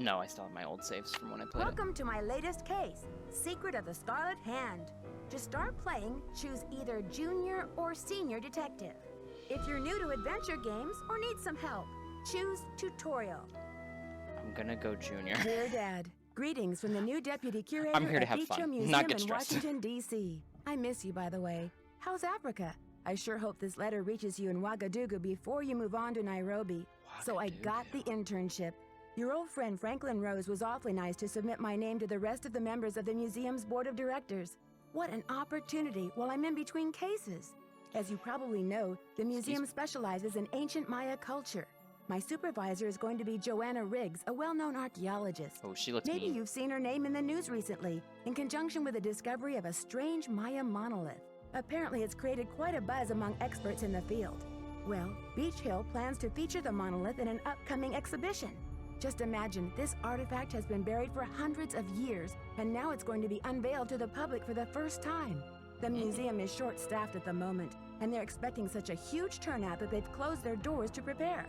No, I still have my old saves from when I played Welcome to my latest case, Secret of the Scarlet Hand. To start playing, choose either Junior or Senior Detective. If you're new to adventure games or need some help, choose Tutorial. I'm gonna go Junior. Dear Dad, greetings from the new Deputy Curator I'm here to at have Beecham fun, Museum not get in stressed. Washington, D.C. I miss you, by the way. How's Africa? I sure hope this letter reaches you in Ouagadougou before you move on to Nairobi. So I got the internship. Your old friend Franklin Rose was awfully nice to submit my name to the rest of the members of the museum's board of directors. What an opportunity while I'm in between cases. As you probably know, the museum specializes in ancient Maya culture. My supervisor is going to be Joanna Riggs, a well-known archaeologist. Oh, she looks Maybe mean. you've seen her name in the news recently, in conjunction with the discovery of a strange Maya monolith. Apparently, it's created quite a buzz among experts in the field. Well, Beach Hill plans to feature the monolith in an upcoming exhibition. Just imagine, this artifact has been buried for hundreds of years, and now it's going to be unveiled to the public for the first time. The museum is short-staffed at the moment, and they're expecting such a huge turnout that they've closed their doors to prepare.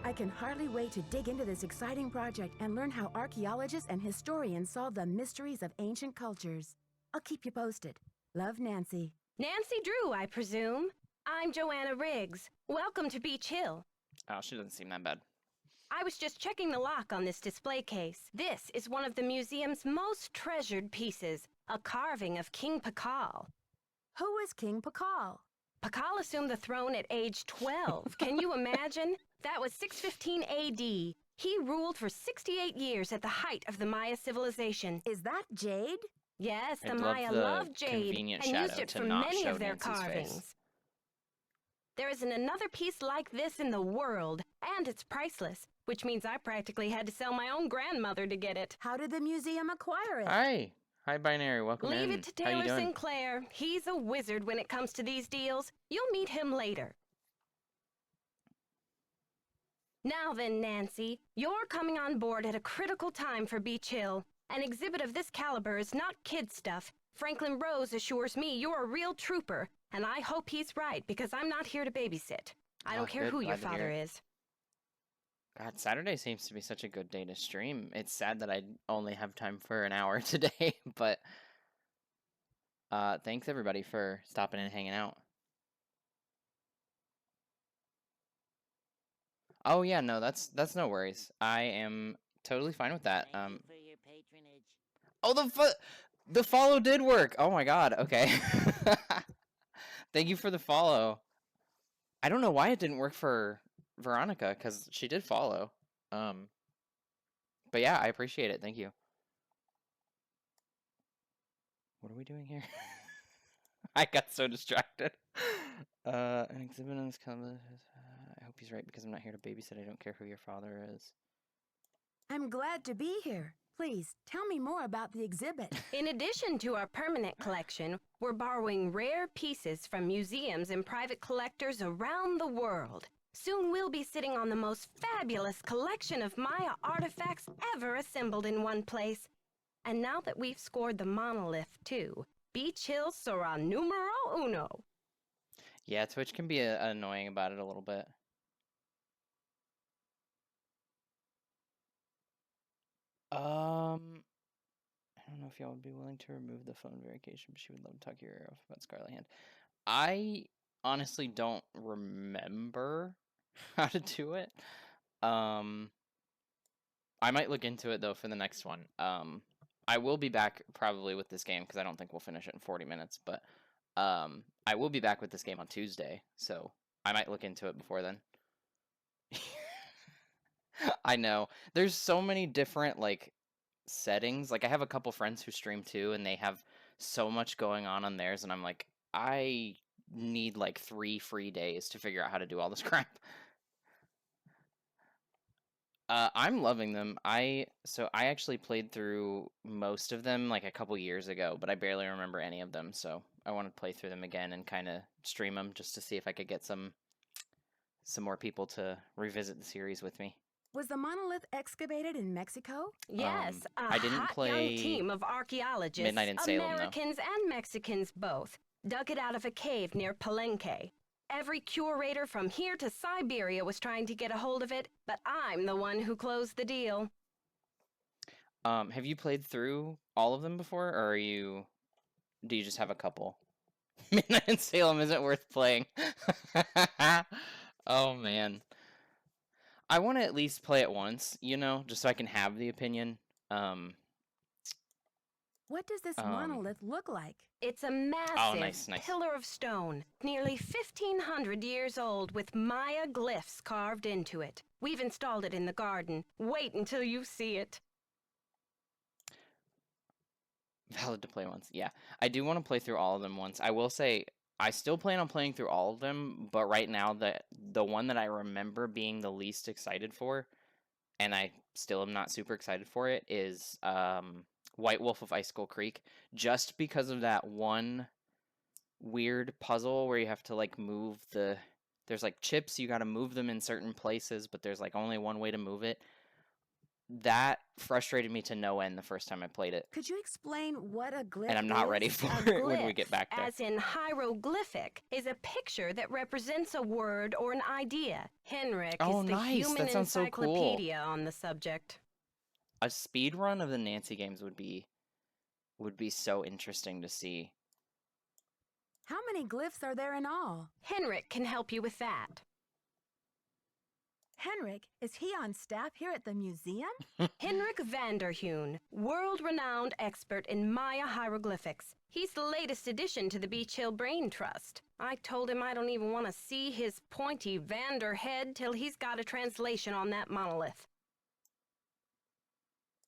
I can hardly wait to dig into this exciting project and learn how archaeologists and historians solve the mysteries of ancient cultures. I'll keep you posted. Love, Nancy. Nancy Drew, I presume. I'm Joanna Riggs. Welcome to Beach Hill. Oh, she doesn't seem that bad. I was just checking the lock on this display case. This is one of the museum's most treasured pieces, a carving of King Pakal. Who is King Pakal? Pakal assumed the throne at age 12. Can you imagine? That was 615 AD. He ruled for 68 years at the height of the Maya civilization. Is that Jade? Yes, the I'd love Maya the loved jade convenient and used shadow it to for not many show of their Nancy's carvings. face. There isn't another piece like this in the world, and it's priceless, which means I practically had to sell my own grandmother to get it. How did the museum acquire it? Hi. Hi, Binary. Welcome in. Leave it to How you Taylor doing? Sinclair. He's a wizard when it comes to these deals. You'll meet him later. Now then, Nancy, you're coming on board at a critical time for Beach Hill. An exhibit of this caliber is not kid stuff. Franklin Rose assures me you're a real trooper, and I hope he's right because I'm not here to babysit. I don't care Good. who your Glad to hear father it. is. God, Saturday seems to be such a good day to stream. It's sad that I only have time for an hour today, but thanks everybody for stopping and hanging out. Oh yeah, no, that's no worries. I am totally fine with that. Thank you for your patronage. Oh, the follow did work. Oh my God. Okay. Thank you for the follow. I don't know why it didn't work for Veronica because she did follow. But yeah, I appreciate it. Thank you. What are we doing here? I got so distracted. An exhibit on this cover. I hope he's right because I'm not here to babysit. I don't care who your father is. I'm glad to be here. Please, tell me more about the exhibit. In addition to our permanent collection, we're borrowing rare pieces from museums and private collectors around the world. Soon we'll be sitting on the most fabulous collection of Maya artifacts ever assembled in one place. And now that we've scored the monolith too, Beach Hill sera numero uno. Yeah, Twitch can be annoying about it a little bit. I don't know if y'all would be willing to remove the phone verification, but she would love to talk to your ear off about Scarlet Hand. I honestly don't remember how to do it. I might look into it though for the next one. I will be back probably with this game because I don't think we'll finish it in 40 minutes, but I will be back with this game on Tuesday, so I might look into it before then. I know. There's so many different, like, settings. Like, I have a couple friends who stream too, and they have so much going on theirs, and I'm like, I need, like, 3 free days to figure out how to do all this crap. I'm loving them. So I actually played through most of them, like, a couple years ago, but I barely remember any of them, so I want to play through them again and kind of stream them just to see if I could get some more people to revisit the series with me. Was the monolith excavated in Mexico? Yes, I didn't hot play young team of archaeologists, Midnight in Salem, though. Americans and Mexicans both, dug it out of a cave near Palenque. Every curator from here to Siberia was trying to get a hold of it, but I'm the one who closed the deal. Have you played through all of them before, or do you just have a couple? Midnight in Salem isn't worth playing. Oh man. I want to at least play it once, just so I can have the opinion. Um, What does this um, monolith look like? It's a oh, massive nice, nice. pillar of stone, nearly 1,500 years old, with Maya glyphs carved into it. We've installed it in the garden. Wait until you see it. Valid to play once. Yeah, I do want to play through all of them once. I will say I still plan on playing through all of them, but right now the one that I remember being the least excited for, and I still am not super excited for it, is White Wolf of Icicle Creek, just because of that one weird puzzle where you have to like move there's like chips, you got to move them in certain places, but there's like only one way to move it. That frustrated me to no end the first time I played it, Could you explain what a glyph and I'm not is? ready for A it when we glyph, get back there. as in hieroglyphic, is a picture that represents a word or an idea. Henrik Oh, is the nice. human That sounds so cool. encyclopedia on the subject. A speed run of the Nancy games would be so interesting to see. How many glyphs are there in all? Henrik can help you with that. Henrik, is he on staff here at the museum? Henrik Vanderheun, world-renowned expert in Maya hieroglyphics. He's the latest addition to the Beach Hill Brain Trust. I told him I don't even want to see his pointy Vander head till he's got a translation on that monolith.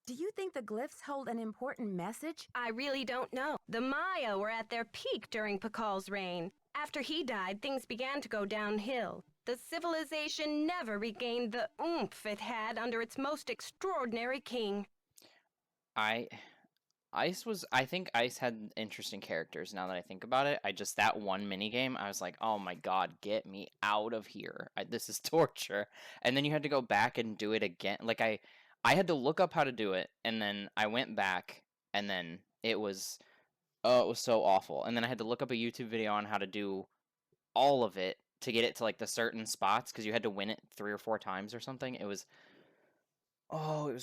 Do you think the glyphs hold an important message? I really don't know. The Maya were at their peak during Pakal's reign. After he died, things began to go downhill. The civilization never regained the oomph it had under its most extraordinary king. I think Ice had interesting characters now that I think about it. That one mini game, I was like, oh my god, get me out of here. This is torture. And then you had to go back and do it again. Like I had to look up how to do it, and then I went back, and then it was so awful. And then I had to look up a YouTube video on how to do all of it to get it to like the certain spots, because you had to win it 3 or 4 times or something. It was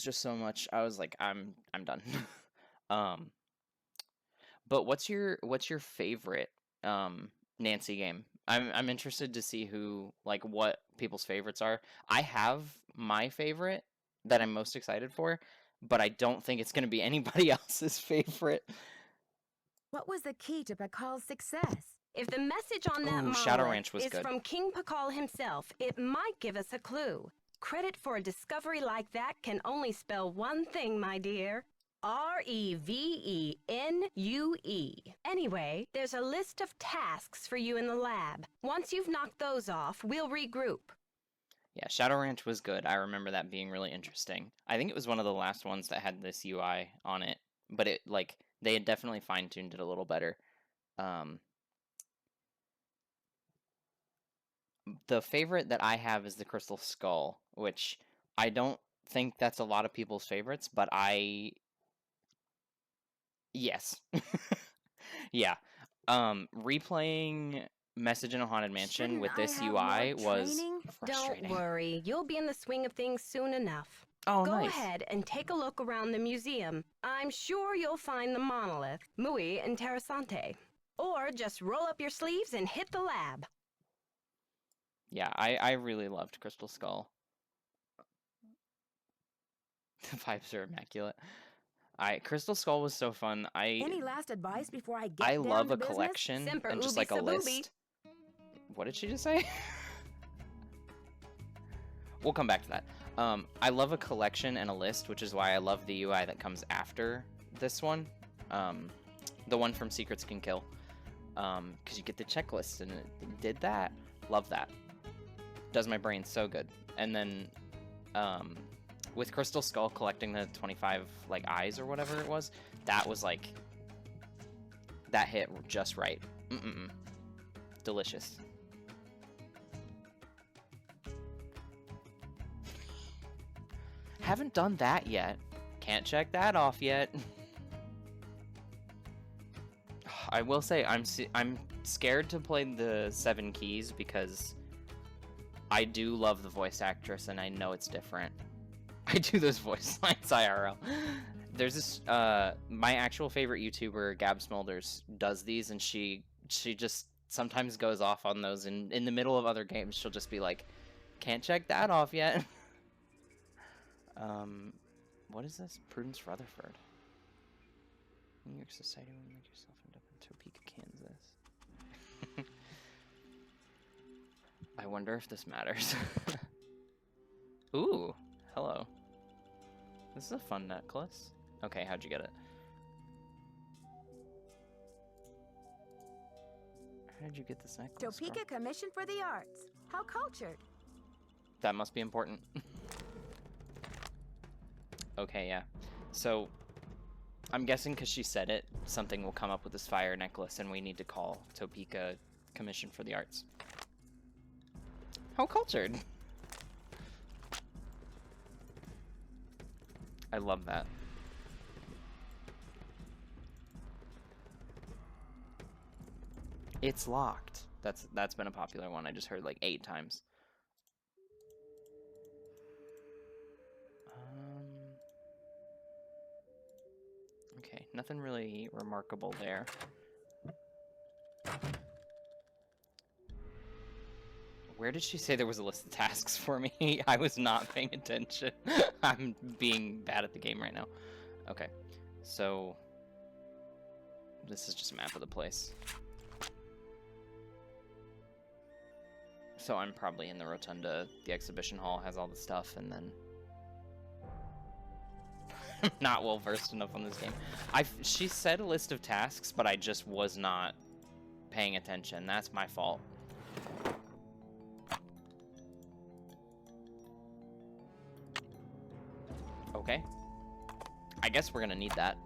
just so much. I was like, I'm done. But what's your favorite Nancy game? I'm interested to see what people's favorites are. I have my favorite that I'm most excited for, but I don't think it's going to be anybody else's favorite. What was the key to Pakal's success? If the message on that Ooh, Shadow monolith Ranch was is good. from King Pakal himself, it might give us a clue. Credit for a discovery like that can only spell one thing, my dear. Revenue. Anyway, there's a list of tasks for you in the lab. Once you've knocked those off, we'll regroup. Yeah, Shadow Ranch was good. I remember that being really interesting. I think it was one of the last ones that had this UI on it, but they had definitely fine-tuned it a little better. The favorite that I have is the Crystal Skull, which I don't think that's a lot of people's favorites, but yes. Yeah. Replaying Message in a Haunted Mansion Shouldn't with this I have UI more was training? frustrating. Don't worry, you'll be in the swing of things soon enough. Oh, Go nice. ahead and take a look around the museum. I'm sure you'll find the monolith, muy interesante. Or just roll up your sleeves and hit the lab. Yeah, I really loved Crystal Skull. The vibes are immaculate. Crystal Skull was so fun. Any last advice before I get I down love to a business? collection Semper and just ubi like a sububi. list. What did she just say? We'll come back to that. I love a collection and a list, which is why I love the UI that comes after this one. The one from Secrets Can Kill. Because you get the checklist, and it did that. Love that. Does my brain so good. And then with Crystal Skull collecting the 25 like eyes or whatever it was, that was like, that hit just right. Delicious. Haven't done that yet. Can't check that off yet. I will say I'm scared to play the 7 keys because I do love the voice actress and I know it's different. I do those voice lines IRL. there's this my actual favorite YouTuber, Gab Smulders, does these, and she just sometimes goes off on those in the middle of other games. She'll just be like, can't check that off yet. What is this? Prudence Rutherford. New York Society will make yourself end up in Topeka, Kansas. I wonder if this matters. Ooh, hello. This is a fun necklace. Okay, how'd you get it? How did you get this necklace? Topeka Commission for the Arts. How cultured. That must be important. Okay, yeah. So, I'm guessing because she said it, something will come up with this fire necklace and we need to call Topeka Commission for the Arts. How cultured. I love that. It's locked. That's been a popular one. I just heard like 8 times. Okay, nothing really remarkable there. Where did she say there was a list of tasks for me? I was not paying attention. I'm being bad at the game right now. Okay, so this is just a map of the place. So I'm probably in the rotunda. The exhibition hall has all the stuff, and then I'm not well versed enough on this game. She said a list of tasks, but I just was not paying attention. That's my fault. Okay. I guess we're gonna need that.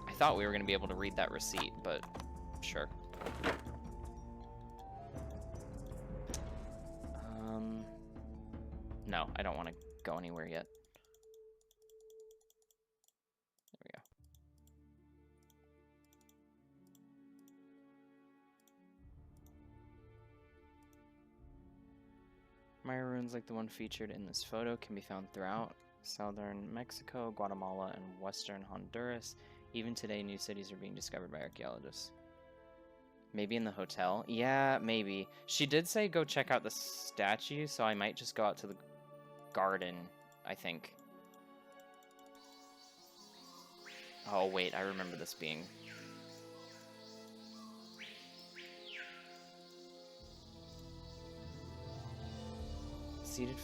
I thought we were gonna be able to read that receipt, but sure. No, I don't want to go anywhere yet. There we go. Maya ruins like the one featured in this photo can be found throughout southern Mexico, Guatemala, and western Honduras. Even today, new cities are being discovered by archaeologists. Maybe in the hotel? Yeah, maybe. She did say go check out the statue, so I might just go out to the garden, I think. Oh, wait, I remember this being... Seated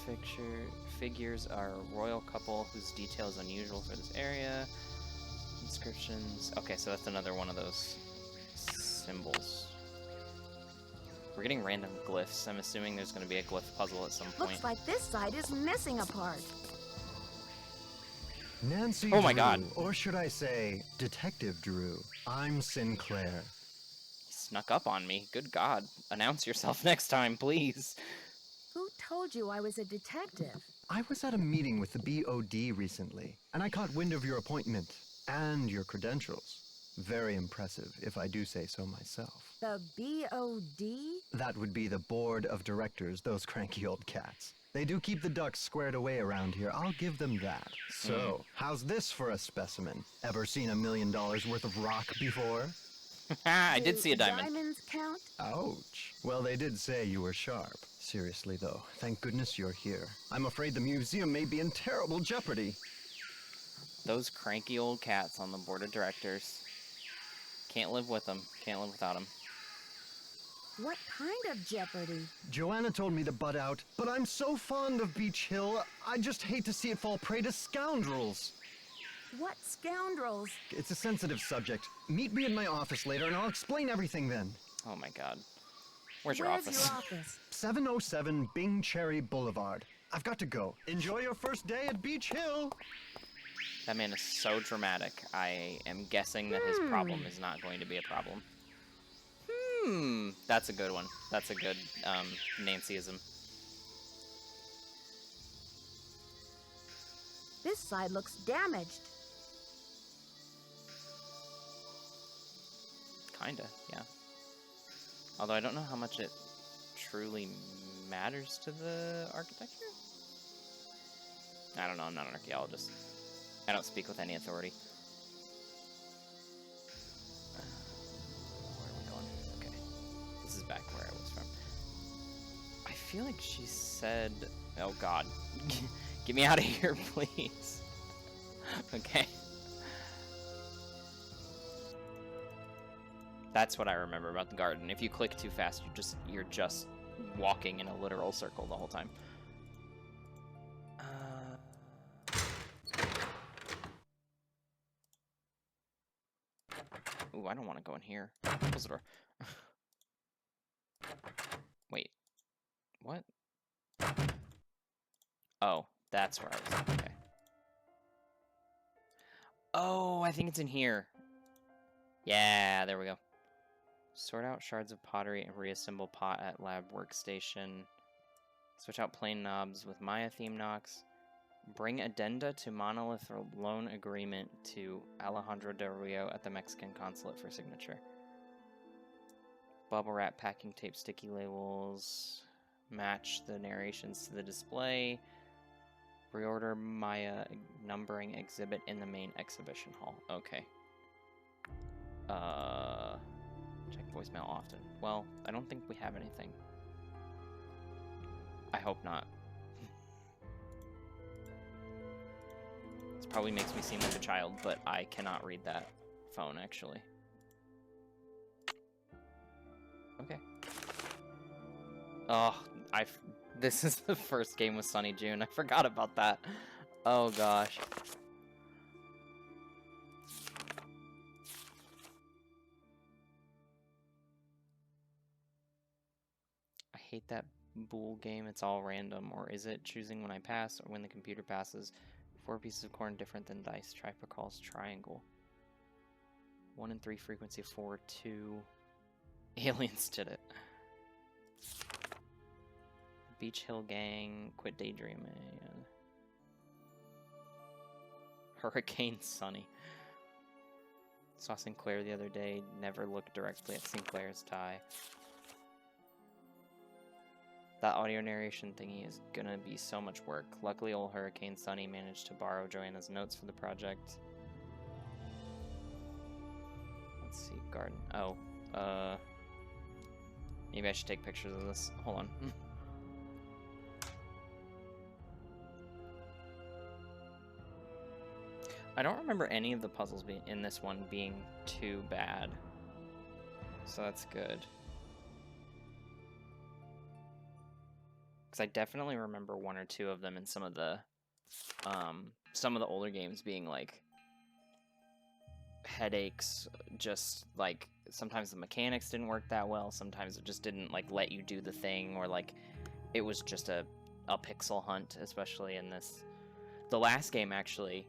figures are a royal couple whose detail is unusual for this area. Inscriptions... Okay, so that's another one of those symbols. We're getting random glyphs. I'm assuming there's going to be a glyph puzzle at some point. Looks like this side is missing a part. Nancy Oh my Drew, God. or should I say, Detective Drew. I'm Sinclair. He snuck up on me. Good God. Announce yourself next time, please. Who told you I was a detective? I was at a meeting with the VOD recently, and I caught wind of your appointment and your credentials. Very impressive, if I do say so myself. The BOD? That would be the board of directors, those cranky old cats. They do keep the ducks squared away around here, I'll give them that. So, how's this for a specimen? Ever seen $1 million worth of rock before? I did see a diamond. Diamonds count? Ouch. Well, they did say you were sharp. Seriously, though, thank goodness you're here. I'm afraid the museum may be in terrible jeopardy. Those cranky old cats on the board of directors. Can't live with them. Can't live without them. What kind of jeopardy? Joanna told me to butt out, but I'm so fond of Beach Hill, I just hate to see it fall prey to scoundrels. What scoundrels? It's a sensitive subject. Meet me in my office later and I'll explain everything then. Oh my God. Where's your office? 707 Bing Cherry Boulevard. I've got to go. Enjoy your first day at Beach Hill. That man is so dramatic. I am guessing that his problem is not going to be a problem. That's a good one. That's a good Nancyism. This side looks damaged. Kinda, yeah. Although I don't know how much it truly matters to the architecture. I don't know, I'm not an archaeologist. I don't speak with any authority. Where are we going? Okay. This is back where I was from. I feel like she said... Oh, God. Get me out of here, please. Okay. That's what I remember about the garden. If you click too fast, you're just walking in a literal circle the whole time. Ooh, I don't want to go in here. Close the door. Wait. What? Oh, that's where I was. Okay. Oh, I think it's in here. Yeah, there we go. Sort out shards of pottery and reassemble pot at lab workstation. Switch out plain knobs with Maya theme knocks. Bring addenda to monolith or loan agreement to Alejandro Del Rio at the Mexican consulate for signature. Bubble wrap, packing tape, sticky labels. Match the narrations to the display. Reorder Maya numbering exhibit in the main exhibition hall. Okay. Check voicemail often. Well, I don't think we have anything. I hope not. This probably makes me seem like a child, but I cannot read that phone, actually. Okay. Oh, this is the first game with Sunny June. I forgot about that. Oh, gosh. I hate that bool game. It's all random. Or is it choosing when I pass or when the computer passes? 4 pieces of corn different than dice. Tripacal's triangle. 1 in 3 frequency 4, 2. Aliens did it. Beach Hill Gang. Quit daydreaming. Hurricane Sunny. Saw Sinclair the other day. Never looked directly at Sinclair's tie. That audio narration thingy is gonna be so much work. Luckily, old Hurricane Sunny managed to borrow Joanna's notes for the project. Let's see, garden. Oh, maybe I should take pictures of this. Hold on. I don't remember any of the puzzles in this one being too bad, so that's good. Because I definitely remember 1 or 2 of them in some of the older games being like headaches. Just like sometimes the mechanics didn't work that well. Sometimes it just didn't like let you do the thing, or like it was just a pixel hunt, especially in this. The last game, actually,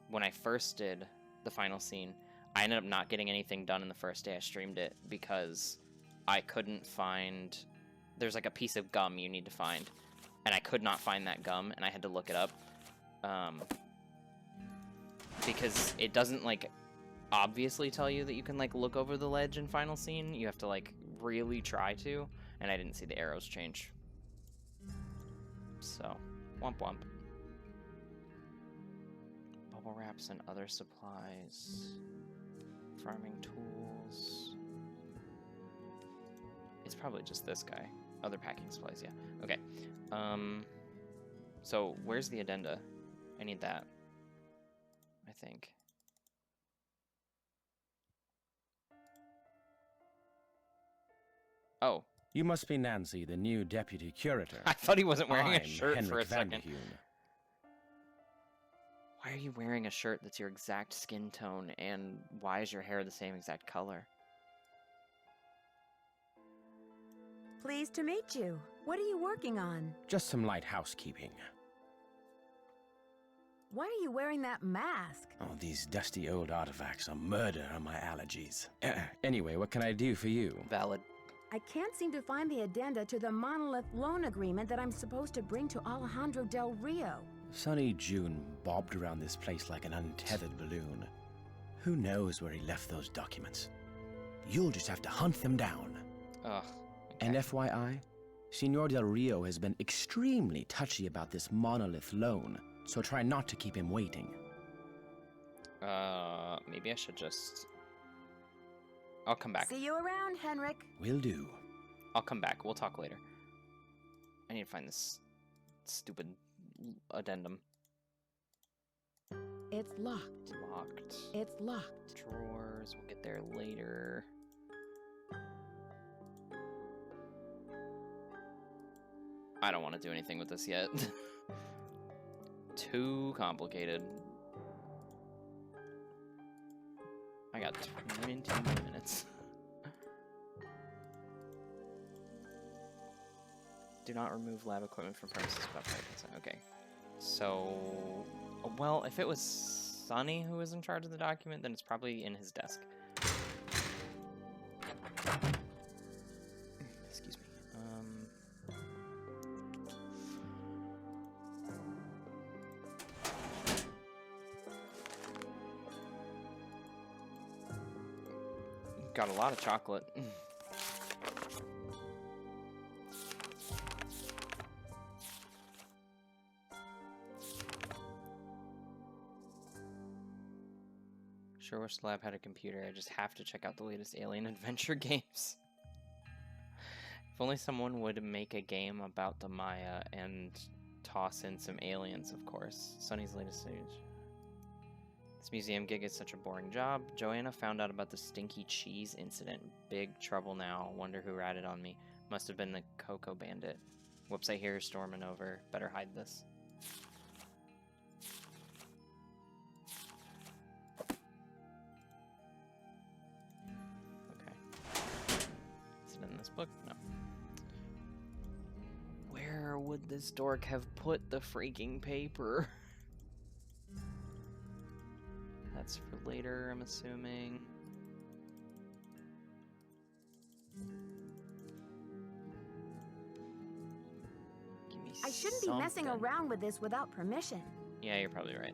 when I first did the final scene, I ended up not getting anything done in the first day I streamed it because I couldn't find... There's like a piece of gum you need to find, and I could not find that gum, and I had to look it up. Because it doesn't, like, obviously tell you that you can, like, look over the ledge in final scene. You have to, like, really try to, and I didn't see the arrows change. So, womp womp. Bubble wraps and other supplies. Farming tools. It's probably just this guy. Other packing supplies, yeah. Okay. So where's the addenda? I need that, I think. Oh. You must be Nancy, the new deputy curator. I thought he wasn't wearing I'm a shirt Henrik for a second. Vanderheun. Why are you wearing a shirt that's your exact skin tone, and why is your hair the same exact color? Pleased to meet you. What are you working on? Just some light housekeeping. Why are you wearing that mask? Oh, these dusty old artifacts are murder on my allergies. Anyway, what can I do for you? Valid. I can't seem to find the addenda to the monolith loan agreement that I'm supposed to bring to Alejandro Del Rio. Sunny June bobbed around this place like an untethered balloon. Who knows where he left those documents? You'll just have to hunt them down. Ugh. Okay. And FYI, Senor Del Rio has been extremely touchy about this monolith loan. so try not to keep him waiting. Maybe I should just... I'll come back. See you around, Henrik. Will do. I'll come back. We'll talk later. I need to find this stupid addendum. It's locked. Locked. It's locked. Drawers. We'll get there later. I don't want to do anything with this yet. Too complicated. I got 20 more minutes. Do not remove lab equipment from premises without prior consent. Okay. So, well, if it was Sonny who was in charge of the document, then it's probably in his desk. Excuse me. Got a lot of chocolate. Sure wish the lab had a computer. I just have to check out the latest alien adventure games. If only someone would make a game about the Maya and toss in some aliens, of course. Sonny's latest stage. This museum gig is such a boring job. Joanna found out about the stinky cheese incident. Big trouble now. Wonder who ratted on me. Must have been the Cocoa Bandit. Whoops, I hear her storming over. Better hide this. Okay. Is it in this book? No. Where would this dork have put the freaking paper? That's for later, I'm assuming. Give me I shouldn't be messing something. around with this without permission. Yeah, you're probably right.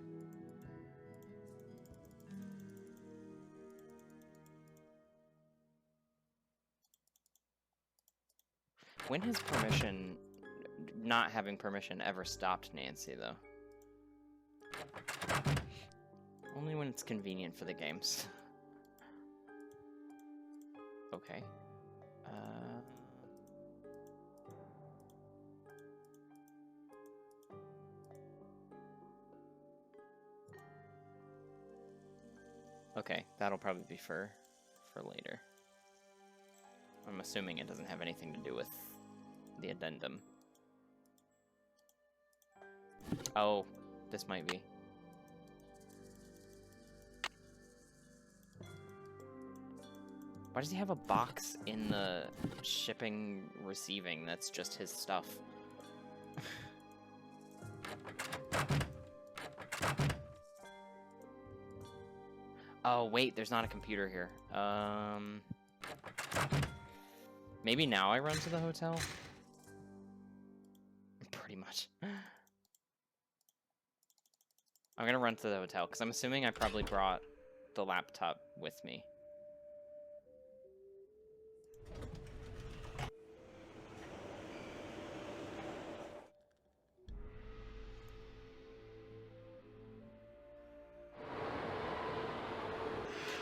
When has permission, not having permission, ever stopped Nancy, though? Only when it's convenient for the games. Okay. Okay, that'll probably be for later. I'm assuming it doesn't have anything to do with the addendum. Oh, this might be. Why does he have a box in the shipping receiving that's just his stuff? Oh, wait, there's not a computer here. Maybe now I run to the hotel? Pretty much. I'm gonna run to the hotel, because I'm assuming I probably brought the laptop with me.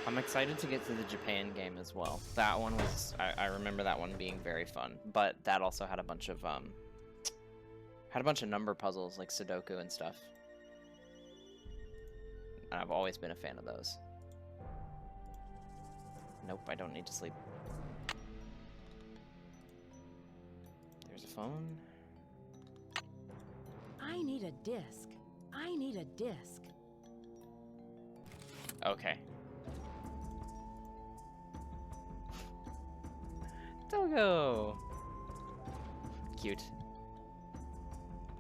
I'm excited to get to the Japan game as well. That one was, I remember that one being very fun, but that also had a bunch of number puzzles like Sudoku and stuff. And I've always been a fan of those. Nope, I don't need to sleep. There's a phone. I need a disc. I need a disc. Okay. Dogo! Cute.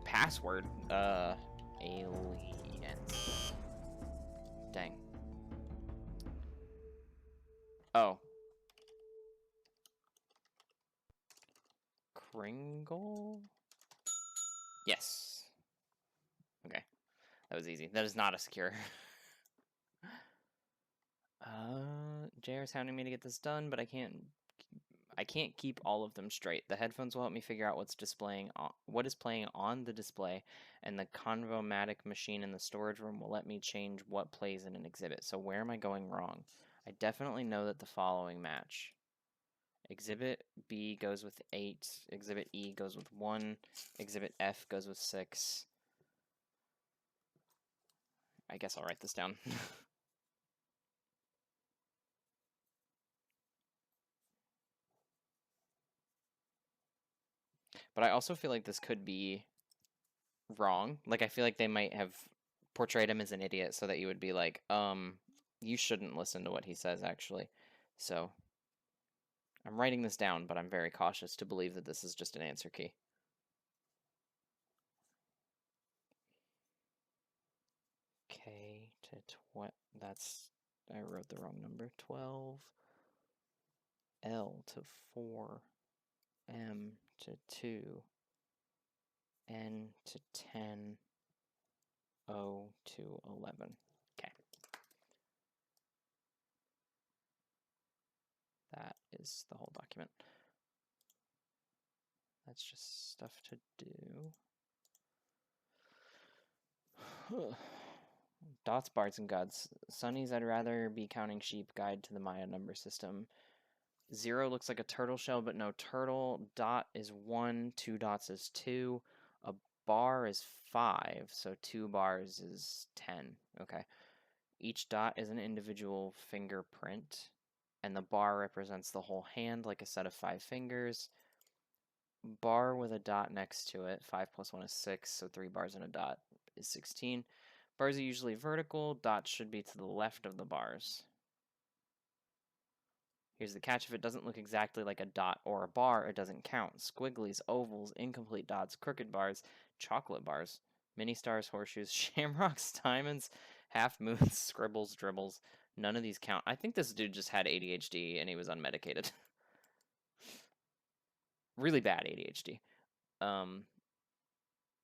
Password? Aliens. Dang. Oh. Kringle? Yes. Okay. That was easy. That is not a secure. JR's hounding me to get this done, but I can't I can't keep all of them straight. The headphones will help me figure out what is playing on the display, and the Convomatic machine in the storage room will let me change what plays in an exhibit. So where am I going wrong? I definitely know that the following match. Exhibit B goes with 8, Exhibit E goes with 1, Exhibit F goes with 6. I guess I'll write this down. But I also feel like this could be wrong. Like, I feel like they might have portrayed him as an idiot so that you would be like, you shouldn't listen to what he says, actually. So, I'm writing this down, but I'm very cautious to believe that this is just an answer key. K to I wrote the wrong number. 12. L to 4. M to 2. N to 10. O to 11. Okay. That is the whole document. That's just stuff to do. Dots, bards, and gods. Sunnies, I'd rather be counting sheep. Guide to the Maya number system. 0 looks like a turtle shell, but no turtle. Dot is 1. 2 dots is 2. A bar is 5, so 2 bars is 10. Okay. Each dot is an individual fingerprint, and the bar represents the whole hand, like a set of 5 fingers. Bar with a dot next to it. 5 plus 1 is 6, so 3 bars and a dot is 16. Bars are usually vertical. Dots should be to the left of the bars. Here's the catch. If it doesn't look exactly like a dot or a bar, it doesn't count. Squigglies, ovals, incomplete dots, crooked bars, chocolate bars, mini stars, horseshoes, shamrocks, diamonds, half moons, scribbles, dribbles. None of these count. I think this dude just had ADHD and he was unmedicated. Really bad ADHD.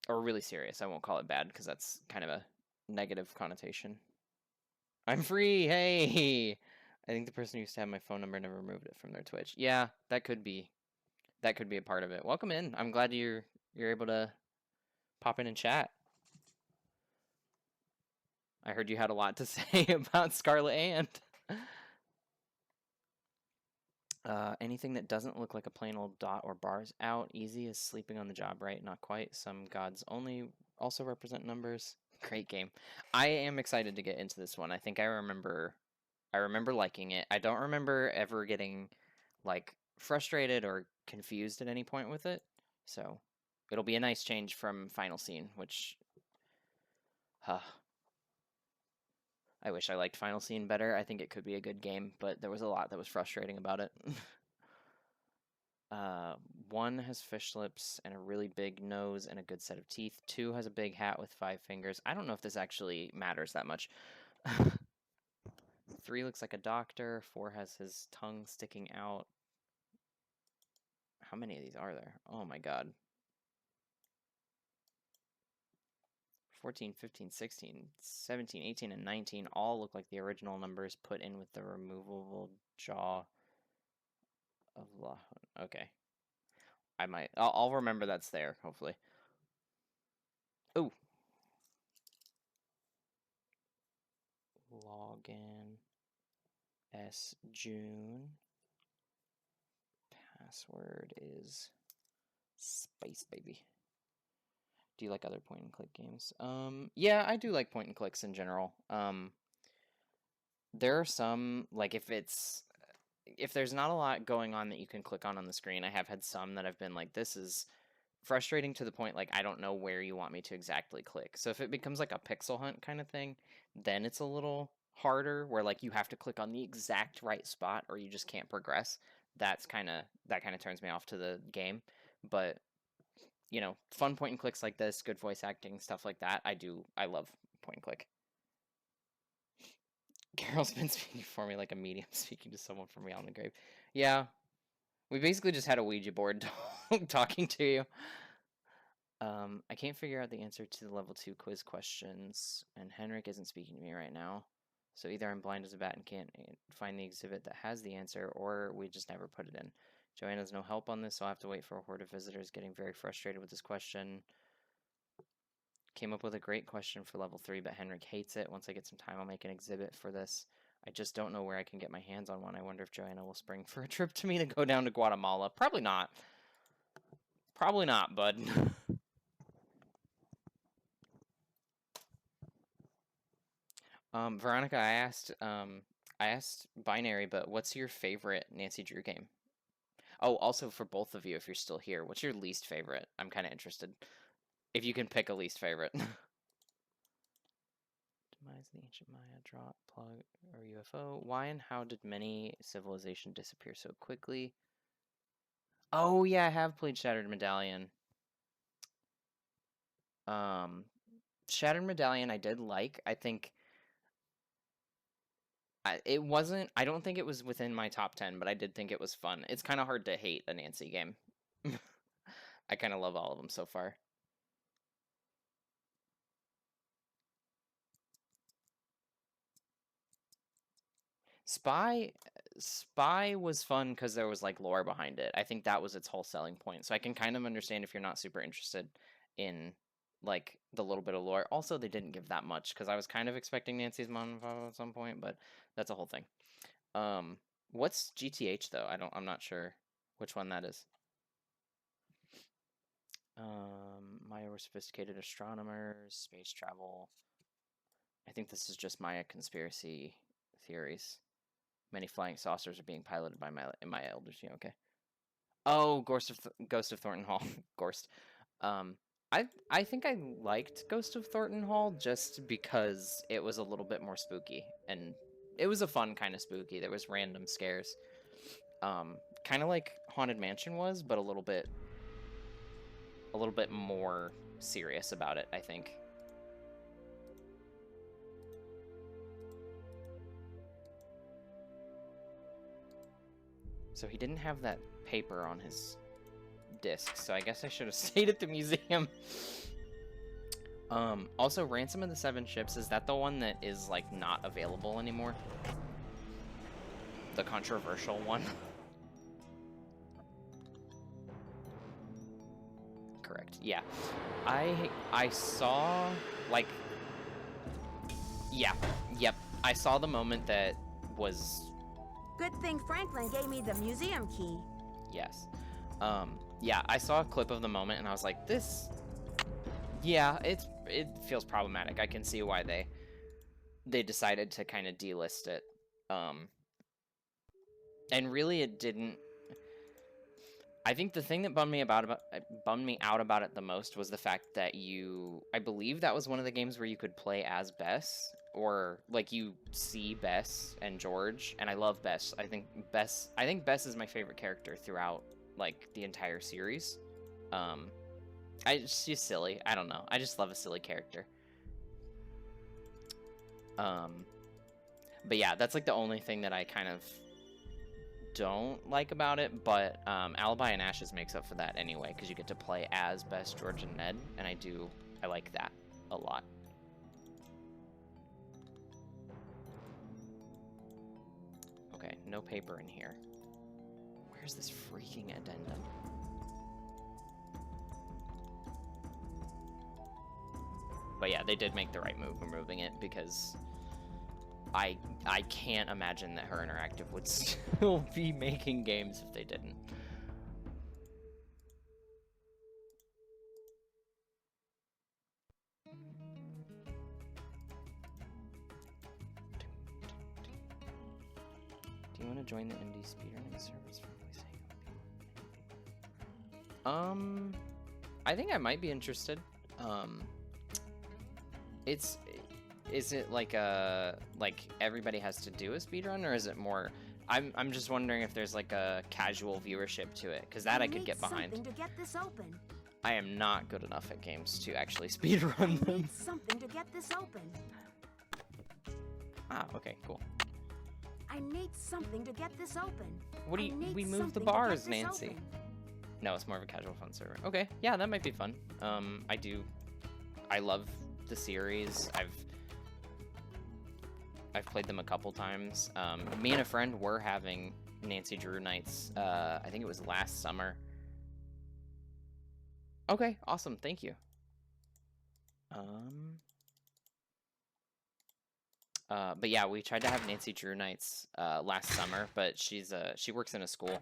Or really serious. I won't call it bad because that's kind of a negative connotation. I'm free. Hey. I think the person who used to have my phone number never removed it from their Twitch. Yeah, that could be a part of it. Welcome in. I'm glad you're able to pop in and chat. I heard you had a lot to say about Scarlet and anything that doesn't look like a plain old dot or bars out. Easy is sleeping on the job, right? Not quite. Some gods only also represent numbers. Great game. I am excited to get into this one. I think I remember liking it. I don't remember ever getting like frustrated or confused at any point with it. So it'll be a nice change from Final Scene, which I wish I liked Final Scene better. I think it could be a good game, but there was a lot that was frustrating about it. 1 has fish lips and a really big nose and a good set of teeth. 2 has a big hat with 5 fingers. I don't know if this actually matters that much. 3 looks like a doctor. 4 has his tongue sticking out. How many of these are there? Oh my god. 14, 15, 16, 17, 18, and 19 all look like the original numbers put in with the removable jaw of Lahun. Okay. I'll remember that's there, hopefully. Ooh. Login. S. June. Password is Space Baby. Do you like other point and click games? Yeah, I do like point and clicks in general. There are some, like if there's not a lot going on that you can click on the screen, I have had some that I've been like, this is frustrating to the point, like, I don't know where you want me to exactly click. So if it becomes like a pixel hunt kind of thing, then it's a little harder, where like you have to click on the exact right spot or you just can't progress. That kind of turns me off to the game. But you know, fun point and clicks like this, good voice acting, stuff like that. I love point and click. Carol's been speaking for me like a medium speaking to someone from beyond the grave. Yeah, we basically just had a Ouija board talking to you. I can't figure out the answer to the level 2 quiz questions, and Henrik isn't speaking to me right now. So either I'm blind as a bat and can't find the exhibit that has the answer, or we just never put it in. Joanna's no help on this, so I'll have to wait for a horde of visitors. Getting very frustrated with this question. Came up with a great question for level 3, but Henrik hates it. Once I get some time, I'll make an exhibit for this. I just don't know where I can get my hands on one. I wonder if Joanna will spring for a trip to me to go down to Guatemala. Probably not. Probably not, bud. Veronica, I asked Binary, but what's your favorite Nancy Drew game? Oh, also for both of you, if you're still here, what's your least favorite? I'm kind of interested. If you can pick a least favorite. Demise the ancient Maya, drop, plug, or UFO. Why and how did many civilization disappear so quickly? Oh yeah, I have played Shattered Medallion. Shattered Medallion I did like. I think it wasn't. I don't think it was within my top 10, but I did think it was fun. It's kind of hard to hate a Nancy game. I kind of love all of them so far. Spy was fun because there was like lore behind it. I think that was its whole selling point. So I can kind of understand if you're not super interested in like the little bit of lore. Also, they didn't give that much because I was kind of expecting Nancy's mom at some point, but that's a whole thing. What's GTH though? I'm not sure which one that is. Maya were sophisticated astronomers, space travel. I think this is just Maya conspiracy theories. Many flying saucers are being piloted by my elders. Yeah, okay. Oh, Ghost of Thornton Hall. Gorst. I think I liked Ghost of Thornton Hall just because it was a little bit more spooky, and it was a fun kind of spooky. There was random scares. Kind of like Haunted Mansion was, but a little bit more serious about it, I think. So he didn't have that paper on his disc, so I guess I should have stayed at the museum. Also, Ransom of the Seven Ships, is that the one that is, like, not available anymore? The controversial one? Correct, yeah. I saw, like... Yeah, yep. I saw the moment that was... Good thing Franklin gave me the museum key. Yes. Yeah, I saw a clip of the moment and I was like, this... Yeah, it feels problematic. I can see why they decided to kind of delist it. And really it didn't... I think the thing that bummed me out about it the most was the fact that I believe that was one of the games where you could play as Bess, or like you see Bess and George, and I love Bess. I think Bess is my favorite character throughout like the entire series. She's silly. I don't know. I just love a silly character. But yeah, that's like the only thing that I kind of don't like about it, but Alibi and Ashes makes up for that anyway, because you get to play as Bess, George, and Ned, and I like that a lot. Okay, no paper in here. Where's this freaking addendum? But yeah, they did make the right move removing it, because I can't imagine that Her Interactive would still be making games if they didn't. Do you want to join the indie speedrunning service for voicing? I think I might be interested. Is it like everybody has to do a speedrun, or is it more... I'm just wondering if there's like a casual viewership to it, because that I could get behind. Something to get this open. I am not good enough at games to actually speedrun them. Need something to get this open. Ah, okay, cool. I need something to get this open. What do you... We moved the bars, Nancy. No, it's more of a casual fun server. Okay, yeah, that might be fun. I love the series. I've played them a couple times. Me and a friend were having Nancy Drew nights. I think it was last summer. Okay, awesome. Thank you. But yeah, we tried to have Nancy Drew nights last summer, but she works in a school,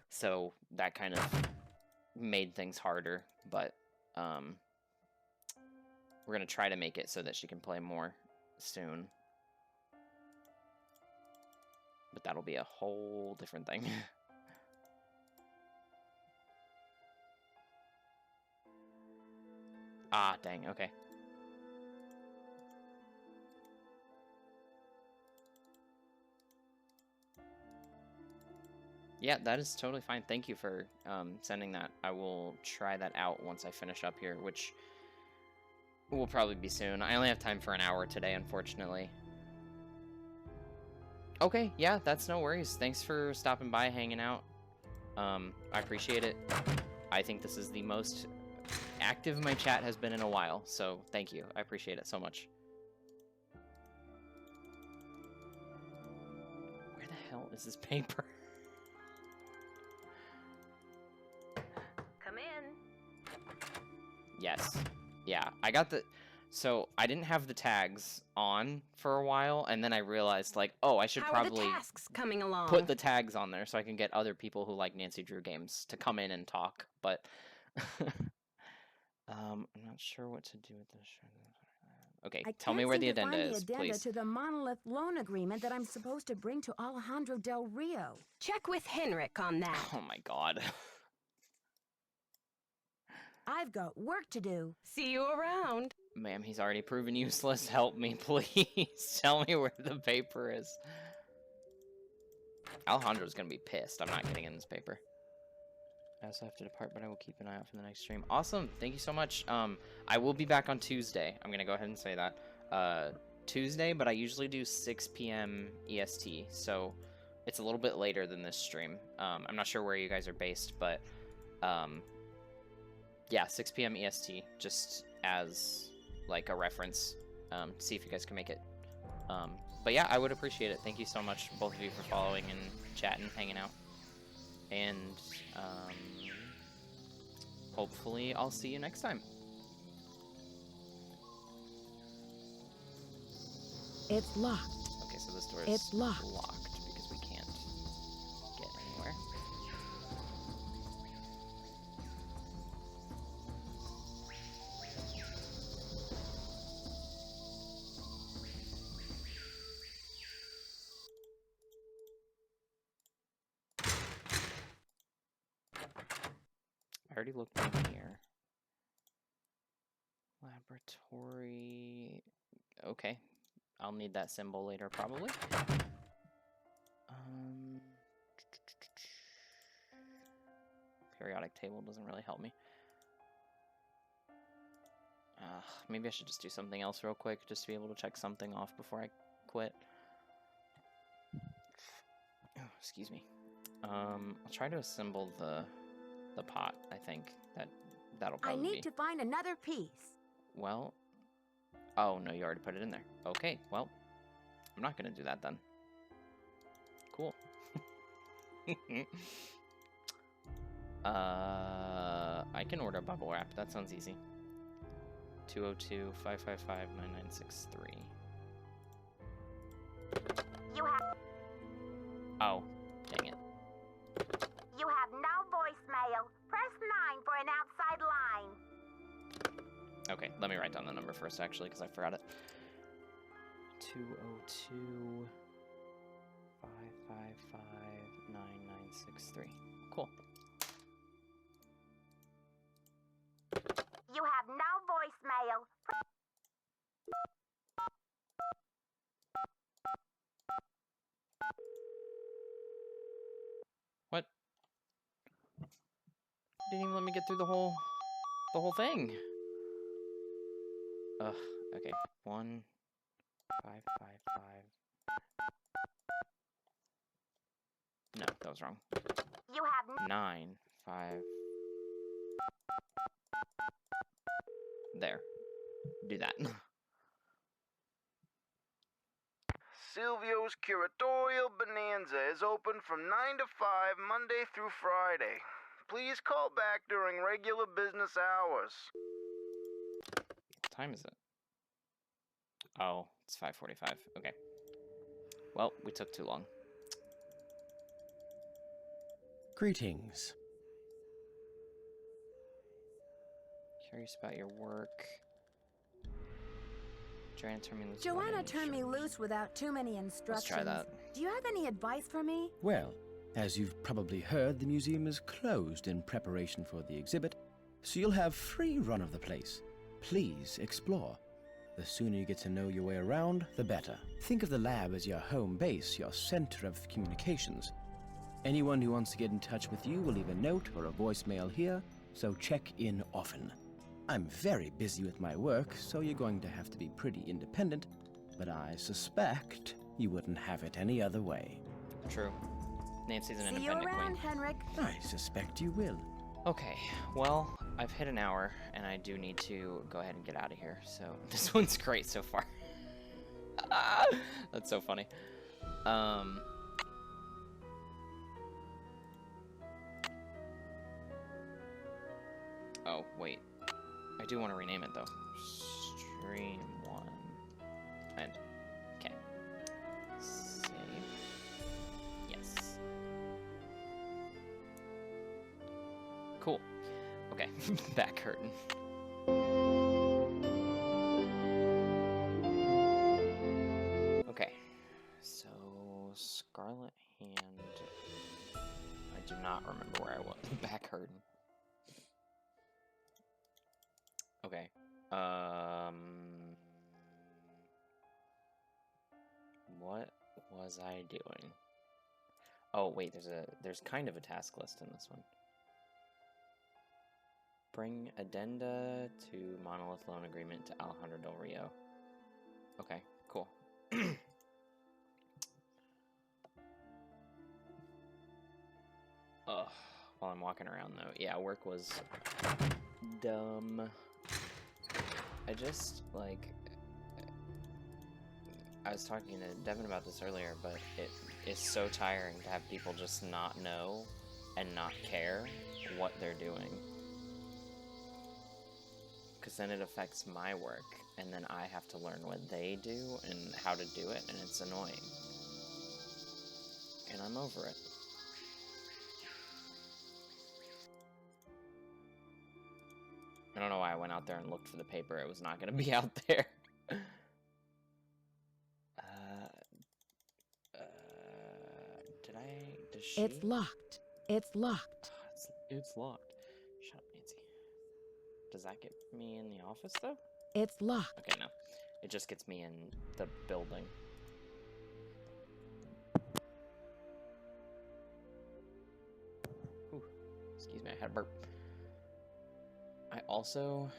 so that kind of made things harder. But we're gonna try to make it so that she can play more soon. But that'll be a whole different thing. Ah, dang. Okay. Yeah, that is totally fine. Thank you for sending that. I will try that out once I finish up here, which will probably be soon. I only have time for an hour today, unfortunately. Okay, yeah, that's no worries. Thanks for stopping by, hanging out. I appreciate it. I think this is the most active my chat has been in a while, so thank you. I appreciate it so much. Where the hell is this paper? Come in. Yes. Yeah, I got the... So, I didn't have the tags on for a while, and then I realized, like, oh, I should How probably are the tasks coming along? put the tags on there so I can get other people who like Nancy Drew games to come in and talk, but... I'm not sure what to do with this. Okay, I tell me can't where seem the to addenda find the is, addenda please. to the monolith loan agreement that I'm supposed to bring to Alejandro Del Rio. Check with Henrik on that. Oh my god. I've got work to do. See you around. Ma'am, he's already proven useless. Help me, please. Tell me where the paper is. Alejandro's gonna be pissed. I'm not getting in this paper. I also have to depart, but I will keep an eye out for the next stream. Awesome. Thank you so much. I will be back on Tuesday. I'm gonna go ahead and say that. Tuesday, but I usually do 6 p.m. EST, so it's a little bit later than this stream. I'm not sure where you guys are based, but yeah, 6 p.m. EST, just as like a reference. See if you guys can make it. But yeah, I would appreciate it. Thank you so much, both of you, for following and chatting, hanging out. And hopefully I'll see you next time. It's locked. Okay, so this door is It's locked. because we can't get anywhere. I already looked in here. Laboratory. Okay. I'll need that symbol later, probably. Periodic table doesn't really help me. Maybe I should just do something else real quick, just to be able to check something off before I quit. Oh, excuse me. I'll try to assemble the pot. I think that'll I probably be. need to find another piece. Well, oh no, you already put it in there. Okay, well, I'm not gonna do that then. Cool. I can order bubble wrap. That sounds easy. 202-555-9963. You have Oh, dang it. you have no voicemail. Press 9 for an outside line. Okay, let me write down the number first, actually, because I forgot it. 202-555-9963. Cool. You have no voicemail. What? Didn't even let me get through the whole thing. Ugh. Okay. 1-555. No, that was wrong. You have 9-5. There. Do that. Silvio's Curatorial Bonanza is open from 9 to 5 Monday through Friday. Please call back during regular business hours. What time is it? Oh, it's 5:45. Okay. Well, we took too long. Greetings. Curious about your work. Joanna turned me loose. Joanna turned me loose without too many instructions. Let's try that. Do you have any advice for me? Well, as you've probably heard, the museum is closed in preparation for the exhibit, so you'll have free run of the place. Please explore. The sooner you get to know your way around, the better. Think of the lab as your home base, your center of communications. Anyone who wants to get in touch with you will leave a note or a voicemail here, so check in often. I'm very busy with my work, so you're going to have to be pretty independent, but I suspect you wouldn't have it any other way. True. Nancy's an See you independent around, queen. Henrik. I suspect you will. Okay, well, I've hit an hour, and I do need to go ahead and get out of here, so this one's great so far. That's so funny. Oh, wait. I do want to rename it, though. Stream 1. And, okay. Save. Yes. Cool. Okay, back curtain. Okay, so Scarlet Hand. I do not remember where I was. Back curtain. Okay. What was I doing? Oh wait, there's kind of a task list in this one. Bring addenda to Monolith Loan Agreement to Alejandro Del Rio. Okay, cool. Ugh, while I'm walking around though, yeah, work was dumb. I just, like, I was talking to Devin about this earlier, but it is so tiring to have people just not know and not care what they're doing. Because then it affects my work, and then I have to learn what they do and how to do it, and it's annoying. And I'm over it. I don't know why I went out there and looked for the paper. It was not going to be out there. Does she? It's locked. It's locked. It's locked. Shut up, Nancy. Does that get me in the office, though? It's locked. Okay, no. It just gets me in the building. Ooh, excuse me, I had a burp. I also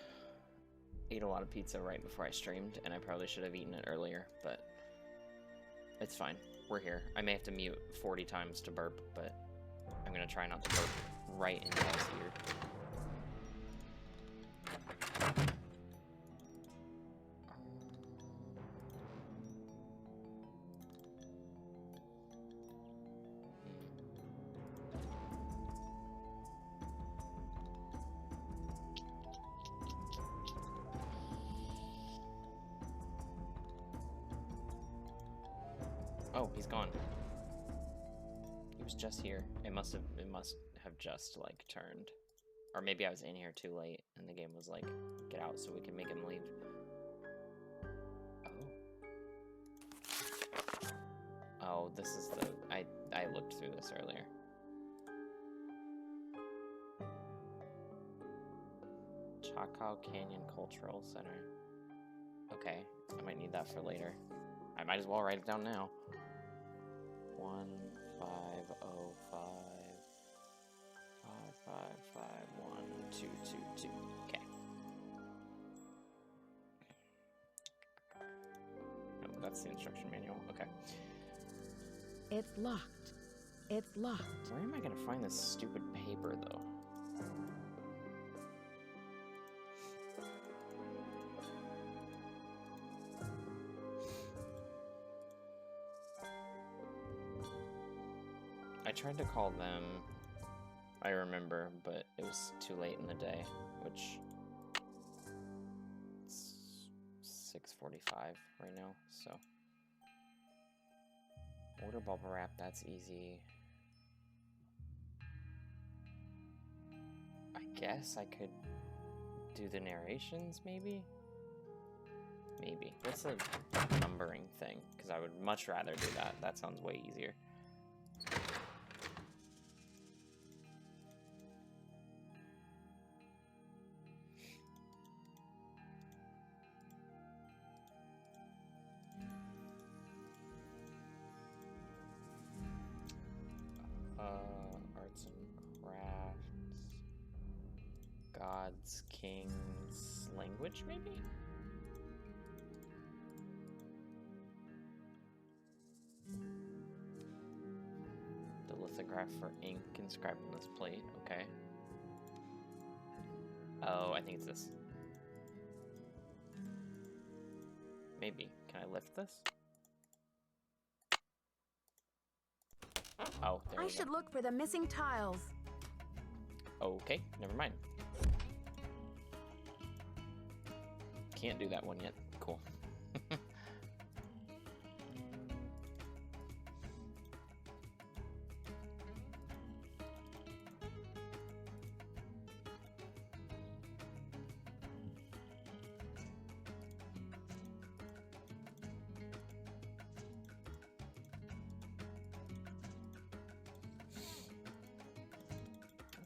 ate a lot of pizza right before I streamed, and I probably should have eaten it earlier, but it's fine. We're here. I may have to mute 40 times to burp, but I'm gonna try not to burp right in y'all's ear. Oh, he's gone. He was just here. It must have just like turned. Or maybe I was in here too late and the game was like, get out so we can make him leave. Oh. Oh, this is the I looked through this earlier. Choctaw Canyon Cultural Center. Okay, I might need that for later. I might as well write it down now. 1505 5551 222. Okay. No, that's the instruction manual. Okay. It's locked. It's locked. Where am I gonna find this stupid paper, though? I tried to call them, I remember, but it was too late in the day, which it's 6:45 right now, so. Order bubble wrap, that's easy. I guess I could do the narrations, maybe? Maybe. What's the numbering thing? Because I would much rather do that. That sounds way easier. Arts and crafts. Gods, kings, language, maybe? The lithograph for ink inscribed on this plate, okay. Oh, I think it's this. Maybe. Can I lift this? Oh, there I we should go. look for the missing tiles. Okay, never mind. Can't do that one yet. Cool.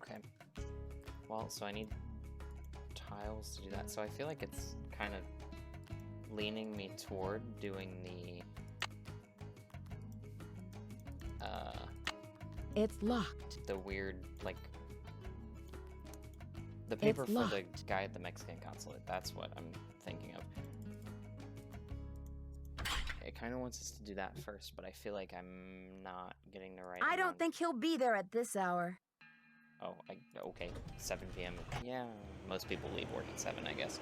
Okay. Well, so I need tiles to do that. So I feel like it's kind of leaning me toward doing the It's locked. the weird, like, the paper It's for the locked. guy at the Mexican consulate. That's what I'm thinking of. It kind of wants us to do that first, but I feel like I'm not getting the right I don't amount. think he'll be there at this hour. Oh, okay. 7 p.m. Yeah, most people leave work at 7, I guess.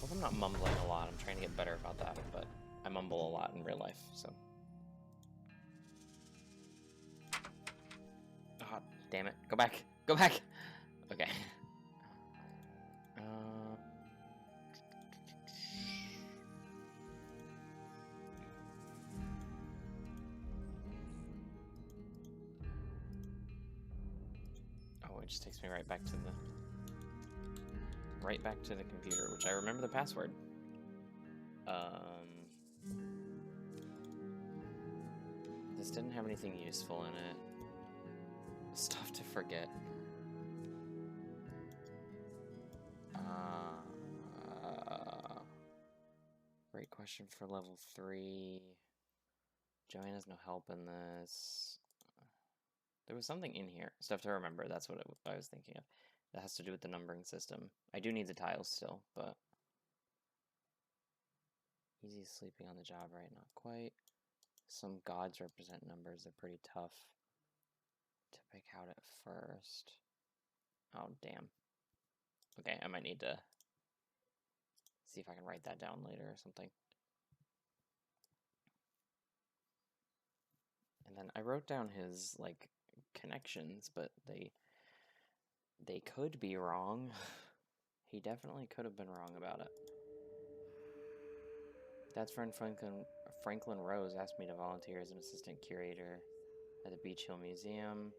Hope I'm not mumbling a lot. I'm trying to get better about that, but I mumble a lot in real life, so. Oh, damn it. Go back. Go back! Okay. Oh, it just takes me right back to the computer, which I remember the password. This didn't have anything useful in it. Stuff to forget. Great question for level 3. Joanne has no help in this. There was something in here. Stuff to remember, that's what I was thinking of. That has to do with the numbering system. I do need the tiles still, but... Easy sleeping on the job, right? Not quite. Some gods represent numbers. They're pretty tough to pick out at first. Oh, damn. Okay, I might need to see if I can write that down later or something. And then I wrote down his, like, connections, but they could be wrong. He definitely could have been wrong about it. Dad's friend Franklin Rose asked me to volunteer as an assistant curator at the Beach Hill Museum.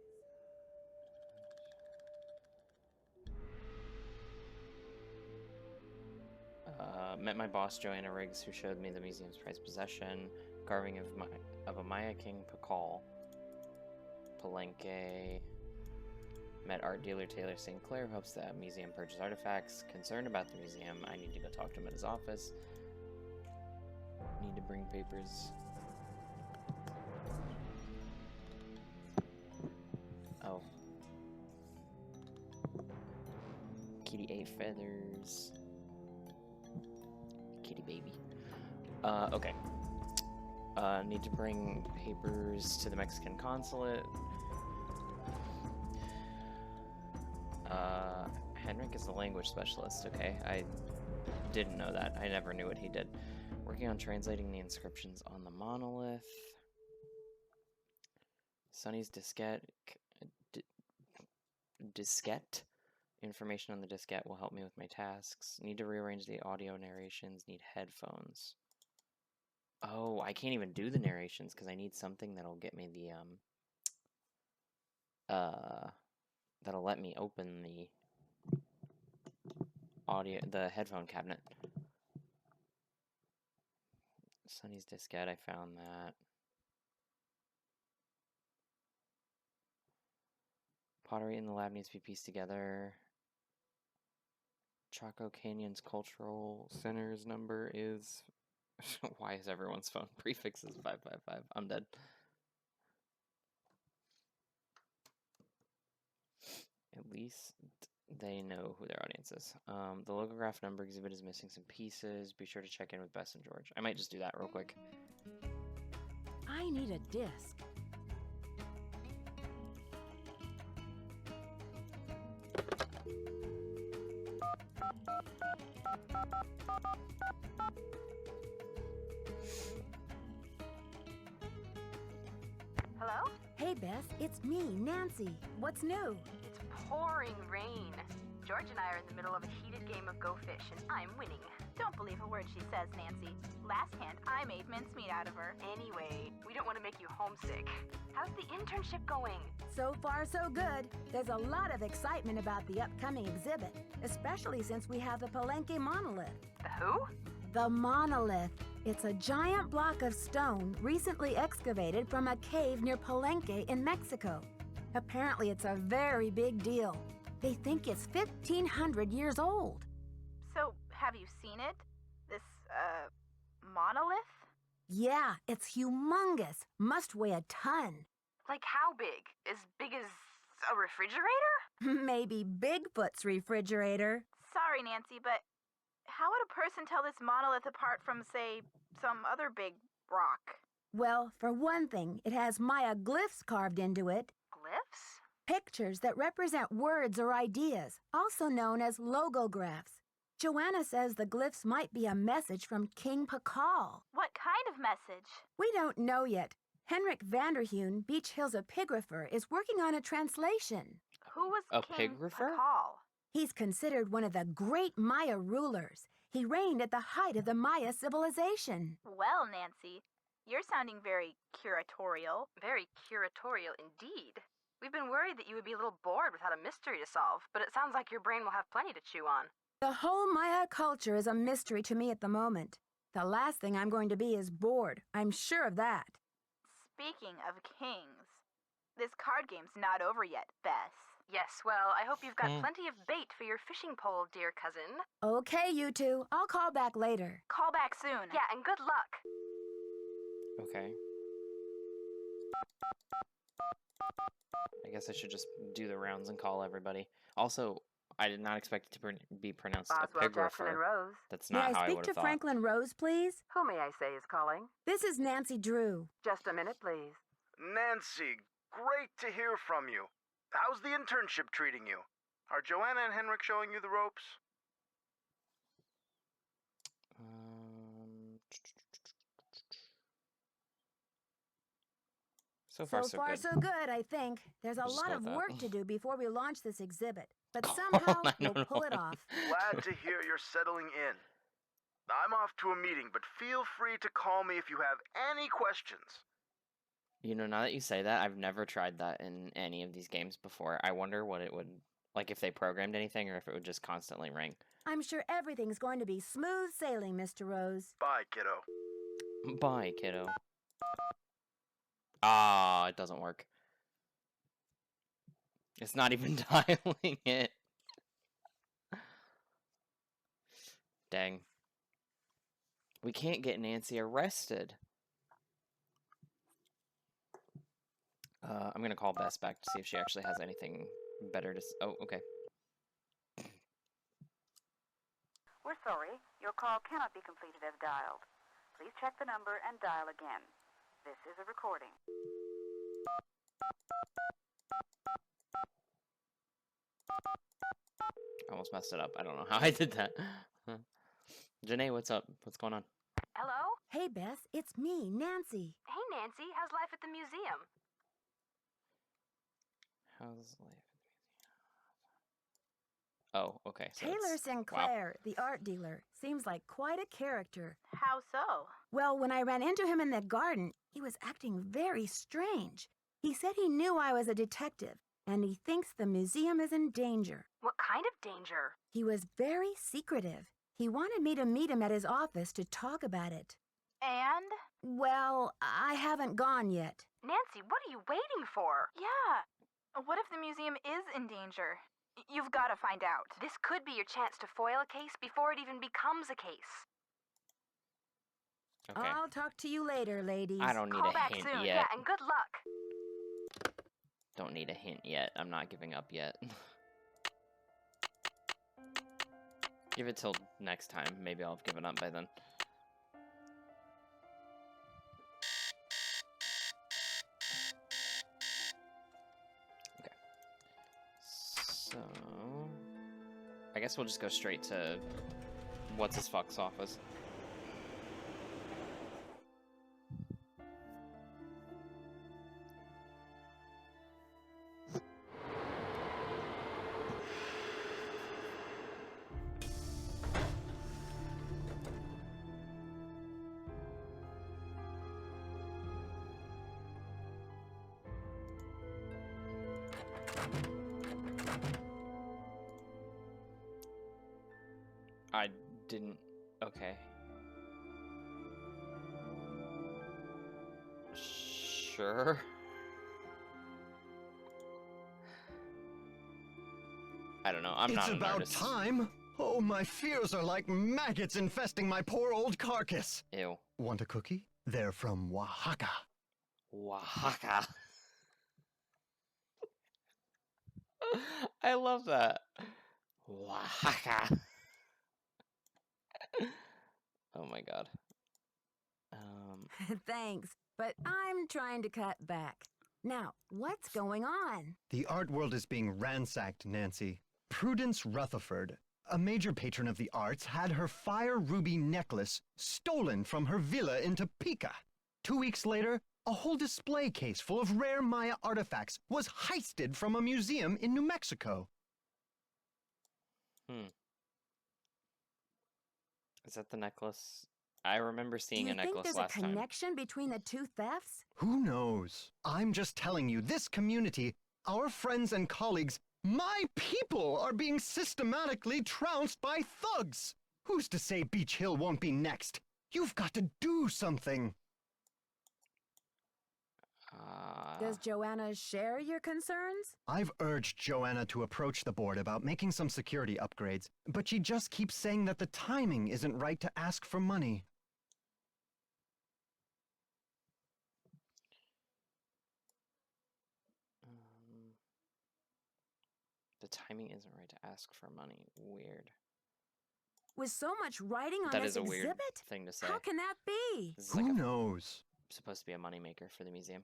Met my boss, Joanna Riggs, who showed me the museum's prized possession, carving of a Maya king Pakal. Palenque. Met art dealer Taylor St. Clair, who hopes the museum purchase artifacts. Concerned about the museum, I need to go talk to him at his office. Need to bring papers. Oh. Kitty ate feathers. Kitty baby. Okay. Need to bring papers to the Mexican consulate. Henrik is the language specialist, okay? I didn't know that. I never knew what he did. Working on translating the inscriptions on the monolith. Sonny's diskette. Diskette? Information on the diskette will help me with my tasks. Need to rearrange the audio narrations. Need headphones. Oh, I can't even do the narrations because I need something that'll get me the, that'll let me open the audio, the headphone cabinet. Sonny's diskette, I found that. Pottery in the lab needs to be pieced together. Chaco Canyon's cultural center's number is... Why is everyone's phone prefixes 555? I'm dead. At least they know who their audience is. The logograph number exhibit is missing some pieces. Be sure to check in with Bess and George. I might just do that real quick. I need a disc. Hello? Hey, Bess, it's me, Nancy. What's new? It's pouring rain. George and I are in the middle of a heated game of Go Fish, and I'm winning. Don't believe a word she says, Nancy. Last hand, I made mincemeat out of her. Anyway, we don't want to make you homesick. How's the internship going? So far, so good. There's a lot of excitement about the upcoming exhibit, especially since we have the Palenque monolith. The who? The monolith. It's a giant block of stone recently excavated from a cave near Palenque in Mexico. Apparently, it's a very big deal. They think it's 1,500 years old. So, have you seen it? This, monolith? Yeah, it's humongous. Must weigh a ton. Like how big? As big as a refrigerator? Maybe Bigfoot's refrigerator. Sorry, Nancy, but how would a person tell this monolith apart from, say, some other big rock? Well, for one thing, it has Maya glyphs carved into it. Glyphs? Pictures that represent words or ideas, also known as logographs. Joanna says the glyphs might be a message from King Pakal. What kind of message? We don't know yet. Henrik Vanderheun, Beach Hill's epigrapher, is working on a translation. Who was King Epigrapher? Pakal? He's considered one of the great Maya rulers. He reigned at the height of the Maya civilization. Well, Nancy, you're sounding very curatorial. Very curatorial indeed. We've been worried that you would be a little bored without a mystery to solve, but it sounds like your brain will have plenty to chew on. The whole Maya culture is a mystery to me at the moment. The last thing I'm going to be is bored. I'm sure of that. Speaking of kings, this card game's not over yet, Bess. Yes, well, I hope you've got plenty of bait for your fishing pole, dear cousin. Okay, you two. I'll call back later. Call back soon. Yeah, and good luck. Okay. I guess I should just do the rounds and call everybody. Also, I did not expect it to be pronounced epigrapher. Rose. That's May not I how I speak would to have thought. Franklin Rose, please? Who may I say is calling? This is Nancy Drew. Just a minute, please. Nancy, great to hear from you. How's the internship treating you? Are Joanna and Henrik showing you the ropes? So far, so good. So good, I think. There's a We'll just lot go of with that. work to do before we launch this exhibit, but somehow I we'll don't pull know. it off. Glad to hear you're settling in. I'm off to a meeting, but feel free to call me if you have any questions. You know, now that you say that, I've never tried that in any of these games before. I wonder what it would, like if they programmed anything or if it would just constantly ring. I'm sure everything's going to be smooth sailing, Mr. Rose. Bye, kiddo. Bye, kiddo. Ah, it doesn't work. It's not even dialing it. Dang. We can't get Nancy arrested. I'm gonna call Bess back to see if she actually has anything better to oh, okay. We're sorry. Your call cannot be completed as dialed. Please check the number and dial again. This is a recording. almost messed it up. I don't know how I did that. Janae, what's up? What's going on? Hello? Hey, Beth, it's me, Nancy. Hey, Nancy. How's life at the museum? How's life? Oh, okay. So Taylor it's, Sinclair, the art dealer, seems like quite a character. How so? Well, when I ran into him in the garden, he was acting very strange. He said he knew I was a detective, and he thinks the museum is in danger. What kind of danger? He was very secretive. He wanted me to meet him at his office to talk about it. And? Well, I haven't gone yet. Nancy, what are you waiting for? Yeah. What if the museum is in danger? You've got to find out. This could be your chance to foil a case before it even becomes a case. okay. I'll talk to you later, ladies. I don't need Call a back hint soon. yet. Yeah, and good luck. Don't need a hint yet. I'm not giving up yet. Give it till next time. Maybe I'll have given up by then. Okay. So... I guess we'll just go straight to... What's his fuck's office. I didn't... Okay. Sure. I don't know. I'm not an artist. It's about time. Oh, my fears are like maggots infesting my poor old carcass. Ew. Want a cookie? They're from Oaxaca. Oaxaca. I love that. Oaxaca. Oh my god. Thanks, but I'm trying to cut back. Now, what's going on? The art world is being ransacked, Nancy. Prudence Rutherford, a major patron of the arts, had her fire ruby necklace stolen from her villa in Topeka. 2 weeks later, a whole display case full of rare Maya artifacts was heisted from a museum in New Mexico. Is that the necklace? I remember seeing Do a you think necklace there's last a time. connection between the two thefts? Who knows? I'm just telling you, this community, our friends and colleagues, my people are being systematically trounced by thugs. Who's to say Beach Hill won't be next? You've got to do something. Does Joanna share your concerns? I've urged Joanna to approach the board about making some security upgrades, but she just keeps saying that the timing isn't right to ask for money. The timing isn't right to ask for money. Weird. With so much writing on That this is a weird exhibit? thing to say. How can that be? This is Who like knows? supposed to be a moneymaker for the museum.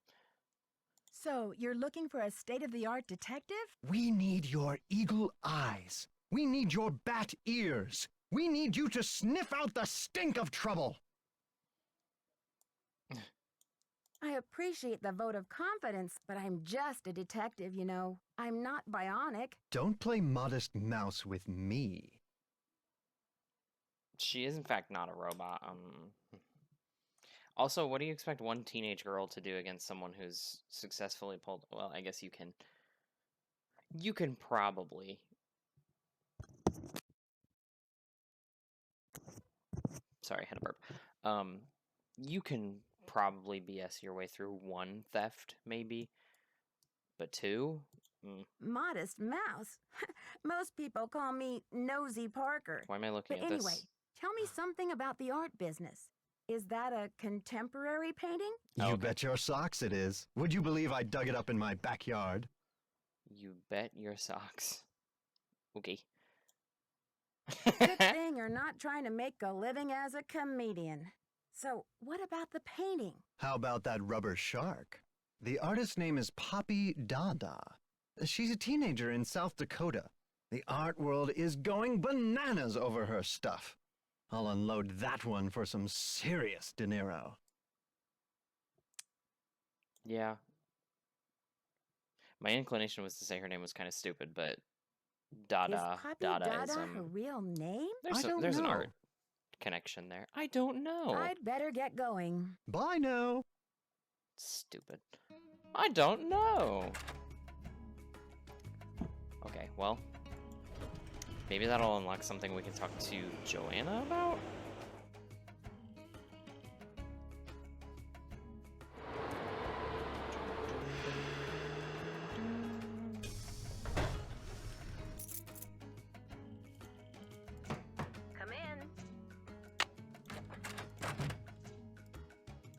So, you're looking for a state-of-the-art detective? We need your eagle eyes. We need your bat ears. We need you to sniff out the stink of trouble. I appreciate the vote of confidence, but I'm just a detective, you know. I'm not bionic. Don't play modest mouse with me. She is in fact not a robot. Also, what do you expect one teenage girl to do against someone who's successfully pulled? Well, I guess you can. You can probably. Sorry, I had a burp. You can probably BS your way through one theft, maybe, but two. Modest mouse? Most people call me Nosy Parker. Why am I looking But at anyway, this? tell me something about the art business. Is that a contemporary painting? You Okay. bet your socks it is. Would you believe I dug it up in my backyard? You bet your socks. Okay. Good thing you're not trying to make a living as a comedian. So, what about the painting? How about that rubber shark? The artist's name is Poppy Dada. She's a teenager in South Dakota. The art world is going bananas over her stuff. I'll unload that one for some serious dinero. Yeah. My inclination was to say her name was kind of stupid, but Dada, Is Puppy Dada is Dada her real name? there's an art connection there. I don't know. I'd better get going. Bye now. Stupid. I don't know. Okay, well, maybe that'll unlock something we can talk to Joanna about? Come in.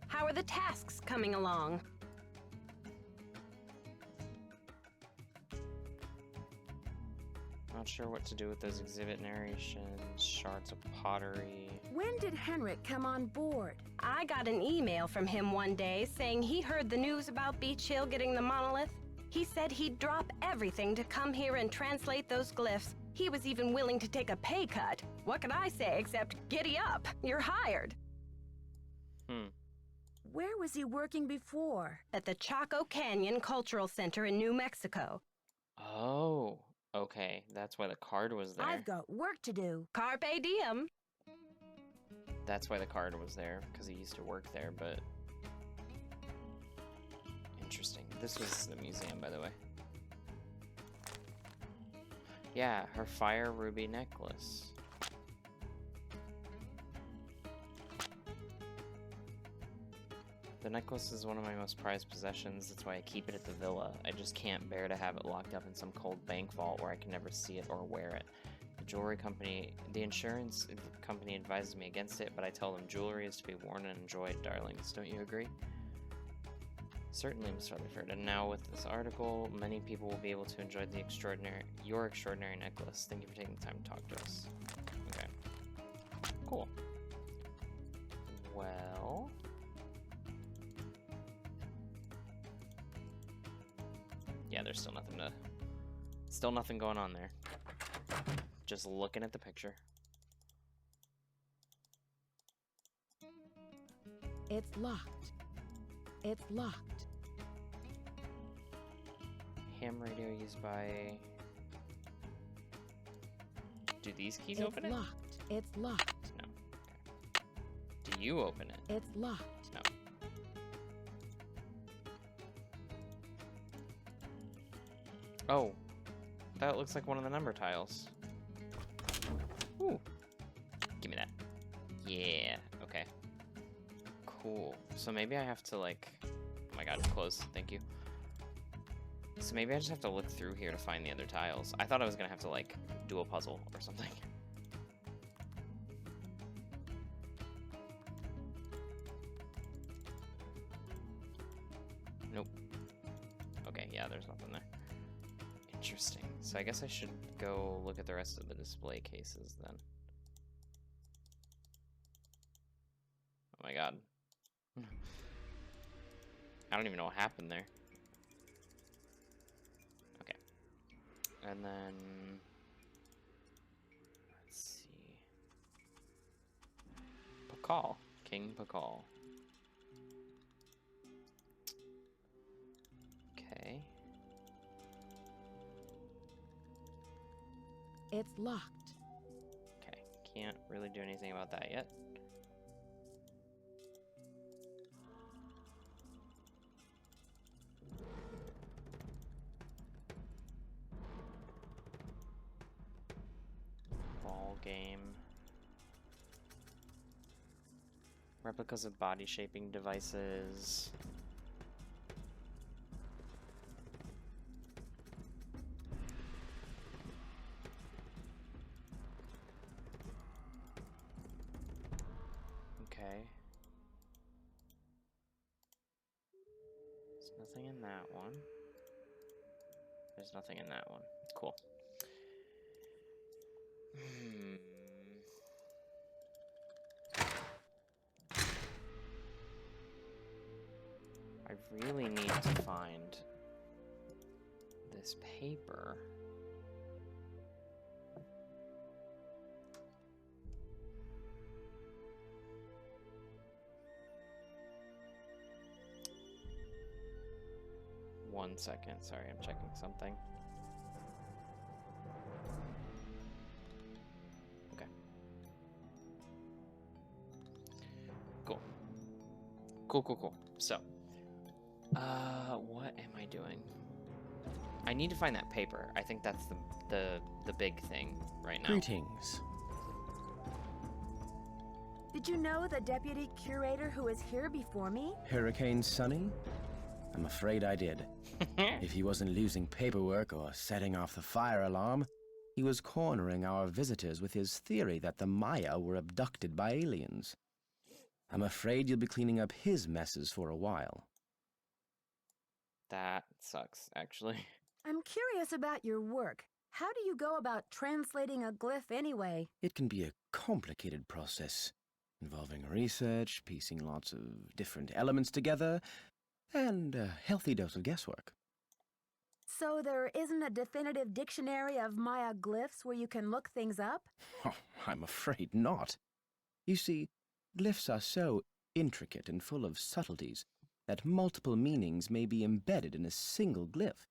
How are the tasks coming along? Not sure what to do with those exhibit narrations, shards of pottery. When did Henrik come on board? I got an email from him one day saying he heard the news about Beach Hill getting the monolith. He said he'd drop everything to come here and translate those glyphs. He was even willing to take a pay cut. What could I say except giddy up? You're hired. Where was he working before? At the Chaco Canyon Cultural Center in New Mexico. Oh, okay. That's why the card was there. I've got work to do. Carpe diem. That's why the card was there, because he used to work there, but... Interesting. This was the museum, by the way. Yeah, her fire ruby necklace. The necklace is one of my most prized possessions. That's why I keep it at the villa. I just can't bear to have it locked up in some cold bank vault where I can never see it or wear it. The insurance company advises me against it, but I tell them jewelry is to be worn and enjoyed, darlings. Don't you agree? Certainly, Miss Rutherford. And now with this article, many people will be able to enjoy your extraordinary necklace. Thank you for taking the time to talk to us. Okay. Cool. Well... yeah, there's still nothing going on there. Just looking at the picture. It's locked. It's locked. Ham radio used by... do these keys open it? It's locked. It's locked. No. Okay. Do you open it? It's locked. No. Oh, that looks like one of the number tiles. Ooh. Give me that. Yeah, okay. Cool. So maybe I have to like... oh my god, it's closed. Thank you. So maybe I just have to look through here to find the other tiles. I thought I was gonna have to like do a puzzle or something. Nope. Okay, yeah, there's nothing there. Interesting. So I guess I should go look at the rest of the display cases then. Oh my god. I don't even know what happened there. Okay. And then... let's see... Pakal. King Pakal. Okay. It's locked. Okay, can't really do anything about that yet. Ball game. Replicas of body shaping devices. Okay. There's nothing in that one. There's nothing in that one. Cool. I really need to find this paper. 1 second. Sorry, I'm checking something. Okay. Cool. Cool. So, what am I doing? I need to find that paper. I think that's the big thing right now. Greetings. Did you know the deputy curator who was here before me? Hurricane Sunny? I'm afraid I did. If he wasn't losing paperwork or setting off the fire alarm, he was cornering our visitors with his theory that the Maya were abducted by aliens. I'm afraid you'll be cleaning up his messes for a while. That sucks, actually. I'm curious about your work. How do you go about translating a glyph anyway? It can be a complicated process, involving research, piecing lots of different elements together, and a healthy dose of guesswork. So there isn't a definitive dictionary of Maya glyphs where you can look things up? Oh, I'm afraid not. You see, glyphs are so intricate and full of subtleties that multiple meanings may be embedded in a single glyph.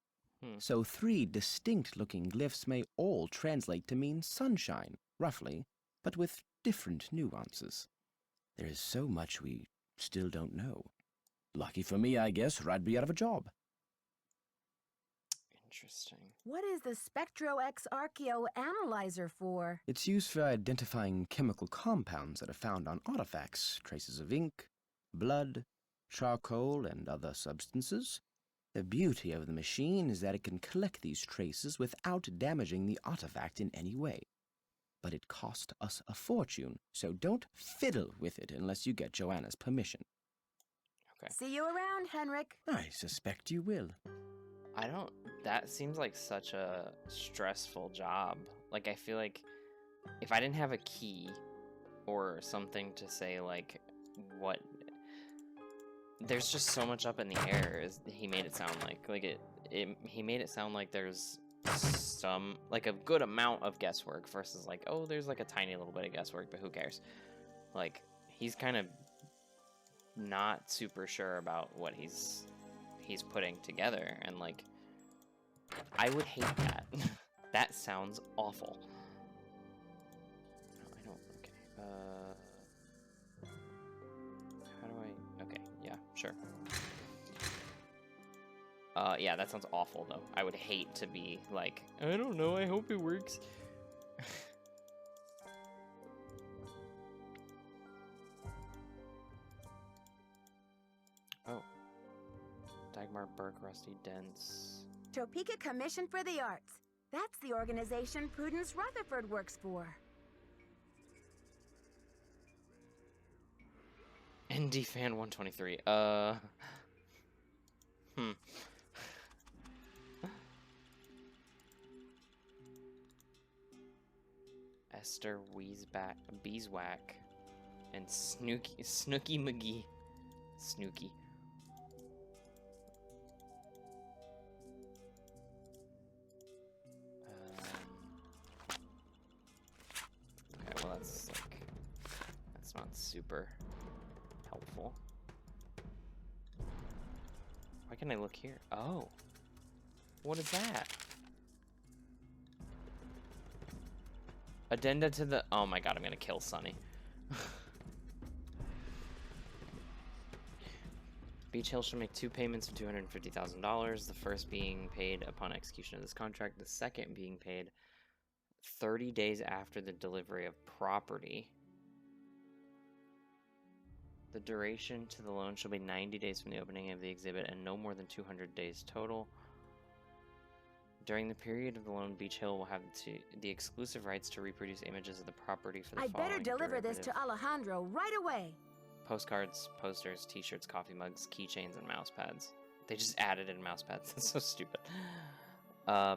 So 3 distinct-looking glyphs may all translate to mean sunshine, roughly, but with different nuances. There is so much we still don't know. Lucky for me, I guess, or I'd be out of a job. Interesting. What is the SpectroX Archeo Analyzer for? It's used for identifying chemical compounds that are found on artifacts, traces of ink, blood, charcoal, and other substances. The beauty of the machine is that it can collect these traces without damaging the artifact in any way. But it cost us a fortune, so don't fiddle with it unless you get Joanna's permission. Okay. See you around, Henrik. I suspect you will. That seems like such a stressful job. Like, I feel like if I didn't have a key or something to say, like, what... There's just so much up in the air, as he made it sound like. Like, he made it sound like there's some, like, a good amount of guesswork versus, like, oh, there's, like, a tiny little bit of guesswork, but who cares? Like, he's kind of not super sure about what he's putting together, and, like, I would hate that. That sounds awful. No, I don't. Okay. How do I? Okay. Yeah. Sure. Yeah, that sounds awful though. I would hate to be like, I don't know. I hope it works. Oh. Dagmar Burke, Rusty Dents. Topeka Commission for the Arts. That's the organization Prudence Rutherford works for. ND Fan 123. Esther Beeswack and Snooky McGee. Snooky. Okay, well that's not super helpful. Why can I look here? Oh. What is that? Addenda to the... Oh my god, I'm gonna kill Sunny. Beach Hill shall make 2 payments of $250,000. The first being paid upon execution of this contract. The second being paid 30 days after the delivery of property. The duration to the loan shall be 90 days from the opening of the exhibit and no more than 200 days total. During the period of the loan, Beach Hill will have the exclusive rights to reproduce images of the property for the I'd better deliver this to Alejandro right away. Postcards, posters, t-shirts, coffee mugs, keychains, and mouse pads. They just added in mouse pads. That's so stupid.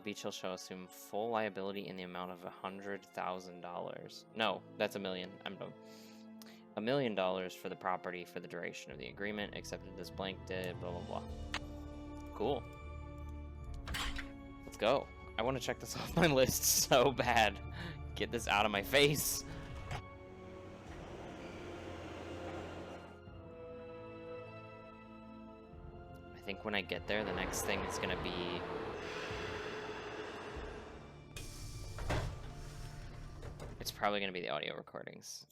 Beach Hill shall assume full liability in the amount of $100,000. No, that's $1 million. I'm dumb. $1 million for the property for the duration of the agreement, accepted this blank, blah, blah, blah. Cool. Let's go. I want to check this off my list so bad. Get this out of my face. I think when I get there, the next thing is gonna be... It's probably gonna be the audio recordings.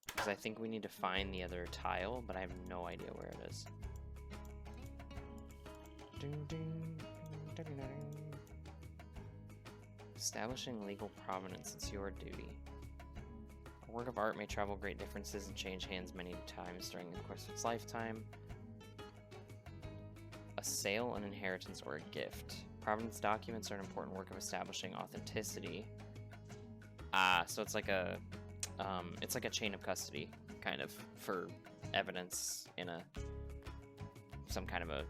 Because I think we need to find the other tile, but I have no idea where it is. Establishing legal provenance is your duty. A work of art may travel great differences and change hands many times during the course of its lifetime. A sale, an inheritance, or a gift. Provenance documents are an important work of establishing authenticity. So it's like a chain of custody, kind of, for evidence in some kind of a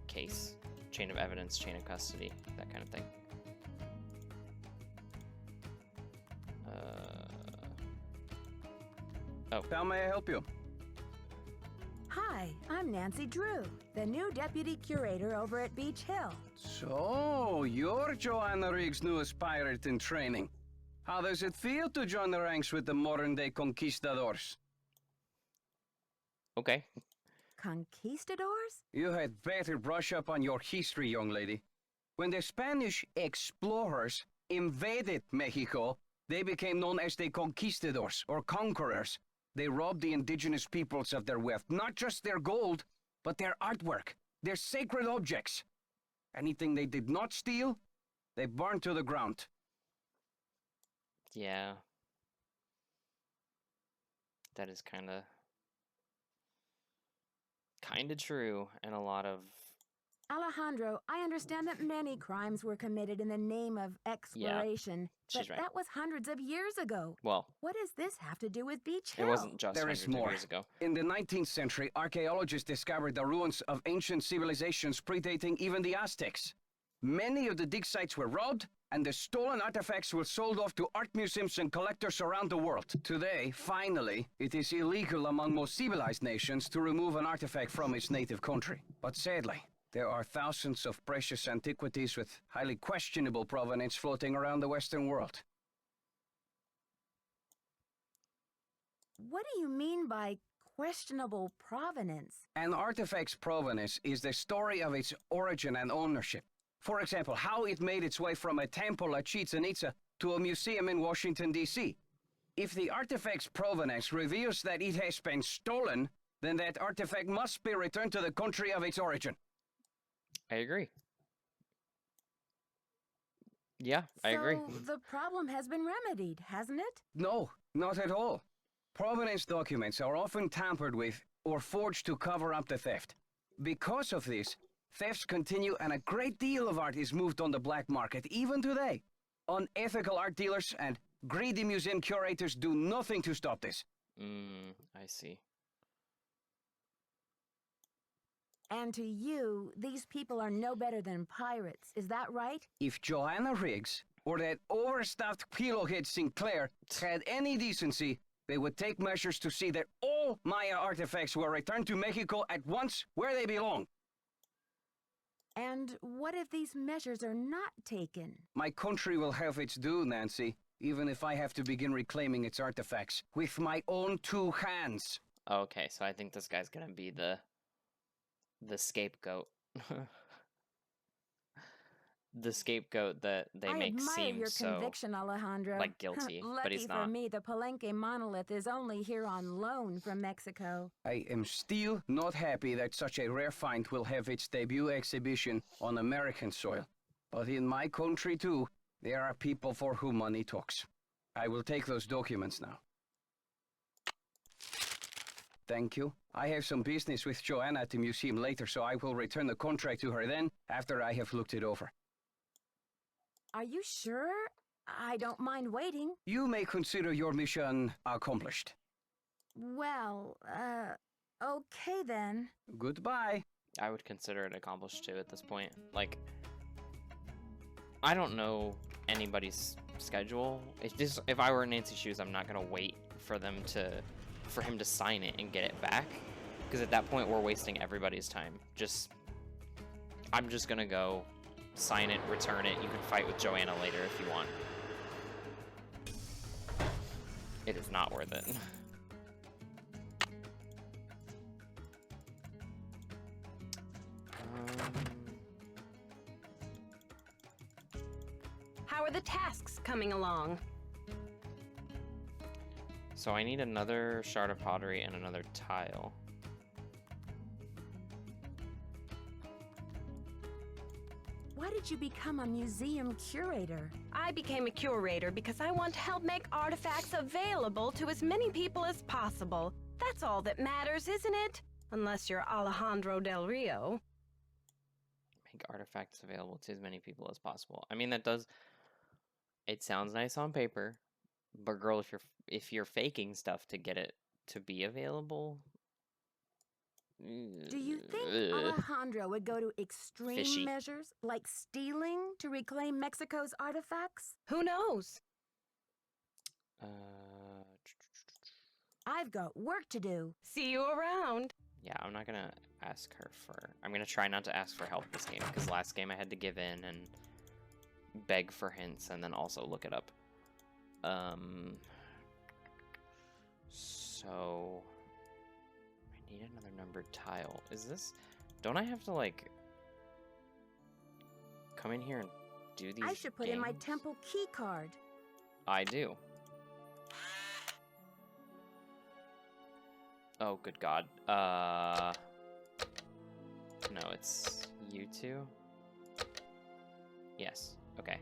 case. Chain of evidence, chain of custody, that kind of thing. How may I help you? Hi, I'm Nancy Drew, the new deputy curator over at Beach Hill. So, you're Joanna Riggs' newest pirate in training. How does it feel to join the ranks with the modern-day conquistadors? Okay. Conquistadors? You had better brush up on your history, young lady. When the Spanish explorers invaded Mexico, they became known as the conquistadors, or conquerors. They robbed the indigenous peoples of their wealth, not just their gold, but their artwork, their sacred objects. Anything they did not steal, they burned to the ground. Yeah. That is kinda true, and a lot of... Alejandro, I understand that many crimes were committed in the name of exploration, but she's right. that was hundreds of years ago. Well, What does this have to do with Beach Hill? it wasn't just There hundreds is of more. years ago. In the 19th century, archaeologists discovered the ruins of ancient civilizations predating even the Aztecs. Many of the dig sites were robbed, and the stolen artifacts were sold off to art museums and collectors around the world. Today, finally, it is illegal among most civilized nations to remove an artifact from its native country. But sadly, there are thousands of precious antiquities with highly questionable provenance floating around the Western world. What do you mean by questionable provenance? An artifact's provenance is the story of its origin and ownership. For example, how it made its way from a temple at Chichen Itza to a museum in Washington, D.C. If the artifact's provenance reveals that it has been stolen, then that artifact must be returned to the country of its origin. I agree. Yeah, I agree. So the problem has been remedied, hasn't it? No, not at all. Provenance documents are often tampered with or forged to cover up the theft. Because of this, thefts continue and a great deal of art is moved on the black market, even today. Unethical art dealers and greedy museum curators do nothing to stop this. I see. And to you, these people are no better than pirates, is that right? If Joanna Riggs or that overstuffed pillowhead Sinclair had any decency, they would take measures to see that all Maya artifacts were returned to Mexico at once where they belong. And what if these measures are not taken? My country will have its due, Nancy, even if I have to begin reclaiming its artifacts with my own two hands. Okay, so I think this guy's gonna be the scapegoat. The scapegoat that they make I admire seem your so conviction, Alejandro. like guilty, Lucky but he's for not. me, the Palenque monolith is only here on loan from Mexico. I am still not happy that such a rare find will have its debut exhibition on American soil. But in my country too, there are people for whom money talks. I will take those documents now. Thank you. I have some business with Joanna at the museum later, so I will return the contract to her then, after I have looked it over. Are you sure? I don't mind waiting. You may consider your mission accomplished. Well, okay then. Goodbye. I would consider it accomplished too at this point. Like, I don't know anybody's schedule. If I were in Nancy's shoes, I'm not gonna wait for him to sign it and get it back, because at that point we're wasting everybody's time. I'm just gonna go sign it, return it. You can fight with Joanna later if you want. It is not worth it. are the tasks coming along? So I need another shard of pottery and another tile. Why did you become a museum curator? I became a curator because I want to help make artifacts available to as many people as possible. That's all that matters, isn't it? Unless you're Alejandro Del Rio. Make artifacts available to as many people as possible. I mean, that does... It sounds nice on paper, but girl, if you're faking stuff to get it to be available... Do you think Alejandro would go to extreme Fishy. measures, like stealing, to reclaim Mexico's artifacts? Who knows? I've got work to do. See you around. Yeah, I'm not gonna ask her for... I'm gonna try not to ask for help this game, because last game I had to give in and beg for hints and then also look it up. So... I need another numbered tile. Is this... Don't I have to, like... come in here and do these I should put in my games? temple key card. I do. Oh, good God. No, it's you two? Yes. Okay.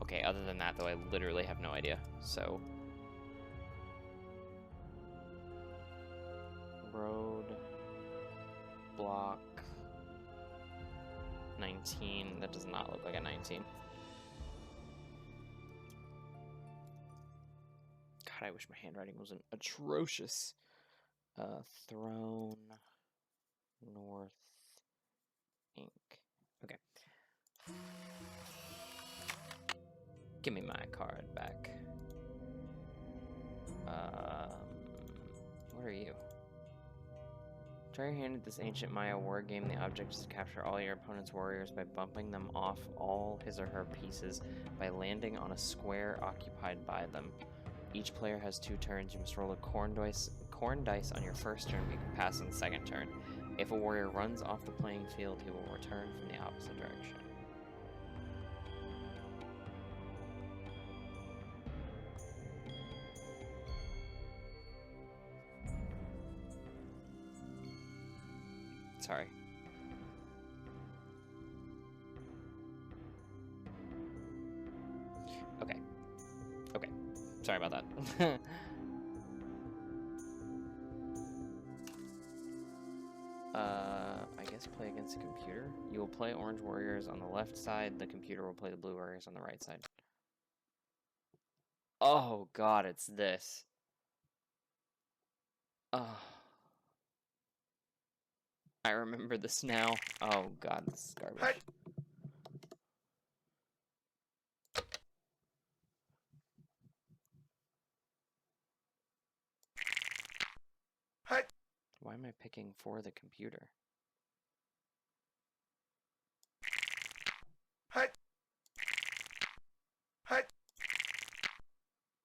Okay, other than that, though, I literally have no idea. So... Road... Block... 19. That does not look like a 19. God, I wish my handwriting wasn't atrocious. Throne... North... Ink. Okay. Give me my card back. What are you? Try your hand at this ancient Maya war game. The object is to capture all your opponent's warriors by bumping them off all his or her pieces by landing on a square occupied by them. Each player has 2 turns. You must roll a corn dice on your first turn, but you can pass on the second turn. If a warrior runs off the playing field, he will return from the opposite direction. Sorry. Okay. Okay. Sorry about that. I guess play against a computer. You will play orange warriors on the left side. The computer will play the blue warriors on the right side. Oh God, it's this. Oh. I remember this now. Oh God, this is garbage. Hey. Hey. Why am I picking for the computer? Hey. Hey.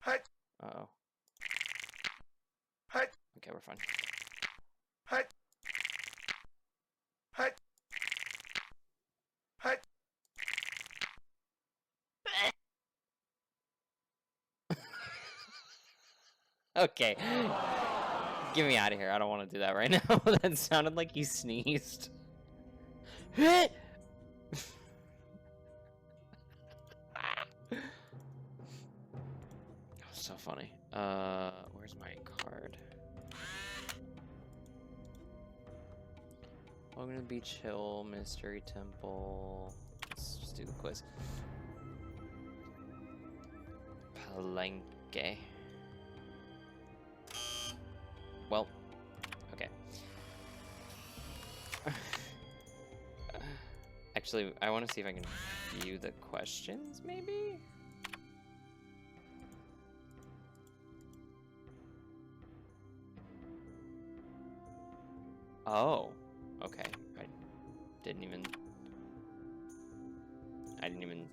Hey. Uh-oh. Hey. Okay, we're fine. Hey. Hey. Hey. Okay. Get me out of here. I don't want to do that right now. That sounded like you sneezed. So funny. Where's my card? Welcome to the Beach Hill Mystery Temple. Let's just do the quiz. Palenque. Well, okay. Actually, I want to see if I can view the questions, maybe? Oh, okay. I didn't even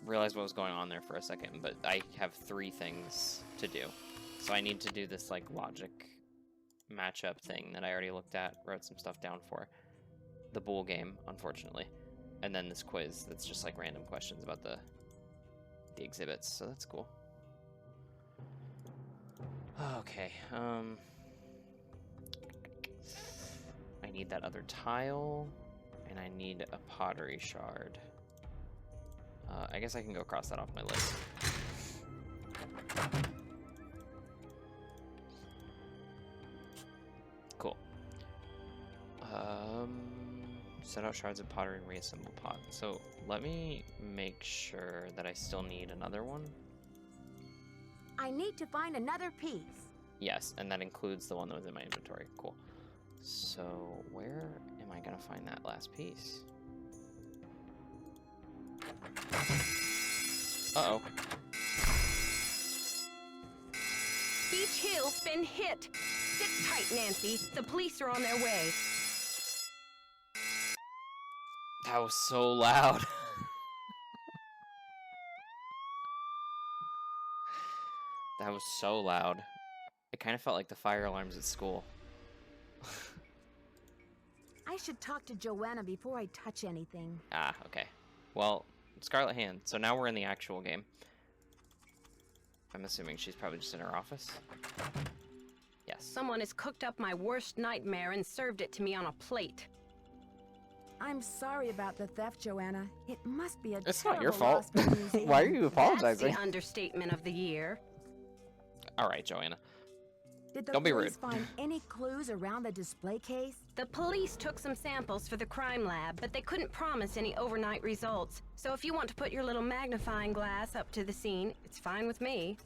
realize what was going on there for a second, but I have 3 things to do. So I need to do this, like, logic matchup thing that I already looked at, wrote some stuff down for. the bowl game, unfortunately. And then this quiz that's just like random questions about the exhibits, so that's cool. Okay, I need that other tile, and I need a pottery shard. I guess I can go cross that off my list. Cool. Set out shards of pottery and reassemble pot. So let me make sure that I still need another one. I need to find another piece. Yes, and that includes the one that was in my inventory. Cool. So where am I gonna find that last piece? Uh-oh. Beach Hill's been hit. Sit tight, Nancy. The police are on their way. That was so loud. That was so loud. It kind of felt like the fire alarms at school. I should talk to Joanna before I touch anything. Ah, okay. Well, Scarlet Hand. So now we're in the actual game. I'm assuming she's probably just in her office. Yes. Someone has cooked up my worst nightmare and served it to me on a plate. I'm sorry about the theft, Joanna. It must be a It's not your terrible fault. loss for the museum. Why are you That's apologizing? the understatement of the year. All right, Joanna. Did the Don't be police rude. find any clues around the display case? The police took some samples for the crime lab, but they couldn't promise any overnight results. So if you want to put your little magnifying glass up to the scene, it's fine with me.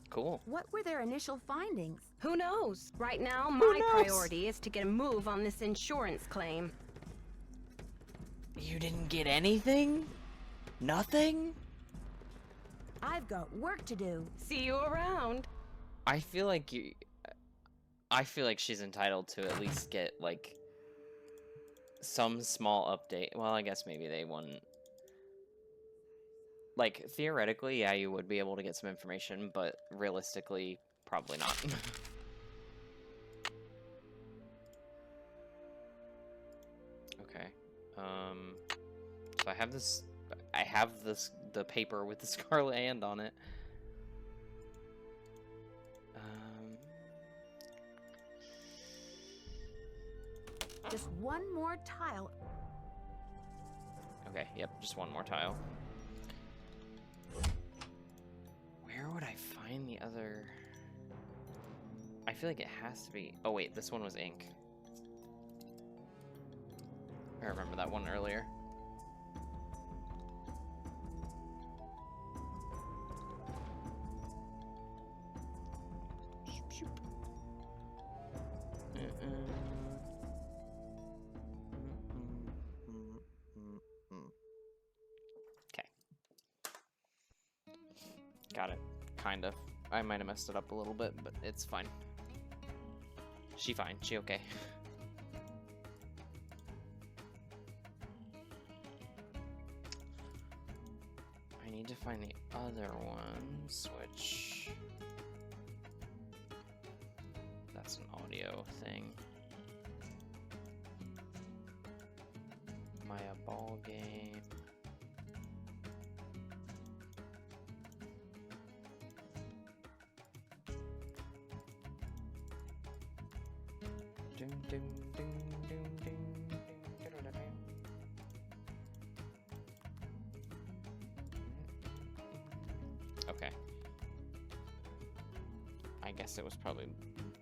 Cool. What were their initial findings? Who knows? Right now, my priority is to get a move on this insurance claim. You didn't get anything? Nothing? I've got work to do. See you around. I feel like she's entitled to at least get like some small update. Well, I guess maybe they wouldn't. Like theoretically, yeah, you would be able to get some information, but realistically, probably not. Okay. So I have the paper with the Scarlet Hand on it. Just one more tile. Okay, yep, just one more tile. Where would I find the other? I feel like it has to be. Oh wait, this one was ink. I remember that one earlier. Okay. Got it. Kind of. I might have messed it up a little bit, but it's fine. She fine. She okay. I need to find the other ones, which... That's an audio thing. Maya ball game. Ding, ding, ding, ding, ding, ding, ding, ding. Okay. I guess it was probably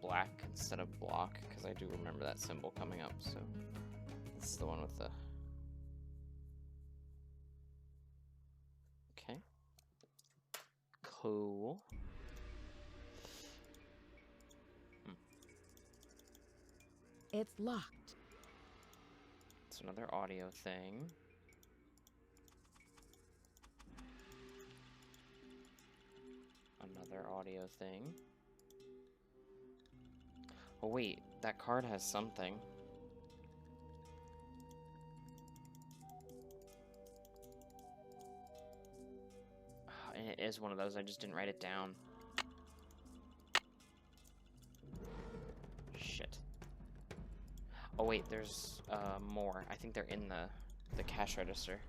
black instead of block, because I do remember that symbol coming up, so this is the one with the... Okay. Cool. It's locked. It's another audio thing. Another audio thing. Oh wait, that card has something. And it is one of those, I just didn't write it down. Shit. Oh wait, there's more. I think they're in the cash register.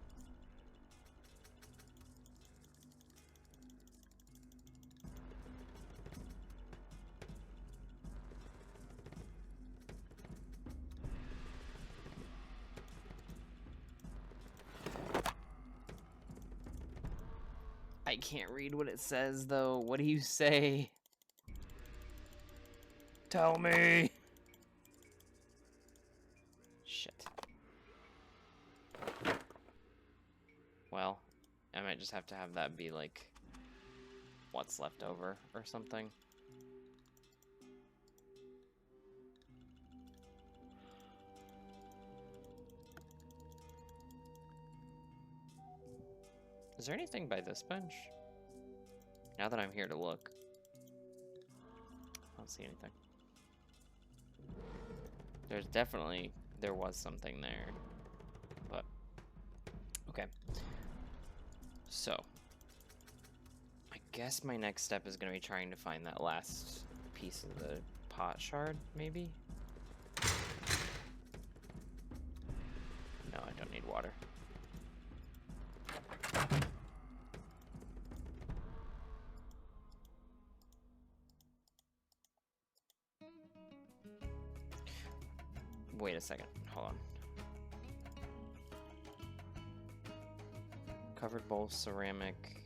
I can't read what it says though. What do you say? Tell me. Shit. Well, I might just have to have that be like what's left over or something. Is there anything by this bench? Now that I'm here to look. I don't see anything. There was something there. But, okay. So, I guess my next step is going to be trying to find that last piece of the pot shard, maybe? No, I don't need water. Wait a second, hold on. Covered bowl, ceramic,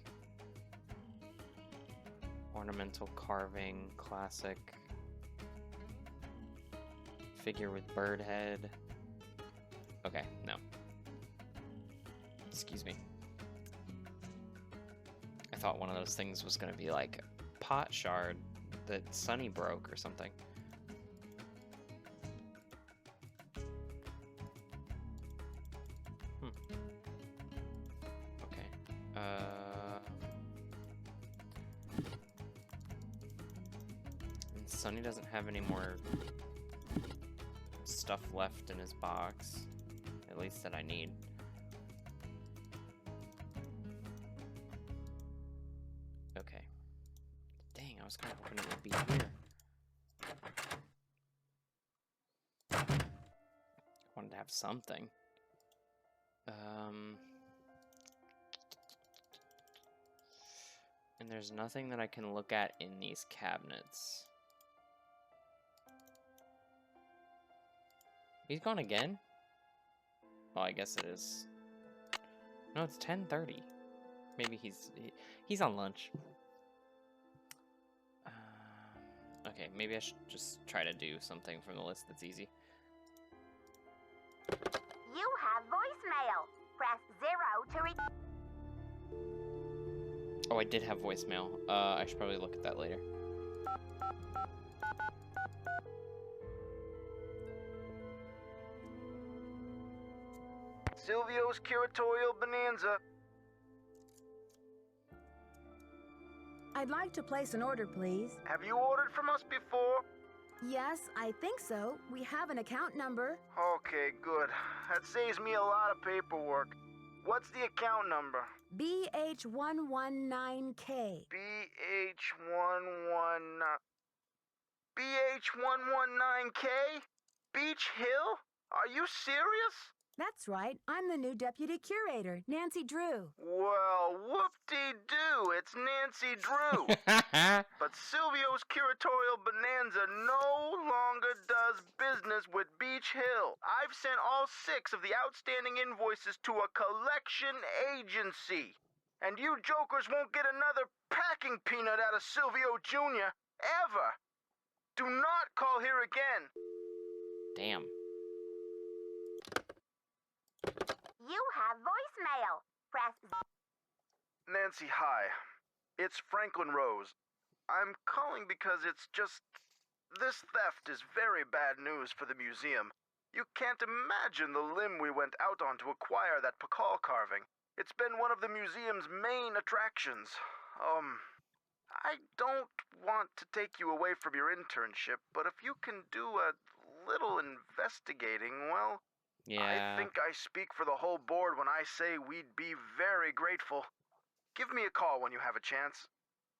ornamental carving, classic, figure with bird head. Okay, no. Excuse me. I thought one of those things was gonna be like a pot shard that Sunny broke or something. Sunny doesn't have any more stuff left in his box, at least that I need. Okay. Dang, I was kind of hoping it would be here. I wanted to have something. And there's nothing that I can look at in these cabinets. He's gone again? Oh, I guess it is. No, it's 10:30. Maybe he's on lunch. Okay, maybe I should just try to do something from the list that's easy. You have voicemail. Press 0 to reach. Oh, I did have voicemail. I should probably look at that later. Silvio's curatorial bonanza. I'd like to place an order, please. Have you ordered from us before? Yes, I think so. We have an account number. Okay, good. That saves me a lot of paperwork. What's the account number? BH119K. BH119K? Beach Hill? Are you serious? That's right. I'm the new deputy curator, Nancy Drew. Well, whoop-de-doo, it's Nancy Drew. But Silvio's curatorial bonanza no longer does business with Beach Hill. I've sent all 6 of the outstanding invoices to a collection agency. And you jokers won't get another packing peanut out of Silvio Jr. ever. Do not call here again. Damn. You have voicemail. Press. Nancy, hi. It's Franklin Rose. I'm calling because it's just... This theft is very bad news for the museum. You can't imagine the limb we went out on to acquire that Pakal carving. It's been one of the museum's main attractions. I don't want to take you away from your internship, but if you can do a little investigating, well... Yeah. I think I speak for the whole board when I say we'd be very grateful. Give me a call when you have a chance.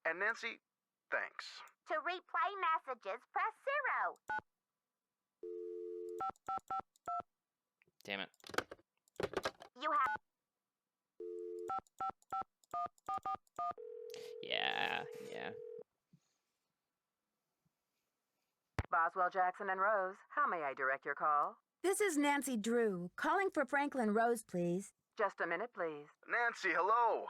And Nancy, thanks. To replay messages, press 0. Damn it. You have. Yeah. Boswell, Jackson, and Rose, how may I direct your call? This is Nancy Drew, calling for Franklin Rose, please. Just a minute, please. Nancy, hello.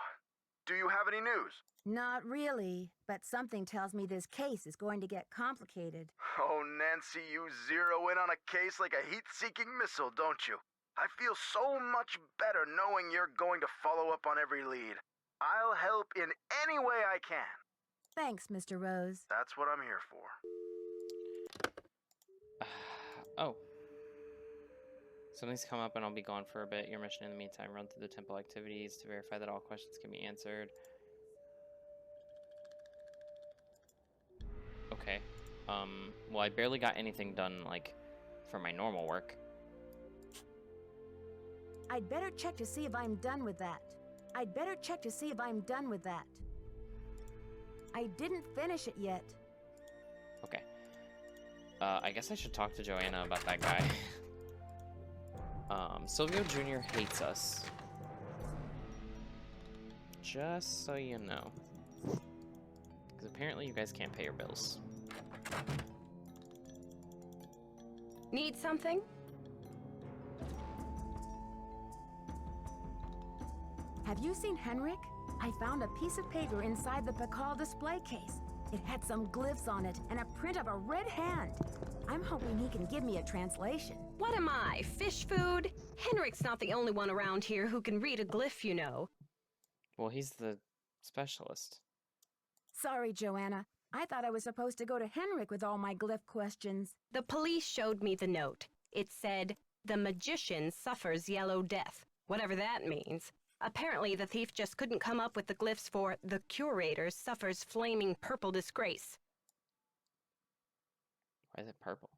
Do you have any news? Not really, but something tells me this case is going to get complicated. Oh, Nancy, you zero in on a case like a heat-seeking missile, don't you? I feel so much better knowing you're going to follow up on every lead. I'll help in any way I can. Thanks, Mr. Rose. That's what I'm here for. Oh. Something's come up and I'll be gone for a bit. Your mission in the meantime, run through the temple activities to verify that all questions can be answered. Okay. Well, I barely got anything done, like, for my normal work. I'd better check to see if I'm done with that. I didn't finish it yet. Okay. I guess I should talk to Joanna about that guy. Silvio Jr. hates us. Just so you know. Because apparently you guys can't pay your bills. Need something? Have you seen Henrik? I found a piece of paper inside the Pakal display case. It had some glyphs on it and a print of a red hand. I'm hoping he can give me a translation. What am I, fish food? Henrik's not the only one around here who can read a glyph, you know. Well, he's the specialist. Sorry, Joanna. I thought I was supposed to go to Henrik with all my glyph questions. The police showed me the note. It said, "The magician suffers yellow death," whatever that means. Apparently, the thief just couldn't come up with the glyphs for "the curator suffers flaming purple disgrace." Why is it purple?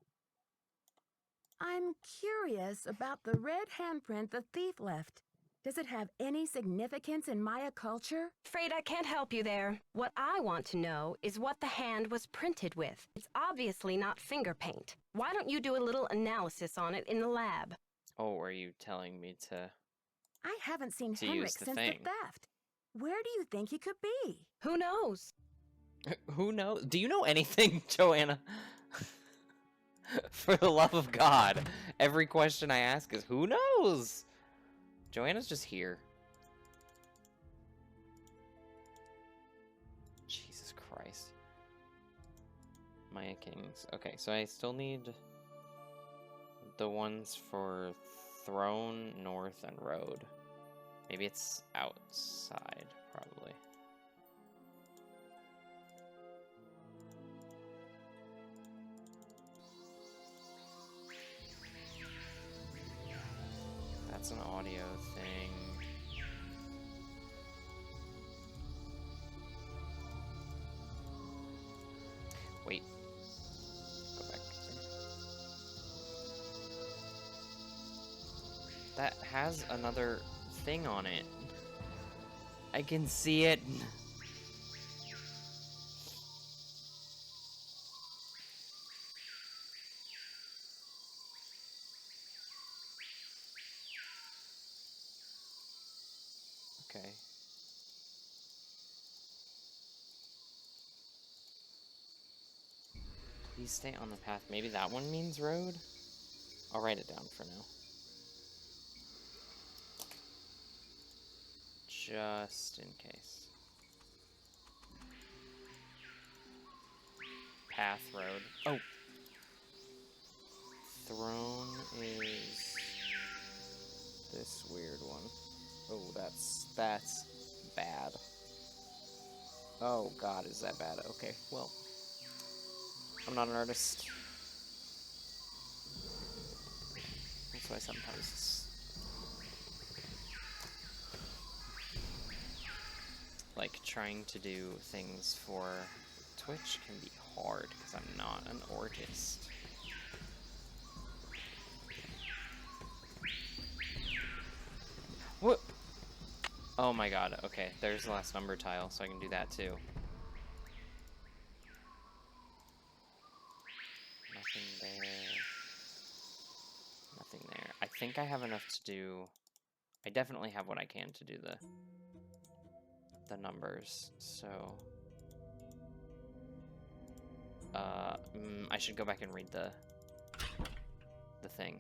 I'm curious about the red handprint the thief left. Does it have any significance in Maya culture? Afraid I can't help you there. What I want to know is what the hand was printed with. It's obviously not finger paint. Why don't you do a little analysis on it in the lab? Oh, are you telling me to... I haven't seen To Henrik use the since thing. the theft. Where do you think he could be? Who knows? Who knows? Do you know anything, Joanna? For the love of God. Every question I ask is, who knows? Joanna's just here. Jesus Christ. Maya Kings. Okay, so I still need the ones for Throne, North, and Road. Maybe it's outside, probably. That's an audio thing. Wait. Go back. That has another thing on it. I can see it. Okay. Please stay on the path. Maybe that one means road? I'll write it down for now. Just in case. Path, road. Oh! Throne is this weird one. Oh, that's bad. Oh God, is that bad? Okay, well, I'm not an artist. That's why sometimes, like, trying to do things for Twitch can be hard because I'm not an artist. What? Oh my God, okay, there's the last number tile, so I can do that too. Nothing there. think I have enough to do... I definitely have what I can to do the numbers, so... I should go back and read the thing.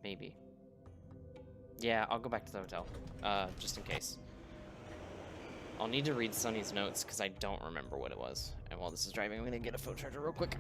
Maybe. Yeah, I'll go back to the hotel, just in case. I'll need to read Sunny's notes, because I don't remember what it was. And while this is driving, I'm going to get a phone charger real quick.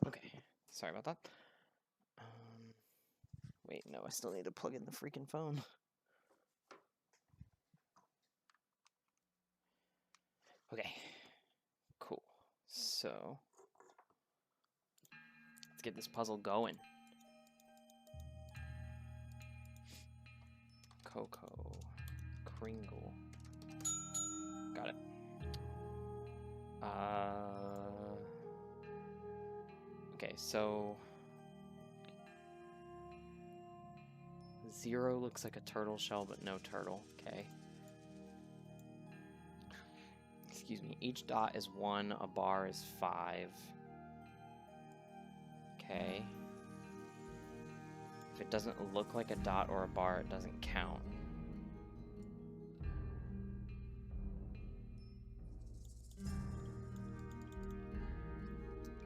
Okay, sorry about that. Wait, no, I still need to plug in the freaking phone. Okay, cool. So, let's get this puzzle going. Coco, Kringle. Got it. Okay, so 0 looks like a turtle shell, but no turtle. Okay. Excuse me. Each dot is 1, a bar is 5. Okay. If it doesn't look like a dot or a bar, it doesn't count.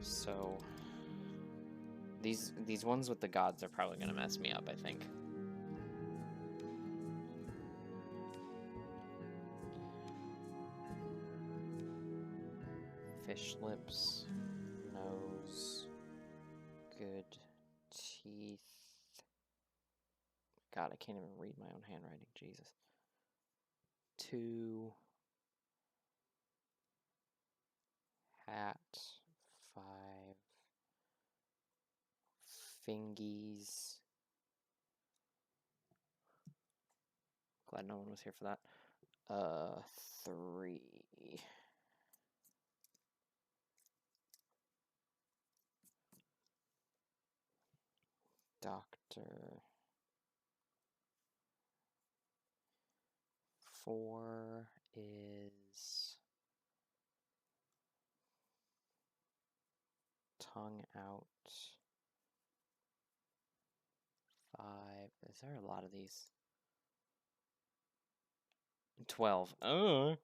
So these ones with the gods are probably gonna mess me up, I think. Fish lips, nose, good teeth. God, I can't even read my own handwriting, Jesus. 2, hat, 5, fingies. Glad no one was here for that. 3. Doctor. 4 is tongue out. 5. Is there a lot of these? 12. Okay.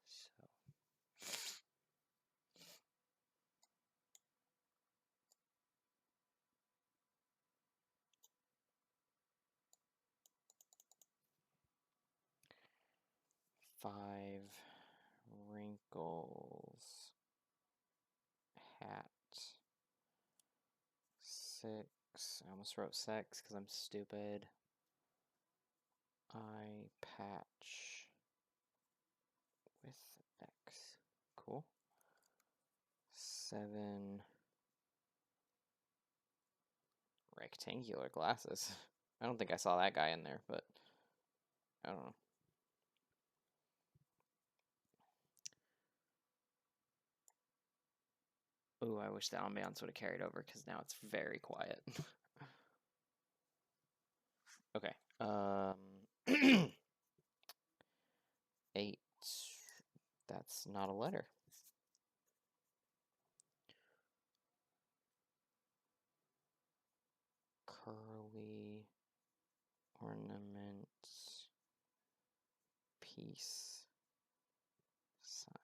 So 5 wrinkles. Hat. 6. I almost wrote sex because I'm stupid. Eye patch with X. Cool. 7 rectangular glasses. I don't think I saw that guy in there, but I don't know. Ooh, I wish the ambiance would have carried over because now it's very quiet. Okay. 8. That's not a letter. Curly ornament peace sign.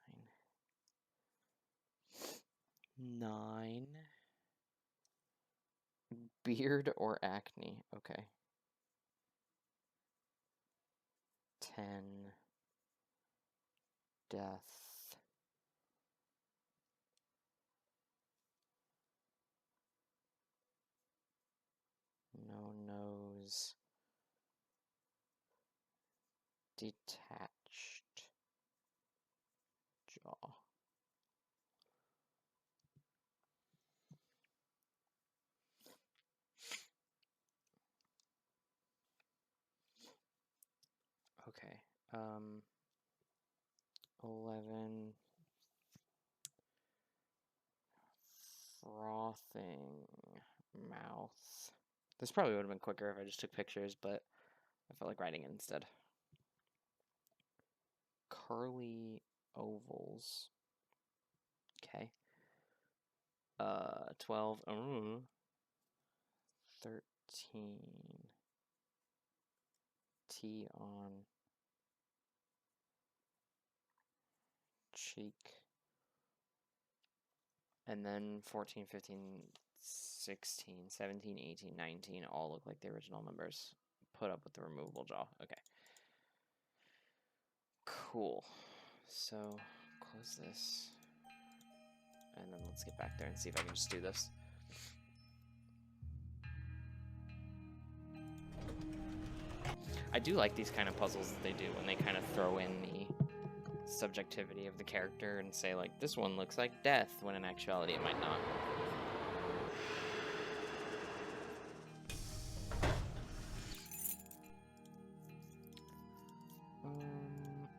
9. Beard or acne? Okay. 10. Death. No nose. Detached jaw. Okay. 11. Frothing mouth. This probably would have been quicker if I just took pictures, but I felt like writing it instead. Curly ovals. Okay. 12. 13. T on cheek. And then 14, 15, 16, 17, 18, 19 all look like the original numbers. Put up with the removable jaw. Okay. Cool. So, close this. And then let's get back there and see if I can just do this. I do like these kind of puzzles that they do when they kind of throw in the subjectivity of the character and say, like, this one looks like death, when in actuality it might not.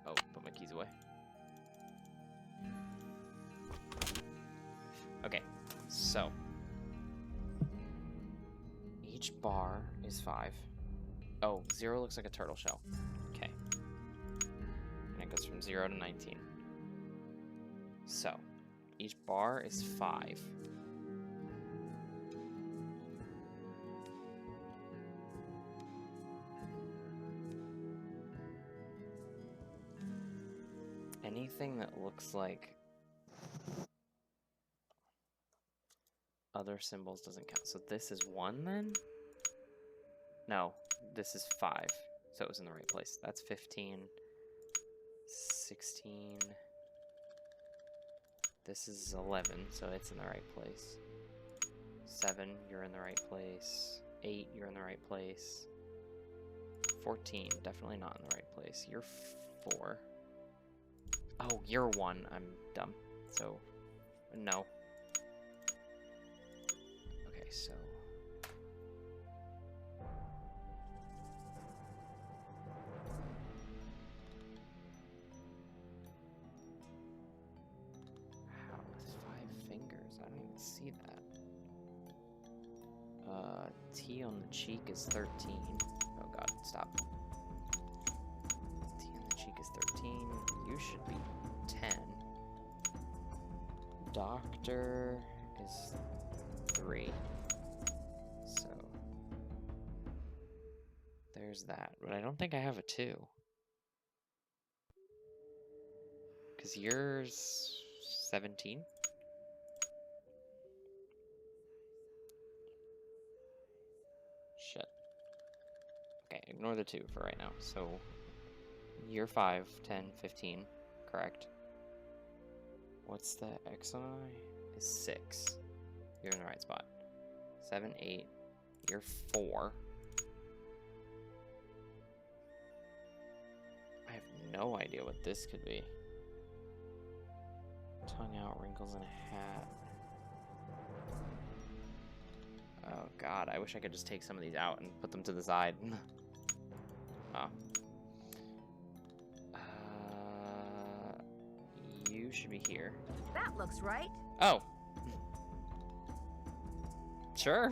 Oh, put my keys away. Okay, so each bar is 5. Oh, 0 looks like a turtle shell. Okay. And it goes from 0 to 19. So, each bar is 5. Anything that looks like other symbols doesn't count. So this is 1 then? No, this is 5. So it was in the right place. That's 15, 16. This is 11, so it's in the right place. 7, you're in the right place. 8, you're in the right place. 14, definitely not in the right place. You're 4. Oh, you're 1. I'm dumb. So, no. Okay, so... How? With 5 fingers? I don't even see that. T on the cheek is 13. Oh god, stop. T on the cheek is 13. You should be 10. Doctor is 3. So there's that. But I don't think I have a 2. Because yours 17? Shit. Okay, ignore the 2 for right now. So you're 5, 10, 15, correct? What's the X on I? Is 6. You're in the right spot. 7, 8. You're 4. I have no idea what this could be. Tongue out, wrinkles in a hat. Oh god, I wish I could just take some of these out and put them to the side. Oh. You should be here. That looks right. Oh. Sure.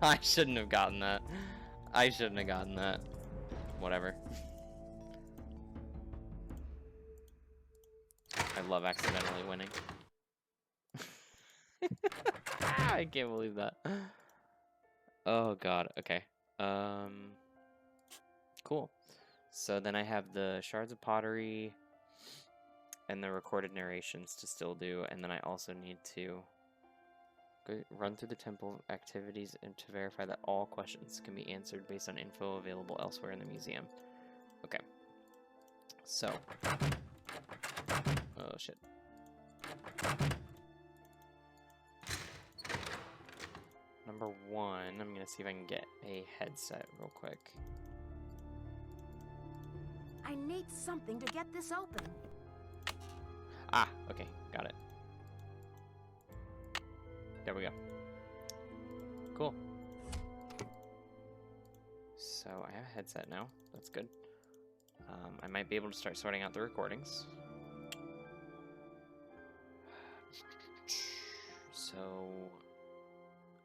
I shouldn't have gotten that. I shouldn't have gotten that. Whatever. I love accidentally winning. I can't believe that. Oh god, okay. Cool. So then I have the shards of pottery and the recorded narrations to still do, and then I also need to Run through the temple activities and to verify that all questions can be answered based on info available elsewhere in the museum. Okay. So. Oh, shit. Number 1, I'm going to see if I can get a headset real quick. I need something to get this open. Ah, okay, got it. There we go. Cool. So I have a headset now. That's good. I might be able to start sorting out the recordings. So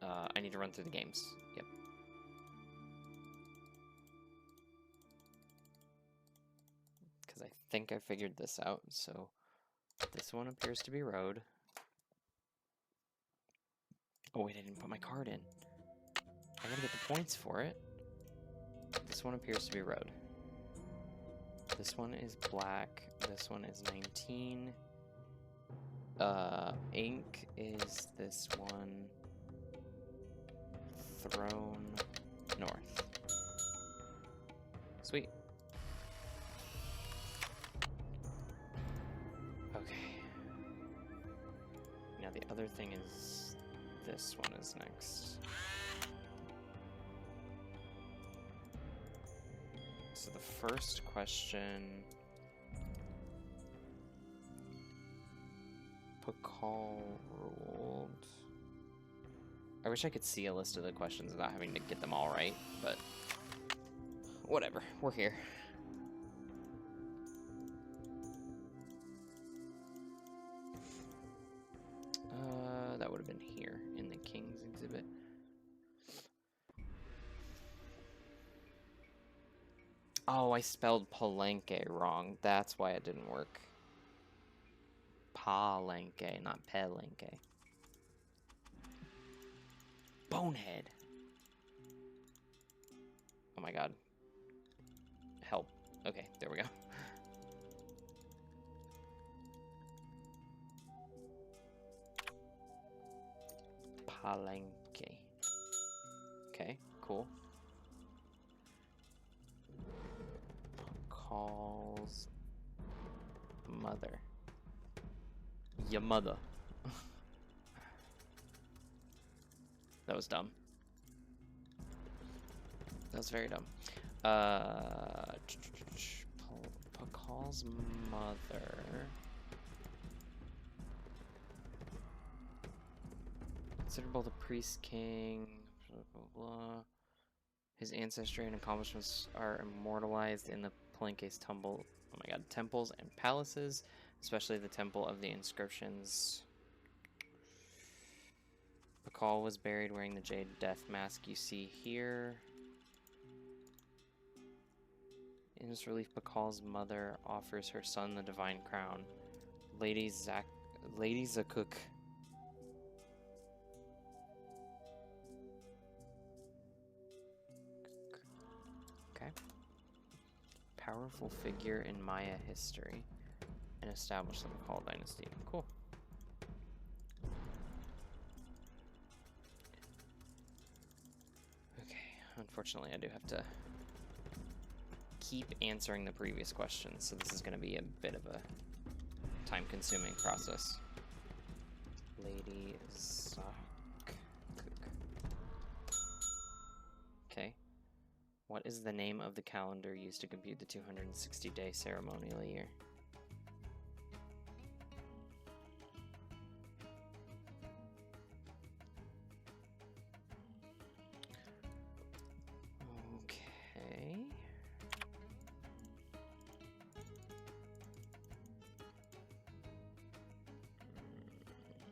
I need to run through the games. Yep. Because I think I figured this out. So this one appears to be road. Oh wait, I didn't put my card in. I gotta get the points for it. This one appears to be road. This one is black. This one is 19. Ink is this one. Throne north. Sweet. Okay. Now the other thing is this one is next. So the first question, Pakal ruled. I wish I could see a list of the questions without having to get them all right, but whatever, we're here. That would have been here in the King's exhibit. Oh, I spelled Palenque wrong. That's why it didn't work. Palenque, not Pelenque. Bonehead. Oh my god. Help. Okay, there we go. Palenque. Okay, cool. Calls mother. Your mother. That was dumb. That was very dumb. Pakal's mother. Considered both a priest king, blah, blah, blah. His ancestry and accomplishments are immortalized in the Palenque's temples and palaces, especially the Temple of the Inscriptions. Pakal was buried wearing the jade death mask you see here. In this relief, Pakal's mother offers her son the divine crown. Lady Zakuk. Okay. Powerful figure in Maya history and established the Pakal dynasty. Cool. Okay, unfortunately I do have to keep answering the previous questions, so this is going to be a bit of a time-consuming process. Lady Zakuk. Okay. What is the name of the calendar used to compute the 260-day ceremonial year? Okay.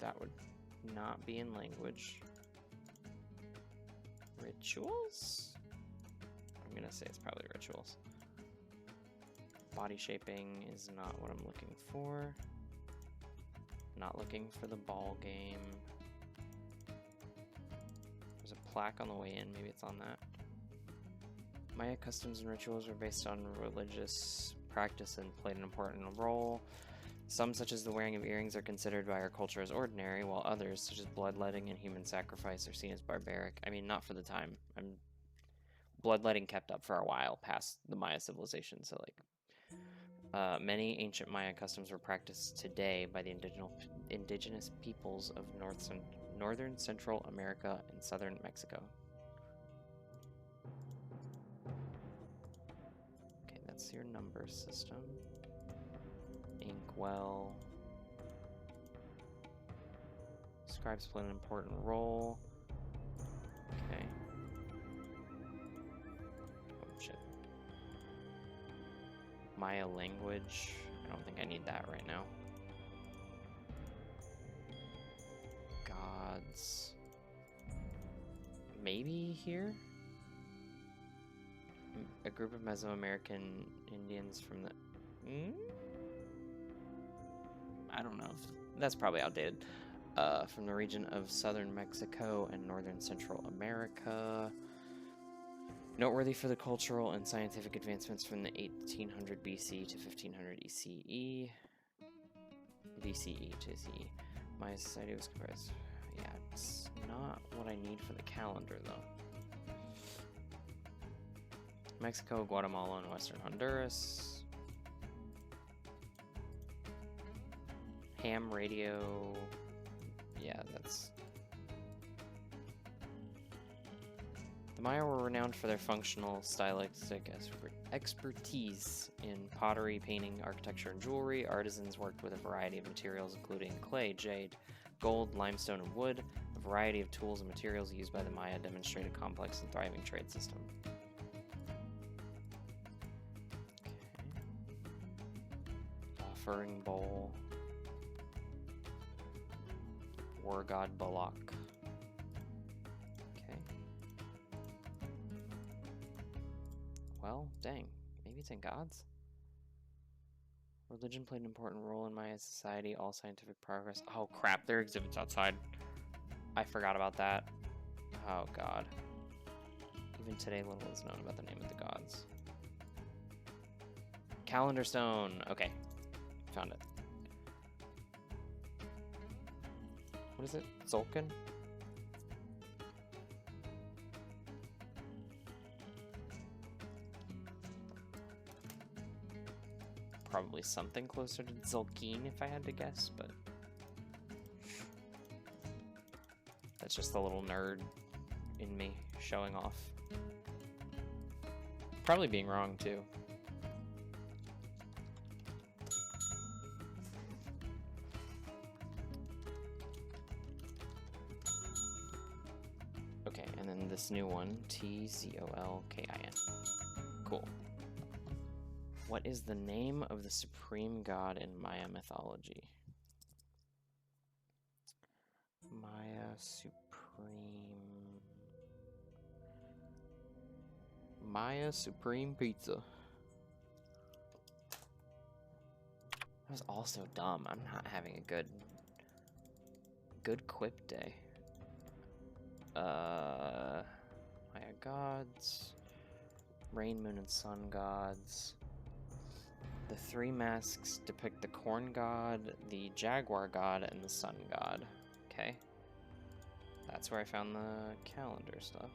That would not be in language. Rituals? I'm gonna say it's probably rituals. Body shaping is not what I'm looking for. Not looking for the ball game. There's a plaque on the way in, maybe it's on that. Maya customs and rituals were based on religious practice and played an important role. Some, such as the wearing of earrings, are considered by our culture as ordinary, while others, such as bloodletting and human sacrifice, are seen as barbaric. I mean, not for the time. Bloodletting kept up for a while past the Maya civilization, so like many ancient Maya customs were practiced today by the indigenous peoples of northern Central America and southern Mexico. Okay, that's your number system. Inkwell. Scribes play an important role. Okay. Oh, shit. Maya language. I don't think I need that right now. Gods. Maybe here? A group of Mesoamerican Indians from the... I don't know. That's probably outdated. From the region of southern Mexico and northern Central America. Noteworthy for the cultural and scientific advancements from the 1800 BC to 1500 BCE to CE. Maya society was comprised. Yeah, it's not what I need for the calendar, though. Mexico, Guatemala, and western Honduras. Ham radio. Yeah, that's... The Maya were renowned for their functional, stylistic expertise in pottery, painting, architecture, and jewelry. Artisans worked with a variety of materials, including clay, jade, gold, limestone, and wood. A variety of tools and materials used by the Maya demonstrate a complex and thriving trade system. Okay. Offering bowl. War god Balak. Okay. Well, dang. Maybe it's in gods? Religion played an important role in Maya society. All scientific progress. Oh crap, there are exhibits outside. I forgot about that. Oh god. Even today, little is known about the name of the gods. Calendar stone. Okay. Found it. What is it? Zolkin? Probably something closer to Zolkin if I had to guess, but that's just the little nerd in me showing off. Probably being wrong too. Okay, and then this new one, Tzolkin. Cool. What is the name of the supreme god in Maya mythology? Maya Supreme Pizza. That was also dumb. I'm not having a good quip day. Maya gods, rain, moon, and sun gods. The three masks depict the corn god, the jaguar god, and the sun god. Okay. That's where I found the calendar stuff.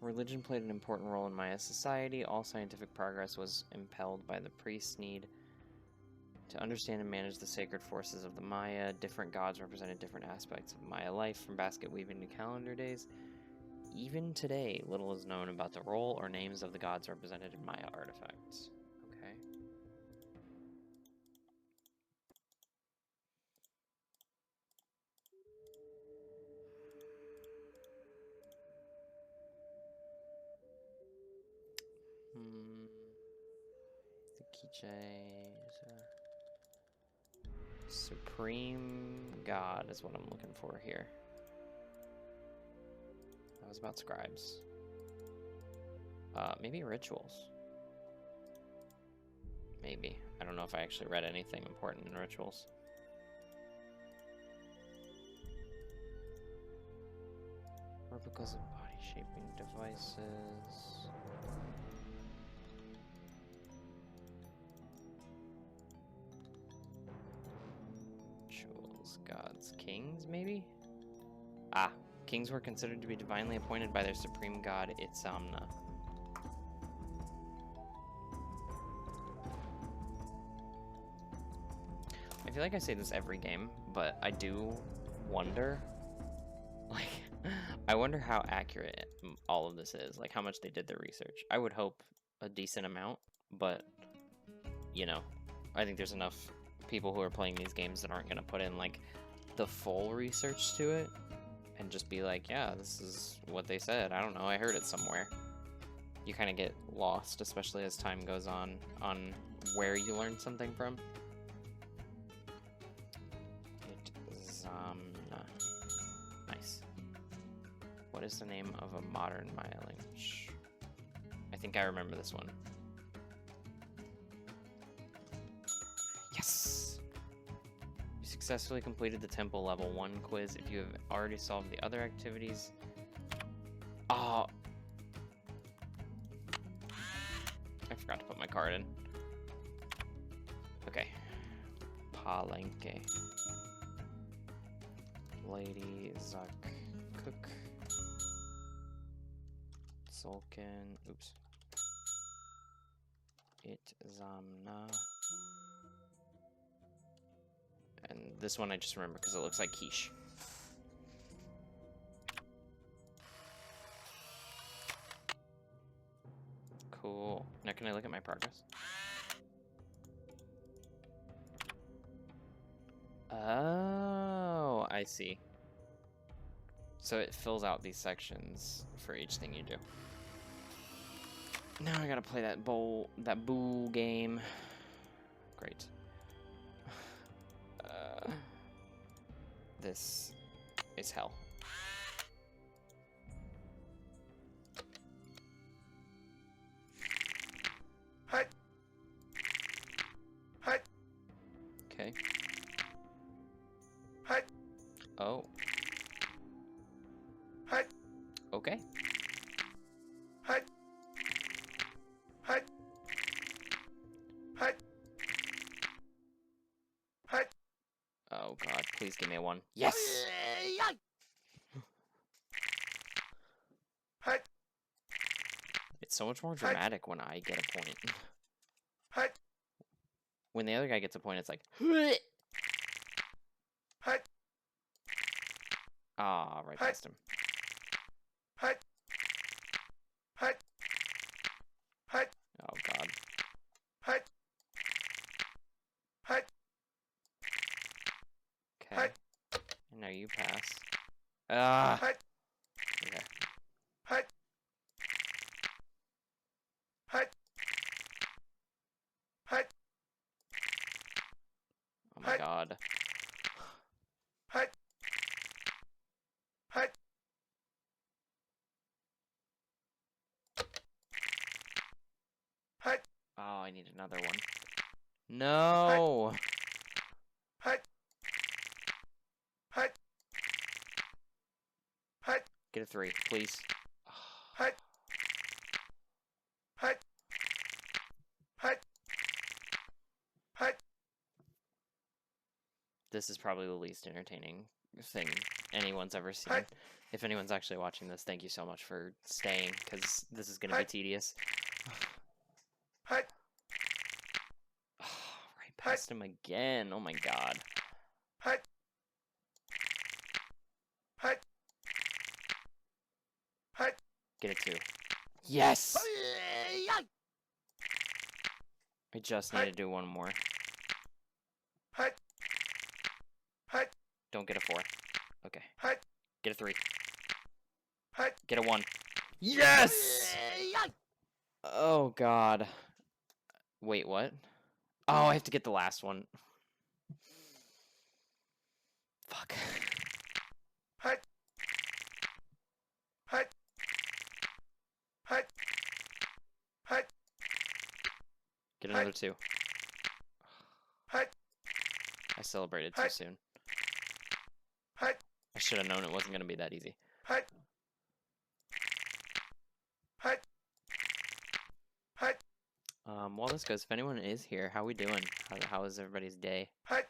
Religion played an important role in Maya society. All scientific progress was impelled by the priest's need to understand and manage the sacred forces of the Maya. Different gods represented different aspects of Maya life, from basket weaving to calendar days. Even today, little is known about the role or names of the gods represented in Maya artifacts. Okay. The Kiche is a supreme god is what I'm looking for here. That was about scribes. Maybe rituals. Maybe. I don't know if I actually read anything important in rituals. Replicas of body shaping devices. Angels, gods, kings, maybe? Ah, kings were considered to be divinely appointed by their supreme god, Itzamna. I feel like I say this every game, but I do wonder, like, I wonder how accurate all of this is, like how much they did their research. I would hope a decent amount, but, you know, I think there's enough people who are playing these games that aren't going to put in, like, the full research to it, and just be like, yeah, this is what they said. I don't know, I heard it somewhere. You kind of get lost, especially as time goes on where you learned something from. Nice. What is the name of a modern Maya language? I think I remember this one. Yes! You successfully completed the temple level 1 quiz. If you have already solved the other activities... Oh! I forgot to put my card in. Okay. Palenque. Lady Zak Cook. Sulkin. Oops. Itzamna. And this one I just remember because it looks like quiche. Cool. Now can I look at my progress? Oh, I see. So it fills out these sections for each thing you do. Now I gotta play that boo game. Great. This is hell. Hi. Hi. Okay. Hi. Oh. Hi. Okay. Hi. Hi. Hi. Hi. Oh god, please give me a 1. Yes! Hi. It's so much more dramatic when I get a point. Hi. When the other guy gets a point, it's like... Hi. Ah, right past him. Hi. Hi. Hi. Oh god. Hi. Hi. Okay. And now you pass. Ah! Hi. Okay. Hi. Hi. Hi. Oh my god. Hi. Hi. Hi. Oh, I need another one. No! Hi. Hi. Hi. Get a 3, please. Hi. Hi. Hi. Hi. This is probably the least entertaining thing anyone's ever seen. Hi. If anyone's actually watching this, thank you so much for staying, because this is going to be tedious. Hi. Right past him again. Oh my god. Hi. Hi. Hi. Get a 2. Yes! I just need to do one more. Hi. Hi. Don't get a 4. Okay. Hi. Get a 3. Hi. Get a 1. Yes! Oh god. Wait, what? Oh, I have to get the last one. Fuck. Hi. Hi. Hi. Hi. Get another 2. Hi. I celebrated too Hi. soon. Hi. I should have known it wasn't going to be that easy. Hi. Hi. Hi. While this goes, if anyone is here, how we doing? How is everybody's day? Hi.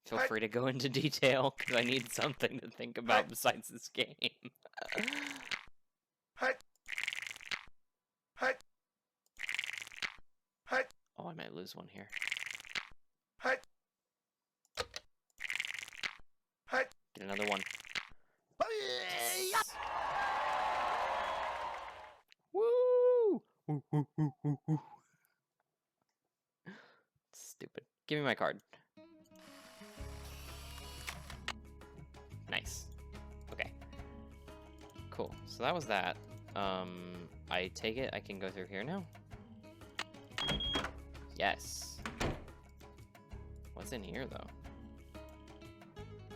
Feel free to go into detail, because I need something to think about besides this game. Oh, I might lose one here. Get another one. Yes. Woo! Woo, woo, woo, woo, woo. Stupid. Give me my card. Nice. Okay. Cool. So that was that. I take it I can go through here now? Yes. What's in here, though?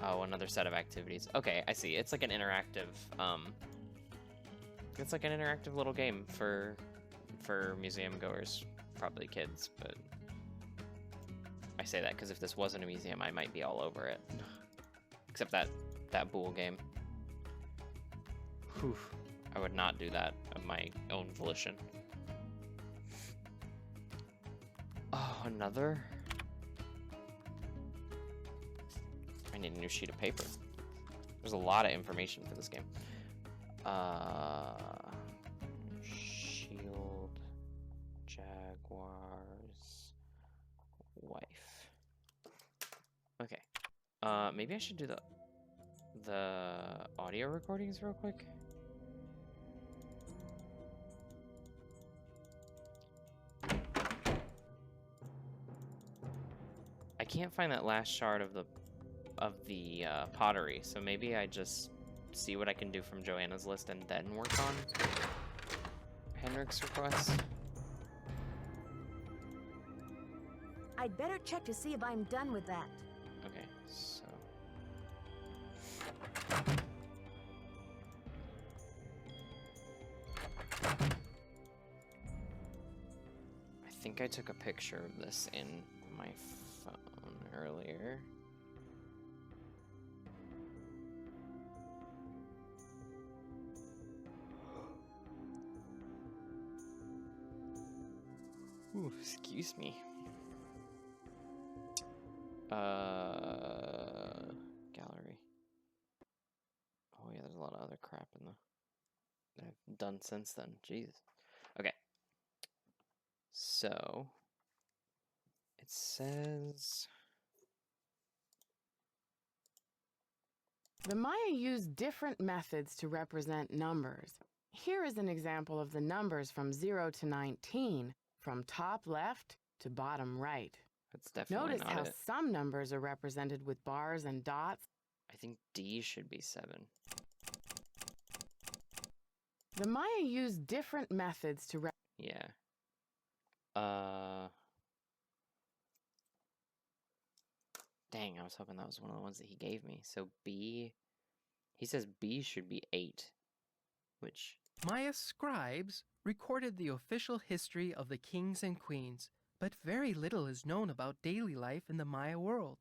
Oh, another set of activities. Okay, I see. It's like an interactive, it's like an interactive little game for museum goers. Probably kids, but I say that because if this wasn't a museum, I might be all over it. Except that Bool game. Whew. I would not do that of my own volition. Oh, another? I need a new sheet of paper. There's a lot of information for this game. Shield, Jaguar's wife. Okay. Maybe I should do the audio recordings real quick. I can't find that last shard of the pottery, so maybe I just see what I can do from Joanna's list and then work on Henrik's request. I'd better check to see if I'm done with that. Okay, so I think I took a picture of this in my phone earlier. Ooh, excuse me. Gallery. Oh yeah, there's a lot of other crap in that I've done since then. Jeez. Okay. So it says the Maya used different methods to represent numbers. Here is an example of the numbers from 0 to 19, from top left to bottom right. that's definitely Notice not how it. some numbers are represented with bars and dots. I think D should be 7. The Maya used different methods to Yeah. Dang, I was hoping that was one of the ones that he gave me. So B, he says B should be 8, which Maya scribes recorded the official history of the kings and queens, but very little is known about daily life in the Maya world.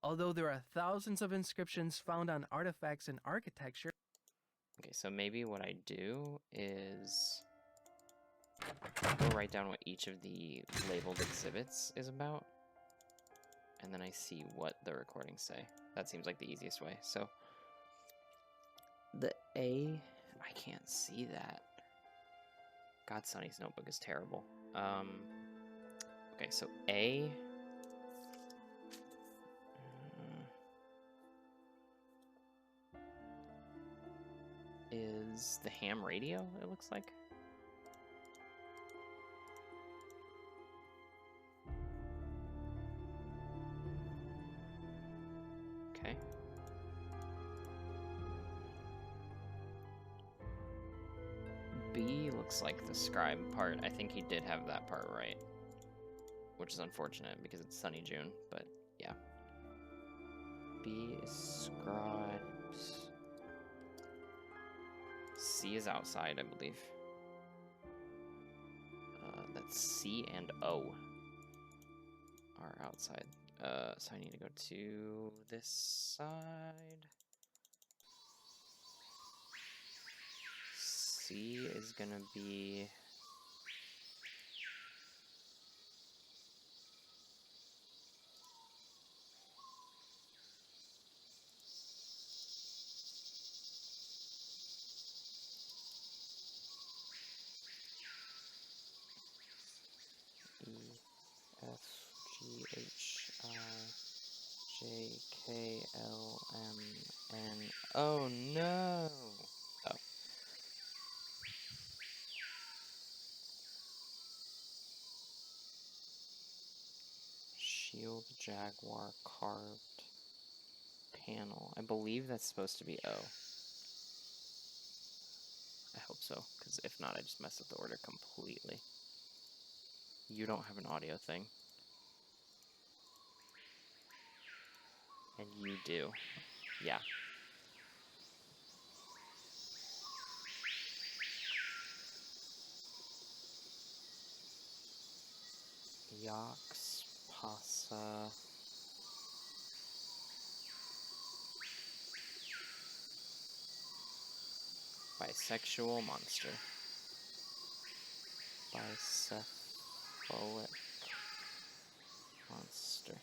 Although there are thousands of inscriptions found on artifacts and architecture. okay, so maybe what I do is go write down what each of the labeled exhibits is about, and then I see what the recordings say. That seems like the easiest way. So the A, I can't see that. God, Sunny's notebook is terrible. Okay, so A. Is the ham radio, it looks like. Okay. B looks like the scribe part. I think he did have that part right, which is unfortunate because it's Sunny June, but yeah. B is scribes. C is outside, I believe. That's C and O are outside. So I need to go to this side. C is gonna be... HIJKLMN. Oh no! Oh. Shield Jaguar carved panel. I believe that's supposed to be O. I hope so, because if not, I just messed up the order completely. You don't have an audio thing. And you do. Yeah. Yox, Pasa. Bisexual monster. Bicephalic monster.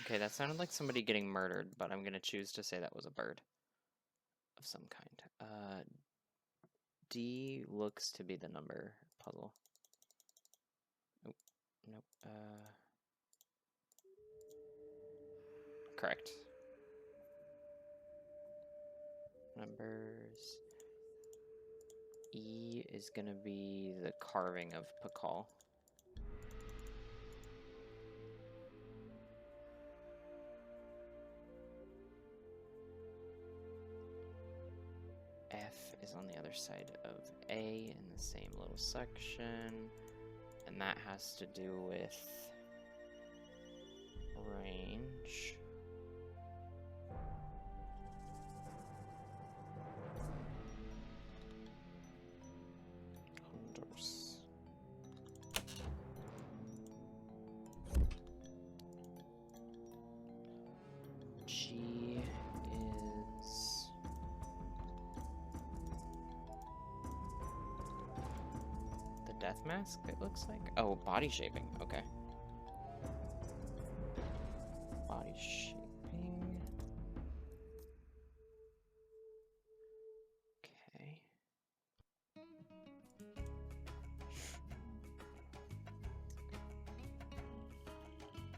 Okay, that sounded like somebody getting murdered, but I'm gonna choose to say that was a bird of some kind. D looks to be the number puzzle. Oh, nope. Correct. Numbers. E is gonna be the carving of Pakal. F is on the other side of A in the same little section, and that has to do with range. Condors. G is the death mask, it looks like. Oh, body shaping. Okay. Body shaping. Okay.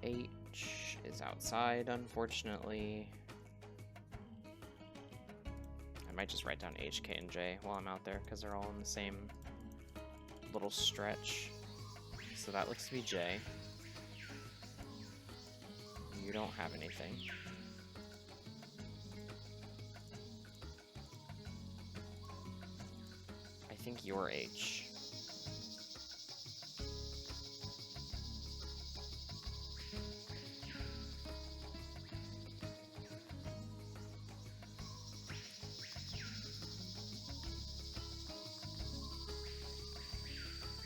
H is outside, unfortunately. I might just write down H, K, and J while I'm out there, because they're all in the same little stretch. So that looks to be J. You don't have anything. I think you're H.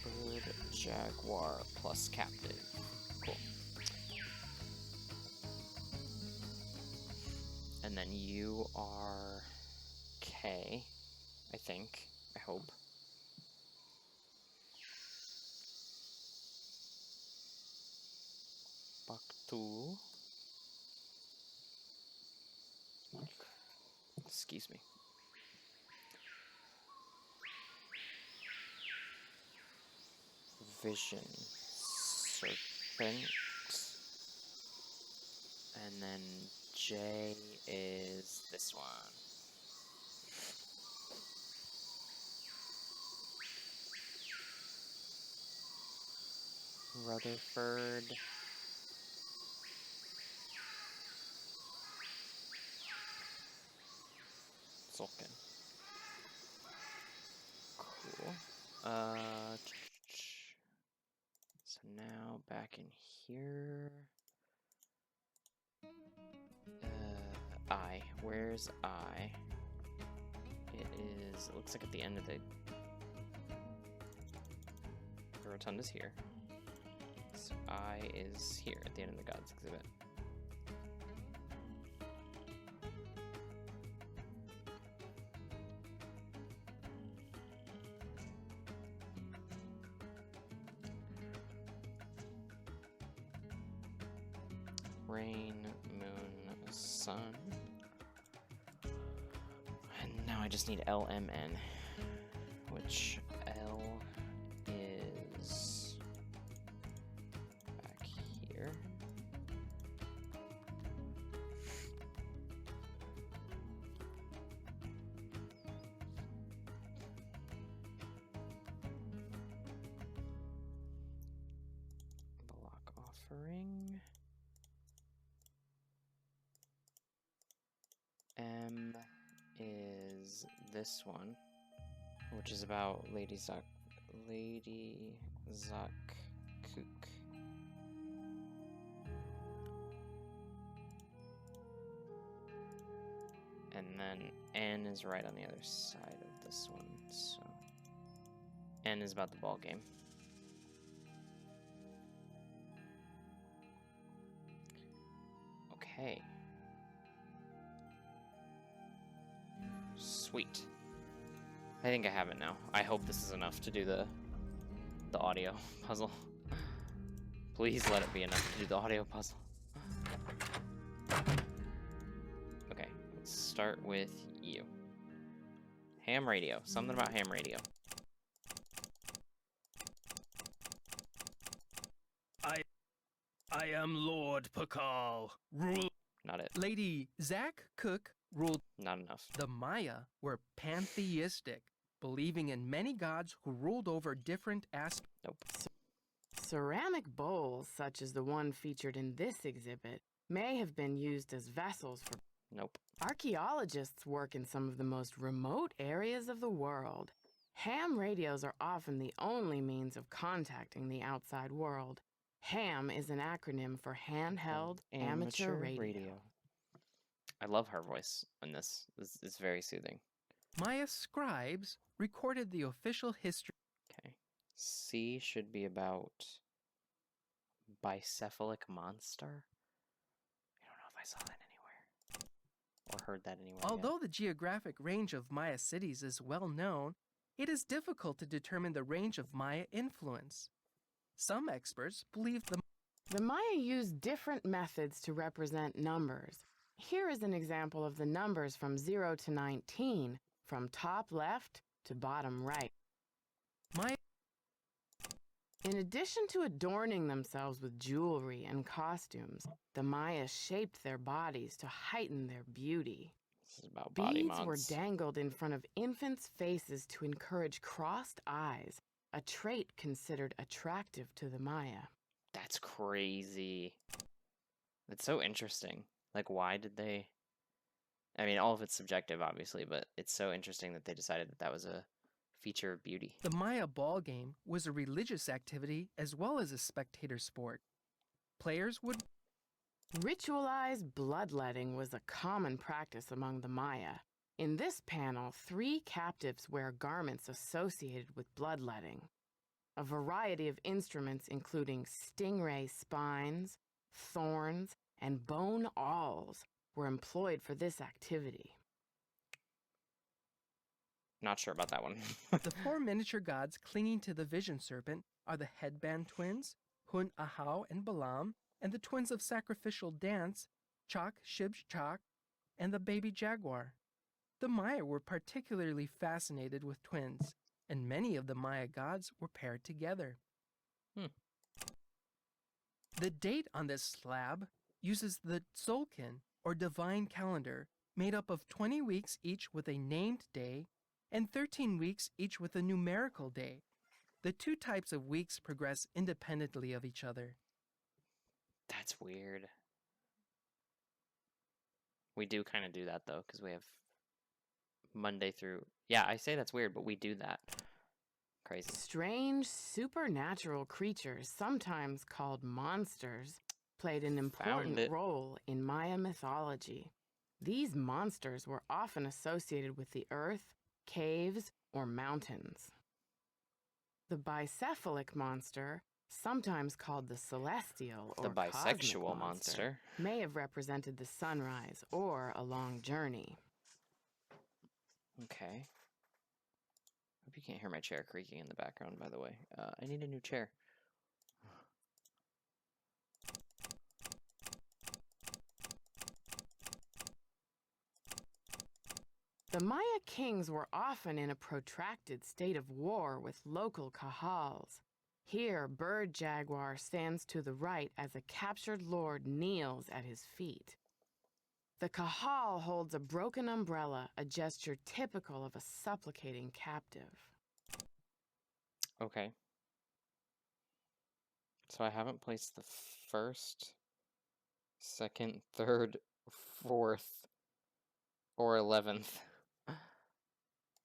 Bird, Jaguar plus captive. Cool. And then you are K, I think. I hope. Baktu. Excuse me. Vision. Serpent. And then J is this one. Rutherford. Sulkin. Cool. So now back in here. I. Where's I? It is. It looks like at the end of the rotunda's here. So I is here at the end of the Gods exhibit. Rain, moon, sun. And now I just need LMN, which L ciphering. M is this one, which is about Lady Zuck Kook. And then N is right on the other side of this one, so N is about the ball game. Okay. Sweet. I think I have it now. I hope this is enough to do the audio puzzle. Please let it be enough to do the audio puzzle. Okay, let's start with you. Ham radio. Something about ham radio. I am Lord Pakal. Rule. Not it. Lady Zach Cook ruled. Not enough. The Maya were pantheistic, believing in many gods who ruled over different aspects. Nope. Ceramic bowls, such as the one featured in this exhibit, may have been used as vessels for... Nope. Archaeologists work in some of the most remote areas of the world. Ham radios are often the only means of contacting the outside world. HAM is an acronym for Handheld Amateur Radio. I love her voice in this. It's very soothing. Maya scribes recorded the official history. Okay. C should be about bicephalic monster. I don't know if I saw that anywhere or heard that anywhere. Although the geographic range of Maya cities is well known, it is difficult to determine the range of Maya influence. Some experts believe the Maya used different methods to represent numbers. Here is an example of the numbers from 0 to 19, from top left to bottom right. In addition to adorning themselves with jewelry and costumes, the Maya shaped their bodies to heighten their beauty. This is about body Beads mods. were dangled in front of infants' faces to encourage crossed eyes, a trait considered attractive to the Maya. That's crazy. That's so interesting. Like, why did they... I mean, all of it's subjective, obviously, but it's so interesting that they decided that that was a feature of beauty. The Maya ball game was a religious activity as well as a spectator sport. Players would... Ritualized bloodletting was a common practice among the Maya. In this panel, 3 captives wear garments associated with bloodletting. A variety of instruments, including stingray spines, thorns, and bone awls, were employed for this activity. Not sure about that one. The 4 miniature gods clinging to the vision serpent are the headband twins, Hun Ahau and Balaam, and the twins of sacrificial dance, Chak Shib Chak, and the baby jaguar. The Maya were particularly fascinated with twins, and many of the Maya gods were paired together. The date on this slab uses the Tzolk'in, or divine calendar, made up of 20 weeks each with a named day, and 13 weeks each with a numerical day. The 2 types of weeks progress independently of each other. That's weird. We do kind of do that, though, because we have Monday through... Yeah, I say that's weird, but we do that. Crazy. Strange, supernatural creatures, sometimes called monsters, played an important role in Maya mythology. These monsters were often associated with the earth, caves, or mountains. The bicephalic monster, sometimes called the celestial or the bisexual cosmic monster, may have represented the sunrise or a long journey. Okay. Hope you can't hear my chair creaking in the background, by the way. I need a new chair. The Maya kings were often in a protracted state of war with local kahals. Here, Bird Jaguar stands to the right as a captured lord kneels at his feet. The kahal holds a broken umbrella, a gesture typical of a supplicating captive. Okay. So I haven't placed the first, second, third, fourth, or 11th.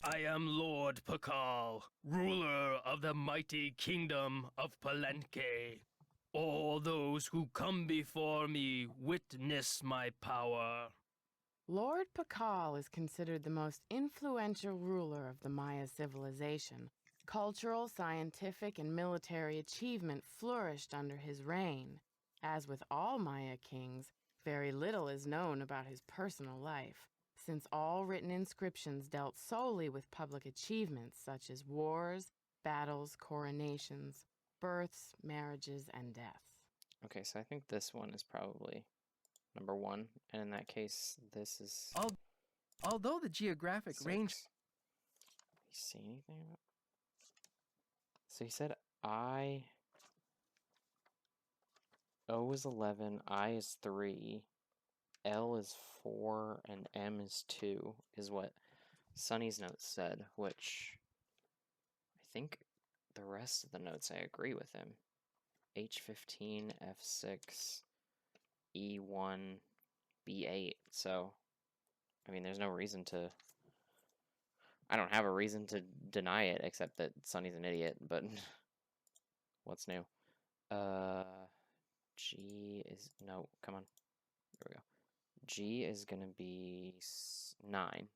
I am Lord Pakal, ruler of the mighty kingdom of Palenque. All those who come before me witness my power. Lord Pakal is considered the most influential ruler of the Maya civilization. Cultural, scientific, and military achievement flourished under his reign. As with all Maya kings, very little is known about his personal life, since all written inscriptions dealt solely with public achievements such as wars, battles, coronations, births, marriages, and deaths. Okay, so I think this one is probably number 1, and in that case, this is Although the geographic 6. range... You see anything about? So he said I... O is 11, I is 3, L is 4, and M is 2, is what Sunny's notes said, which I think the rest of the notes I agree with him. H15, F6, E1, B8, so, I mean, there's no reason to... I don't have a reason to deny it, except that Sunny's an idiot, but what's new? G is... No, come on. There we go. G is going to be 9.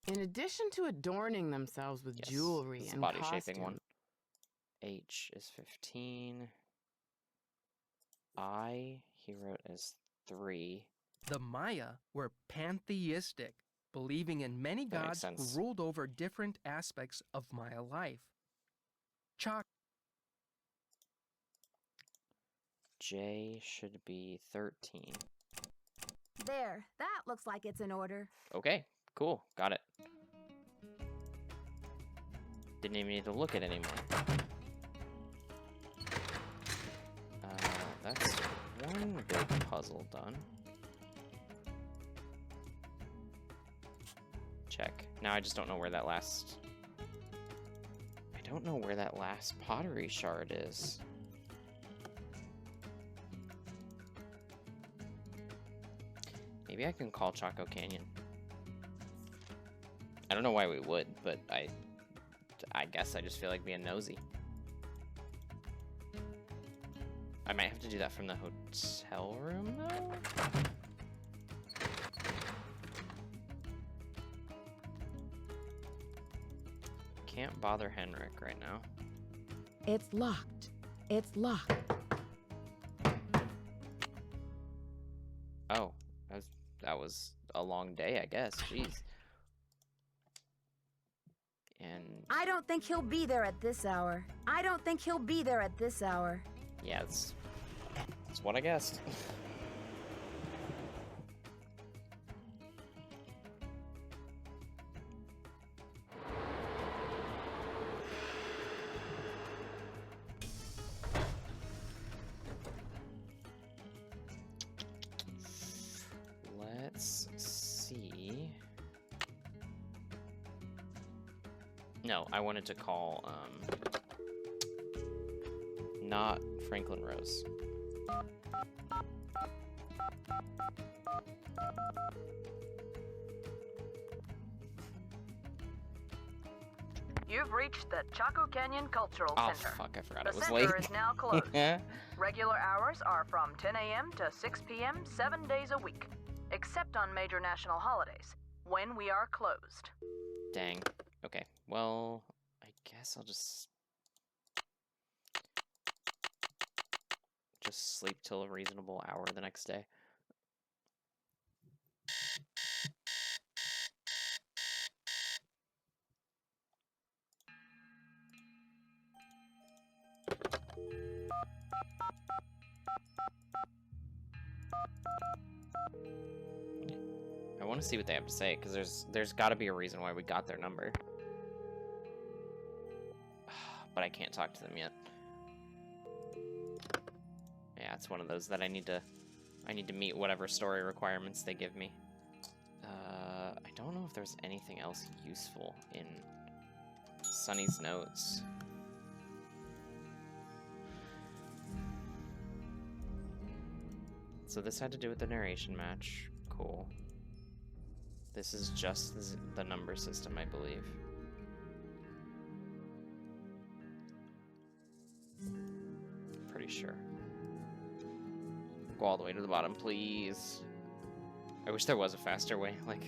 In addition to adorning themselves with jewelry and body costume, shaping one. H is 15. I, he wrote as 3. The Maya were pantheistic, believing in many That makes gods who sense. ruled over different aspects of Maya life. J should be 13. There, that looks like it's in order. Okay, cool, got it. Didn't even need to look at it anymore. That's one big puzzle done. Check. Now I just don't know where that last... I don't know where that last pottery shard is. Maybe I can call Choco Canyon. I don't know why we would, but I guess I just feel like being nosy. I might have to do that from the hotel room, though? Can't bother Henrik right now. It's locked. It's locked. Oh, that was a long day, I guess. Jeez. And I don't think he'll be there at this hour. I don't think he'll be there at this hour. yeah, that's what I guessed. Let's see. No, I wanted to call, not Franklin Rose. You've reached the Chaco Canyon Cultural Oh, Center. fuck, I forgot The it was center late. is now closed. Regular hours are from 10 a.m. to 6 p.m. 7 days a week, except on major national holidays, when we are closed. Dang. Okay, well, I guess I'll just sleep till a reasonable hour the next day. I want to see what they have to say, because there's got to be a reason why we got their number. But I can't talk to them yet. Yeah, it's one of those that I need to meet whatever story requirements they give me. I don't know if there's anything else useful in Sunny's notes. So this had to do with the narration match. Cool. This is just the number system, I believe. Pretty sure. Go all the way to the bottom, please. I wish there was a faster way. Like,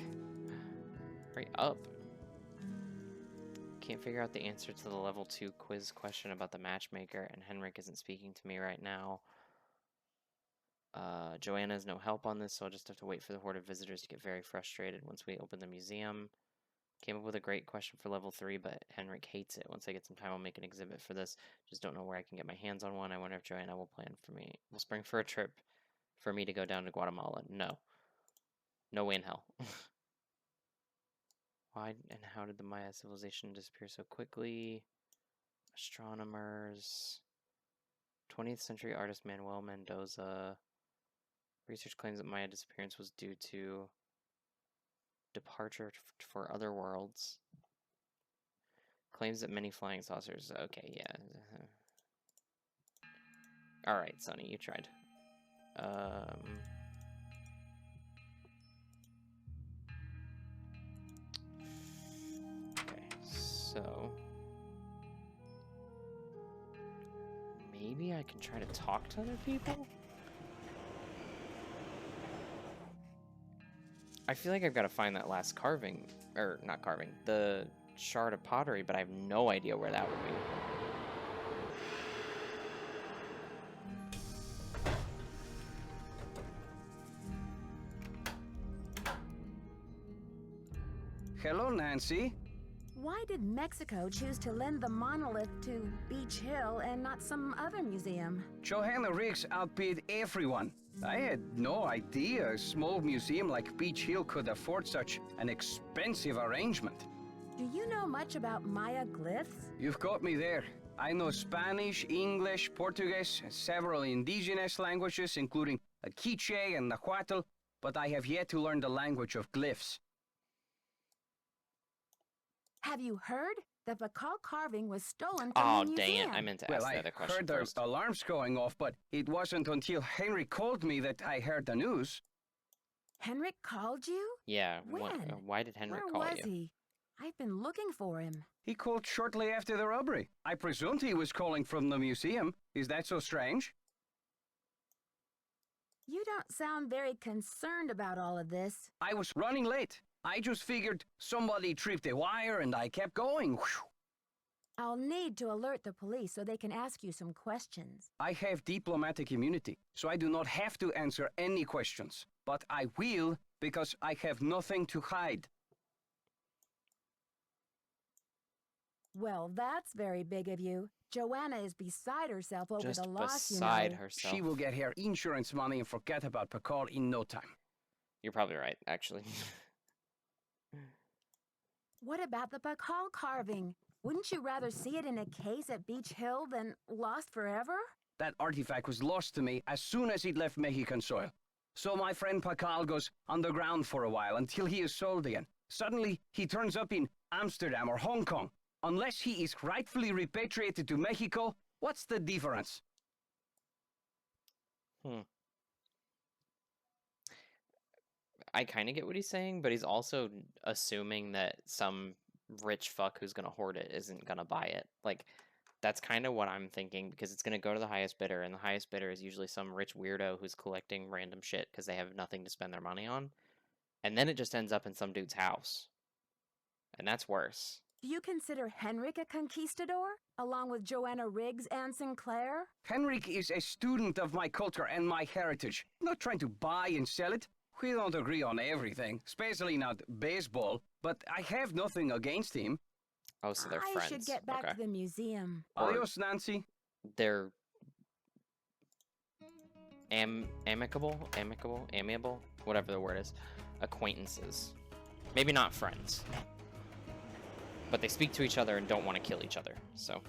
hurry up. Can't figure out the answer to the level 2 quiz question about the matchmaker, and Henrik isn't speaking to me right now. Joanna has no help on this, so I'll just have to wait for the horde of visitors to get very frustrated once we open the museum. Came up with a great question for level 3, but Henrik hates it. Once I get some time, I'll make an exhibit for this. Just don't know where I can get my hands on one. I wonder if Joanna will plan for me. Will spring for a trip for me to go down to Guatemala. No. No way in hell. Why and how did the Maya civilization disappear so quickly? Astronomers. 20th century artist Manuel Mendoza. Research claims that Maya disappearance was due to departure for other worlds. Claims that many flying saucers. Okay, yeah. Alright, Sonny, you tried. Okay, so maybe I can try to talk to other people? I feel like I've got to find that last carving, or not carving, the shard of pottery, but I have no idea where that would be. Hello, Nancy. Why did Mexico choose to lend the monolith to Beach Hill and not some other museum? Johanna Riggs outbid everyone. I had no idea a small museum like Beach Hill could afford such an expensive arrangement. Do you know much about Maya glyphs? You've got me there. I know Spanish, English, Portuguese, and several indigenous languages, including Quiche and Nahuatl, but I have yet to learn the language of glyphs. Have you heard? The Bacal carving was stolen from the museum. Oh, dang it. I meant to ask that a question I heard first. the alarms going off, but it wasn't until Henry called me that I heard the news. Henrik called you? Yeah. When? Why did Henrik Where call was you? he? I've been looking for him. He called shortly after the robbery. I presumed he was calling from the museum. Is that so strange? You don't sound very concerned about all of this. I was running late. I just figured somebody tripped a wire and I kept going. Whew. I'll need to alert the police so they can ask you some questions. I have diplomatic immunity, so I do not have to answer any questions. But I will, because I have nothing to hide. Well, that's very big of you. Joanna is beside herself over Just the loss, beside herself. She will get her insurance money and forget about Pakal in no time. You're probably right, actually. What about the Bacal carving? Wouldn't you rather see it in a case at Beach Hill than lost forever? That artifact was lost to me as soon as it left Mexican soil. So my friend Pakal goes underground for a while until he is sold again. Suddenly, he turns up in Amsterdam or Hong Kong. Unless he is rightfully repatriated to Mexico, what's the difference? I kind of get what he's saying, but he's also assuming that some rich fuck who's going to hoard it isn't going to buy it. Like, that's kind of what I'm thinking, because it's going to go to the highest bidder, and the highest bidder is usually some rich weirdo who's collecting random shit because they have nothing to spend their money on. And then it just ends up in some dude's house. And that's worse. Do you consider Henrik a conquistador, along with Joanna Riggs and Sinclair? Henrik is a student of my culture and my heritage, not trying to buy and sell it. We don't agree on everything, especially not baseball, but I have nothing against him. Oh, so they're I friends. should get back to the museum. Adios, Nancy. They're amiable, whatever the word is. Acquaintances. Maybe not friends. But they speak to each other and don't want to kill each other, so.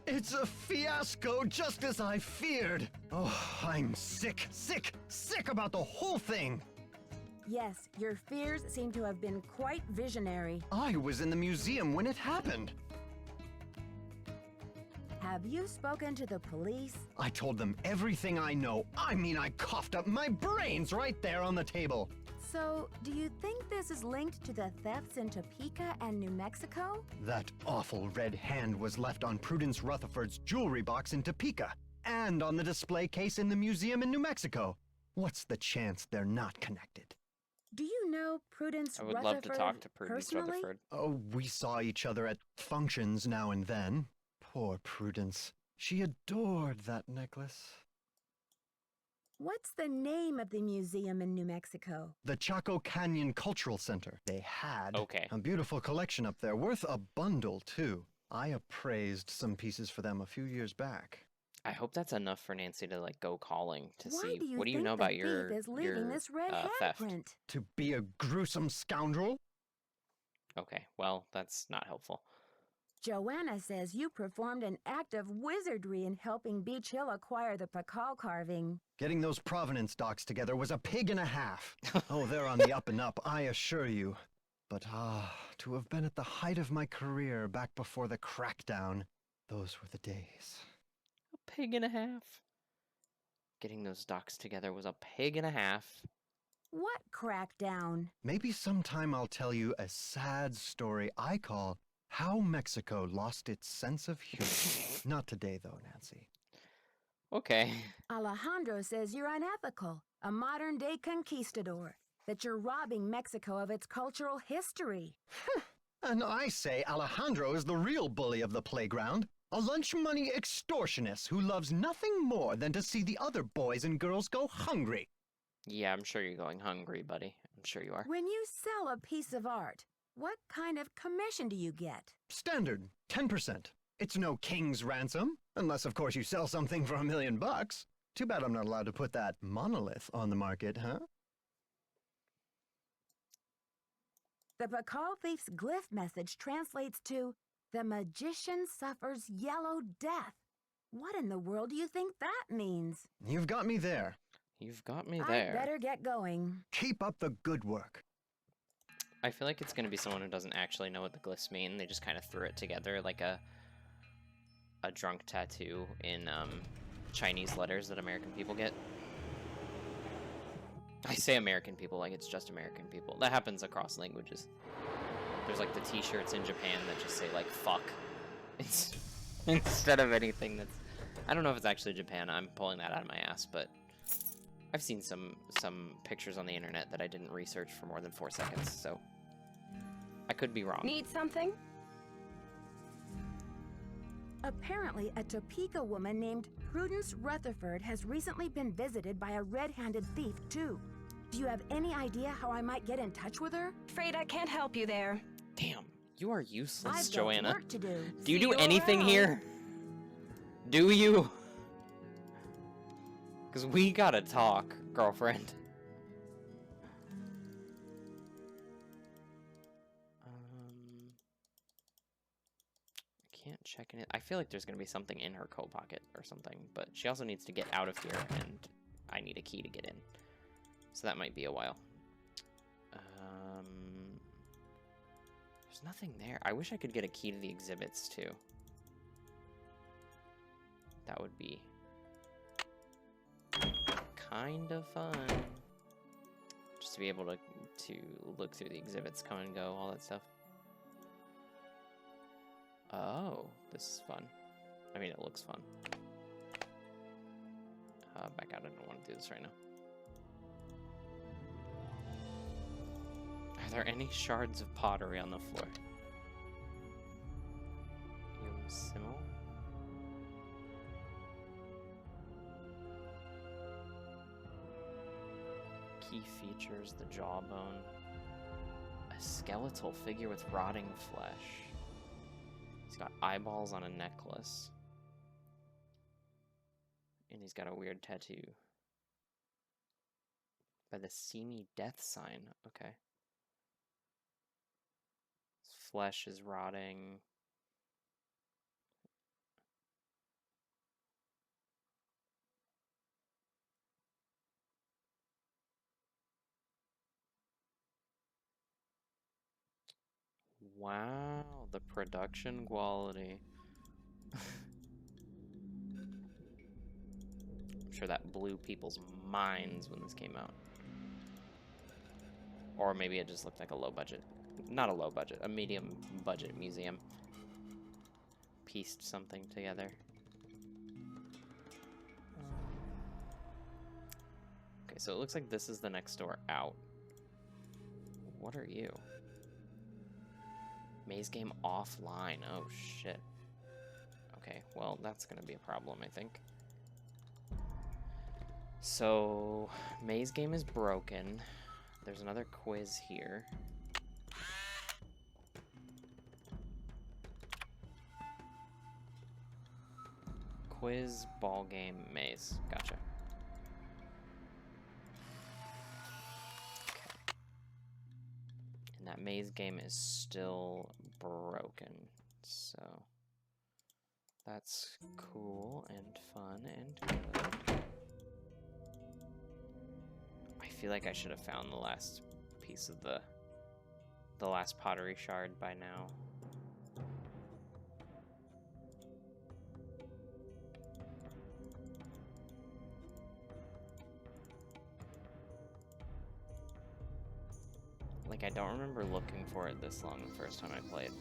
It's a fiasco, just as I feared. Oh, I'm sick about the whole thing. Yes, your fears seem to have been quite visionary. I was in the museum when it happened. Have you spoken to the police? I told them everything I know. I mean, I coughed up my brains right there on the table. So, do you think this is linked to the thefts in Topeka and New Mexico? That awful red hand was left on Prudence Rutherford's jewelry box in Topeka and on the display case in the museum in New Mexico. What's the chance they're not connected? Do you know Prudence I would Rutherford love to talk to Prudence personally? Rutherford. Oh, we saw each other at functions now and then. Poor Prudence. She adored that necklace. What's the name of the museum in New Mexico? The Chaco Canyon Cultural Center. They had Okay. a beautiful collection up there, worth a bundle, too. I appraised some pieces for them a few years back. I hope that's enough for Nancy to like go calling to Why see do you what do you think know the about thief your is leaving this red theft. handprint? To be a gruesome scoundrel? Okay, well that's not helpful. Joanna says you performed an act of wizardry in helping Beach Hill acquire the Pakal carving. Getting those provenance docs together was a pig and a half. Oh, they're on the up and up, I assure you. But to have been at the height of my career back before the crackdown, those were the days. A pig and a half. Getting those docs together was a pig and a half. What crackdown? Maybe sometime I'll tell you a sad story I call How Mexico Lost Its Sense of Humor. Not today, though, Nancy. Okay. Alejandro says you're unethical, a modern-day conquistador, that you're robbing Mexico of its cultural history. And I say Alejandro is the real bully of the playground. A lunch money extortionist who loves nothing more than to see the other boys and girls go hungry. Yeah, I'm sure you're going hungry, buddy. I'm sure you are. When you sell a piece of art, what kind of commission do you get? Standard, 10%. It's no king's ransom, unless of course you sell something for $1 million. Too bad I'm not allowed to put that monolith on the market, huh? The Pakal thief's glyph message translates to, "The magician suffers yellow death." What in the world do you think that means? You've got me there. You've got me there. I'd better get going. Keep up the good work. I feel like it's going to be someone who doesn't actually know what the glyphs mean. They just kind of threw it together like a drunk tattoo in Chinese letters that American people get. I say American people like it's just American people. That happens across languages. There's like the t-shirts in Japan that just say like fuck instead of anything that's... I don't know if it's actually Japan. I'm pulling that out of my ass, but I've seen some pictures on the internet that I didn't research for more than 4 seconds, so I could be wrong. Need something? Apparently, a Topeka woman named Prudence Rutherford has recently been visited by a red-handed thief, too. Do you have any idea how I might get in touch with her? Afraid I can't help you there. Damn, you are useless, I've Joanna. got work to do. Do you See do you anything around. here? Do you? Because we gotta talk, girlfriend. I can't check in it. I feel like there's gonna be something in her coat pocket or something, but she also needs to get out of here, and I need a key to get in. So that might be a while. There's nothing there. I wish I could get a key to the exhibits, too. That would be kind of fun. Just to be able to look through the exhibits, come and go, all that stuff. Oh, this is fun. I mean, it looks fun. Back out. I don't want to do this right now. Are there any shards of pottery on the floor? Simul? Key features: the jawbone. A skeletal figure with rotting flesh. He's got eyeballs on a necklace. And he's got a weird tattoo. By the seamy death sign. Okay. His flesh is rotting. Wow, the production quality. I'm sure that blew people's minds when this came out. Or maybe it just looked like a low budget. Not a low budget, a medium budget museum. Pieced something together. Okay, so it looks like this is the next door out. What are you? Maze game offline. Oh, shit. Okay, well, that's gonna be a problem, I think. So, maze game is broken. There's another quiz here. Quiz, ball game, maze. Gotcha. Okay. And that maze game is still broken. So that's cool and fun and good. I feel like I should have found the last piece of the last pottery shard by now. Like, I don't remember looking for it this long the first time I played.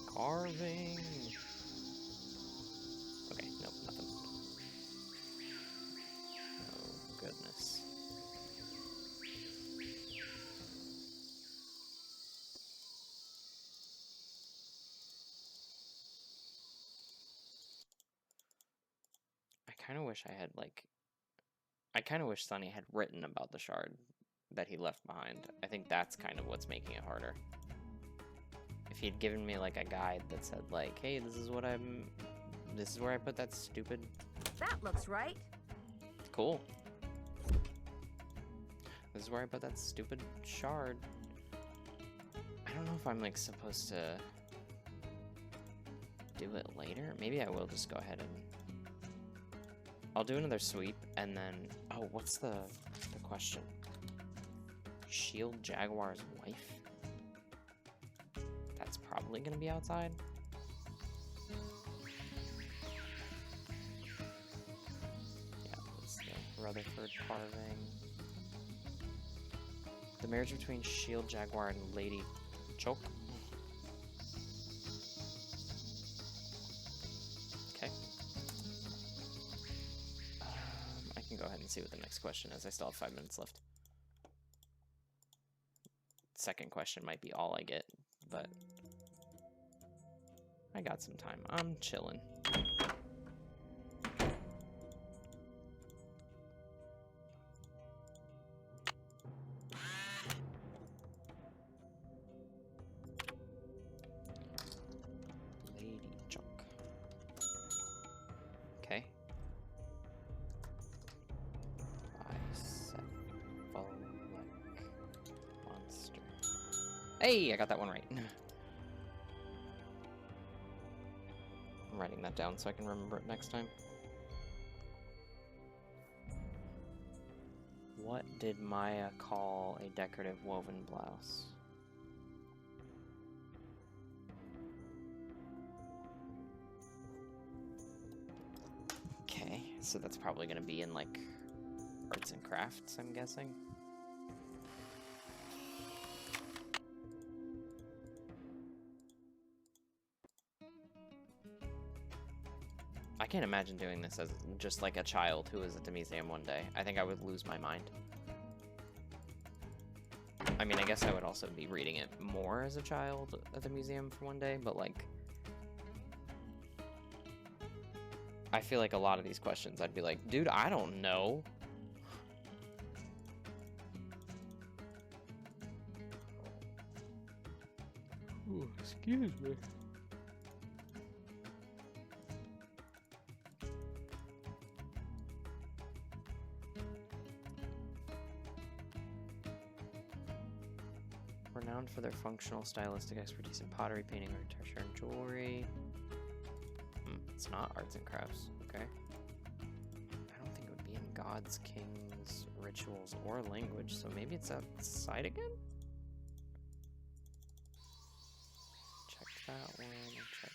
Carving. Okay, nope, nothing. Oh, goodness. I kind of wish I had, like... I kind of wish Sonny had written about the shard that he left behind. I think that's kind of what's making it harder. If he'd given me, like, a guide that said, like, hey, this is where I put that stupid... That looks right. Cool. This is where I put that stupid shard. I don't know if I'm, like, supposed to do it later. Maybe I will just go ahead and... I'll do another sweep, and then... Oh, what's the question? Shield Jaguar's wife? That's probably gonna be outside. Yeah, that's the Rutherford carving. The marriage between Shield Jaguar and Lady Choke. Okay. I can go ahead and see what the next question is. I still have 5 minutes left. Second question might be all I get, but I got some time. I'm chilling. Lady Choke. Okay. Monster. Hey, I got that one right. I'm writing that down so I can remember it next time. What did Maya call a decorative woven blouse? Okay, so that's probably going to be in, like, arts and crafts, I'm guessing. I can't imagine doing this as just like a child who was at the museum one day. I think I would lose my mind. I mean, I guess I would also be reading it more as a child at the museum for one day, but like... I feel like a lot of these questions I'd be like, dude, I don't know. Ooh, excuse me. renowned for their functional, stylistic expertise in pottery, painting, architecture, and jewelry. It's not arts and crafts. Okay. I don't think it would be in gods, kings, rituals, or language, so maybe it's outside again? Check that one. Check.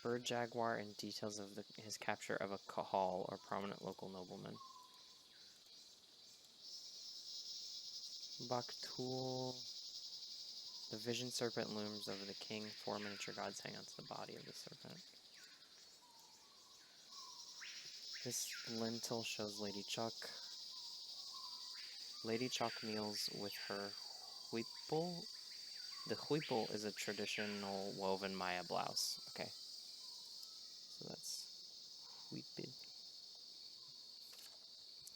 Bird jaguar and details of his capture of a Kahal or prominent local nobleman. Baktul. The vision serpent looms over the king. 4 miniature gods hang onto the body of the serpent. This lintel shows Lady Chuck. Lady Chuck kneels with her huipul. The huipul is a traditional woven Maya blouse. Okay. So that's huipil.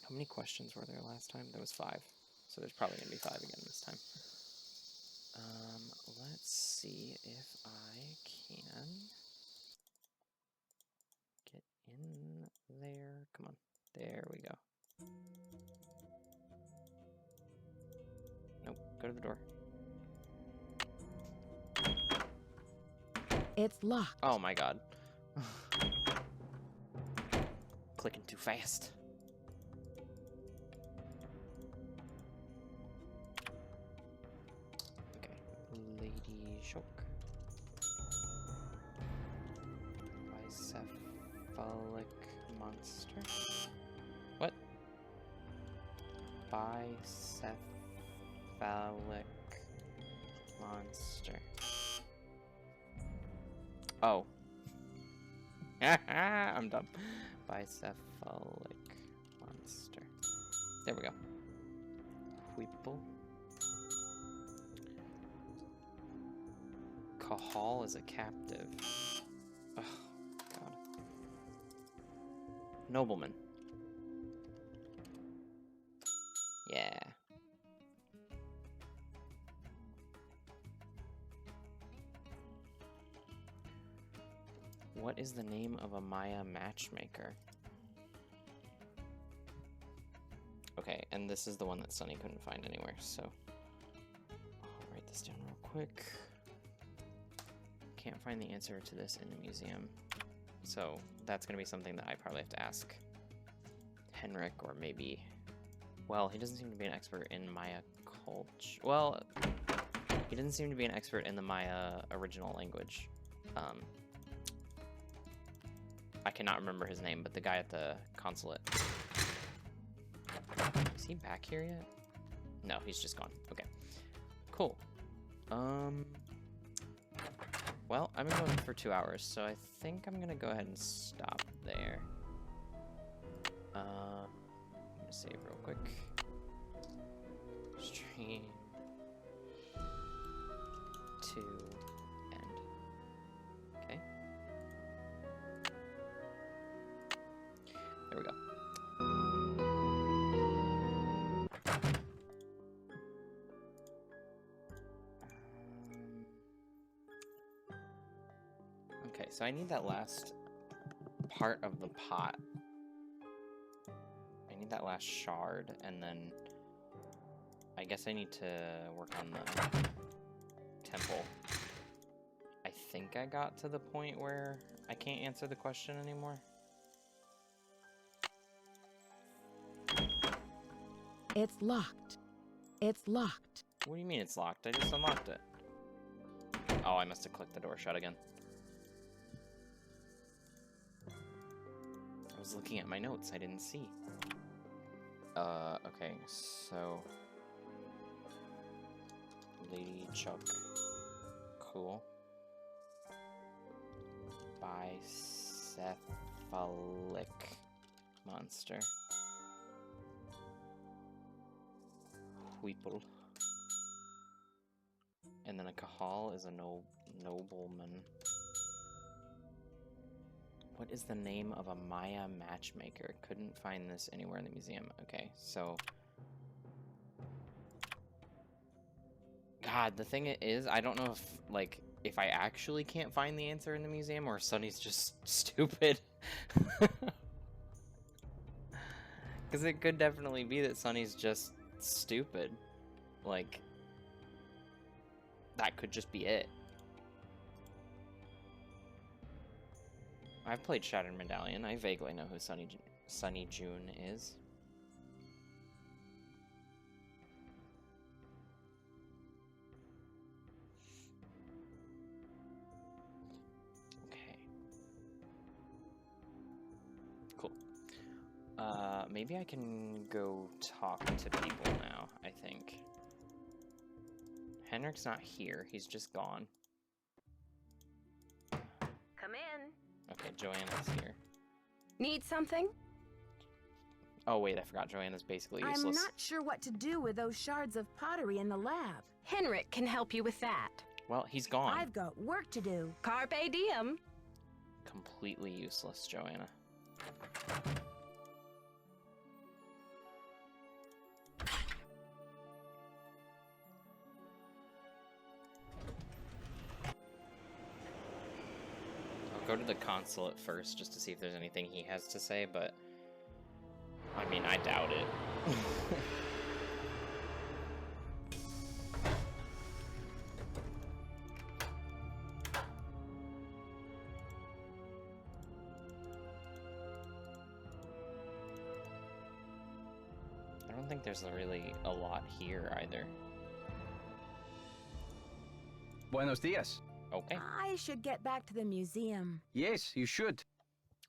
How many questions were there last time? There was 5. So there's probably going to be 5 again this time. Let's see if I can get in there. Come on. There we go. Nope. Go to the door. It's locked. Oh my god. Clicking too fast. Okay. Lady Shock. Bicephalic monster. What? Bicephalic monster. Oh. I'm dumb. Bicephalic monster. There we go. Huipul. Kahal is a captive. Oh, God. Nobleman. Yeah. What is the name of a Maya matchmaker? Okay, and this is the one that Sunny couldn't find anywhere, so I'll write this down real quick. Can't find the answer to this in the museum, so that's going to be something that I probably have to ask Henrik, or maybe... Well, he doesn't seem to be an expert in Maya culture. Well, he doesn't seem to be an expert in the Maya original language. I cannot remember his name, but the guy at the consulate. Is he back here yet? No, he's just gone. Okay. Cool. Well, I've been going for 2 hours, so I think I'm gonna go ahead and stop there. I'm gonna save real quick. Stream to end. Okay. There we go. Okay, so I need that last part of the pot. I need that last shard, and then I guess I need to work on the temple. I think I got to the point where I can't answer the question anymore. It's locked. It's locked. What do you mean it's locked? I just unlocked it. Oh, I must have clicked the door shut again. I was looking at my notes, I didn't see. Okay, so... Lady Chuck. Cool. Bicephalic monster. Huipul. And then a Kahal is a nobleman. What is the name of a Maya matchmaker? Couldn't find this anywhere in the museum. Okay, so... God, the thing is, I don't know if, like, if I actually can't find the answer in the museum or Sunny's just stupid. Because it could definitely be that Sunny's just stupid. Like, that could just be it. I've played Shattered Medallion. I vaguely know who Sunny June is. Okay. Cool. Maybe I can go talk to people now, I think. Henrik's not here. He's just gone. Come in. Okay, Joanna's here. Need something? Oh, wait, I forgot. Joanna's basically useless. I'm not sure what to do with those shards of pottery in the lab. Henrik can help you with that. Well, he's gone. I've got work to do. Carpe diem. Completely useless, Joanna. I'll go to the consulate first just to see if there's anything he has to say, but I mean, I doubt it. I don't think there's really a lot here either. Buenos dias. Okay. I should get back to the museum. Yes, you should.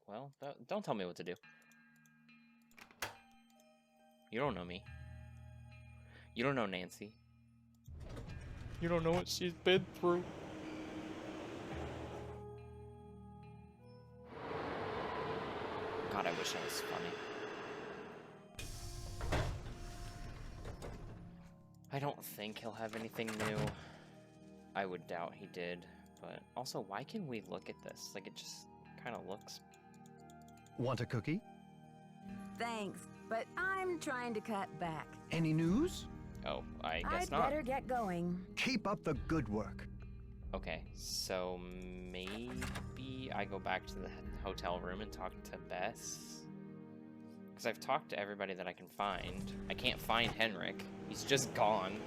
Well, don't tell me what to do. You don't know me. You don't know Nancy. You don't know what she's been through. God, I wish I was funny. I don't think he'll have anything new. I would doubt he did, but also, why can we look at this? Like, it just kind of looks... Want a cookie? Thanks, but I'm trying to cut back. Any news? Oh, I guess I'd not. better get going. Keep up the good work. Okay, so maybe I go back to the hotel room and talk to Bess? Because I've talked to everybody that I can find. I can't find Henrik. He's just gone.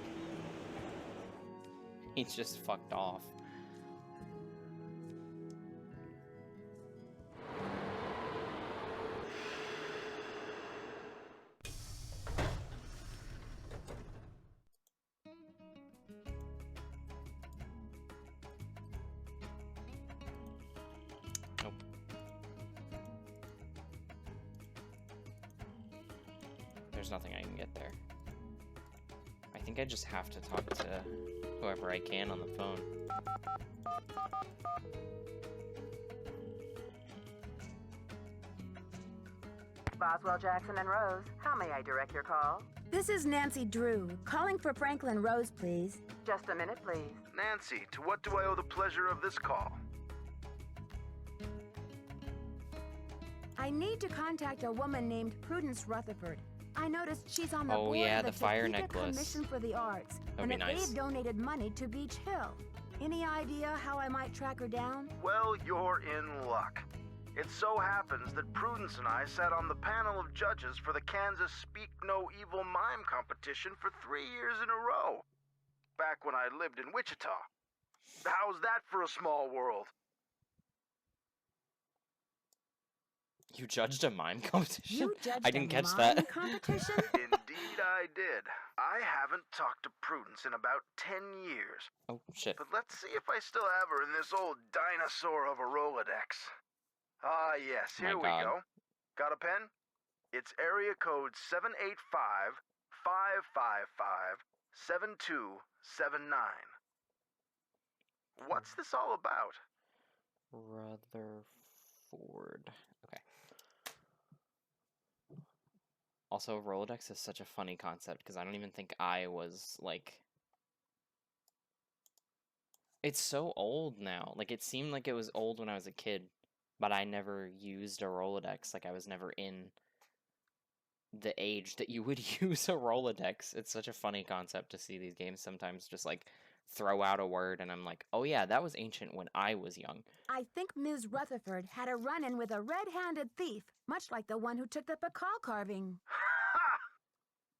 He's just fucked off. Nope. There's nothing I can get there. I think I just have to talk to whoever I can on the phone. Boswell, Jackson, and Rose, how may I direct your call? This is Nancy Drew, calling for Franklin Rose, please. Just a minute, please. Nancy, to what do I owe the pleasure of this call? I need to contact a woman named Prudence Rutherford. I noticed she's on the Oh, board yeah, of the the fire Topeka necklace. Commission for the Arts, That'd and be that nice. they've donated money to Beach Hill. Any idea how I might track her down? Well, you're in luck. It so happens that Prudence and I sat on the panel of judges for the Kansas Speak No Evil Mime competition for 3 years in a row. Back when I lived in Wichita. How's that for a small world? You judged a mime competition? You judged I didn't a catch mime that. competition? Indeed I did. I haven't talked to Prudence in about 10 years. Oh, shit. But let's see if I still have her in this old dinosaur of a Rolodex. Ah, yes, My here we God. go. Got a pen? It's area code 785-555-7279. What's this all about? Rutherford. Okay. Also, Rolodex is such a funny concept because I don't even think I was like. It's so old now. Like, it seemed like it was old when I was a kid, but I never used a Rolodex. Like, I was never in the age that you would use a Rolodex. It's such a funny concept to see these games sometimes just like throw out a word and I'm like, oh yeah, that was ancient when I was young. I think Ms. Rutherford had a run-in with a red-handed thief, much like the one who took the Pakal carving. Ha!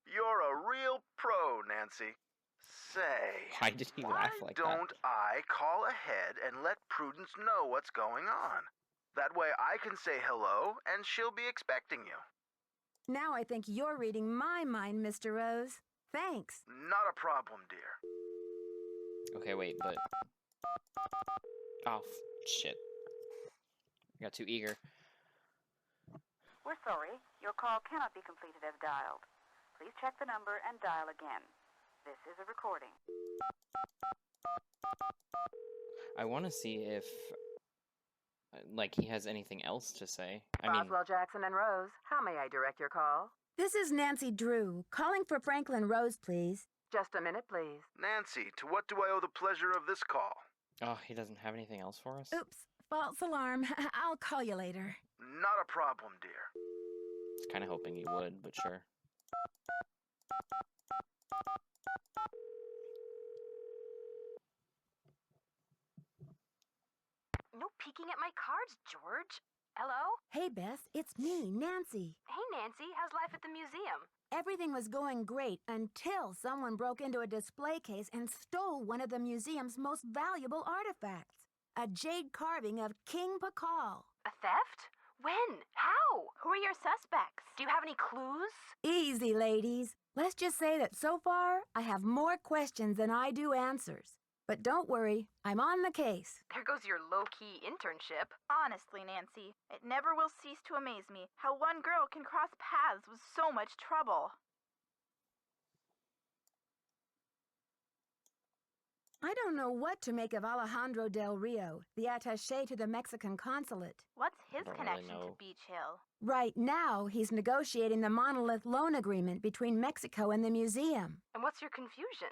You're a real pro, Nancy. Say, Why did he laugh like that? why don't I call ahead and let Prudence know what's going on? That way I can say hello and she'll be expecting you. Now I think you're reading my mind, Mr. Rose. Thanks. Not a problem, dear. Okay, wait, but... Oh, shit. I got too eager. We're sorry. Your call cannot be completed as dialed. Please check the number and dial again. This is a recording. I want to see if, like, he has anything else to say. I mean... Boswell, Jackson, and Rose, how may I direct your call? This is Nancy Drew, calling for Franklin Rose, please. Just a minute, please. Nancy, to what do I owe the pleasure of this call? Oh, he doesn't have anything else for us? Oops, false alarm. I'll call you later. Not a problem, dear. I was kind of hoping he would, but sure. No peeking at my cards, George. Hello? Hey, Bess, it's me, Nancy. Hey, Nancy. How's life at the museum? Everything was going great until someone broke into a display case and stole one of the museum's most valuable artifacts, a jade carving of King Pakal. A theft? When? How? Who are your suspects? Do you have any clues? Easy, ladies. Let's just say that so far, I have more questions than I do answers. But don't worry, I'm on the case. There goes your low-key internship. Honestly, Nancy, it never will cease to amaze me how one girl can cross paths with so much trouble. I don't know what to make of Alejandro Del Rio, the attaché to the Mexican consulate. What's his Don't really connection know. to Beach Hill? Right now, he's negotiating the monolith loan agreement between Mexico and the museum. And what's your confusion?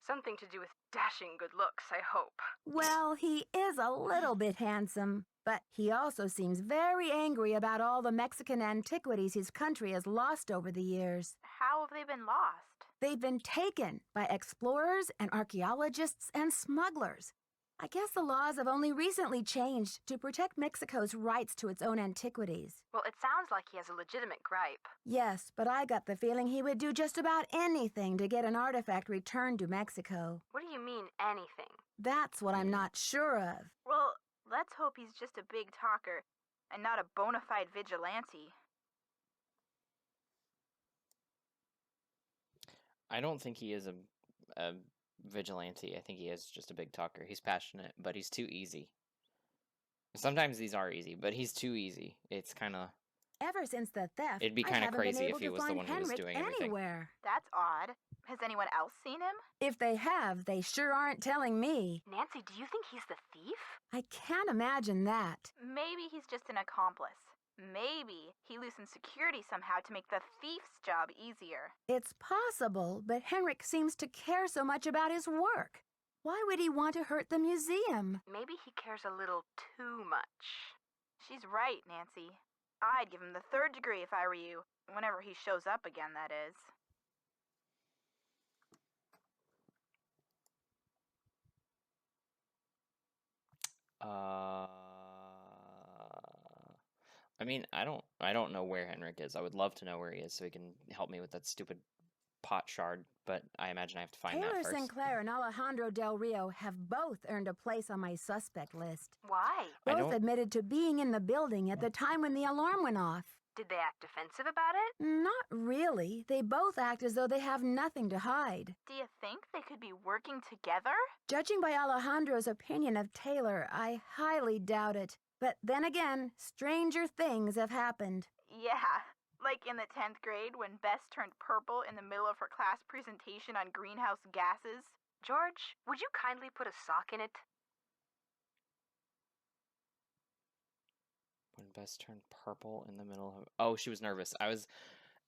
Something to do with dashing good looks, I hope. Well, he is a little bit handsome, but he also seems very angry about all the Mexican antiquities his country has lost over the years. How have they been lost? They've been taken by explorers and archaeologists and smugglers. I guess the laws have only recently changed to protect Mexico's rights to its own antiquities. Well, it sounds like he has a legitimate gripe. Yes, but I got the feeling he would do just about anything to get an artifact returned to Mexico. What do you mean, anything? That's what I'm not sure of. Well, let's hope he's just a big talker and not a bona fide vigilante. I don't think he is a vigilante. I think he is just a big talker. He's passionate, but he's too easy. Sometimes these are easy, but he's too easy. It's kind of... Ever since the theft, It'd be I kind of haven't been crazy able if he to was the find one who was Henrik doing everything. anywhere. That's odd. Has anyone else seen him? If they have, they sure aren't telling me. Nancy, do you think he's the thief? I can't imagine that. Maybe he's just an accomplice. Maybe he loosened security somehow to make the thief's job easier. It's possible, but Henrik seems to care so much about his work. Why would he want to hurt the museum? Maybe he cares a little too much. She's right, Nancy. I'd give him the 3rd degree if I were you. Whenever he shows up again, that is. I mean, I don't know where Henrik is. I would love to know where he is so he can help me with that stupid pot shard, but I imagine I have to find Taylor that first. Sinclair and Alejandro Del Rio have both earned a place on my suspect list. Why? Both admitted to being in the building at the time when the alarm went off. Did they act defensive about it? Not really. They both act as though they have nothing to hide. Do you think they could be working together? Judging by Alejandro's opinion of Taylor, I highly doubt it. But then again, stranger things have happened. Yeah, like in the 10th grade when Bess turned purple in the middle of her class presentation on greenhouse gases. George, would you kindly put a sock in it? When Bess turned purple in the middle of... Oh, she was nervous. I was...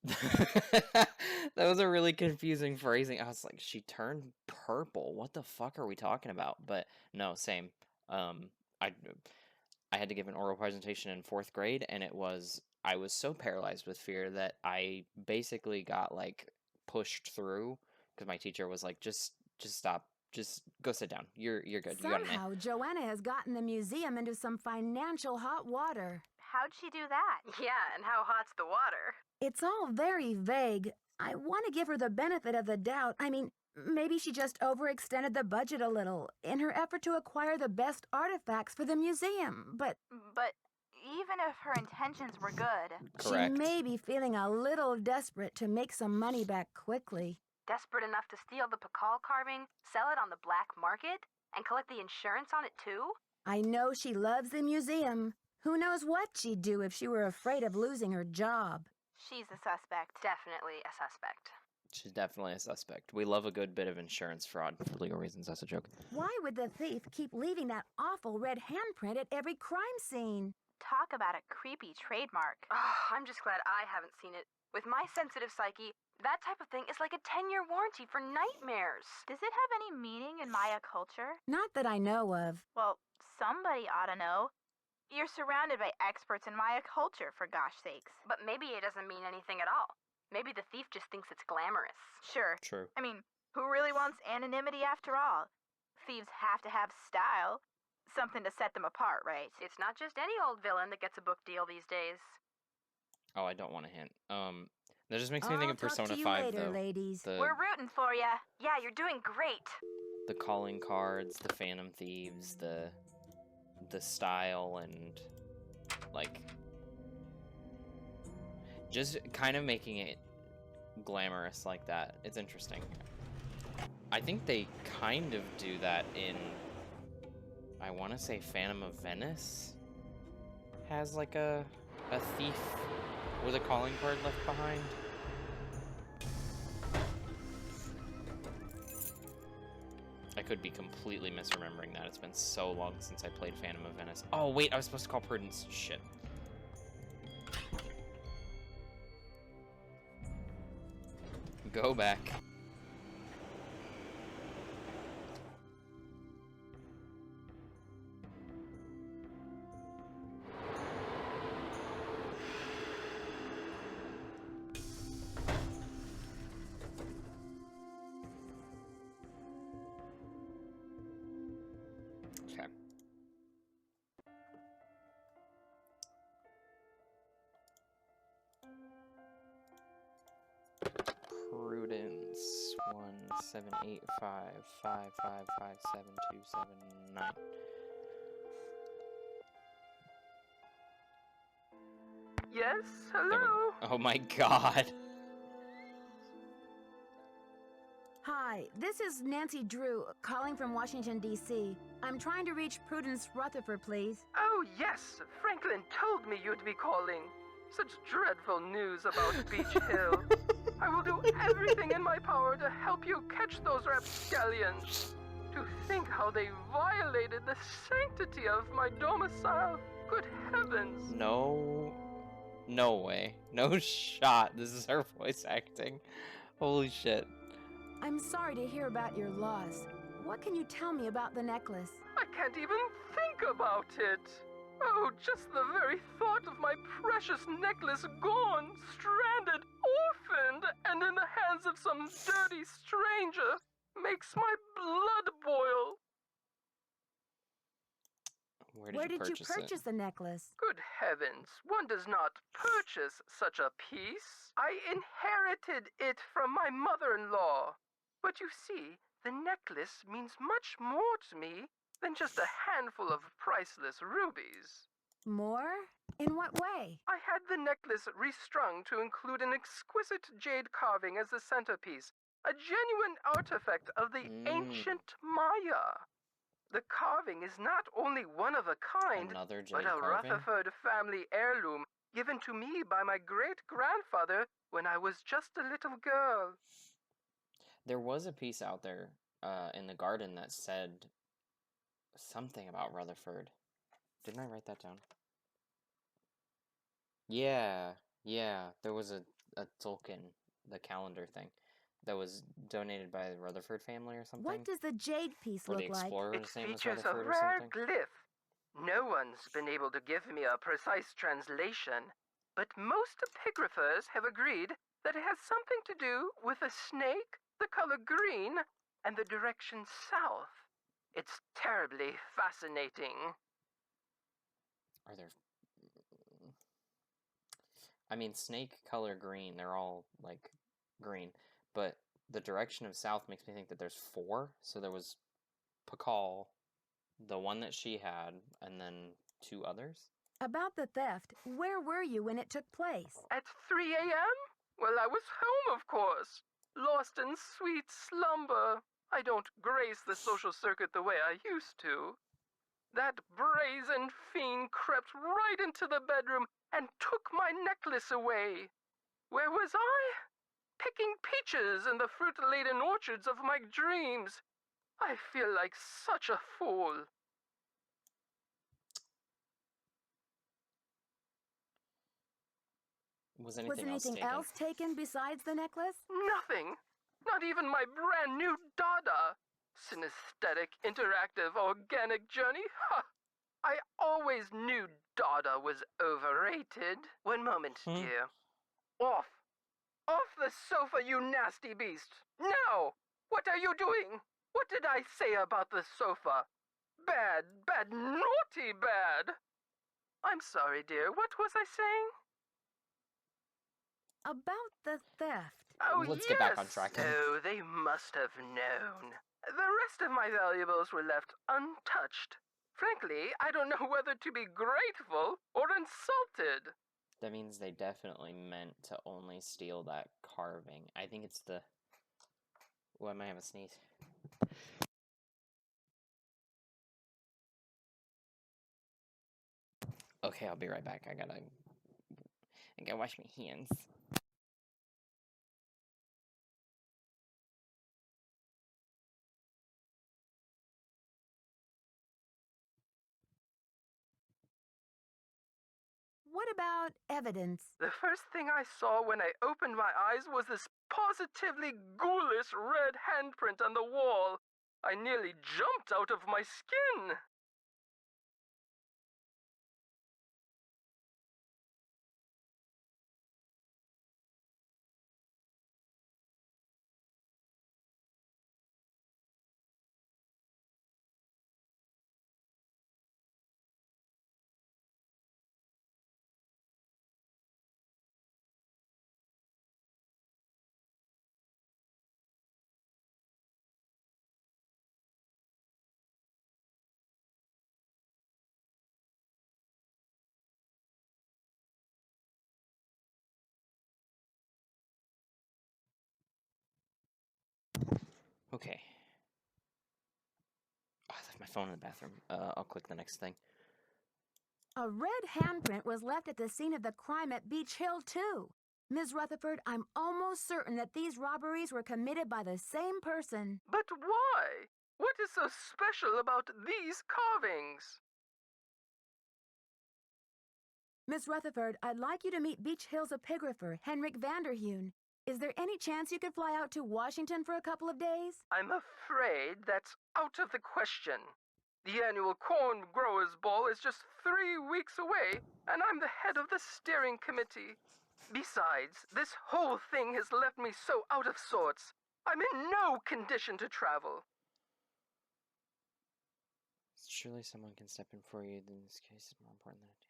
That was a really confusing phrasing. I was like, she turned purple? What the fuck are we talking about? But no, same. I had to give an oral presentation in 4th grade, and I was so paralyzed with fear that I basically got, like, pushed through, because my teacher was like, just stop. Just go sit down. You're good. Somehow, Joanna has gotten the museum into some financial hot water. How'd she do that? Yeah, and how hot's the water? It's all very vague. I want to give her the benefit of the doubt. I mean, maybe she just overextended the budget a little in her effort to acquire the best artifacts for the museum, but even if her intentions were good... Correct. She may be feeling a little desperate to make some money back quickly. Desperate enough to steal the Pakal carving, sell it on the black market, and collect the insurance on it too? I know she loves the museum. Who knows what she'd do if she were afraid of losing her job. She's a suspect. Definitely a suspect. She's definitely a suspect. We love a good bit of insurance fraud for legal reasons. That's a joke. Why would the thief keep leaving that awful red handprint at every crime scene? Talk about a creepy trademark. Oh, I'm just glad I haven't seen it. With my sensitive psyche, that type of thing is like a 10-year warranty for nightmares. Does it have any meaning in Maya culture? Not that I know of. Well, somebody ought to know. You're surrounded by experts in Maya culture, for gosh sakes. But maybe it doesn't mean anything at all. Maybe the thief just thinks it's glamorous. Sure. True. I mean, who really wants anonymity after all? Thieves have to have style. Something to set them apart, right? It's not just any old villain that gets a book deal these days. Oh, I don't want to hint. That just makes me think of Persona 5, later, though. ladies. We're rooting for ya. Yeah, you're doing great. The calling cards, the Phantom Thieves, the style, and like just kind of making it glamorous like that. It's interesting. I think they kind of do that in, I want to say, Phantom of Venice has like a thief with a calling card left behind. I could be completely misremembering that. It's been so long since I played Phantom of Venice. Oh wait, I was supposed to call Prudence. Shit. Go back. Okay. Prudence 17855555729. Yes, There we hello? go. Oh my god. Hi, this is Nancy Drew, calling from Washington, D.C. I'm trying to reach Prudence Rutherford, please. Oh, yes, Franklin told me you'd be calling. Such dreadful news about Beach Hill. I will do everything in my power to help you catch those rapscallions. To think how they violated the sanctity of my domicile. Good heavens. No way. No shot. This is her voice acting. Holy shit. I'm sorry to hear about your loss. What can you tell me about the necklace? I can't even think about it. Oh, just the very thought of my precious necklace gone, stranded, orphaned, and in the hands of some dirty stranger makes my blood boil. Where did you purchase the necklace? Good heavens, one does not purchase such a piece. I inherited it from my mother-in-law. But you see, the necklace means much more to me than just a handful of priceless rubies. More? In what way? I had the necklace restrung to include an exquisite jade carving as the centerpiece, a genuine artifact of the ancient Maya. The carving is not only one of a kind, Another jade but a carving? Rutherford family heirloom given to me by my great-grandfather when I was just a little girl. There was a piece out there in the garden that said something about Rutherford. Didn't I write that down? Yeah. There was a Tolkien, the calendar thing, that was donated by the Rutherford family or something. What does the jade piece For the look like? Explorer's It name was features a Rutherford or rare something. glyph. No one's been able to give me a precise translation, but most epigraphers have agreed that it has something to do with a snake, the color green, and the direction south. It's terribly fascinating. Are there... I mean, snake color green, they're all, like, green, but the direction of south makes me think that there's 4. So there was Pakal, the one that she had, and then 2 others. About the theft, where were you when it took place? At 3 a.m.? Well, I was home, of course. Lost in sweet slumber. I don't grace the social circuit the way I used to. That brazen fiend crept right into the bedroom and took my necklace away. Where was I? Picking peaches in the fruit-laden orchards of my dreams. I feel like such a fool. Was anything else taken besides the necklace? Nothing. Not even my brand new Dada. Synesthetic, interactive, organic journey? Ha! I always knew Dada was overrated. One moment, dear. Off! Off the sofa, you nasty beast! Now! What are you doing? What did I say about the sofa? Bad, bad, naughty bad! I'm sorry, dear. What was I saying? About the theft. Oh, Let's yes. get back on track. Oh, they must have known. The rest of my valuables were left untouched. Frankly, I don't know whether to be grateful or insulted. That means they definitely meant to only steal that carving. I think it's the... Oh, I might have a sneeze. Okay, I'll be right back. I gotta wash my hands. What about evidence? The first thing I saw when I opened my eyes was this positively ghoulish red handprint on the wall. I nearly jumped out of my skin. Okay. Oh, I left my phone in the bathroom. I'll click the next thing. A red handprint was left at the scene of the crime at Beach Hill, too. Ms. Rutherford, I'm almost certain that these robberies were committed by the same person. But why? What is so special about these carvings? Miss Rutherford, I'd like you to meet Beach Hill's epigrapher, Henrik Vanderheun. Is there any chance you could fly out to Washington for a couple of days? I'm afraid that's out of the question. The annual Corn Growers Ball is just 3 weeks away, and I'm the head of the steering committee. Besides, this whole thing has left me so out of sorts. I'm in no condition to travel. Surely someone can step in for you. In this case, it's more important than it is.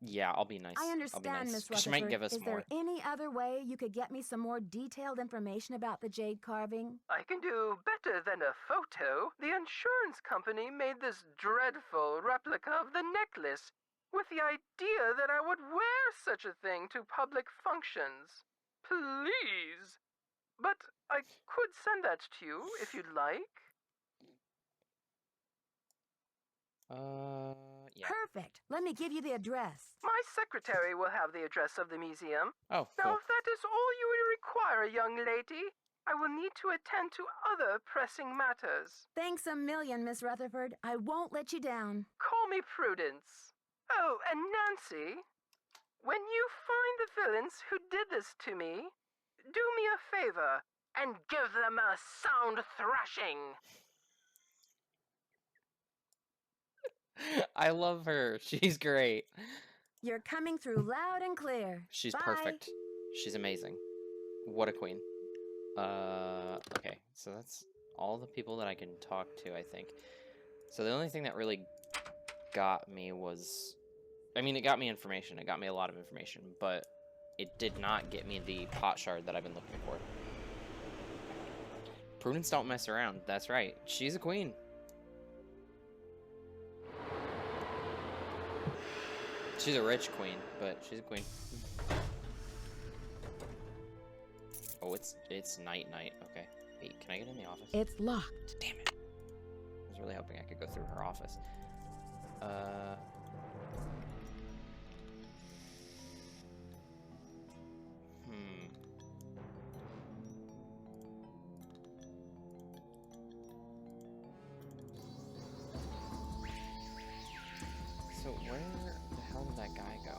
Yeah, I'll be nice. I understand, Miss Rutherford. She might give us Is more. there any other way you could get me some more detailed information about the jade carving? I can do better than a photo. The insurance company made this dreadful replica of the necklace with the idea that I would wear such a thing to public functions. Please. But I could send that to you if you'd like. Yeah. Perfect. Let me give you the address. My secretary will have the address of the museum. Oh, Now, cool. if that is all you would require, young lady, I will need to attend to other pressing matters. Thanks a million, Miss Rutherford. I won't let you down. Call me Prudence. Oh, and Nancy, when you find the villains who did this to me, do me a favor and give them a sound thrashing. I love her. She's great. You're coming through loud and clear. She's Bye. perfect. She's amazing. What a queen. Okay, so that's all the people that I can talk to, I think. So the only thing that really got me was... I mean, it got me information. It got me a lot of information, but it did not get me the pot shard that I've been looking for. Prudence don't mess around. That's right. She's a queen. She's a rich queen, but she's a queen. Oh, it's night. Okay. Wait, can I get in the office? It's locked. Damn it. I was really hoping I could go through her office. So where the hell did that guy go?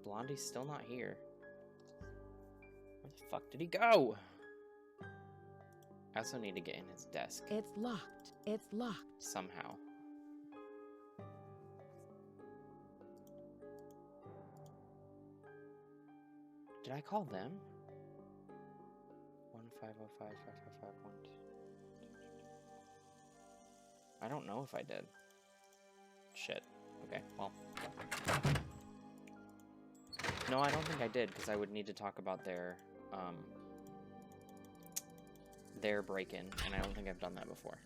Blondie's still not here. Where the fuck did he go? I also need to get in his desk. It's locked. It's locked. Somehow. Did I call them? 1-505-555-1. I don't know if I did. Shit. Okay, well. No, I don't think I did, because I would need to talk about their break-in, and I don't think I've done that before.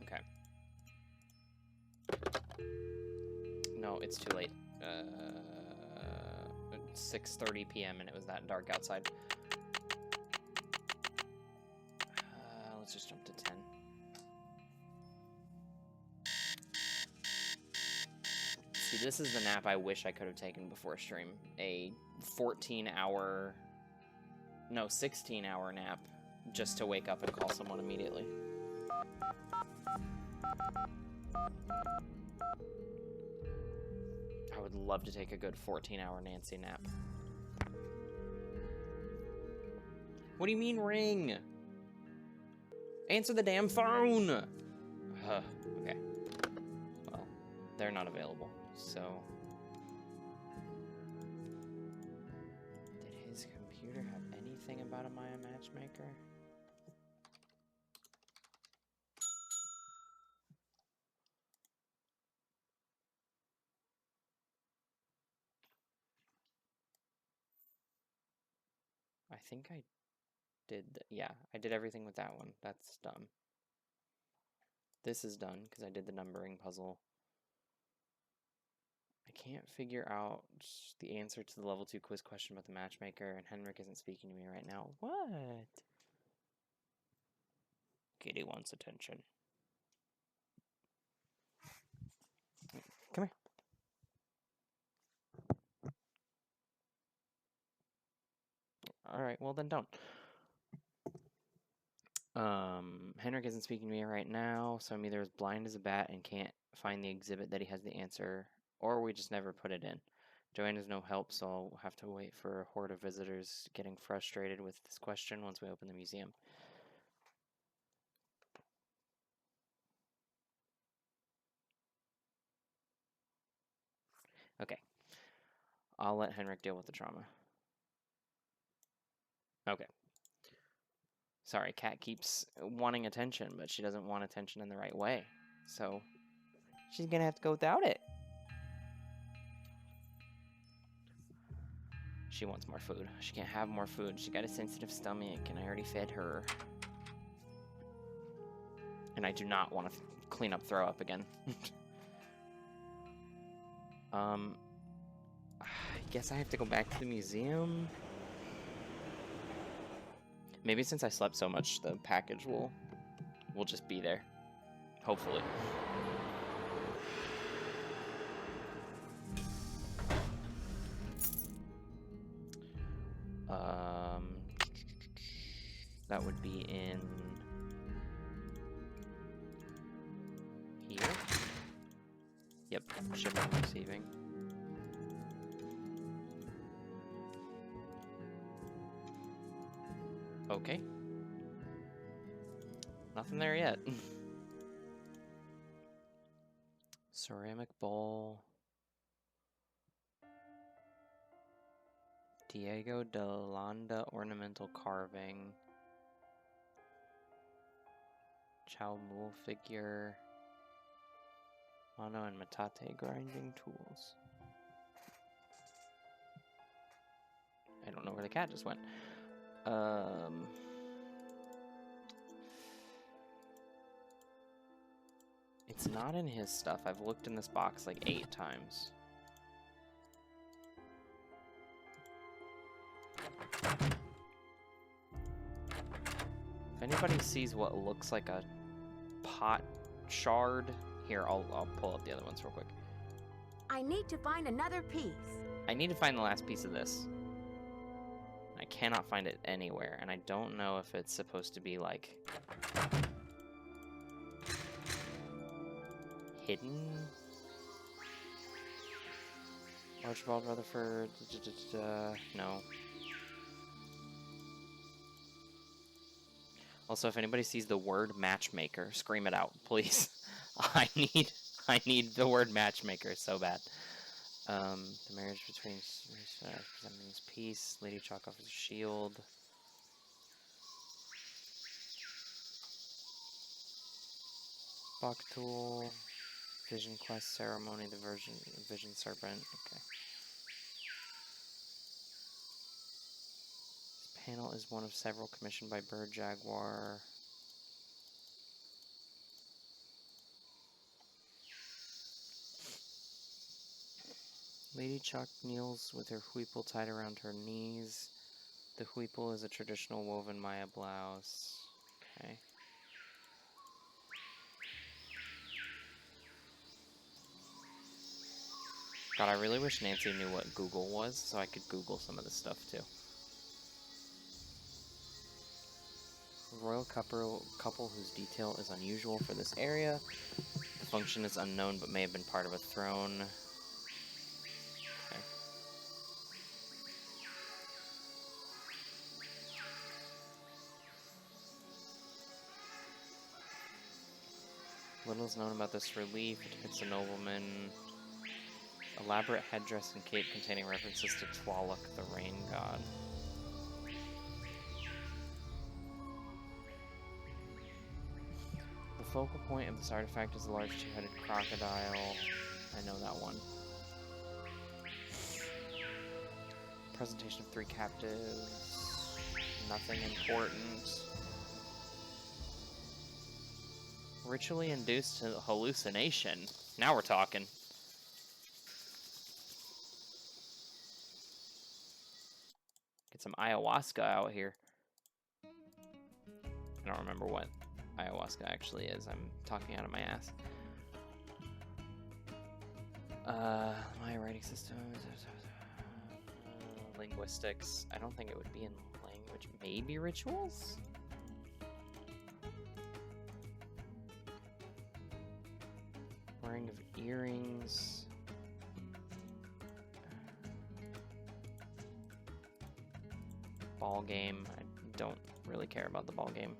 Okay. No, it's too late. 6:30 p.m. and it was that dark outside. Let's just jump to 10. See, this is the nap I wish I could have taken before stream. A 14-hour... No, 16-hour nap just to wake up and call someone immediately. I would love to take a good 14-hour Nancy nap. What do you mean ring? Answer the damn phone! Okay. Well, they're not available, so... Did his computer have anything about a Maya matchmaker? I think I did, yeah, I did everything with that one. That's dumb. This is done, because I did the numbering puzzle. I can't figure out the answer to the level 2 quiz question about the matchmaker, and Henrik isn't speaking to me right now. What? Kitty wants attention. Come here. Alright, well then don't. Henrik isn't speaking to me right now, so I'm either as blind as a bat and can't find the exhibit that he has the answer, or we just never put it in. Joanne has no help, so I'll have to wait for a horde of visitors getting frustrated with this question once we open the museum. Okay. I'll let Henrik deal with the trauma. Okay. Sorry, Kat keeps wanting attention, but she doesn't want attention in the right way. So, she's gonna have to go without it. She wants more food. She can't have more food. She got a sensitive stomach, and I already fed her. And I do not want to clean up throw up again. I guess I have to go back to the museum. Maybe since I slept so much, the package will just be there. Hopefully. That would be in here. Yep, shipping, receiving. Okay. Nothing there yet. Ceramic bowl. Diego de Landa ornamental carving. Chow mule figure. Mono and metate grinding tools. I don't know where the cat just went. It's not in his stuff. I've looked in this box like 8 times. If anybody sees what looks like a pot shard, here, I'll pull up the other ones real quick. I need to find another piece. I need to find the last piece of this. I cannot find it anywhere, and I don't know if it's supposed to be like hidden. Archibald Rutherford, no. Also, if anybody sees the word matchmaker, scream it out, please. I need the word matchmaker so bad. The marriage between presenting this piece. Lady Chalk offers a shield. Bach tool. Vision quest ceremony. The vision serpent. Okay. This panel is one of several commissioned by Bird Jaguar. Lady Chalk kneels with her huipul tied around her knees. The huipul is a traditional woven Maya blouse. Okay. God, I really wish Nancy knew what Google was, so I could Google some of this stuff too. Royal couple whose detail is unusual for this area. The function is unknown but may have been part of a throne. Okay. Little is known about this relief. It depicts a nobleman. Elaborate headdress and cape containing references to Tlaloc, the rain god. The focal point of this artifact is a large two-headed crocodile. I know that one. Presentation of 3 captives. Nothing important. Ritually induced hallucination. Now we're talking. Get some ayahuasca out here. I don't remember what ayahuasca actually is. I'm talking out of my ass. My writing system. Linguistics. I don't think it would be in language. Maybe rituals? Wearing of earrings. Ball game. I don't really care about the ball game.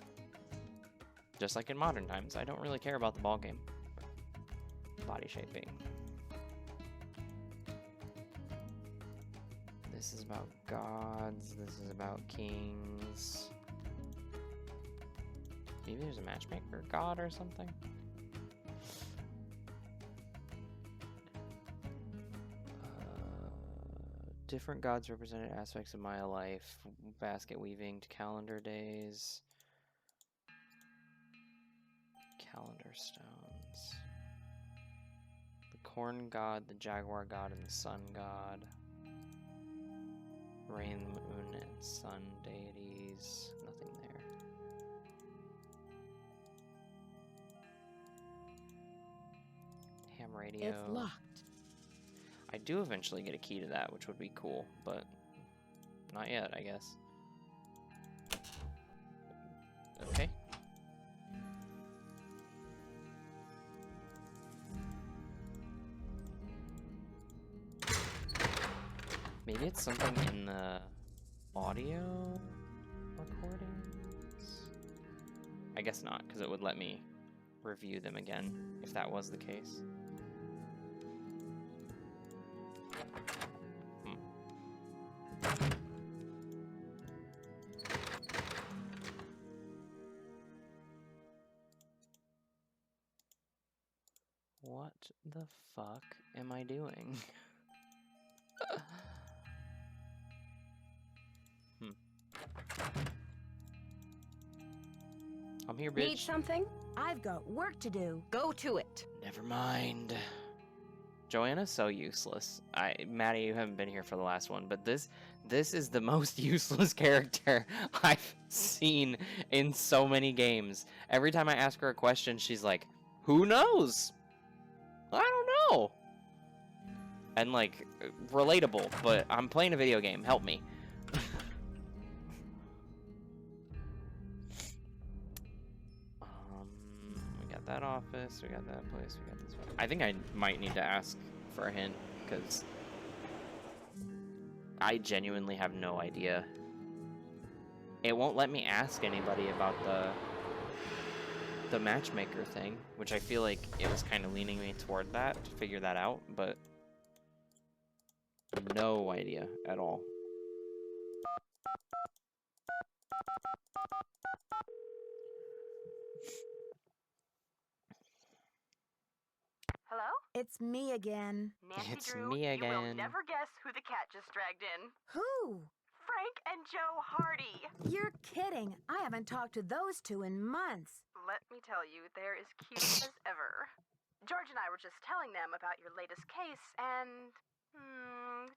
Just like in modern times, I don't really care about the ball game. Body shaping. This is about gods. This is about kings. Maybe there's a matchmaker god or something. Different gods represented aspects of Maya life. Basket weaving to calendar days. Calendar stones. The corn god, the jaguar god, and the sun god. Rain, moon, and sun deities. Nothing there. Ham radio. It's locked. I do eventually get a key to that, which would be cool, but Not yet, I guess. Okay. Maybe it's something in the audio recordings? I guess not, because it would let me review them again if that was the case. What the fuck am I doing? I'm here, bitch. Need something? I've got work to do. Go to it. Never mind. Joanna's so useless. Maddie, you haven't been here for the last one, but this is the most useless character I've seen in so many games. Every time I ask her a question, she's like, "Who knows? I don't know." And like, relatable, but I'm playing a video game. Help me. We got that office, we got that place, we got this one. I think I might need to ask for a hint, because I genuinely have no idea. It won't let me ask anybody about the matchmaker thing, which I feel like it was kind of leaning me toward that, to figure that out, but no idea at all. Hello? It's me again. Nancy It's Drew, me you will again. never guess who the cat just dragged in. Who? Frank and Joe Hardy. You're kidding. I haven't talked to those two in months. Let me tell you, they're as cute as ever. George and I were just telling them about your latest case, and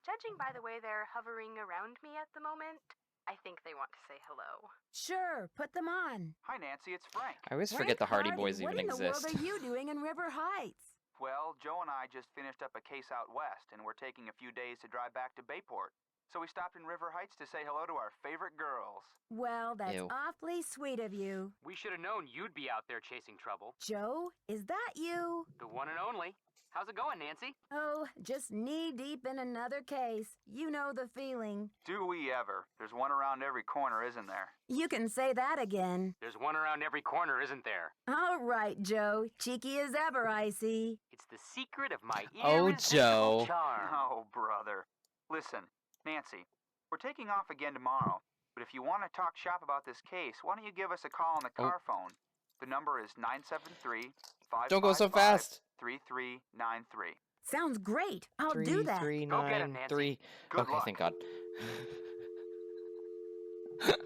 judging by the way they're hovering around me at the moment, I think they want to say hello. Sure, put them on. Hi, Nancy, it's Frank. I always forget the Hardy Boys even what exist. What in the world are you doing in River Heights? Well, Joe and I just finished up a case out west, and we're taking a few days to drive back to Bayport. So we stopped in River Heights to say hello to our favorite girls. Well, that's Ew. awfully sweet of you. We should have known you'd be out there chasing trouble. Joe, is that you? The one and only. How's it going, Nancy? Oh, just knee-deep in another case. You know the feeling. Do we ever? There's one around every corner, isn't there? You can say that again. There's one around every corner, isn't there? All right, Joe. Cheeky as ever, I see. It's the secret of my Oh, irresistible Joe. charm. Oh, brother. Listen, Nancy, we're taking off again tomorrow, but if you want to talk shop about this case, why don't you give us a call on the car phone? The number is 973-555-3393. Don't go so fast. Sounds great. I'll do that. 3, Go get 9, him, Nancy. 3. Good Okay, luck. thank God.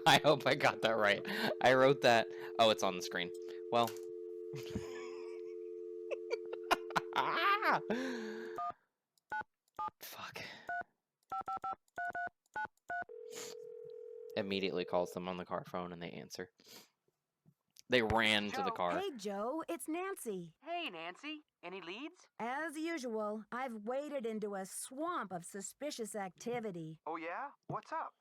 I hope I got that right. I wrote that. Oh, it's on the screen. Well. Fuck. Immediately calls them on the car phone and they answer. They ran to the car. Hey, Joe, it's Nancy. Hey, Nancy. Any leads? As usual, I've waded into a swamp of suspicious activity. Oh, yeah? What's up?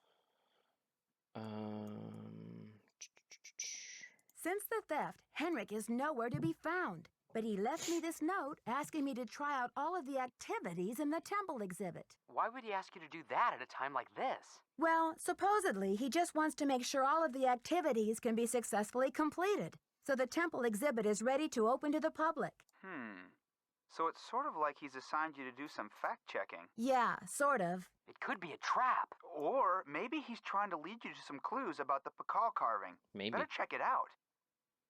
Since the theft, Henrik is nowhere to be found. But he left me this note asking me to try out all of the activities in the temple exhibit. Why would he ask you to do that at a time like this? Well, supposedly, he just wants to make sure all of the activities can be successfully completed, so the temple exhibit is ready to open to the public. So it's sort of like he's assigned you to do some fact-checking. Yeah, sort of. It could be a trap. Or maybe he's trying to lead you to some clues about the Pakal carving. Maybe. Better check it out.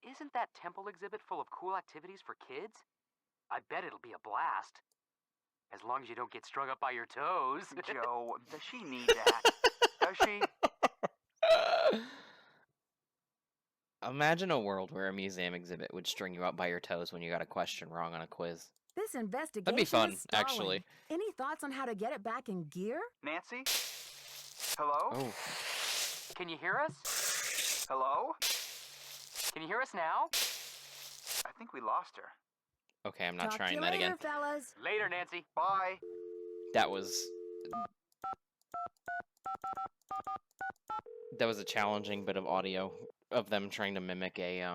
Isn't that temple exhibit full of cool activities for kids? I bet it'll be a blast. As long as you don't get strung up by your toes. Joe, does she need that? Does she? Imagine a world where a museum exhibit would string you up by your toes when you got a question wrong on a quiz. This investigation That'd be fun, is stalling. actually. Any thoughts on how to get it back in gear? Nancy? Hello? Oh. Can you hear us? Hello? Can you hear us now? I think we lost her. Okay, I'm not Talk trying to you that later, again. fellas. Later, Nancy. Bye. That was That was a challenging bit of audio of them trying to mimic a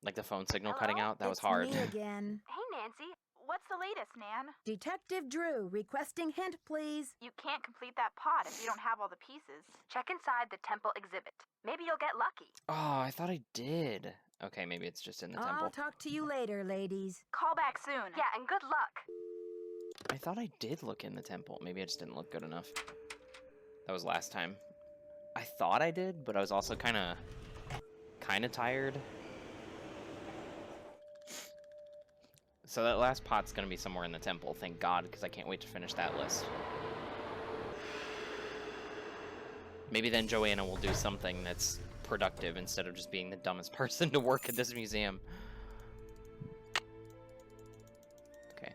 like the phone signal cutting out. That was hard. Me again. Hey, Nancy. What's the latest, Nan? Detective Drew, requesting hint, please. You can't complete that pod if you don't have all the pieces. Check inside the temple exhibit. Maybe you'll get lucky. Oh, I thought I did. Okay, maybe it's just in the temple. I'll talk to you later, ladies. Call back soon. Yeah, and good luck. I thought I did look in the temple. Maybe I just didn't look good enough. That was last time. I thought I did, but I was also kind of tired. So that last pot's gonna be somewhere in the temple, thank God, because I can't wait to finish that list. Maybe then Joanna will do something that's productive instead of just being the dumbest person to work at this museum. Okay.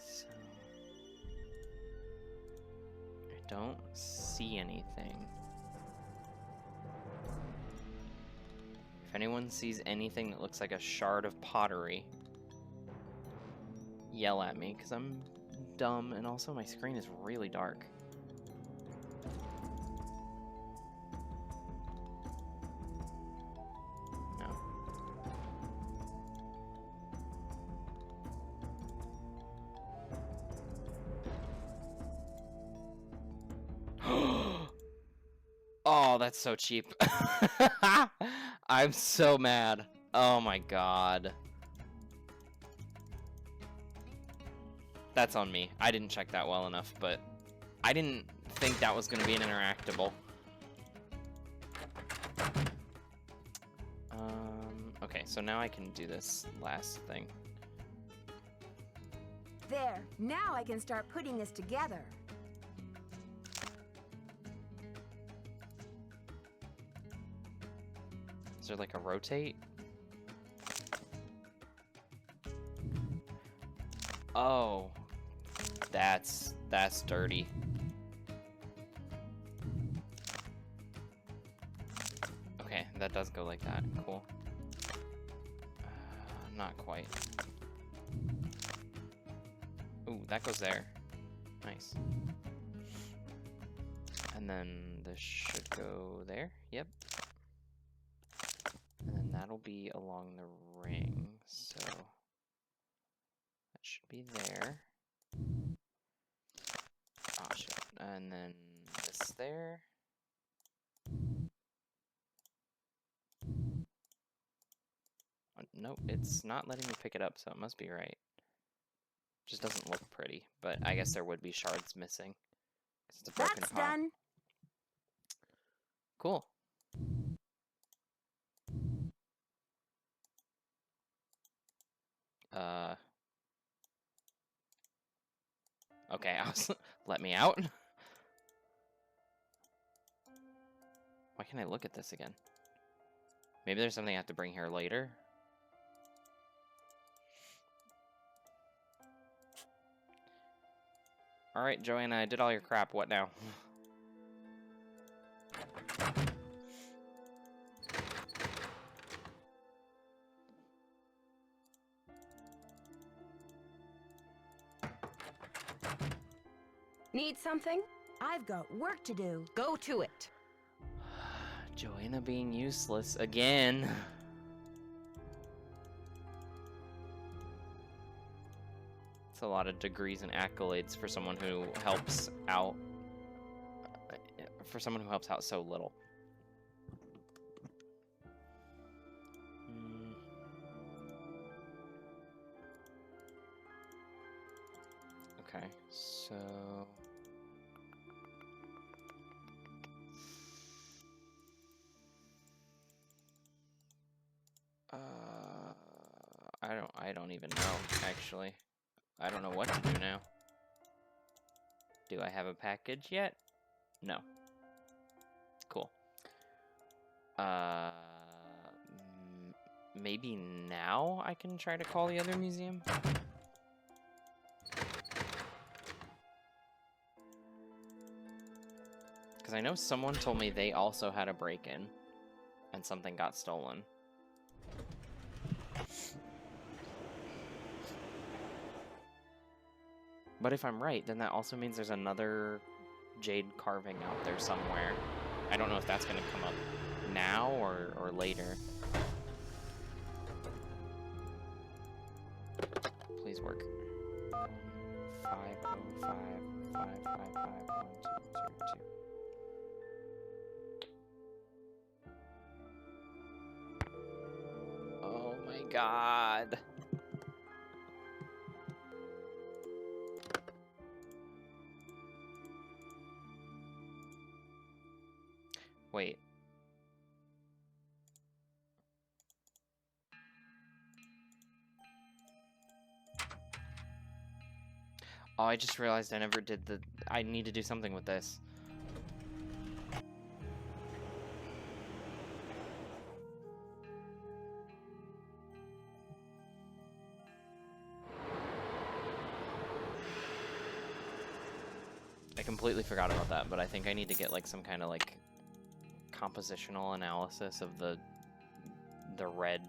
So I don't see anything. If anyone sees anything that looks like a shard of pottery, yell at me, because I'm dumb, and also my screen is really dark. No. Oh, that's so cheap. I'm so mad. Oh my god. That's on me. I didn't check that well enough, but I didn't think that was going to be an interactable. Okay, so now I can do this last thing. There, now I can start putting this together. Is there like a rotate? Oh, that's dirty. Okay, that does go like that. Cool. Not quite. Ooh, that goes there. Nice. And then this should go there. Yep. And then that'll be along the ring, so that should be there. Oh shit. And then this there. Nope, it's not letting me pick it up, so it must be right. Just doesn't look pretty, but I guess there would be shards missing. 'Cause it's a broken pot. Done. Cool. Okay, let me out. Why can't I look at this again? Maybe there's something I have to bring here later. Alright, Joanna, I did all your crap. What now? Need something? I've got work to do. Go to it. Joanna being useless again. It's a lot of degrees and accolades for someone who helps out. For someone who helps out so little. Okay, so... I don't even know, actually. I don't know what to do now. Do I have a package yet? No. Cool. Maybe now I can try to call the other museum? Because I know someone told me they also had a break-in, and something got stolen. But if I'm right, then that also means there's another jade carving out there somewhere. I don't know if that's going to come up now or later. Please work. 50555551222. Oh my god. Wait. Oh, I just realized I never did the... I need to do something with this. I completely forgot about that, but I think I need to get like some kind of like compositional analysis of the red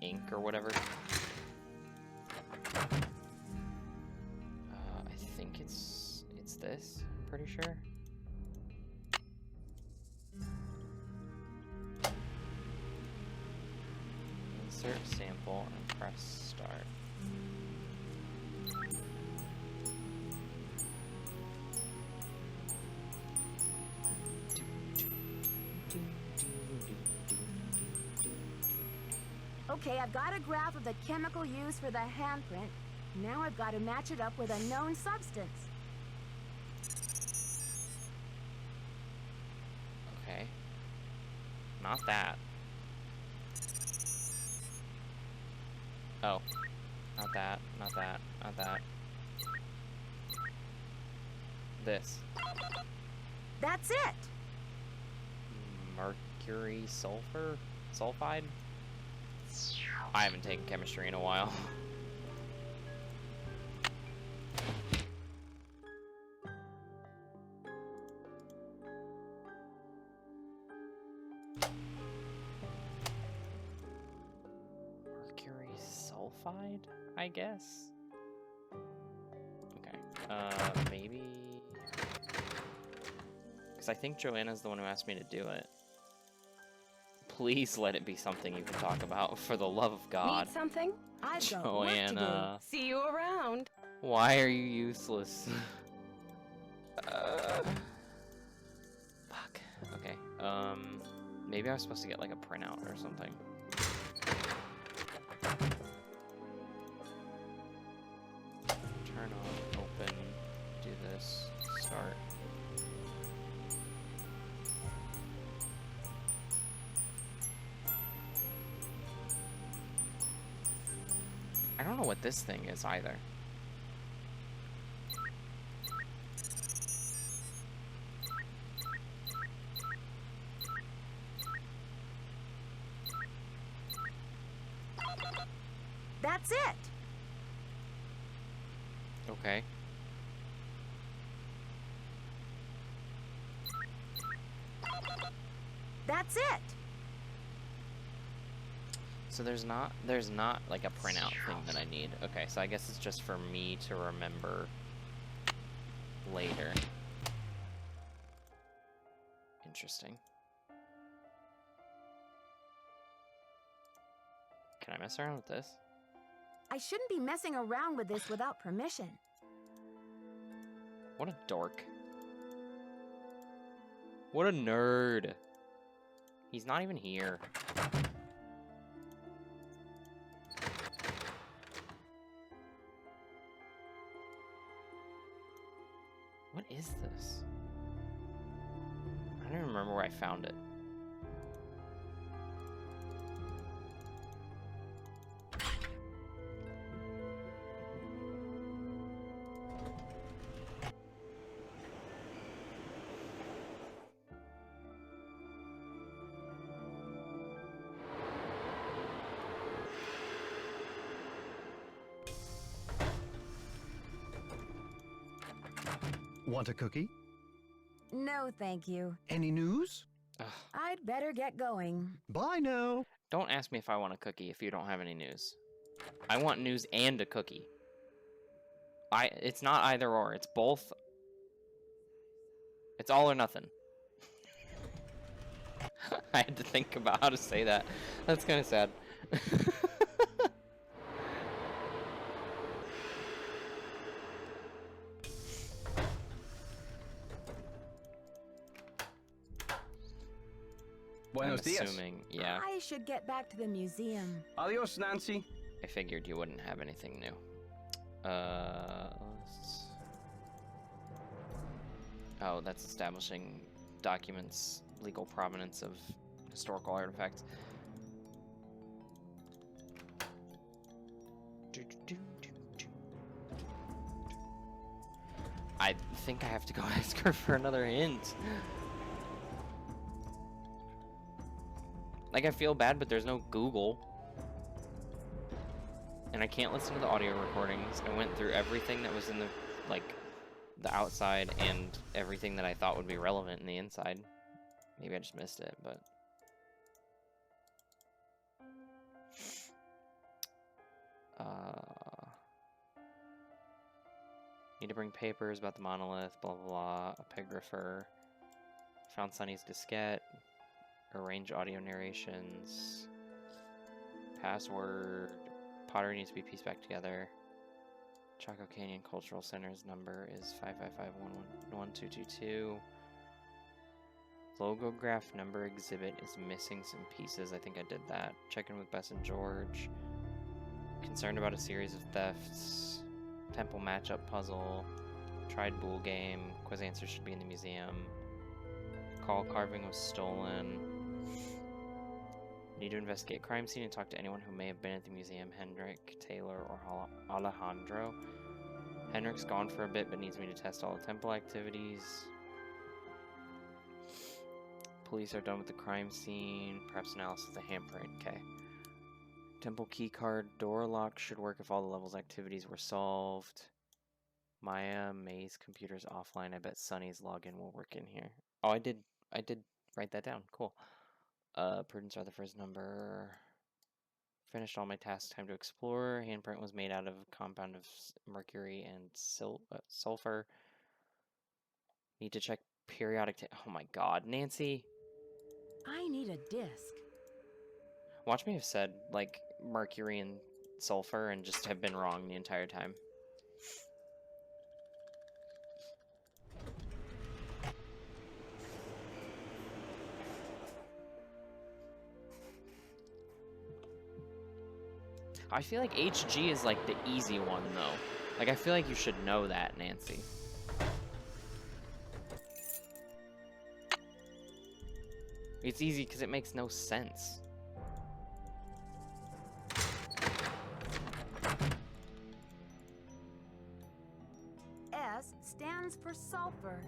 ink or whatever. I think it's this, pretty sure. Insert sample and press start. Okay, I've got a graph of the chemical used for the handprint. Now I've got to match it up with a known substance. Okay. Not that. Oh. Not that, not that, not that. This. That's it! Mercury sulfur? Sulfide? I haven't taken chemistry in a while. Mercury sulfide, I guess? Okay, maybe... Because I think Joanna's the one who asked me to do it. Please let it be something you can talk about, for the love of God. Need something? I've got work to do. Joanna, See you around. why are you useless? Fuck. Okay. Maybe I was supposed to get like a printout or something. Turn on, open, do this, start. I don't know what this thing is either. That's it! Okay. That's it! So there's not like a printout thing that I need. Okay, so I guess it's just for me to remember later. Interesting. Can I mess around with this? I shouldn't be messing around with this without permission. What a dork. What a nerd. He's not even here. What is this? I don't even remember where I found it. Want a cookie? No, thank you. Any news? Ugh. I'd better get going. Bye now. Don't ask me if I want a cookie if you don't have any news. I want news and a cookie. It's not either or, it's both It's all or nothing. I had to think about how to say that. That's kind of sad. Buenos dias. Assuming, yeah. I should get back to the museum. Adios, Nancy. I figured you wouldn't have anything new. Oh, that's establishing documents, legal provenance of historical artifacts. I think I have to go ask her for another hint. Like, I feel bad, but there's no Google. And I can't listen to the audio recordings. I went through everything that was in the, like, the outside and everything that I thought would be relevant in the inside. Maybe I just missed it, but... Need to bring papers about the monolith, blah, blah, blah. Epigrapher. Found Sonny's diskette. Arrange audio narrations. Password. Pottery needs to be pieced back together. Chaco Canyon Cultural Center's number is 555-1222. Logograph number exhibit is missing some pieces. I think I did that. Check in with Bess and George. Concerned about a series of thefts. Temple matchup puzzle. Tried bool game. Quiz answers should be in the museum. Call carving was stolen. Need to investigate crime scene and talk to anyone who may have been at the museum. Hendrik, Taylor, or Alejandro. Henrik's gone for a bit, but needs me to test all the temple activities. Police are done with the crime scene. Perhaps analysis of the handprint. Okay. Temple keycard. Door lock should work if all the levels activities were solved. Maya, May's computer's offline. I bet Sunny's login will work in here. Oh, I did write that down. Cool. Prudence are the first number. Finished all my tasks. Time to explore. Handprint was made out of a compound of mercury and sulfur. Need to check periodic oh my god, Nancy. I need a disc. Watch me have said, like, mercury and sulfur and just have been wrong the entire time. I feel like HG is like the easy one though. Like I feel like you should know that, Nancy. It's easy because it makes no sense. S stands for sulfur.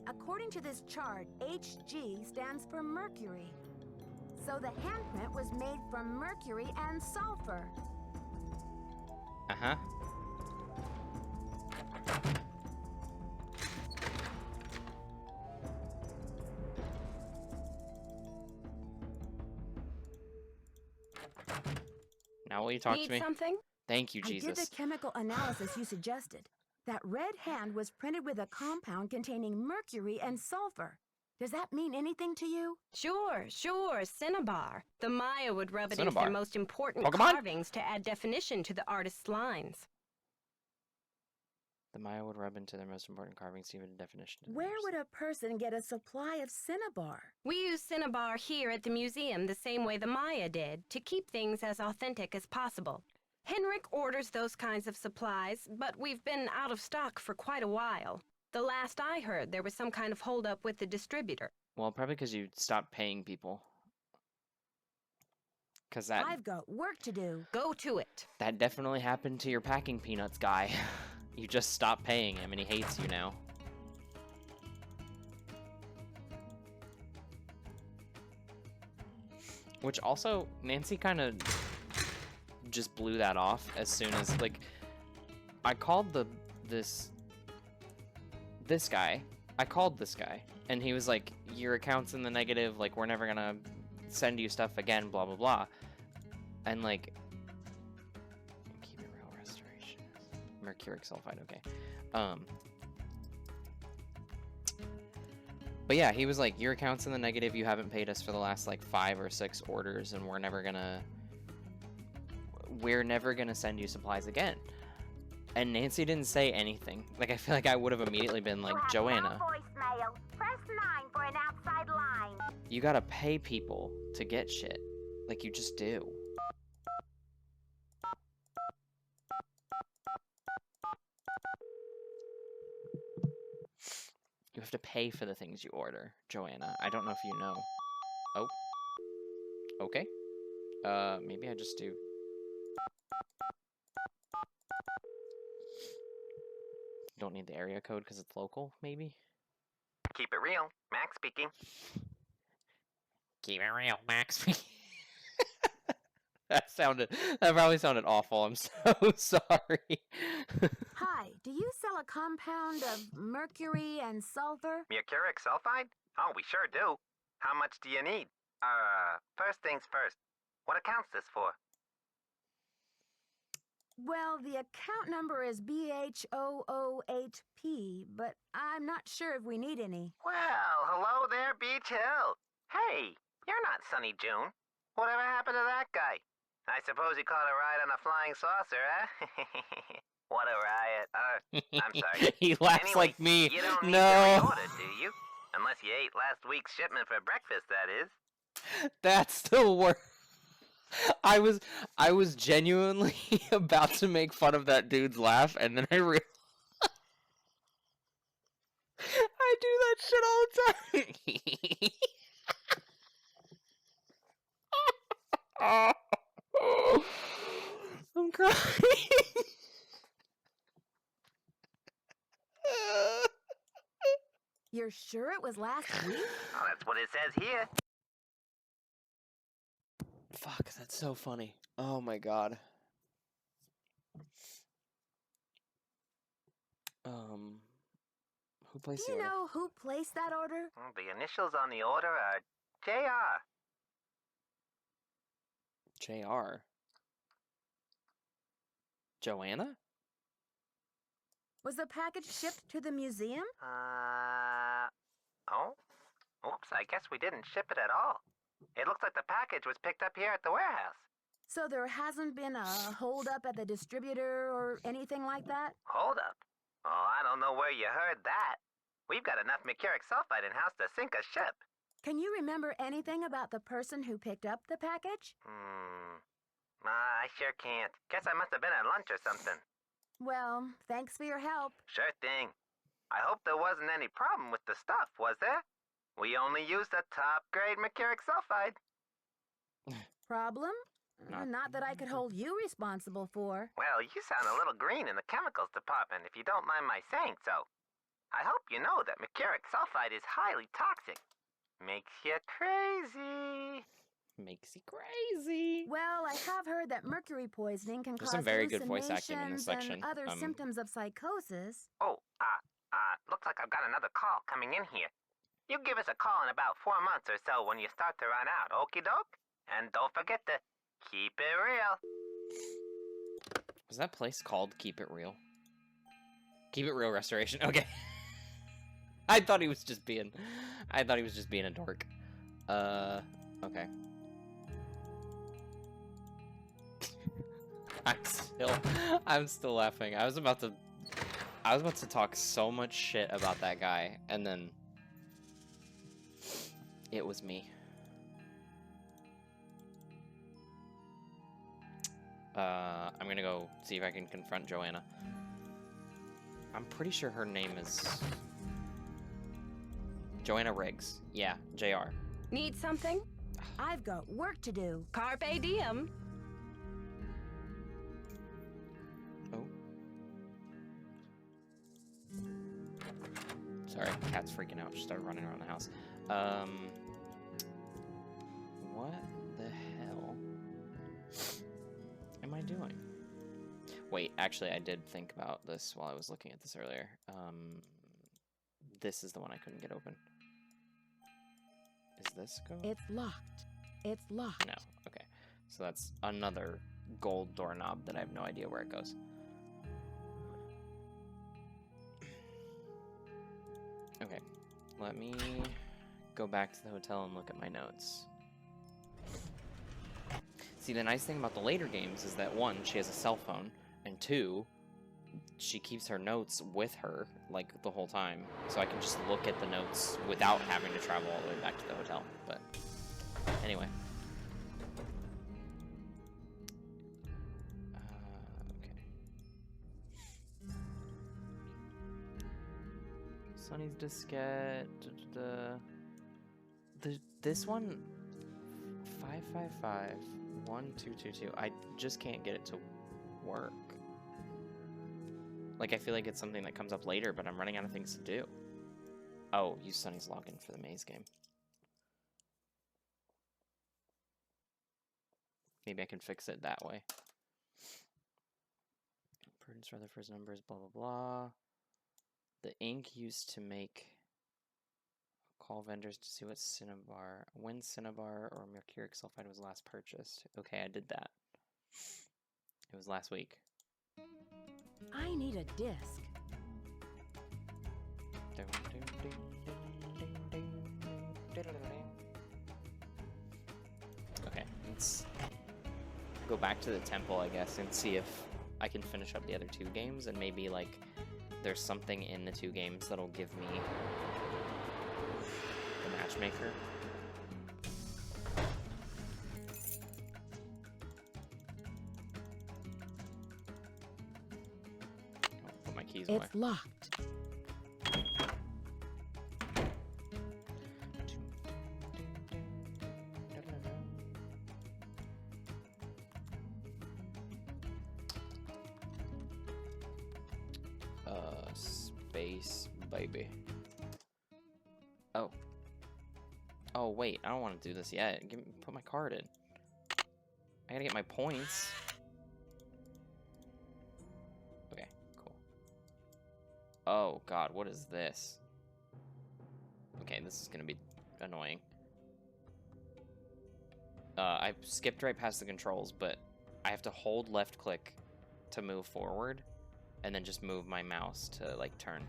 According to this chart, HG stands for mercury. So the handprint was made from mercury and sulfur. Uh-huh. Now will you talk to me? Need something? Thank you, Jesus. I did the chemical analysis you suggested. That red hand was printed with a compound containing mercury and sulfur. Does that mean anything to you? Sure. Cinnabar. The Maya would rub it into Cinnabar. their most important Pokemon? carvings to add definition to the artist's lines. The Maya would rub into their most important carvings to give it a definition. Where would a person get a supply of cinnabar? We use cinnabar here at the museum the same way the Maya did, to keep things as authentic as possible. Henrik orders those kinds of supplies, but we've been out of stock for quite a while. The last I heard, there was some kind of holdup with the distributor. Well, probably because you stopped paying people. Because that... I've got work to do. Go to it. That definitely happened to your packing peanuts guy. You just stopped paying him and he hates you now. Which also, Nancy kind of just blew that off as soon as, like, I called this guy. I called this guy and he was like, your account's in the negative, like, we're never gonna send you stuff again, blah, blah, blah. And, like, keep it real, restoration. Mercuric sulfide, okay. But yeah, he was like, your account's in the negative, you haven't paid us for the last like 5 or 6 orders, and we're never gonna send you supplies again. And Nancy didn't say anything. Like, I feel like I would have immediately been like, Joanna, voicemail. Press 9 for an outside line. you gotta pay people to get shit. Like, you just do. You have to pay for the things you order, Joanna. I don't know if you know. Oh. Okay. Maybe I just do. Don't need the area code because it's local, maybe? Keep it real. Max speaking. Keep it real, Max speaking. That probably sounded awful. I'm so sorry. Hi, do you sell a compound of mercury and sulfur? Mercuric sulfide? Oh, we sure do. How much do you need? First things first. What account's this for? Well, the account number is BH008P, but I'm not sure if we need any. Well, hello there, Beach Hill. Hey, you're not Sunny June. Whatever happened to that guy? I suppose he caught a ride on a flying saucer, huh? What a riot. I'm sorry. He laughs anyway, like me. You don't need No. to reorder, do you? Unless you ate last week's shipment for breakfast, that is. That's still worse. I was genuinely about to make fun of that dude's laugh, and then I realized I do that shit all the time. I'm crying. You're sure it was last week? Oh, that's what it says here. Fuck, that's so funny. Oh my god. Who placed Do the you order? know who placed that order? The initials on the order are JR. JR. Joanna? Was the package shipped to the museum? Oh? Oops, I guess we didn't ship it at all. It looks like the package was picked up here at the warehouse. So there hasn't been a hold-up at the distributor or anything like that? Hold up. Oh, I don't know where you heard that. We've got enough mercuric sulfide in-house to sink a ship. Can you remember anything about the person who picked up the package? I sure can't. Guess I must have been at lunch or something. Well, thanks for your help. Sure thing. I hope there wasn't any problem with the stuff, was there? We only used the top-grade mercuric sulfide. Problem? Not that I could hold you responsible for. Well, you sound a little green in the chemicals department, if you don't mind my saying so. I hope you know that mercuric sulfide is highly toxic. Makes you crazy. Makes you crazy. Well, I have heard that mercury poisoning can There's cause some very good voice acting in this hallucinations section. and other symptoms of psychosis. Oh, looks like I've got another call coming in here. You give us a call in about 4 months or so when you start to run out, okie doke? And don't forget to keep it real. Was that place called Keep It Real? Keep It Real Restoration. Okay. I thought he was just being a dork. Okay. I'm still laughing. I was about to talk so much shit about that guy, and then it was me. I'm gonna go see if I can confront Joanna. I'm pretty sure her name is Joanna Riggs. Yeah, JR. Need something? I've got work to do. Carpe diem. Oh. Sorry, cat's freaking out. She started running around the house. What the hell am I doing? Wait, actually, I did think about this while I was looking at this earlier. This is the one I couldn't get open. Is this go? It's locked. It's locked. No. Okay. So that's another gold doorknob that I have no idea where it goes. Okay. Let me go back to the hotel and look at my notes. See, the nice thing about the later games is that, one, she has a cell phone, and two, she keeps her notes with her, like, the whole time. So I can just look at the notes without having to travel all the way back to the hotel. But, anyway. Okay. Sonny's diskette. This one, 555-1222. I just can't get it to work. Like, I feel like it's something that comes up later, but I'm running out of things to do. Oh, use Sonny's login for the maze game. Maybe I can fix it that way. Prudence Rutherford's numbers, blah, blah, blah. The ink used to make... Call vendors to see what when Cinnabar or mercuric sulfide was last purchased. Okay, I did that. It was last week. I need a disc. Okay, let's go back to the temple, I guess, and see if I can finish up the other two games, and maybe, like, there's something in the two games that'll give me the matchmaker. I'll put my keys away. It's locked. Space, baby. Oh. Oh, wait, I don't want to do this yet. Put my card in. I gotta get my points. Okay, cool. Oh, God, what is this? Okay, this is gonna be annoying. I skipped right past the controls, but I have to hold left click to move forward, and then just move my mouse to, like, turn.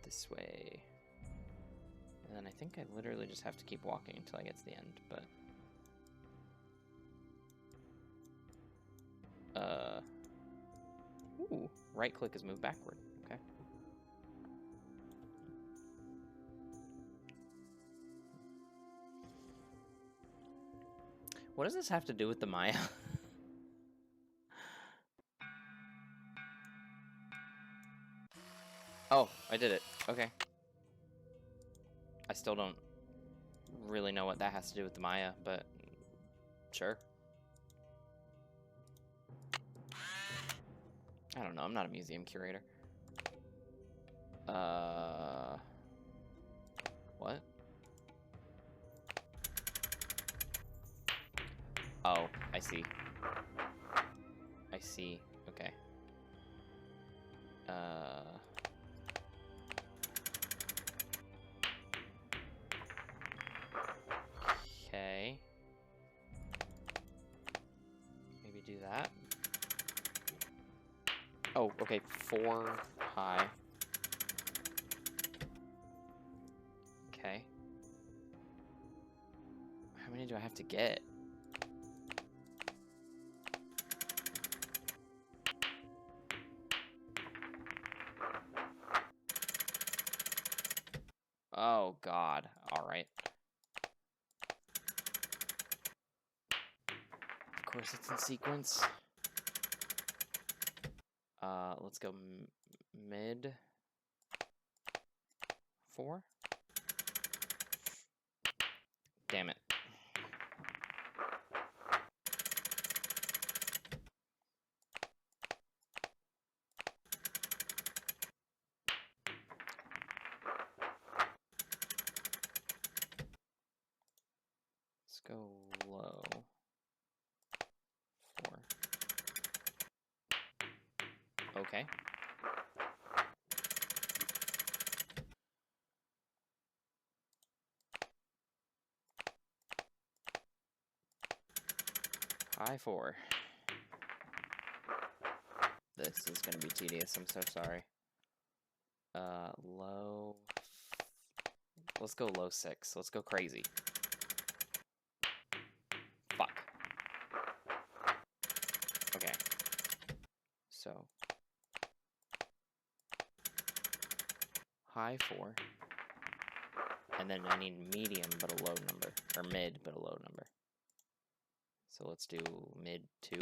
This way. And then I think I literally just have to keep walking until I get to the end, but... Ooh, right click is move backward. Okay. What does this have to do with the Maya? Oh, I did it. Okay. I still don't really know what that has to do with the Maya, but sure. I don't know, I'm not a museum curator. What? Oh, I see. I see. Okay. Okay. Maybe do that. Oh, okay, 4 high. Okay. How many do I have to get? Oh, God. All right. Of course it's in sequence. Let's go mid 4. Damn it. Let's go low. 4. Okay. High 4. This is gonna be tedious, I'm so sorry. Low... Let's go low 6. Let's go crazy. Fuck. Okay. So... High 4. And then I need medium but a low number. Or mid but a low number. So let's do mid 2.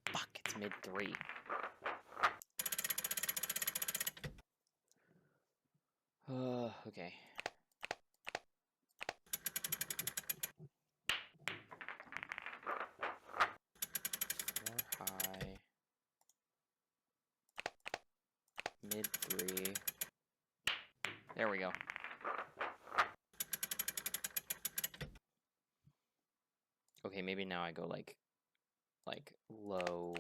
Fuck, it's mid 3. Okay. 4 high. Mid 3. There we go. Okay, maybe now I go like low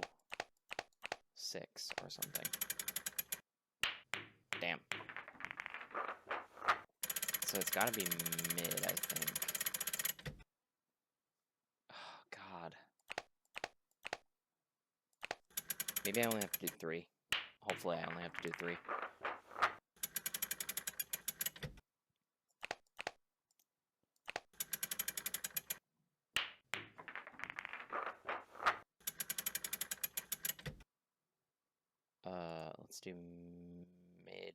6 or something. Damn. So it's gotta be mid, I think. Oh, God. Maybe I only have to do 3. Hopefully I only have to do 3. Let's do mid.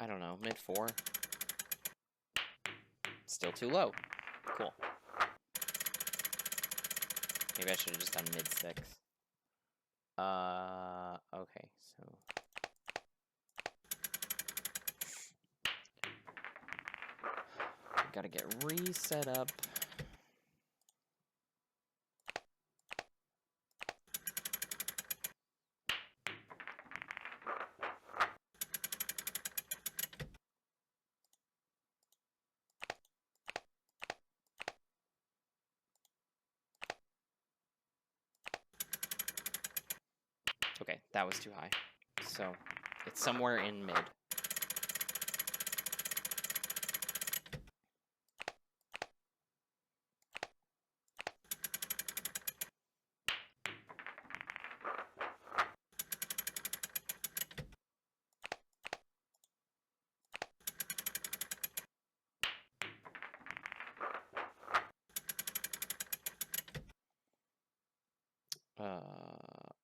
I don't know, mid 4. Still too low. Cool. Maybe I should have just done mid 6. Okay, so... Gotta get reset up. Okay, that was too high. So, it's somewhere in mid.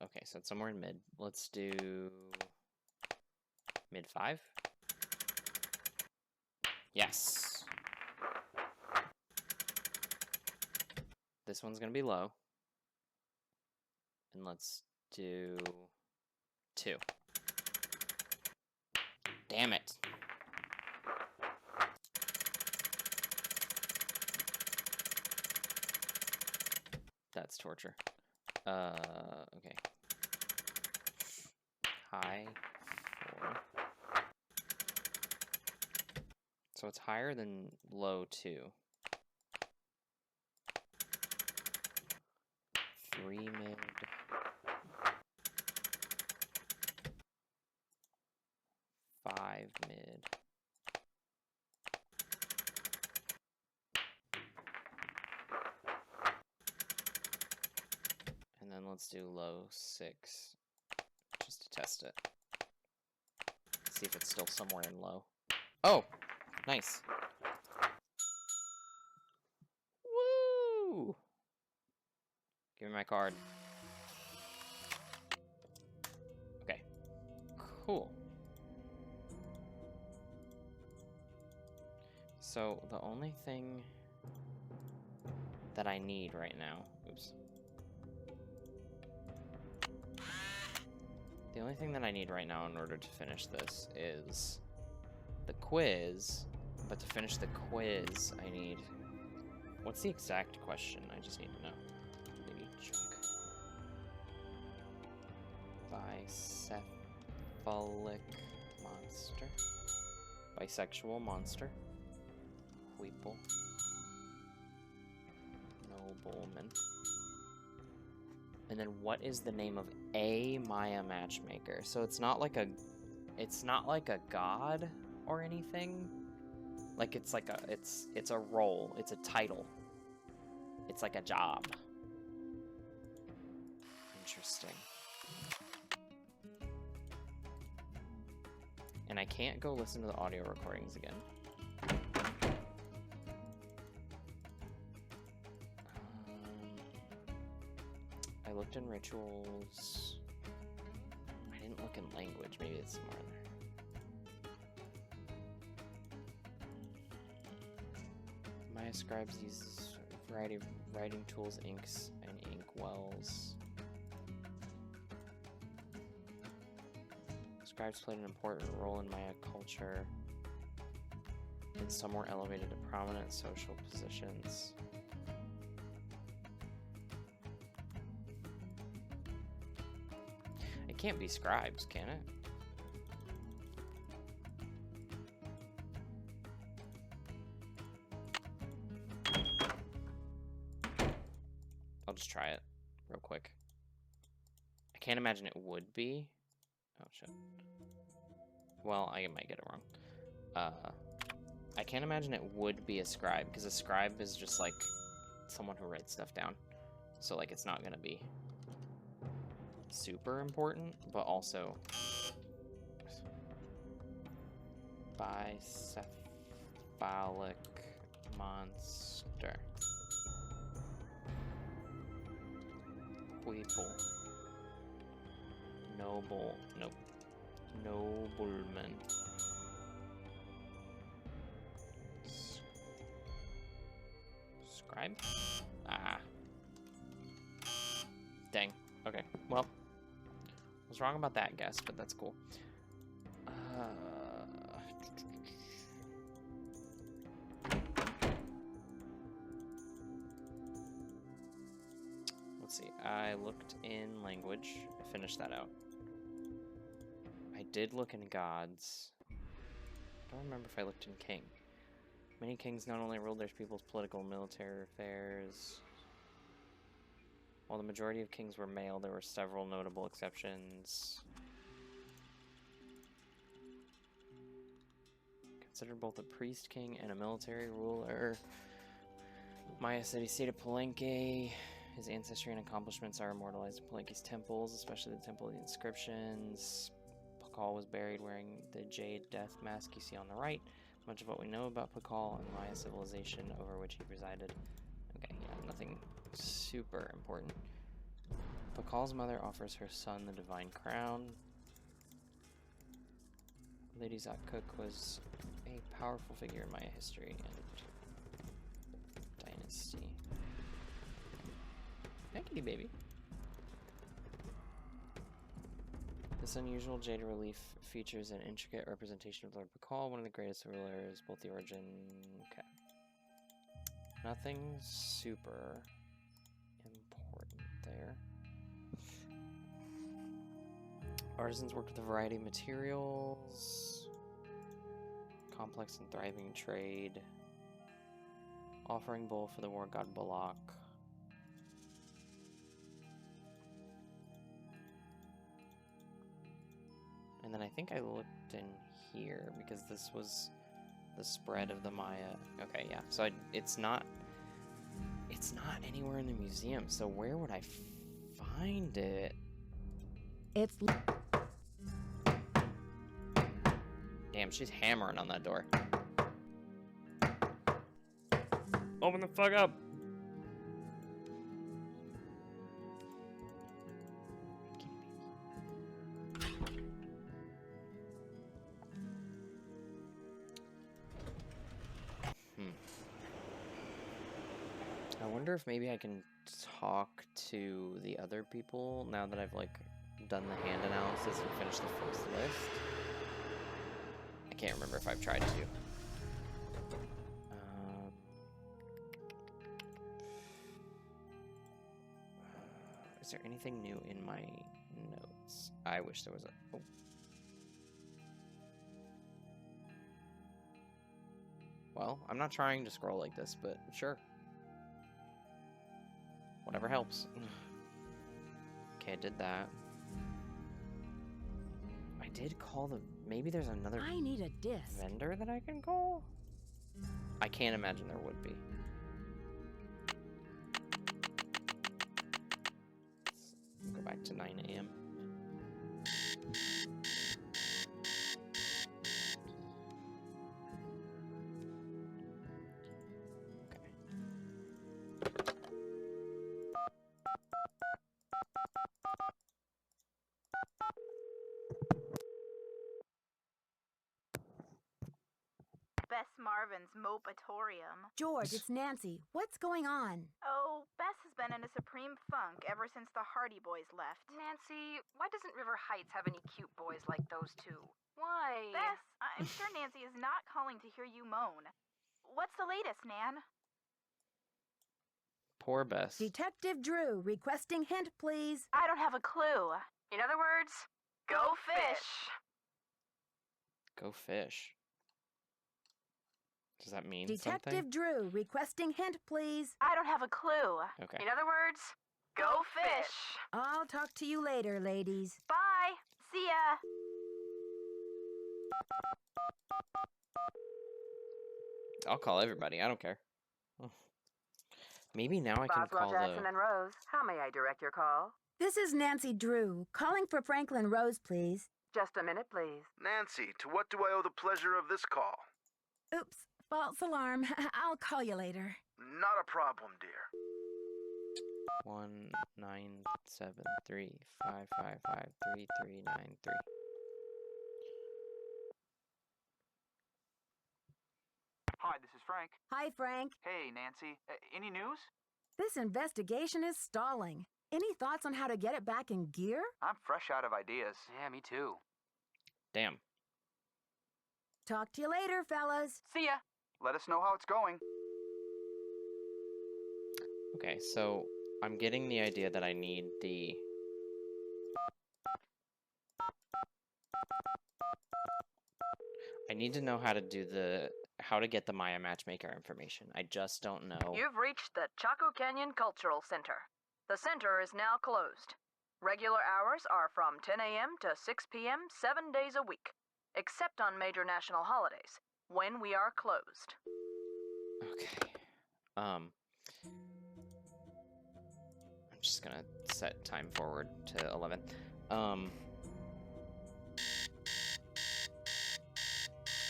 Okay, so it's somewhere in mid. Let's do mid 5. Yes. This one's gonna be low. And let's do 2. Damn it. That's torture. Okay. High 4. So it's higher than low 2. 3 mid. 5 mid. And then let's do low 6, just to test it. See if it's still somewhere in low. Oh! Nice. Woo! Give me my card. Okay. Cool. So, the only thing that I need right now... Oops. The only thing that I need right now in order to finish this is the quiz. But to finish the quiz, I need... What's the exact question? I just need to know. Maybe check. Bicephalic monster. Bisexual monster. Weeple. Nobleman. And then what is the name of a Maya matchmaker? So it's not like a god, or anything. Like it's like it's a role, it's a title. It's like a job. Interesting. And I can't go listen to the audio recordings again. I looked in rituals. I didn't look in language. Maybe it's somewhere in there. Maya scribes use a variety of writing tools, inks, and ink wells. Scribes played an important role in Maya culture, and some were elevated to prominent social positions. It can't be scribes, can it? I'll just try it real quick. I can't imagine it would be. Oh, shit. Well, I might get it wrong. I can't imagine it would be a scribe, because a scribe is just, like, someone who writes stuff down. So, like, it's not gonna be super important, but also bicephalic monster. People. Noble. Nope. Nobleman. Scribe? Ah. Dang. Okay. Well. I was wrong about that guess, but that's cool. Let's see. I looked in language. I finished that out. I did look in gods. I don't remember if I looked in king. Many kings not only ruled their people's political and military affairs. While the majority of kings were male, there were several notable exceptions. Considered both a priest king and a military ruler. Maya city state of Palenque. His ancestry and accomplishments are immortalized in Palenque's temples, especially the Temple of the Inscriptions. Pakal was buried wearing the jade death mask you see on the right. Much of what we know about Pakal and Maya civilization over which he resided. Okay, yeah, nothing super important. Pakal's mother offers her son the divine crown. Lady Zakuk was a powerful figure in Maya history and dynasty. Hi, kitty baby. This unusual jade relief features an intricate representation of Lord Pakal, one of the greatest rulers, both the origin... Okay. Nothing super important there. Artisans worked with a variety of materials. Complex and thriving trade. Offering bowl for the war god Balak. And then I think I looked in here because this was the spread of the Maya. Okay, yeah. So it's not anywhere in the museum. So where would I find it? It's... Damn, she's hammering on that door. Open the fuck up. I wonder if maybe I can talk to the other people now that I've, like, done the hand analysis and finished the first list. I can't remember if I've tried to. Is there anything new in my notes? I wish there was a... Oh. Well, I'm not trying to scroll like this, but sure. Whatever helps. Okay, I did that. I did call the... Maybe there's another I need a disc. vendor that I can call? I can't imagine there would be. Let's go back to 9 a.m. Bess Marvin's Mopatorium. George, it's Nancy. What's going on? Oh, Bess has been in a supreme funk ever since the Hardy Boys left. Nancy, why doesn't River Heights have any cute boys like those two? Why? Bess, I'm sure Nancy is not calling to hear you moan. What's the latest, Nan? Poor Bess. Detective Drew, requesting hint, please. I don't have a clue. In other words, Go fish! Go fish. Does that mean Detective something? Drew, requesting hint, please. I don't have a clue. Okay. in other words, Go fish! I'll talk to you later, ladies. Bye! See ya! I'll call everybody. I don't care. Maybe now I can Boswell call Jackson the... and Rose, how may I direct your call? This is Nancy Drew, calling for Franklin Rose, please. Just a minute, please. Nancy, to what do I owe the pleasure of this call? Oops, false alarm. I'll call you later. Not a problem, dear. 1-973-555-3393. Hi, this is Frank. Hi, Frank. Hey, Nancy. Any news? This investigation is stalling. Any thoughts on how to get it back in gear? I'm fresh out of ideas. Yeah, me too. Damn. Talk to you later, fellas. see ya. Let us know how it's going. Okay, so I'm getting the idea that I need the... I need to know how to do the... how to get the Maya Matchmaker information. I just don't know. You've reached the Chaco Canyon Cultural Center. The center is now closed. Regular hours are from 10 a.m. to 6 p.m. 7 days a week, except on major national holidays, when we are closed. Okay. I'm just gonna set time forward to 11. I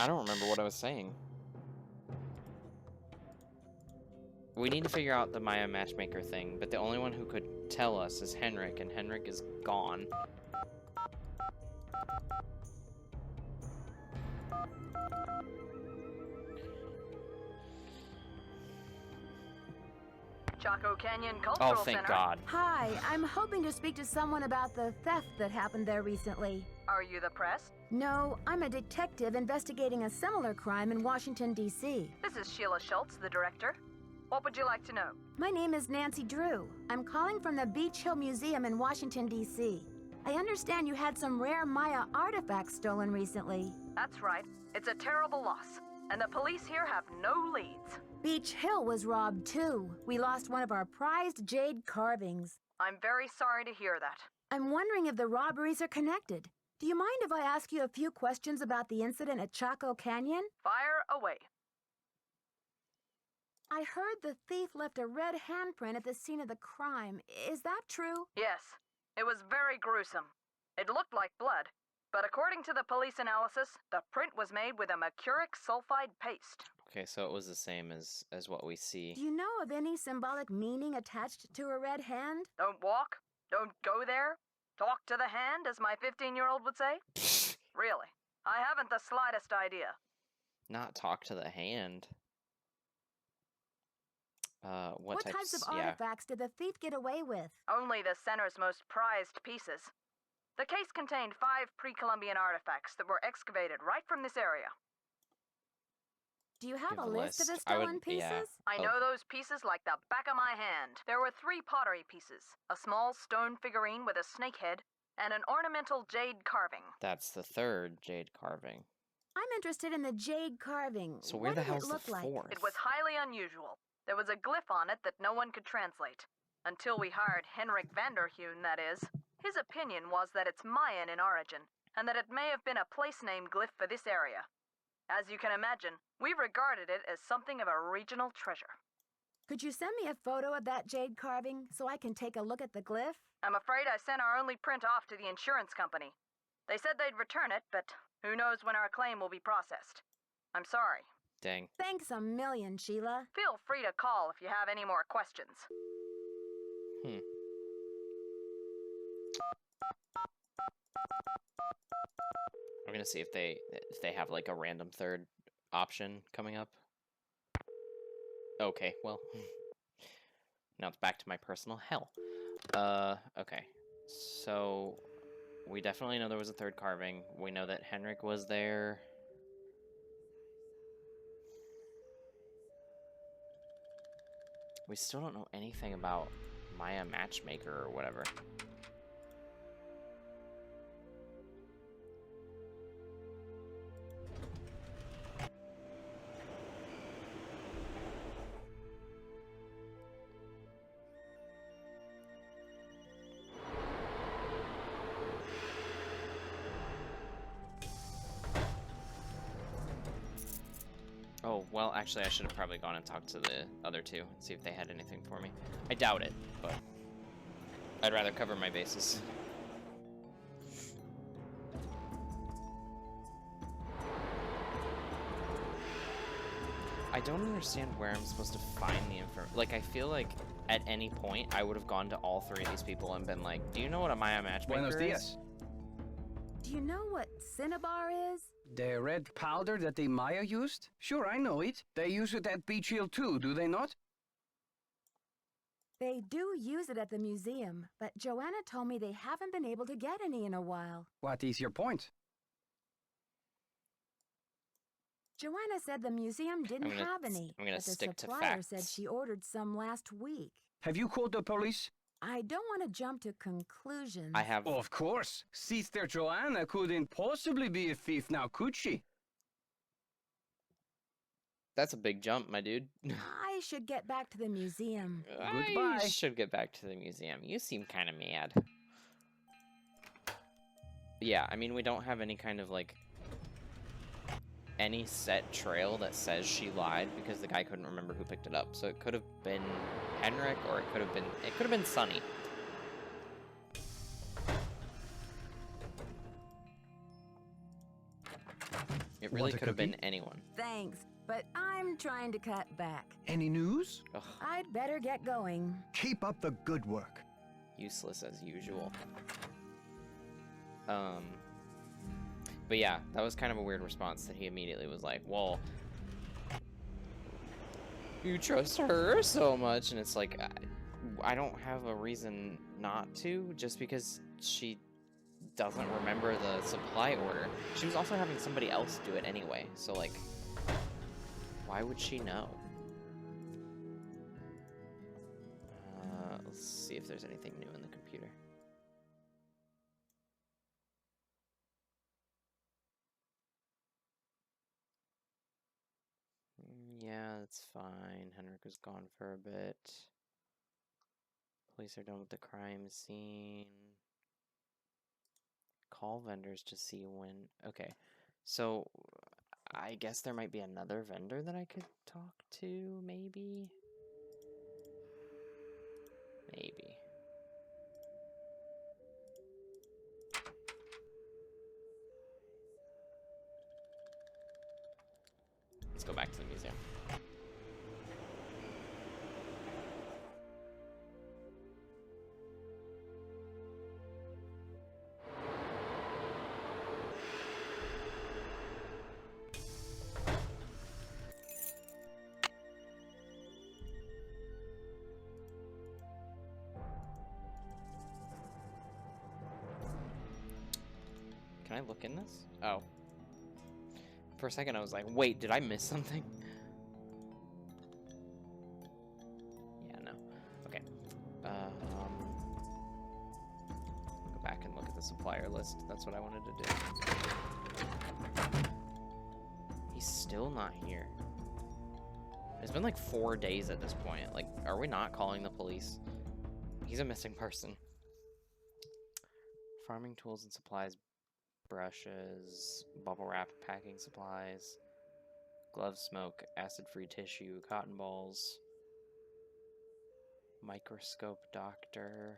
don't remember what I was saying. We need to figure out the Maya Matchmaker thing, but the only one who could tell us is Henrik, and Henrik is gone. Chaco Canyon Cultural Oh, thank Center. God. Hi, I'm hoping to speak to someone about the theft that happened there recently. Are you the press? No, I'm a detective investigating a similar crime in Washington, D.C. This is Sheila Schultz, the director. What would you like to know? My name is Nancy Drew. I'm calling from the Beach Hill Museum in Washington, D.C. I understand you had some rare Maya artifacts stolen recently. That's right. It's a terrible loss, and the police here have no leads. Beach Hill was robbed too. We lost one of our prized jade carvings. I'm very sorry to hear that. I'm wondering if the robberies are connected. Do you mind if I ask you a few questions about the incident at Chaco Canyon? Fire away. I heard the thief left a red handprint at the scene of the crime. Is that true? Yes, it was very gruesome. It looked like blood, but according to the police analysis, the print was made with a mercuric sulfide paste. Okay, so it was the same as what we see. Do you know of any symbolic meaning attached to a red hand? Don't walk, don't go there, talk to the hand, as my 15-year-old would say? Really, I haven't the slightest idea. Not talk to the hand. What types of artifacts did the thief get away with? Only the center's most prized pieces. The case contained 5 pre-Columbian artifacts that were excavated right from this area. Do you have Give a a list of the list. I would- stolen pieces? yeah. I know those pieces like the back of my hand. There were 3 pottery pieces, a small stone figurine with a snake head, and an ornamental jade carving. That's the third jade carving. I'm interested in the jade carving. So where what the did hell's it the look like? fourth? It was highly unusual. There was a glyph on it that no one could translate. Until we hired Henrik Vanderheun, that is. His opinion was that it's Mayan in origin, and that it may have been a place name glyph for this area. As you can imagine, we regarded it as something of a regional treasure. Could you send me a photo of that jade carving so I can take a look at the glyph? I'm afraid I sent our only print off to the insurance company. They said they'd return it, but who knows when our claim will be processed. I'm sorry. Dang. Thanks a million, Sheila. Feel free to call if you have any more questions. I'm gonna see if they have like a random third option coming up. Okay, well, now it's back to my personal hell. Okay, so we definitely know there was a third carving. We know that Henrik was there. We still don't know anything about Maya Matchmaker or whatever. Oh, well, actually, I should have probably gone and talked to the other two and see if they had anything for me. I doubt it, but I'd rather cover my bases. I don't understand where I'm supposed to find the info. Like, I feel like at any point I would have gone to all three of these people and been like, do you know what a Maya Matchmaker Buenos is? dias. Do you know what cinnabar is? The red powder that the Maya used? Sure, I know it. They use it at Beach Hill too, do they not? They do use it at the museum, but Joanna told me they haven't been able to get any in a while. What is your point? Joanna said the museum didn't have any, I'm gonna but the stick to supplier facts. said she ordered some last week. Have you called the police? I don't want to jump to conclusions. I have. Of course. Sister Joanna couldn't possibly be a thief now, could she? That's a big jump, my dude. I should get back to the museum. Goodbye. I should get back to the museum. You seem kind of mad. Yeah, I mean, we don't have any kind of, like, any set trail that says she lied because the guy couldn't remember who picked it up. So it could have been Henrik, or it could have been Sunny. It really could have been anyone. Thanks, but I'm trying to cut back. Any news? Ugh, I'd better get going. Keep up the good work. useless as usual. But yeah, that was kind of a weird response that he immediately was like, well, you trust her so much, and it's like, I don't have a reason not to, just because she doesn't remember the supply order. She was also having somebody else do it anyway, so like, why would she know? Let's see if there's anything new in the computer. Yeah, that's fine. Henrik was gone for a bit. Police are done with the crime scene. Call vendors to see when... Okay, so I guess there might be another vendor that I could talk to, maybe? Maybe. Let's go back to the museum. Can I look in this? Oh. For a second I was like, wait, did I miss something? Yeah, no. Okay. Go back and look at the supplier list. That's what I wanted to do. He's still not here. It's been like 4 days at this point. Like, are we not calling the police? He's a missing person. Farming tools and supplies brushes, bubble wrap, packing supplies, glove smoke, acid-free tissue, cotton balls, microscope doctor.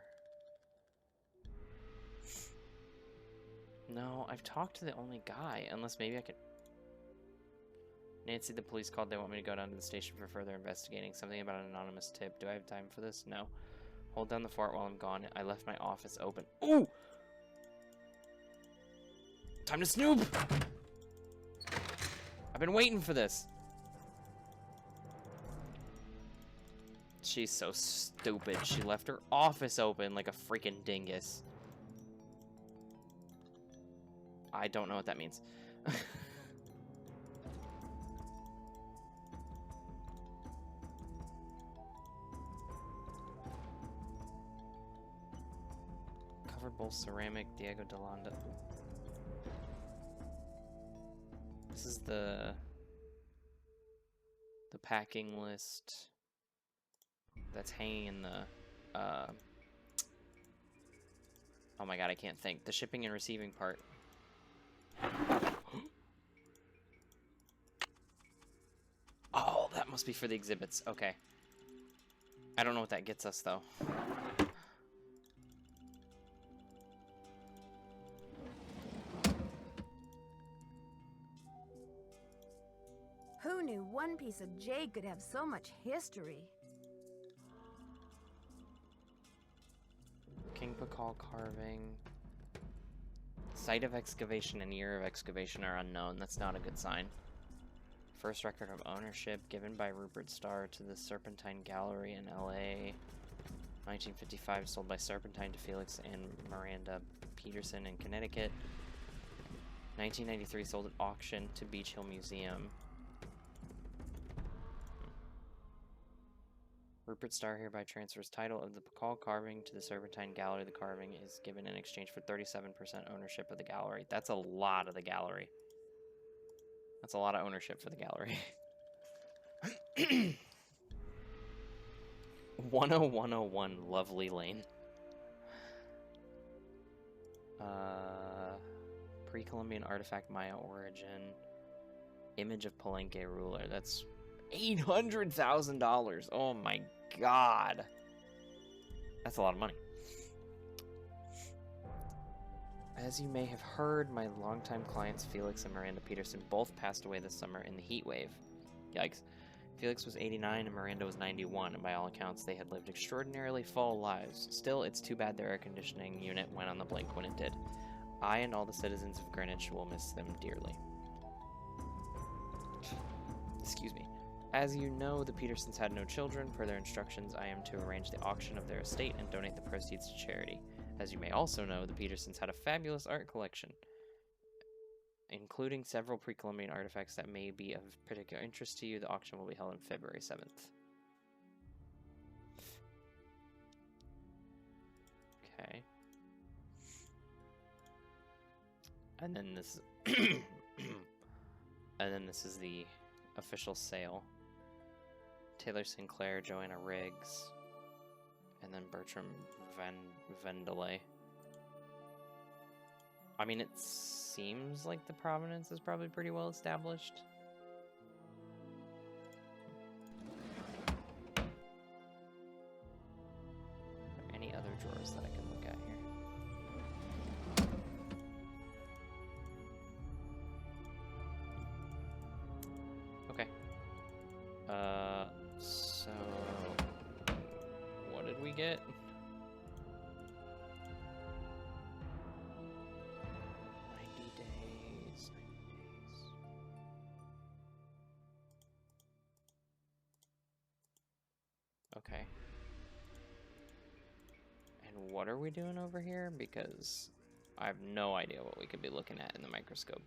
No, I've talked to the only guy, unless maybe I could... Nancy, the police called. They want me to go down to the station for further investigating. Something about an anonymous tip. Do I have time for this? No. Hold down the fort while I'm gone. I left my office open. Ooh! Time to snoop! I've been waiting for this. She's so stupid. She left her office open like a freaking dingus. I don't know what that means. Covered bowl ceramic, Diego Delanda. This is the packing list that's hanging in the oh my god, I can't think. The shipping and receiving part. Oh, that must be for the exhibits. Okay. I don't know what that gets us, though. Who knew one piece of jade could have so much history? King Pakal carving. Site of excavation and year of excavation are unknown. That's not a good sign. First record of ownership given by Rupert Starr to the Serpentine Gallery in LA. 1955, sold by Serpentine to Felix and Miranda Peterson in Connecticut. 1993, sold at auction to Beach Hill Museum. Rupert Starr hereby transfers title of the Pakal carving to the Serpentine Gallery. The carving is given in exchange for 37% ownership of the gallery. That's a lot of the gallery. That's a lot of ownership for the gallery. 10101 Lovely Lane. Pre-Columbian artifact, Maya origin. Image of Palenque ruler. That's $800,000. Oh my god. That's a lot of money. As you may have heard, my longtime clients Felix and Miranda Peterson both passed away this summer in the heat wave. Yikes. Felix was 89 and Miranda was 91, and by all accounts they had lived extraordinarily full lives. Still, it's too bad their air conditioning unit went on the blink when it did. I and all the citizens of Greenwich will miss them dearly. Excuse me. As you know, the Petersons had no children. Per their instructions, I am to arrange the auction of their estate and donate the proceeds to charity. As you may also know, the Petersons had a fabulous art collection, including several pre-Columbian artifacts that may be of particular interest to you. The auction will be held on February 7th. Okay. And then this and then this is the official sale. Taylor Sinclair, Joanna Riggs, and then Bertram Vendelay. I mean, it seems like the provenance is probably pretty well established. Are there any other drawers that I can look at here? Okay. So what did we get? Okay. And what are we doing over here? Because I have no idea what we could be looking at in the microscope.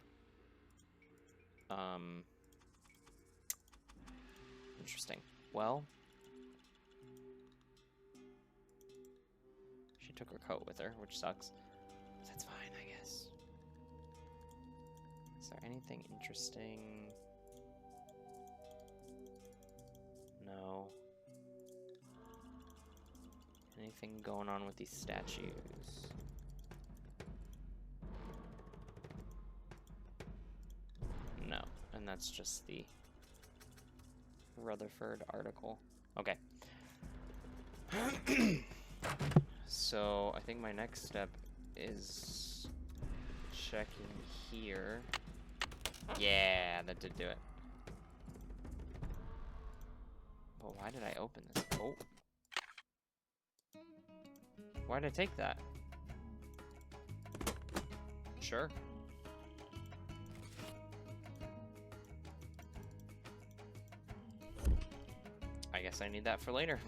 Interesting. Well, she took her coat with her, which sucks. That's fine, I guess. Is there anything interesting? No. Anything going on with these statues? that's just the Rutherford article. Okay. So I think my next step is checking here. Yeah, that did do it. But why did I open this? Oh. Why did I take that? Sure. I guess I need that for later.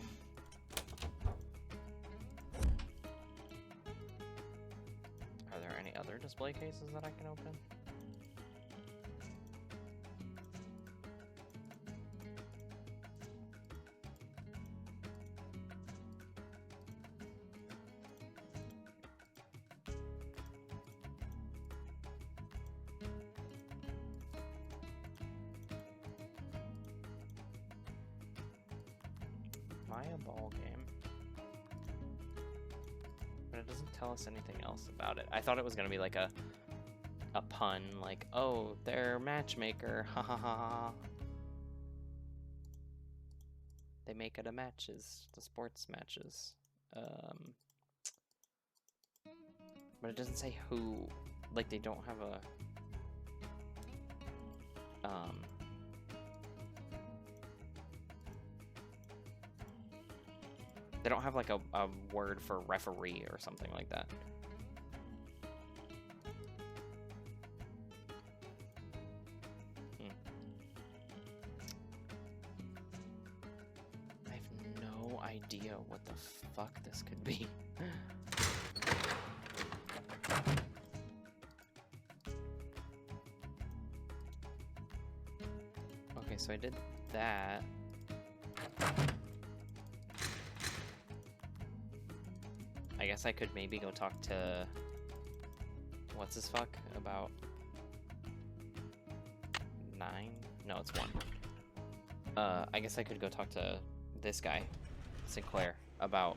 Are there any other display cases that I can open? Maya ball game. But it doesn't tell us anything else about it. I thought it was gonna be like a pun, like, oh, they're matchmaker, ha ha ha ha. They make it a matches, the sports matches. But it doesn't say who, like they don't have a they don't have like a word for referee or something like that. I have no idea what the fuck this could be. Okay, so I did that. I guess I could maybe go talk to what's his fuck about 9? No, it's 1. I guess I could go talk to this guy, Sinclair, about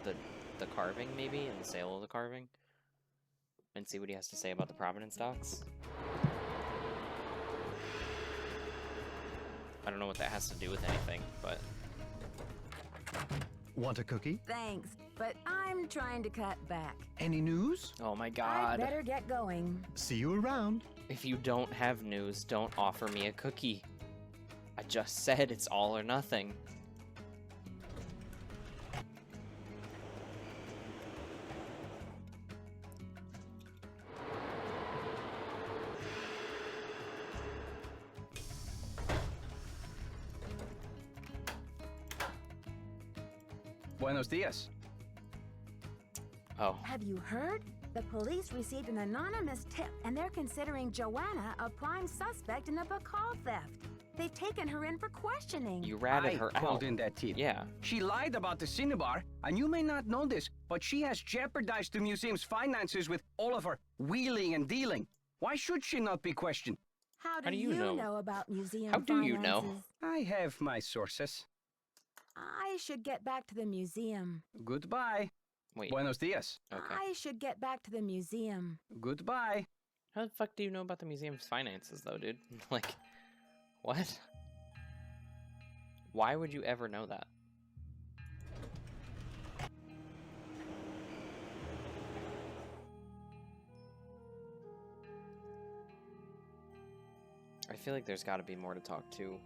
the carving maybe and the sale of the carving, and see what he has to say about the provenance docs. I don't know what that has to do with anything, but... Want a cookie? Thanks, but I'm trying to cut back. Any news? Oh my god. I'd better get going. See you around. If you don't have news, don't offer me a cookie. I just said it's all or nothing. Buenos dias. Oh. Have you heard? The police received an anonymous tip, and they're considering Joanna a prime suspect in a Bacall theft. They've taken her in for questioning. You ratted her I called out. in that tip. Yeah. She lied about the Cinnabar, and you may not know this, but she has jeopardized the museum's finances with all of her wheeling and dealing. Why should she not be questioned? How do you know about museum How do you know? finances? I have my sources. I should get back to the museum. Goodbye. Wait. Buenos dias. Okay. I should get back to the museum. Goodbye. How the fuck do you know about the museum's finances, though, dude? Like, what? Why would you ever know that? I feel like there's got to be more to talk to.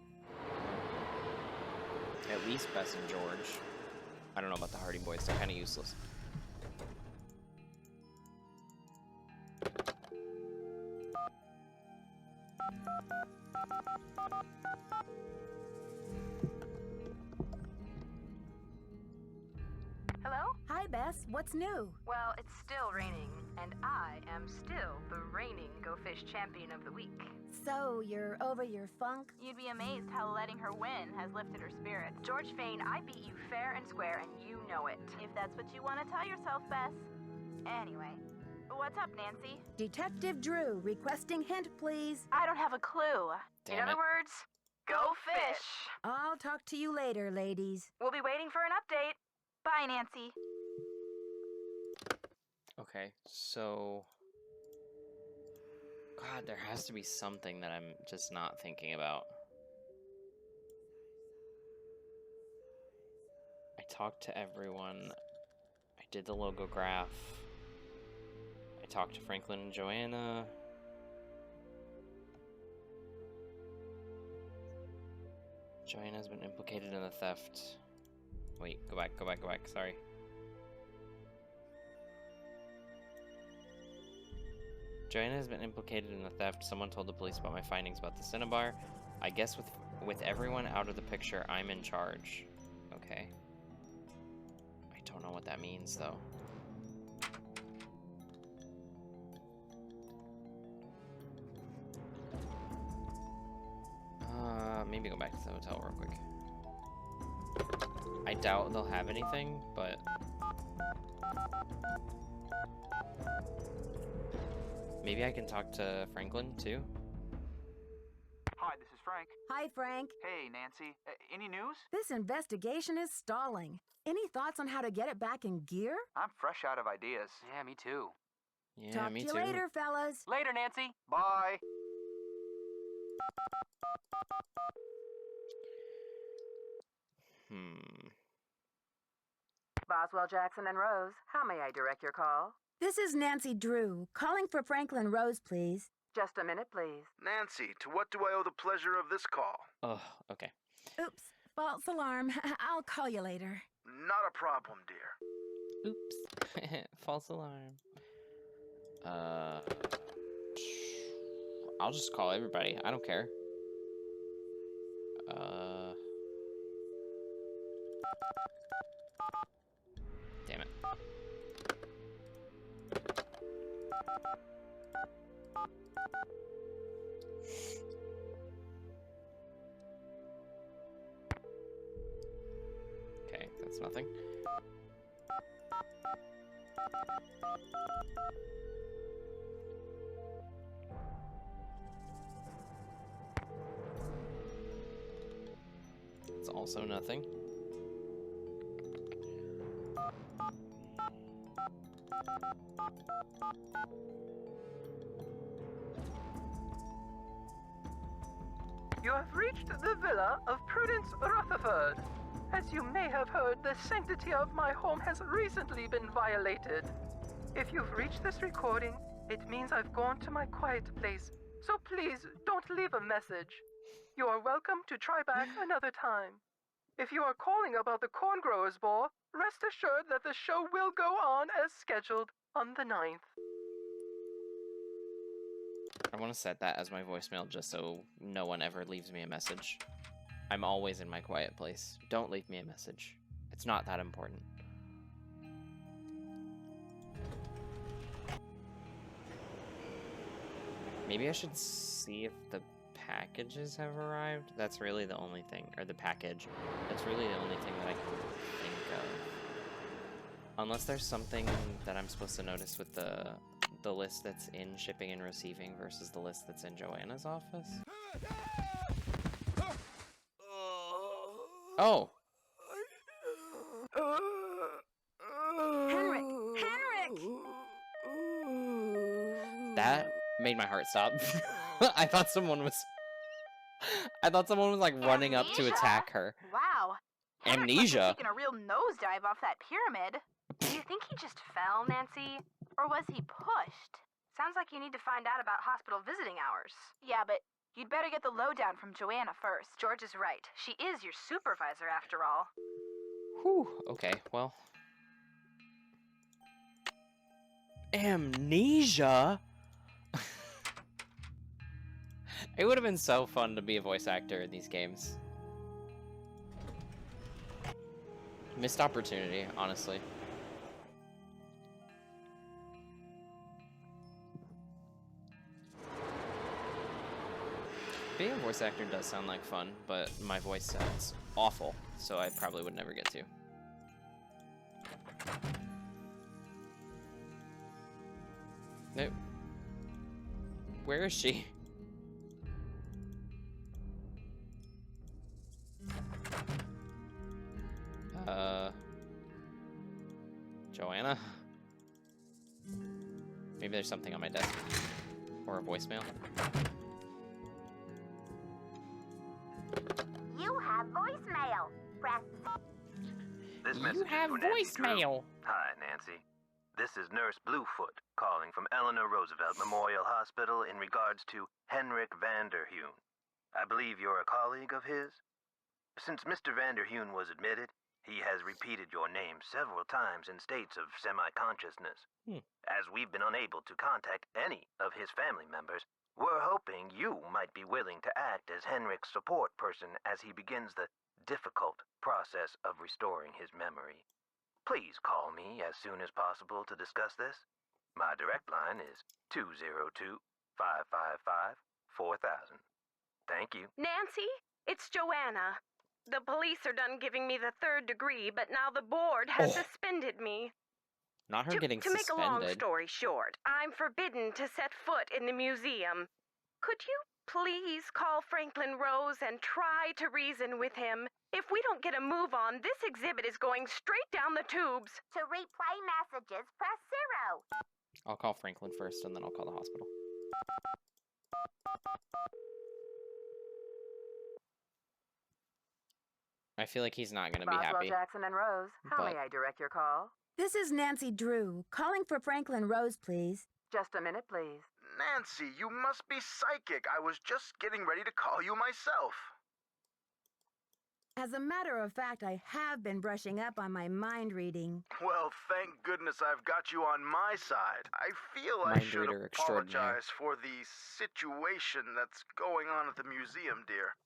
At least Bess and George. I don't know about the Hardy Boys. They're kind of useless. Hello? Hi, Bess. What's new? Well, it's still raining, and I am still the reigning Go Fish champion of the week. So, you're over your funk? You'd be amazed how letting her win has lifted her spirits. George Fane, I beat you fair and square, and you know it. If that's what you want to tell yourself, Bess. Anyway, what's up, Nancy? Detective Drew, requesting hint, please. I don't have a clue. Damn In other it. words, go fish! I'll talk to you later, ladies. We'll be waiting for an update. Bye, Nancy. Okay, so... God, there has to be something that I'm just not thinking about. I talked to everyone. I did the logo graph. I talked to Franklin and Joanna. Joanna's been implicated in the theft. Wait, go back, sorry. Joanna has been implicated in the theft. Someone told the police about my findings about the Cinnabar. I guess with everyone out of the picture, I'm in charge. Okay. I don't know what that means, though. Maybe go back to the hotel real quick. I doubt they'll have anything, but... maybe I can talk to Franklin, too? Hi, this is Frank. Hi, Frank. Hey, Nancy. Any news? This investigation is stalling. Any thoughts on how to get it back in gear? I'm fresh out of ideas. Yeah, me too. Yeah, Talk me to you too. later, fellas. Later, Nancy. Bye. Boswell, Jackson, and Rose, how may I direct your call? This is Nancy Drew, calling for Franklin Rose, please. Just a minute, please. Nancy, to what do I owe the pleasure of this call? Oh, okay. Oops, false alarm. I'll call you later. Not a problem, dear. Oops. False alarm. I'll just call everybody. I don't care. Damn it. Okay, that's nothing. It's also nothing. You have reached the villa of Prudence Rutherford. As you may have heard, the sanctity of my home has recently been violated. If you've reached this recording, it means I've gone to my quiet place, so please don't leave a message. You are welcome to try back another time. If you are calling about the Corn Growers Ball, rest assured that the show will go on as scheduled on the 9th. I want to set that as my voicemail just so no one ever leaves me a message. I'm always in my quiet place. Don't leave me a message. It's not that important. Maybe I should see if the packages have arrived. That's really the only thing, or the package. That's really the only thing that I can think of. Unless there's something that I'm supposed to notice with the list that's in shipping and receiving versus the list that's in Joanna's office. Oh! Henrik! Henrik! That made my heart stop. I thought someone was like running up to attack her. Wow. Amnesia? Taking a real nosedive off that pyramid. Do you think he just fell, Nancy? Or was he pushed? Sounds like you need to find out about hospital visiting hours. Yeah, but you'd better get the lowdown from Joanna first. George is right. She is your supervisor after all. Whew, okay, well. Amnesia? It would have been so fun to be a voice actor in these games. Missed opportunity, honestly. Being a voice actor does sound like fun, but my voice sounds awful, so I probably would never get to. Nope. Where is she? Joanna? Maybe there's something on my desk. Or a voicemail. You have voicemail. Press. This You message have is for Nancy Drew. voicemail. Hi, Nancy. This is Nurse Bluefoot calling from Eleanor Roosevelt Memorial Hospital in regards to Henrik Vanderheun. I believe you're a colleague of his? Since Mr. Vanderheun was admitted, he has repeated your name several times in states of semi-consciousness. As we've been unable to contact any of his family members, we're hoping you might be willing to act as Henrik's support person as he begins the difficult process of restoring his memory. Please call me as soon as possible to discuss this. My direct line is 202-555-4000. Thank you. Nancy, it's Joanna. The police are done giving me the 3rd degree, but now the board has suspended me. Not her getting To make a long suspended. story short, I'm forbidden to set foot in the museum. Could you please call Franklin Rose and try to reason with him? If we don't get a move on, this exhibit is going straight down the tubes. To replay messages, press 0. I'll call Franklin first, and then I'll call the hospital. I feel like he's not going to be Boswell, happy. Jackson, and Rose. How But- may I direct your call? This is Nancy Drew, calling for Franklin Rose, please. Just a minute, please. Nancy, you must be psychic. I was just getting ready to call you myself. As a matter of fact, I have been brushing up on my mind reading. Well, thank goodness I've got you on my side. I feel I Mind should reader extraordinaire. apologize for the situation that's going on at the museum, dear.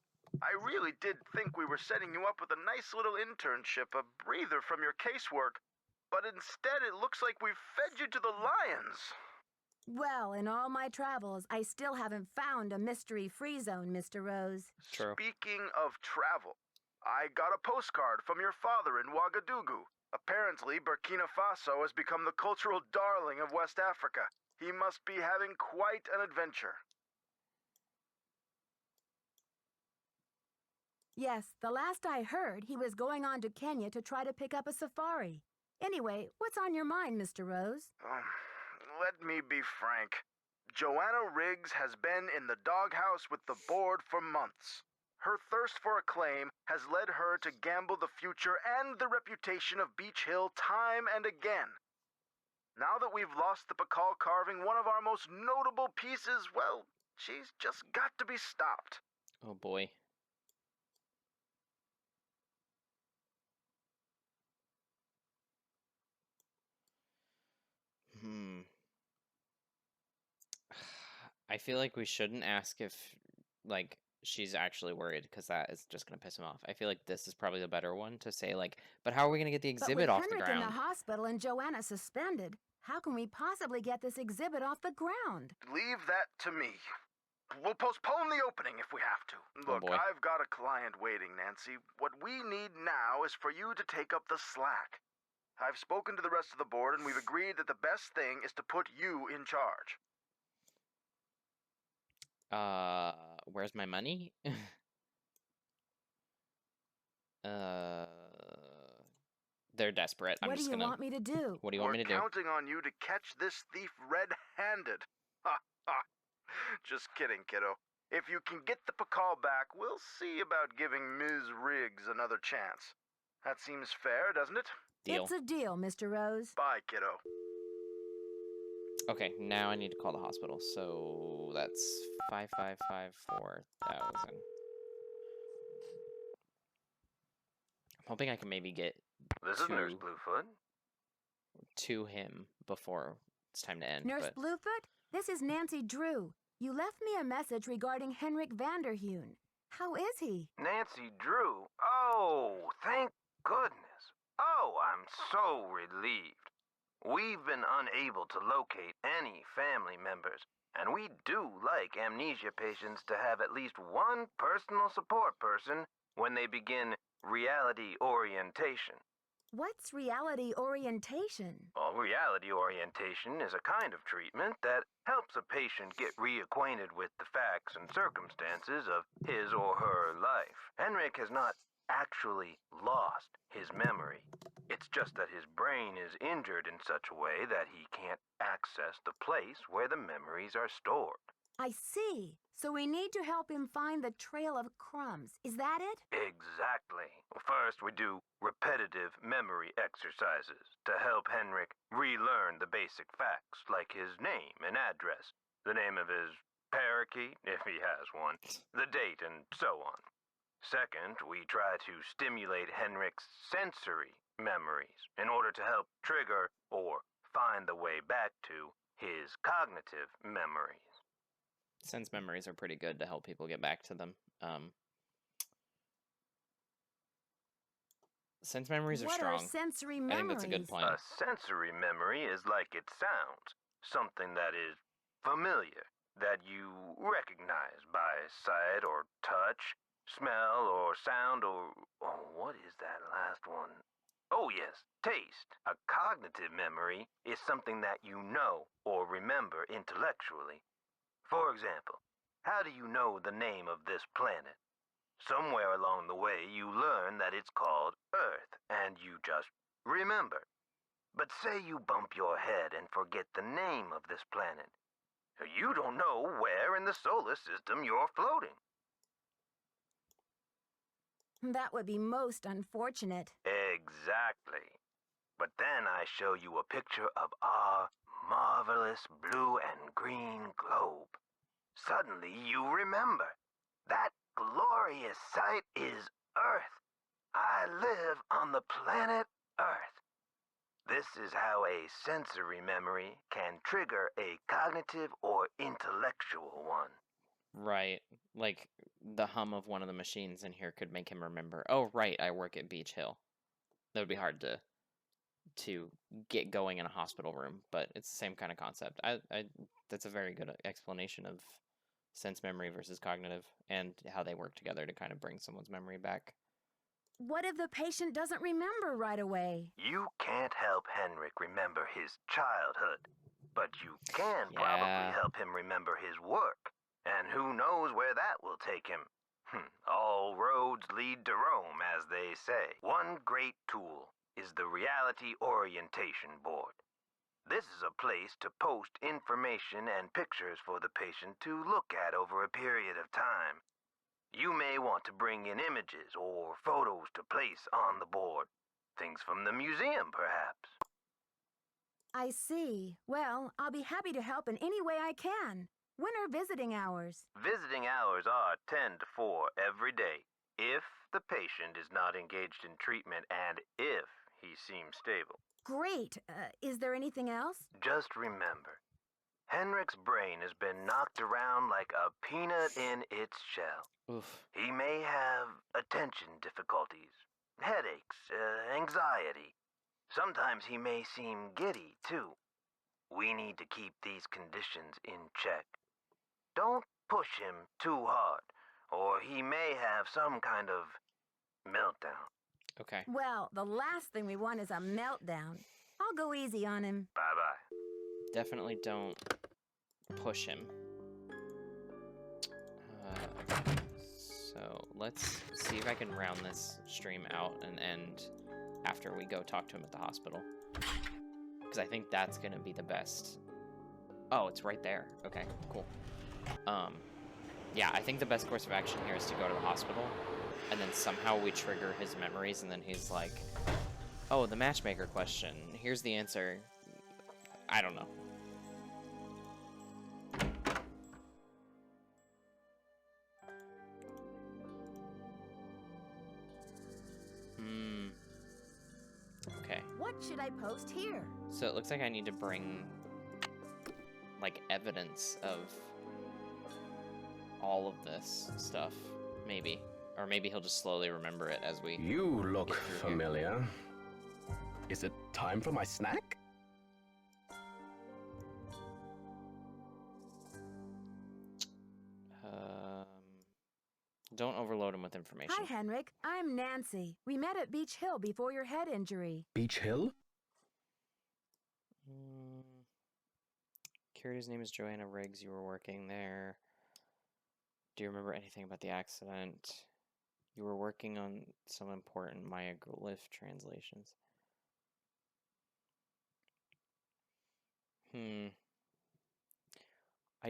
I really did think we were setting you up with a nice little internship, a breather from your casework, but instead it looks like we've fed you to the lions. Well, in all my travels, I still haven't found a mystery-free zone, Mr. Rose. True. Speaking of travel, I got a postcard from your father in Ouagadougou. Apparently, Burkina Faso has become the cultural darling of West Africa. He must be having quite an adventure. Yes, the last I heard, he was going on to Kenya to try to pick up a safari. Anyway, what's on your mind, Mr. Rose? Let me be frank. Joanna Riggs has been in the doghouse with the board for months. Her thirst for acclaim has led her to gamble the future and the reputation of Beach Hill time and again. Now that we've lost the Pakal carving, one of our most notable pieces, well, she's just got to be stopped. Oh boy. I feel like we shouldn't ask if, like, she's actually worried, because that is just going to piss him off. I feel like this is probably the better one to say, like, but how are we going to get the exhibit off the Henrik ground? in the hospital and Joanna suspended, how can we possibly get this exhibit off the ground? Leave that to me. We'll postpone the opening if we have to. Look, boy. I've got a client waiting, Nancy. What we need now is for you to take up the slack. I've spoken to the rest of the board, and we've agreed that the best thing is to put you in charge. Where's my money? They're desperate. I'm What do just you gonna... want me to do? What do you want me to do? We're counting on you to catch this thief red-handed. Ha ha. Just kidding, kiddo. If you can get the Pakal back, we'll see about giving Ms. Riggs another chance. That seems fair, doesn't it? Deal. It's a deal, Mr. Rose. Bye, kiddo. Okay, now I need to call the hospital. So that's 5554,000. I'm hoping I can maybe get This is Nurse Bluefoot. to him before it's time to end. Nurse but... Bluefoot, this is Nancy Drew. You left me a message regarding Henrik Vanderheun. How is he? Nancy Drew? Oh, thank goodness. Oh, I'm so relieved. We've been unable to locate any family members, and we do like amnesia patients to have at least one personal support person when they begin reality orientation. What's reality orientation? Well, reality orientation is a kind of treatment that helps a patient get reacquainted with the facts and circumstances of his or her life. Henrik has not actually lost his memory. It's just that his brain is injured in such a way that he can't access the place where the memories are stored. I see. So we need to help him find the trail of crumbs. Is that it? Exactly. First, we do repetitive memory exercises to help Henrik relearn the basic facts like his name and address, the name of his parakeet, if he has one, the date, and so on. Second, we try to stimulate Henrik's sensory memories in order to help trigger or find the way back to his cognitive memories. Sense memories are pretty good to help people get back to them. Sense memories are strong. What are sensory memories? I think that's a good point. A sensory memory is like it sounds, something that is familiar, that you recognize by sight or touch, smell or sound or... Oh, what is that last one? Oh yes, taste. A cognitive memory is something that you know or remember intellectually. For example, how do you know the name of this planet? Somewhere along the way you learn that it's called Earth, and you just remember. But say you bump your head and forget the name of this planet. You don't know where in the solar system you're floating. That would be most unfortunate. Exactly. But then I show you a picture of our marvelous blue and green globe. Suddenly you remember. That glorious sight is Earth. I live on the planet Earth. This is how a sensory memory can trigger a cognitive or intellectual one. Right. Like, the hum of one of the machines in here could make him remember, oh, right, I work at Beach Hill. That would be hard to get going in a hospital room, but it's the same kind of concept. That's a very good explanation of sense memory versus cognitive and how they work together to kind of bring someone's memory back. What if the patient doesn't remember right away? You can't help Henrik remember his childhood, but you can probably help him remember his work. And who knows where that will take him. All roads lead to Rome, as they say. One great tool is the Reality Orientation Board. This is a place to post information and pictures for the patient to look at over a period of time. You may want to bring in images or photos to place on the board. Things from the museum, perhaps. I see. Well, I'll be happy to help in any way I can. When are visiting hours? Visiting hours are 10 to 4 every day, if the patient is not engaged in treatment and if he seems stable. Great. Is there anything else? Just remember, Henrik's brain has been knocked around like a peanut in its shell. Oof. He may have attention difficulties, headaches, anxiety. Sometimes he may seem giddy, too. We need to keep these conditions in check. Don't push him too hard, or he may have some kind of meltdown. Okay. Well, the last thing we want is a meltdown. I'll go easy on him. Bye-bye. Definitely don't push him. So let's see if I can round this stream out and end after we go talk to him at the hospital. Because I think that's going to be the best. Oh, it's right there. Okay, cool. Yeah, I think the best course of action here is to go to the hospital, and then somehow we trigger his memories, and then he's like, oh, the matchmaker question. Here's the answer. I don't know. Okay. What should I post here? So it looks like I need to bring, like, evidence of all of this stuff, maybe. Or maybe he'll just slowly remember it as we... You look familiar. Is it time for my snack? Don't overload him with information. Hi, Henrik. I'm Nancy. We met at Beach Hill before your head injury. Beach Hill? Curator's name is Joanna Riggs. You were working there. Do you remember anything about the accident? You were working on some important Maya glyph translations. I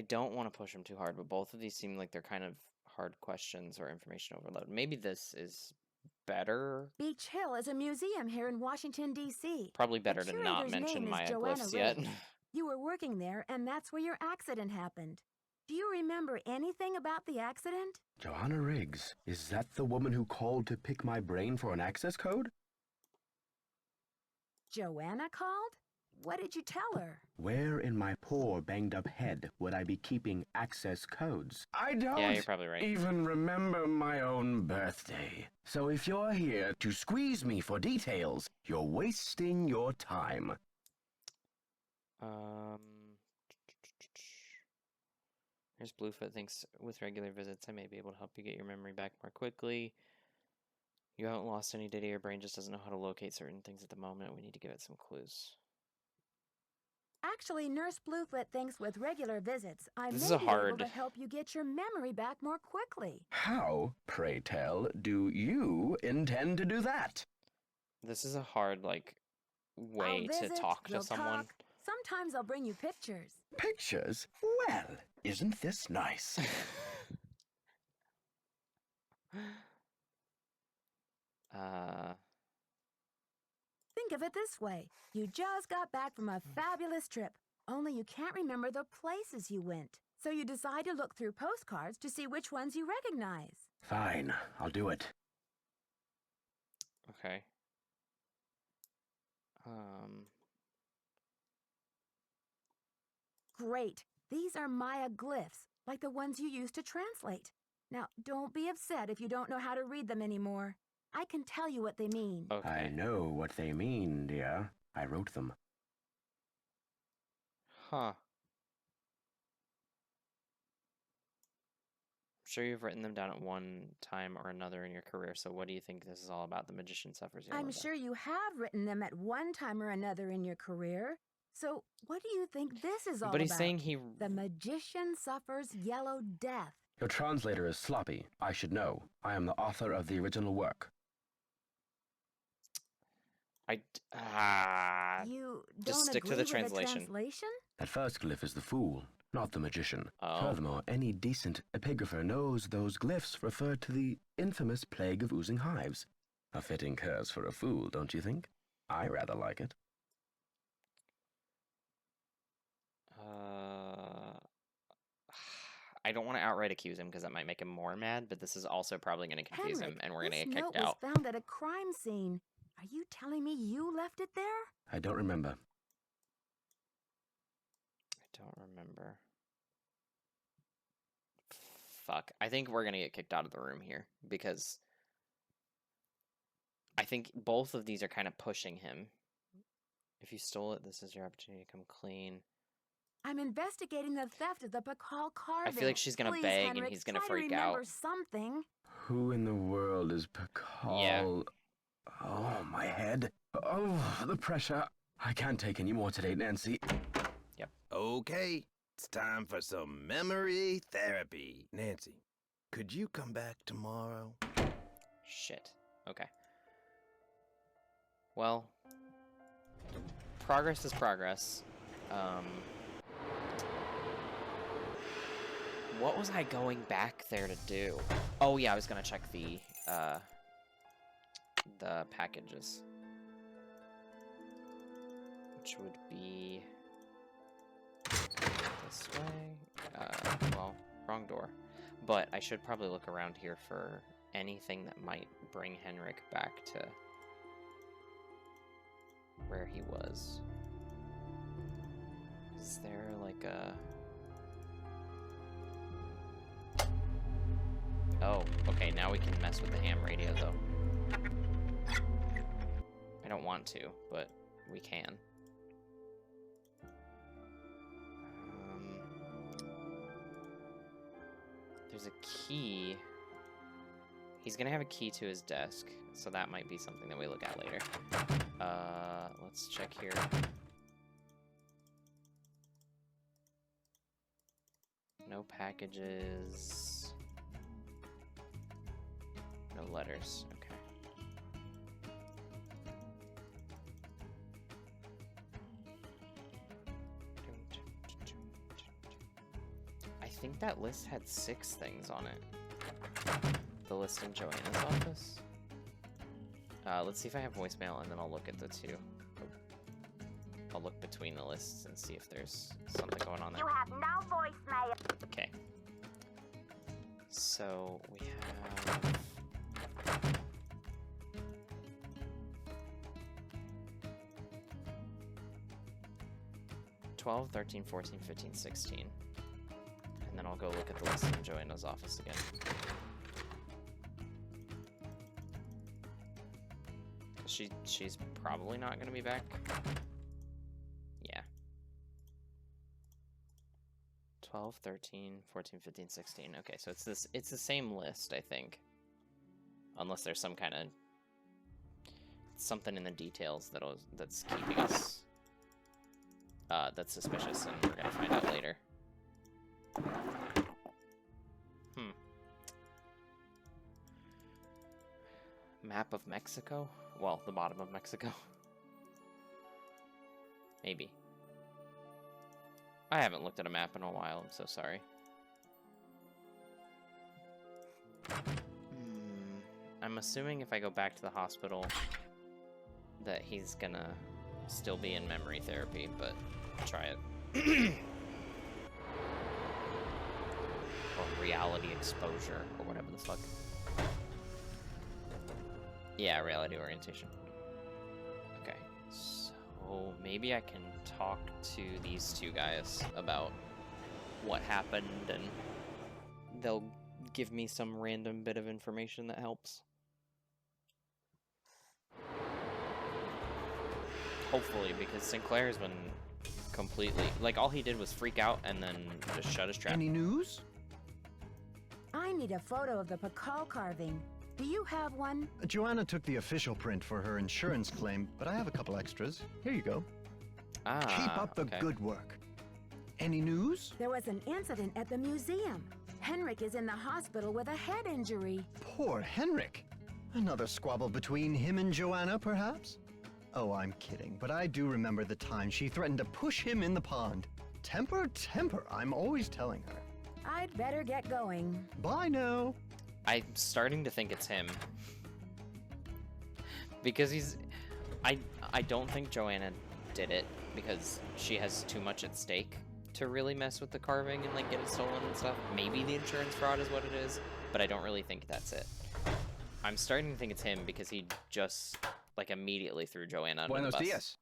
don't want to push him too hard, but both of these seem like they're kind of hard questions or information overload. Maybe this is better. Beach Hill is a museum here in Washington, D.C. Probably better to not curator's mention name is Maya Joanna glyphs yet. Riggs. You were working there, and that's where your accident happened. Do you remember anything about the accident? Joanna Riggs, is that the woman who called to pick my brain for an access code? Joanna called? What did you tell her? Where in my poor banged-up head would I be keeping access codes? I don't Yeah, you're probably right. even remember my own birthday. So if you're here to squeeze me for details, you're wasting your time. Here's Bluefoot thinks with regular visits I may be able to help you get your memory back more quickly. You haven't lost any data, your brain just doesn't know how to locate certain things at the moment. We need to give it some clues. Actually, Nurse Bluefoot thinks with regular visits, I This is may a be able hard- to help you get your memory back more quickly. How, pray tell, do you intend to do that? This is a hard, like, way I'll to visit, talk to we'll someone. talk. Sometimes I'll bring you pictures. Pictures? Well, isn't this nice? Think of it this way. You just got back from a fabulous trip, only you can't remember the places you went. So you decide to look through postcards to see which ones you recognize. Fine, I'll do it. Okay. Great. These are Maya glyphs, like the ones you used to translate. Now, don't be upset if you don't know how to read them anymore. I can tell you what they mean. Okay. I know what they mean, dear. I wrote them. Huh. I'm sure you've written them down at one time or another in your career, so what do you think this is all about? The magician suffers yellow I'm death. sure you have written them at one time or another in your career. So, what do you think this is all But he's about? saying he... The magician suffers yellow death. Your translator is sloppy. I should know. I am the author of the original work. You don't just stick to agree the with translation. translation? That first glyph is the fool, not the magician. Oh. Furthermore, any decent epigrapher knows those glyphs refer to the infamous plague of oozing hives. A fitting curse for a fool, don't you think? I rather like it. I don't want to outright accuse him because that might make him more mad, but this is also probably going to confuse him, and we're going to this get note kicked out. was found at a crime scene. Are you telling me you left it there? I don't remember. I don't remember. Fuck. I think we're going to get kicked out of the room here, because I think both of these are kind of pushing him. If you stole it, this is your opportunity to come clean. I'm investigating the theft of the Pakal carving. I feel like she's gonna Please, beg Henrik, and he's gonna try to freak remember out. Something. Who in the world is Pakal? Yeah. Oh, my head. Oh, the pressure. I can't take any more today, Nancy. Yep. Okay, it's time for some memory therapy. Nancy, could you come back tomorrow? Shit. Okay. Well, progress is progress. What was I going back there to do? Oh yeah, I was gonna check the packages, which would be this way. Well, wrong door. But I should probably look around here for anything that might bring Henrik back to where he was. Is there like a... Oh, okay, now we can mess with the ham radio, though. I don't want to, but we can. There's a key. He's gonna have a key to his desk, so that might be something that we look at later. Let's check here. No packages. No letters. Okay. think that list had 6 things on it. The list in Joanna's office. Let's see if I have voicemail, and then I'll look at the 2. I'll look between the lists and see if there's something going on there. You have no voicemail. Okay. So we have... 12, 13, 14, 15, 16. And then I'll go look at the list in Joanna's office again. She's probably not going to be back. Yeah. 12, 13, 14, 15, 16. Okay, so it's the same list, I think. Unless there's some kind of something in the details that's keeping us that's suspicious, and we're gonna find out later. Map of Mexico? Well, the bottom of Mexico. Maybe. I haven't looked at a map in a while, I'm so sorry. I'm assuming if I go back to the hospital that he's gonna still be in memory therapy, but I'll try it. Or reality exposure, or whatever the fuck. Yeah, reality orientation. Okay, so maybe I can talk to these 2 guys about what happened, and they'll give me some random bit of information that helps. Hopefully, because Sinclair's been completely... Like, all he did was freak out and then just shut his trap. Any news? I need a photo of the Pakal carving. Do you have one? Joanna took the official print for her insurance claim, but I have a couple extras. Here you go. Keep up the good work. Any news? There was an incident at the museum. Henrik is in the hospital with a head injury. Poor Henrik. Another squabble between him and Joanna, perhaps? Oh, I'm kidding, but I do remember the time she threatened to push him in the pond. Temper, temper, I'm always telling her. I'd better get going. Bye now. I'm starting to think it's him. Because he's... I don't think Joanna did it because she has too much at stake to really mess with the carving and like get it stolen and stuff. Maybe the insurance fraud is what it is, but I don't really think that's it. I'm starting to think it's him because he just like immediately threw Joanna under the bus. Buenos dias.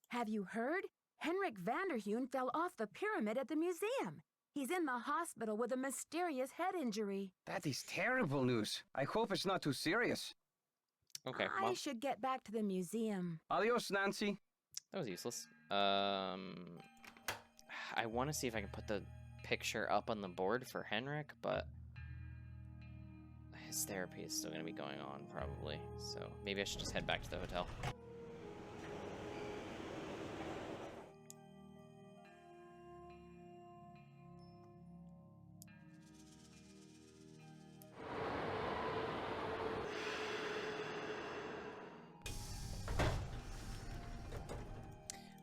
Have you heard? Henrik Vanderheun fell off the pyramid at the museum. He's in the hospital with a mysterious head injury. That is terrible news. I hope it's not too serious. Okay, I should get back to the museum. Adios, Nancy. That was useless. I want to see if I can put the picture up on the board for Henrik, but his therapy is still going to be going on, probably. So maybe I should just head back to the hotel.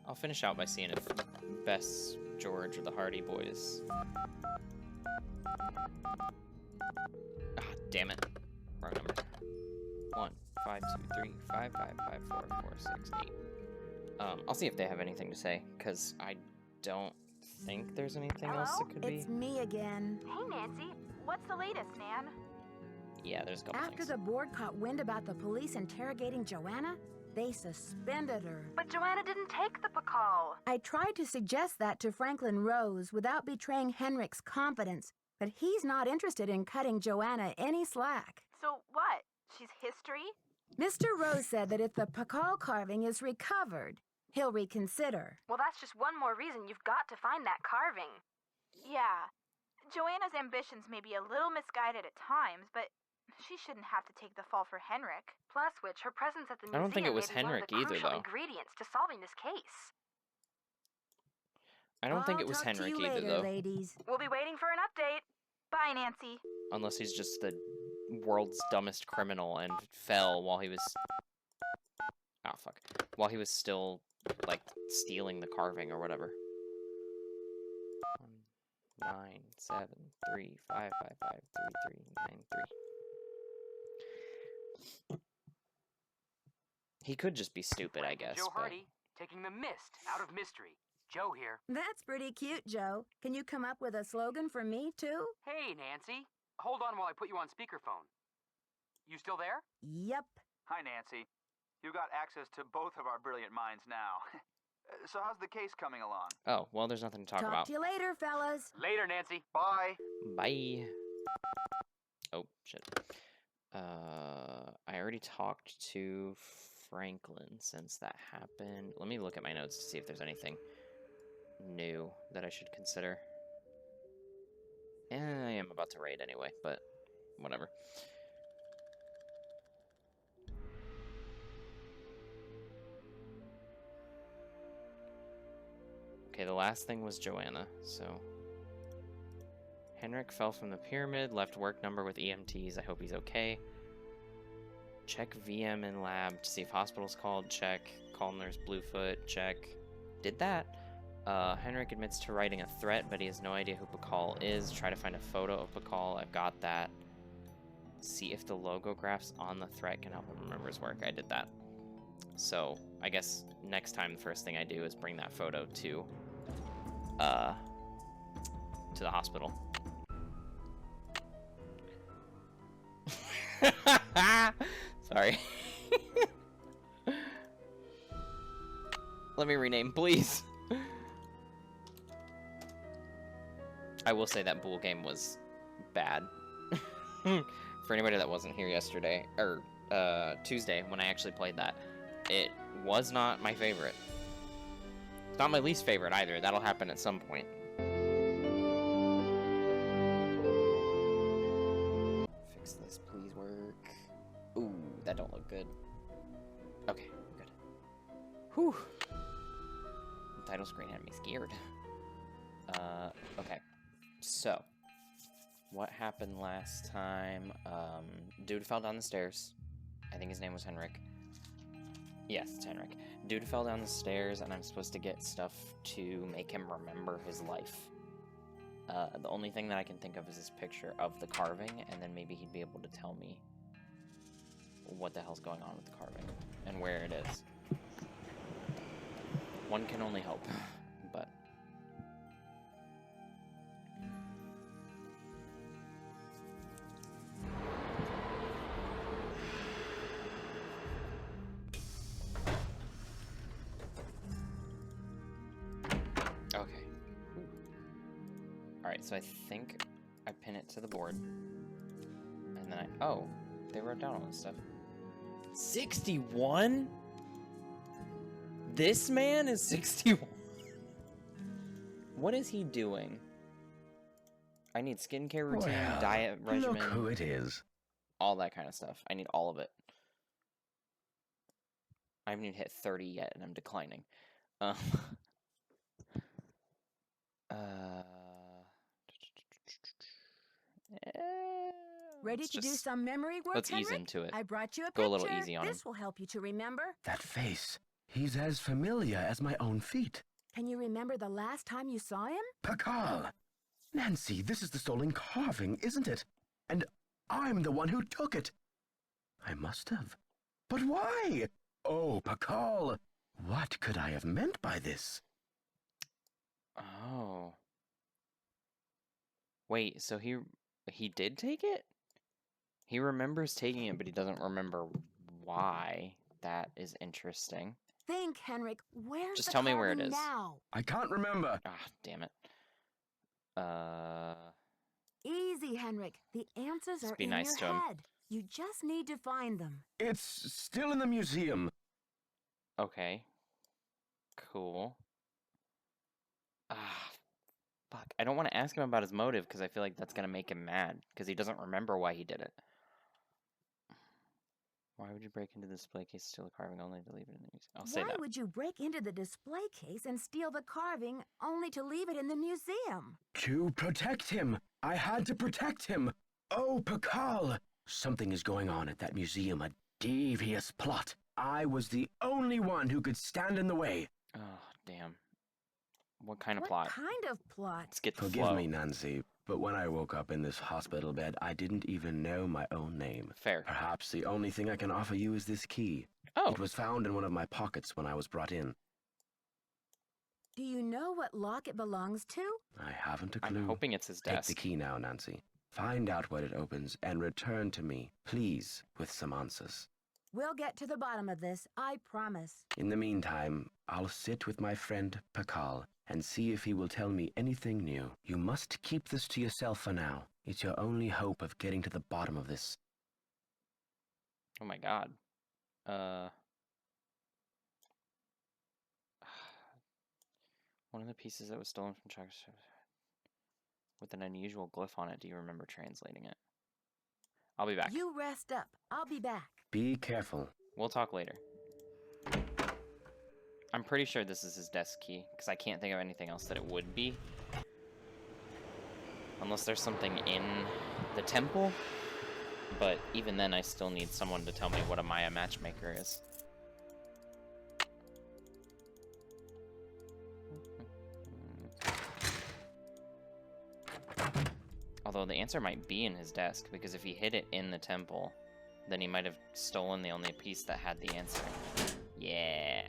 I'll finish out by seeing if Bess, George, or the Hardy Boys. Ah, damn it. Wrong number. 1, 5, 2, 3, 5, 5, 5, 4, 4, 6, 8. I'll see if they have anything to say, because I don't think there's anything else that could be. It's me again. Hey, Nancy. What's the latest, Nan? Yeah, there's a couple After things. the board caught wind about the police interrogating Joanna, they suspended her. But Joanna didn't take the Pakal. I tried to suggest that to Franklin Rose without betraying Henrik's confidence, but he's not interested in cutting Joanna any slack. So what? She's history? Mr. Rose said that if the Pakal carving is recovered, he'll reconsider. Well, that's just one more reason you've got to find that carving. Yeah, Joanna's ambitions may be a little misguided at times, but she shouldn't have to take the fall for Henrik. Plus which, her presence at the museum I don't think it was may be one of Henrik the either, crucial though. ingredients to solving this case. I don't think it was I'll talk to Henrik you either, later, though. ladies. We'll be waiting for an update. Bye, Nancy. Unless he's just the world's dumbest criminal and fell while he was... Ah, fuck. While he was still, like, stealing the carving or whatever. 973555339. He could just be stupid, I guess. Joe But... Hardy, taking the mist out of mystery. Joe here. That's pretty cute, Joe. Can you come up with a slogan for me, too? Hey, Nancy. Hold on while I put you on speakerphone. You still there? Yep. Hi, Nancy. You got access to both of our brilliant minds now. So how's the case coming along? Oh, well, there's nothing to talk about. Talk to you later, fellas. Later, Nancy. Bye. Bye. Oh, shit. I already talked to Franklin since that happened. Let me look at my notes to see if there's anything new that I should consider. I am about to raid anyway, but whatever. Okay, the last thing was Joanna, so... Henrik fell from the pyramid, left work number with EMTs. I hope he's okay. Check VM in lab to see if hospital's called. Check. Call nurse Bluefoot. Check. Did that. Henrik admits to writing a threat, but he has no idea who Pakal is. Try to find a photo of Pakal. I've got that. See if the logographs on the threat can help him remember his work. I did that. So, I guess next time the first thing I do is bring that photo to the hospital. Sorry. Let me rename, please. I will say that Bull game was bad. For anybody that wasn't here yesterday, or Tuesday, when I actually played that, it was not my favorite. It's not my least favorite either. That'll happen at some point. Fix this, please work. Ooh, that don't look good. Okay, good. Whew. The title screen had me scared. Okay. So, what happened last time? Dude fell down the stairs. I think his name was Henrik. Yes, it's Henrik. Dude fell down the stairs, and I'm supposed to get stuff to make him remember his life. The only thing that I can think of is this picture of the carving, and then maybe he'd be able to tell me what the hell's going on with the carving and where it is. One can only hope, but... Okay. Alright, so I think I pin it to the board. And then oh, they wrote down all this stuff. 61? This man is 61? What is he doing? I need skincare routine, diet regimen. Look who it is. All that kind of stuff. I need all of it. I haven't even hit 30 yet, and I'm declining. Ready to do some memory work, Let's Henrik? ease into it. I brought you a Go picture. a little easy on him. This will help you to remember. That face. He's as familiar as my own feet. Can you remember the last time you saw him? Pakal! Nancy, this is the stolen carving, isn't it? And I'm the one who took it. I must have. But why? Oh, Pakal! What could I have meant by this? Oh. Wait, so he did take it? He remembers taking it, but he doesn't remember why. That is interesting. Think, Henrik. Where's Just the tell me where it carving is. now? I can't remember. Ah, damn it. Easy, Henrik. The answers are be in nice to your him. head. You just need to find them. It's still in the museum. Okay. Cool. Ah, fuck. I don't want to ask him about his motive because I feel like that's going to make him mad because he doesn't remember why he did it. Why would you break into the display case, steal the carving only to leave it in the museum? I'll say Why that. would you break into the display case and steal the carving only to leave it in the museum? To protect him. I had to protect him. Oh, Pakal. Something is going on at that museum, a devious plot. I was the only one who could stand in the way. Oh, damn. What kind of What plot? kind of plot? Let's get the Forgive flow. me, Nancy, but when I woke up in this hospital bed, I didn't even know my own name. Fair. Perhaps the only thing I can offer you is this key. Oh. It was found in one of my pockets when I was brought in. Do you know what lock it belongs to? I haven't a clue. I'm hoping it's his Take desk. the key now, Nancy. Find out what it opens and return to me, please, with some answers. We'll get to the bottom of this, I promise. In the meantime, I'll sit with my friend Pakal and see if he will tell me anything new. You must keep this to yourself for now. It's your only hope of getting to the bottom of this. Oh my god. One of the pieces that was stolen from Chuck's with an unusual glyph on it. Do you remember translating it? I'll be back. You rest up. I'll be back. Be careful. We'll talk later. I'm pretty sure this is his desk key, because I can't think of anything else that it would be. Unless there's something in the temple. But even then, I still need someone to tell me what a Maya matchmaker is. Although the answer might be in his desk, because if he hid it in the temple, then he might have stolen the only piece that had the answer. Yeah.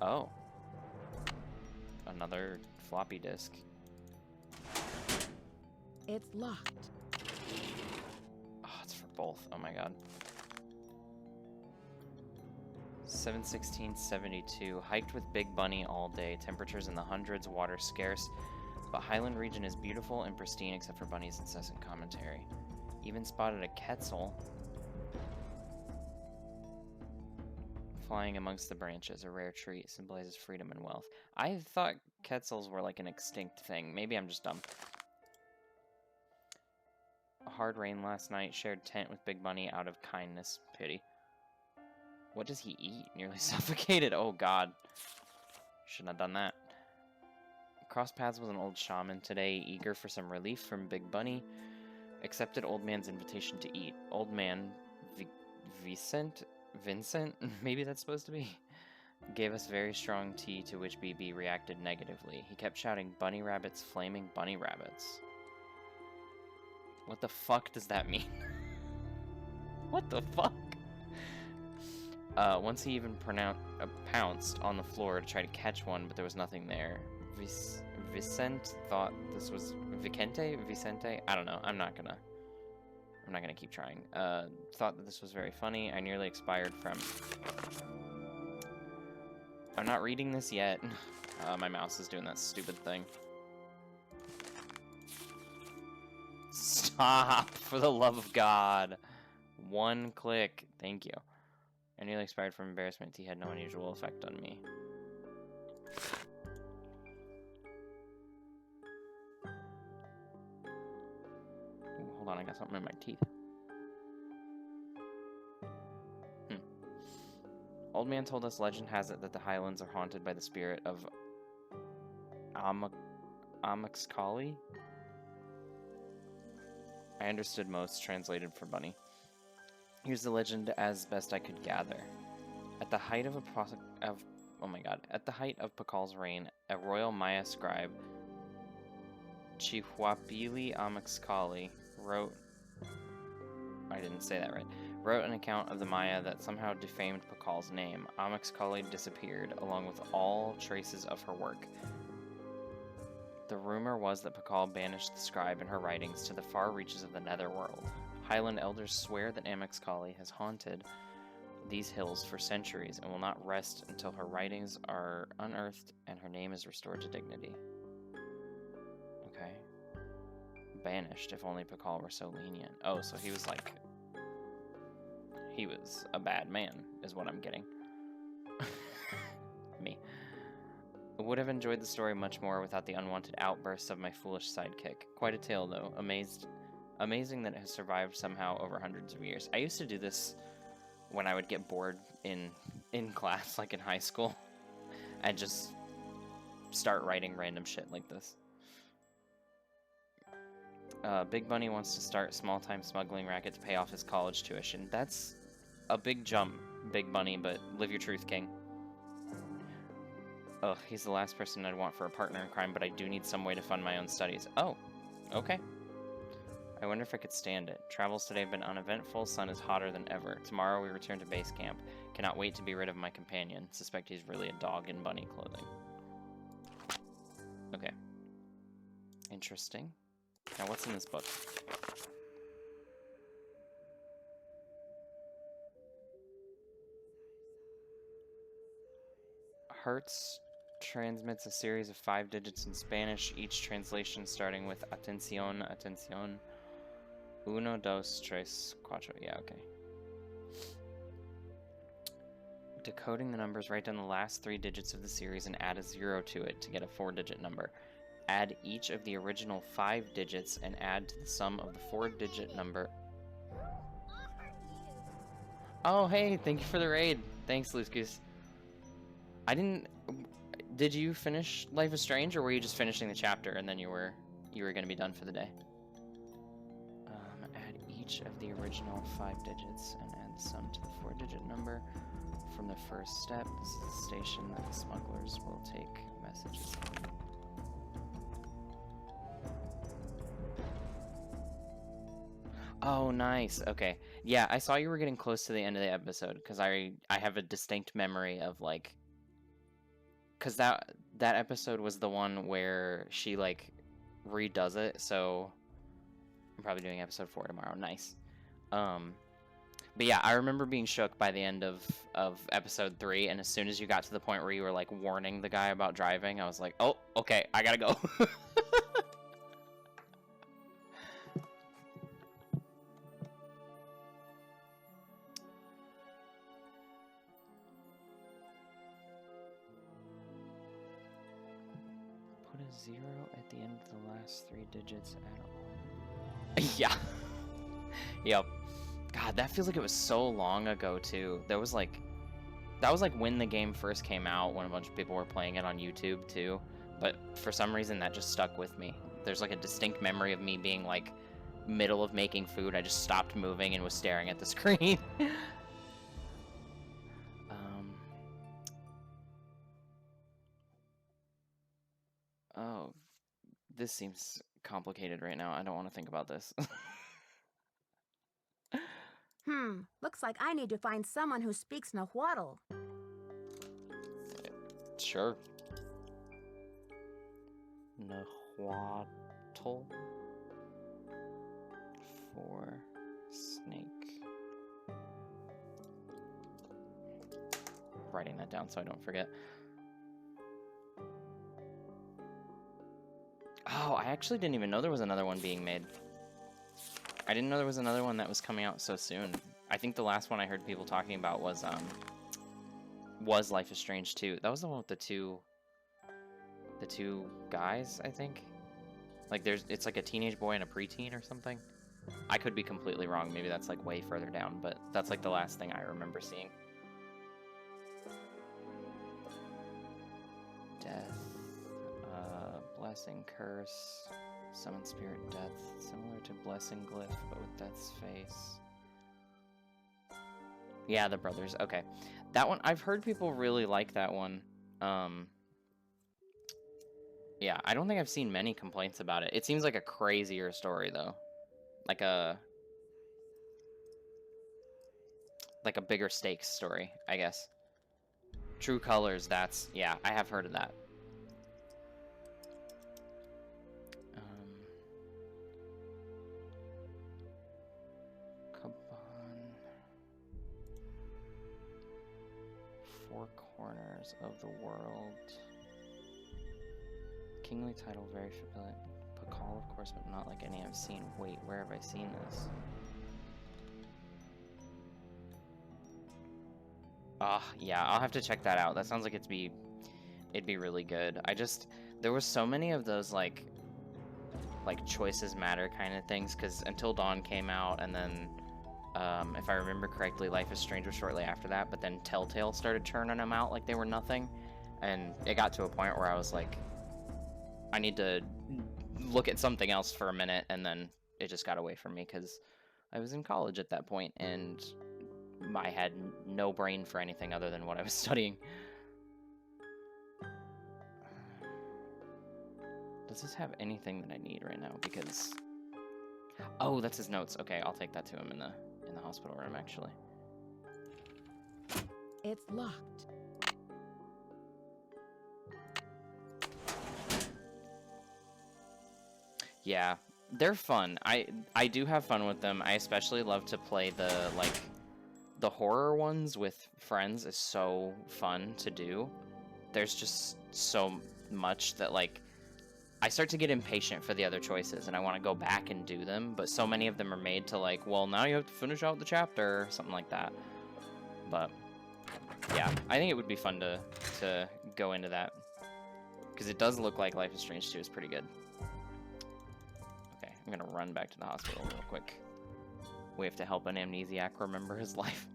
Oh. Another floppy disk. It's locked. Oh, it's for both. Oh my god. 7/16/72. Hiked with Big Bunny all day. Temperatures in the hundreds, water scarce. But Highland region is beautiful and pristine except for Bunny's incessant commentary. Even spotted a quetzal flying amongst the branches, a rare treat, symbolizes freedom and wealth. I thought quetzals were like an extinct thing. Maybe I'm just dumb. A hard rain last night, shared tent with Big Bunny out of kindness. Pity. What does he eat? Nearly suffocated. Oh god. Shouldn't have done that. Crossed paths with an old shaman today, eager for some relief from Big Bunny. Accepted old man's invitation to eat. Old man, Vincent, maybe that's supposed to be, gave us very strong tea to which BB reacted negatively. He kept shouting, bunny rabbits, flaming bunny rabbits. What the fuck does that mean? What the fuck? Once he even pounced on the floor to try to catch one, but there was nothing there. Vicente thought this was Vicente? I don't know. I'm not gonna keep trying. Thought that this was very funny. I nearly expired from... I'm not reading this yet. My mouse is doing that stupid thing. Stop! For the love of God. One click. Thank you. I nearly expired from embarrassment. Tea had no unusual effect on me. Ooh, hold on, I got something in my teeth. Old man told us legend has it that the Highlands are haunted by the spirit of Amaxkali. I understood most, translated for Bunny. Here's the legend as best I could gather. At the height of Pakal's reign, a royal Maya scribe, Chihuapili Amaxkali, wrote an account of the Maya that somehow defamed Pakal's name. Amaxkali disappeared, along with all traces of her work. The rumor was that Pakal banished the scribe and her writings to the far reaches of the netherworld. Highland elders swear that Amaxkali has haunted these hills for centuries and will not rest until her writings are unearthed and her name is restored to dignity. Okay. Banished, if only Pakal were so lenient. Oh, so he was like... He was a bad man, is what I'm getting. Me. I would have enjoyed the story much more without the unwanted outbursts of my foolish sidekick. Quite a tale, though. Amazing that it has survived somehow over hundreds of years. I used to do this when I would get bored in class, like in high school, and just start writing random shit like this. Big Bunny wants to start small-time smuggling racket to pay off his college tuition. That's a big jump, Big Bunny, but live your truth, King. Ugh, he's the last person I'd want for a partner in crime, but I do need some way to fund my own studies. Oh, okay. I wonder if I could stand it. Travels today have been uneventful. Sun is hotter than ever. Tomorrow we return to base camp. Cannot wait to be rid of my companion. Suspect he's really a dog in bunny clothing. Okay. Interesting. Now what's in this book? Hertz transmits a series of 5 digits in Spanish, each translation starting with atención, atención, uno, dos, tres, cuatro. Yeah, okay. Decoding the numbers, write down the last 3 digits of the series and add a 0 to it to get a 4-digit number. Add each of the original 5 digits and add to the sum of the 4-digit number. Oh, hey, thank you for the raid. Thanks, Loose Goose. I didn't... Did you finish Life is Strange, or were you just finishing the chapter and then you were going to be done for the day? Add each of the original 5 digits and add the sum to the 4-digit number from the first step. This is the station that the smugglers will take messages from. Oh, nice. Okay. Yeah, I saw you were getting close to the end of the episode, because I have a distinct memory of, like... Because that episode was the one where she, like, redoes it, so... I'm probably doing episode 4 tomorrow. Nice. But yeah, I remember being shook by the end of episode 3, and as soon as you got to the point where you were, like, warning the guy about driving, I was like, oh, okay, I gotta go. Put a 0 at the end of the last 3 digits at all. Yeah. Yep. God, that feels like it was so long ago, too. That was like when the game first came out, when a bunch of people were playing it on YouTube, too. But for some reason, that just stuck with me. There's like a distinct memory of me being like middle of making food. I just stopped moving and was staring at the screen. Oh, this seems complicated right now. I don't want to think about this. Looks like I need to find someone who speaks Nahuatl. Sure. Nahuatl for snake. Writing that down so I don't forget. Oh, I actually didn't even know there was another one being made. I didn't know there was another one that was coming out so soon. I think the last one I heard people talking about was Life is Strange 2. That was the one with the two guys, I think. Like it's like a teenage boy and a preteen or something. I could be completely wrong. Maybe that's like way further down, but that's like the last thing I remember seeing. Death, blessing, curse, summon spirit, death, similar to blessing glyph, but with death's face. Yeah, the brothers. Okay, that one I've heard people really like that one. Yeah, I don't think I've seen many complaints about it. It seems like a crazier story though, like a bigger stakes story, I guess. True Colors. That's yeah, I have heard of that. Four corners of the world. Kingly title, very familiar. Pakal, of course, but not like any I've seen. Wait, where have I seen this? Yeah, I'll have to check that out. That sounds like it'd be really good. There was so many of those like choices matter kind of things, because Until Dawn came out, and then if I remember correctly, Life is Strange was shortly after that, but then Telltale started churning them out like they were nothing, and it got to a point where I was like, I need to look at something else for a minute, and then it just got away from me because I was in college at that point, and I had no brain for anything other than what I was studying. Does this have anything that I need right now? Because... Oh, that's his notes. Okay, I'll take that to him in the hospital room, actually. It's locked. Yeah, they're fun. I do have fun with them. I especially love to play the horror ones with friends. Is so fun to do. There's just so much that like I start to get impatient for the other choices and I want to go back and do them, but so many of them are made to like, well, now you have to finish out the chapter or something like that. But yeah, I think it would be fun to go into that because it does look like Life is Strange 2 is pretty good. I'm gonna run back to the hospital real quick. We have to help an amnesiac remember his life.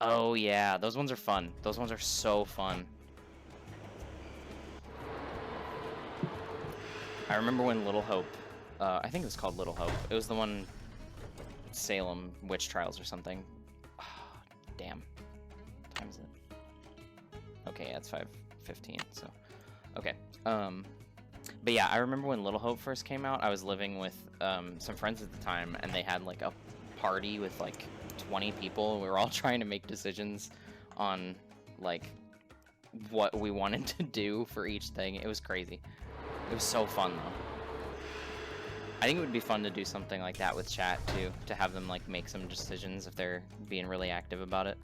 Oh yeah, those ones are fun. Those ones are so fun. I remember when Little Hope, I think it was called Little Hope. It was the one, Salem Witch Trials or something. Oh, damn. What time is it? Okay, yeah, it's 5:15, so. Okay, but yeah, I remember when Little Hope first came out, I was living with some friends at the time, and they had like a party with like 20 people. We were all trying to make decisions on like what we wanted to do for each thing. It was crazy. It was so fun though. I think it would be fun to do something like that with chat too, to have them like make some decisions if they're being really active about it.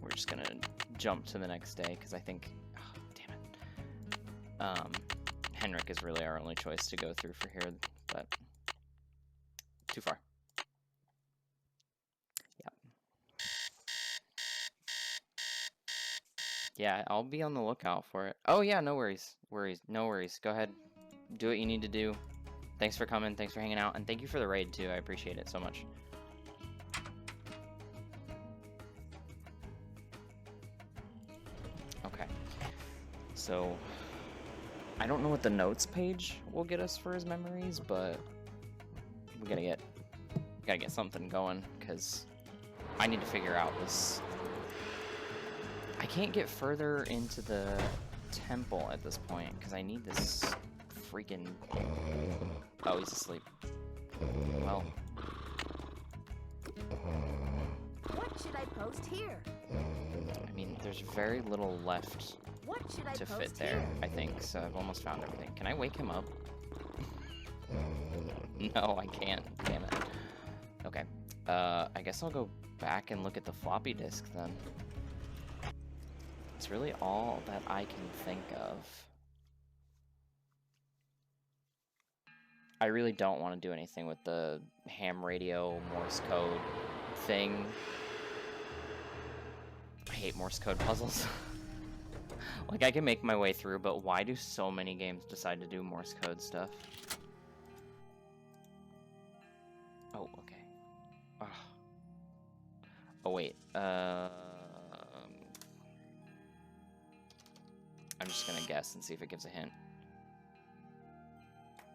We're just gonna jump to the next day because I think, oh, damn it, Henrik is really our only choice to go through for here, but too far. Yeah. Yeah, I'll be on the lookout for it. Oh yeah, no worries, no worries. Go ahead, do what you need to do. Thanks for coming, thanks for hanging out, and thank you for the raid too. I appreciate it so much. Okay, so I don't know what the notes page will get us for his memories, but we gotta get something going because I need to figure out this. I can't get further into the temple at this point because I need this freaking. Oh, he's asleep. Well. What should I post here? I mean, there's very little left What should I to post fit there, here? I think, so I've almost found everything. Can I wake him up? No, I can't. Damn it. Okay. I guess I'll go back and look at the floppy disk then. It's really all that I can think of. I really don't want to do anything with the ham radio Morse code thing. I hate Morse code puzzles. Like, I can make my way through, but why do so many games decide to do Morse code stuff? Oh, okay. Ugh. Oh, wait. I'm just gonna guess and see if it gives a hint.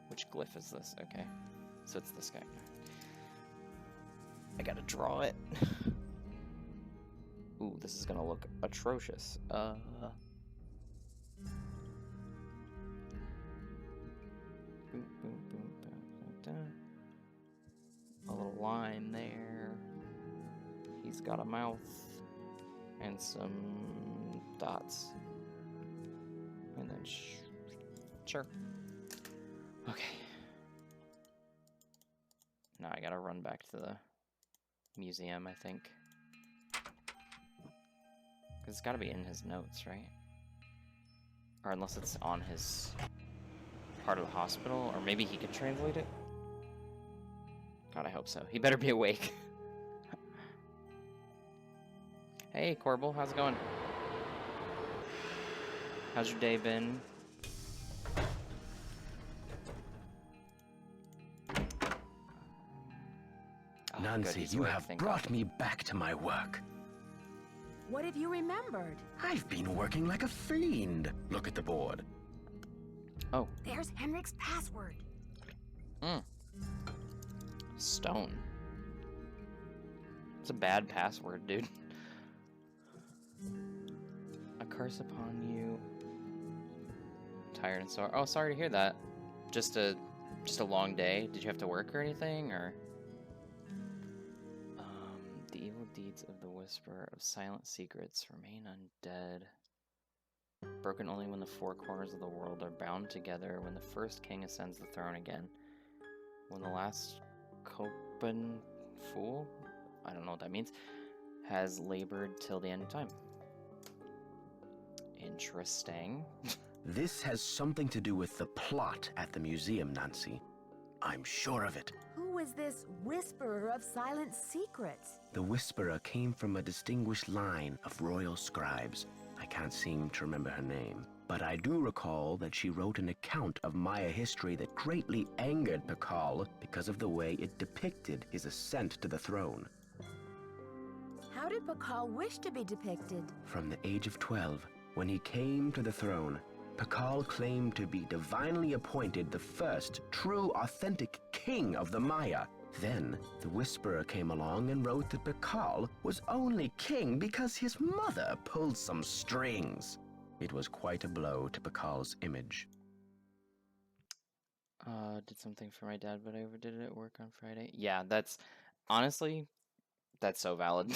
Which glyph is this? Okay. So it's this guy. I gotta draw it. Ooh, this is gonna look atrocious. A little line there. He's got a mouth and some dots. And then sure. Okay. Now I gotta run back to the museum, I think. Because it's gotta be in his notes, right? Or unless it's on his part of the hospital, or maybe he could translate it? God, I hope so. He better be awake. Hey, Corbel, how's it going? How's your day been? Nancy, you have brought me back to my work. What have you remembered? I've been working like a fiend. Look at the board. Oh. There's Henrik's password. Stone. It's a bad password, dude. curse upon you. Tired and sore. Oh, sorry to hear that. Just a long day. Did you have to work or anything, or? The evil deeds of the Whisperer of Silent Secrets remain undead. Broken only when the four corners of the world are bound together, when the first king ascends the throne again, when the last Copen fool, I don't know what that means, has labored till the end of time. Interesting. This has something to do with the plot at the museum, Nancy. I'm sure of it. Who is this Whisperer of Silent Secrets? The Whisperer came from a distinguished line of royal scribes. I can't seem to remember her name, but I do recall that she wrote an account of Maya history that greatly angered Pakal because of the way it depicted his ascent to the throne. How did Pakal wish to be depicted? From the age of 12, when he came to the throne, Pakal claimed to be divinely appointed the first true authentic king of the Maya. Then, the Whisperer came along and wrote that Pakal was only king because his mother pulled some strings. It was quite a blow to Pakal's image. Did something for my dad, but I overdid it at work on Friday. Yeah, that's... Honestly, that's so valid.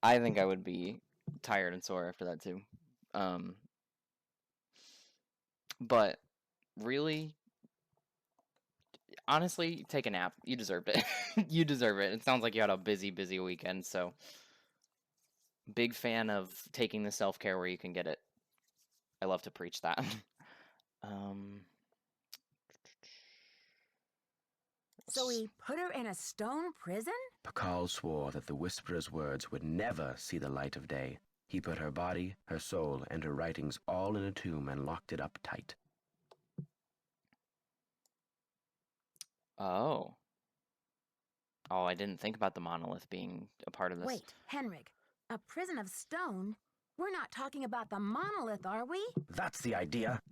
I think I would be tired and sore after that, too. But, really... Honestly, take a nap. You deserved it. You deserve it. It sounds like you had a busy, busy weekend, so... Big fan of taking the self-care where you can get it. I love to preach that. So he put her in a stone prison? Pakal swore that the Whisperer's words would never see the light of day. He put her body, her soul, and her writings all in a tomb and locked it up tight. Oh. Oh, I didn't think about the monolith being a part of this. Wait, Henrik, a prison of stone? We're not talking about the monolith, are we? That's the idea.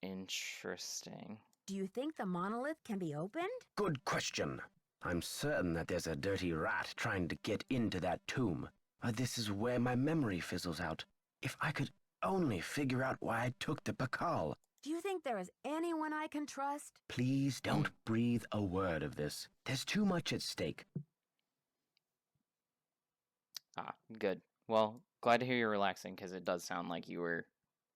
Interesting. Do you think the monolith can be opened? Good question. I'm certain that there's a dirty rat trying to get into that tomb. This is where my memory fizzles out. If I could only figure out why I took the Pakal. Do you think there is anyone I can trust? Please don't breathe a word of this. There's too much at stake. Ah, good. Well, glad to hear you're relaxing, because it does sound like you were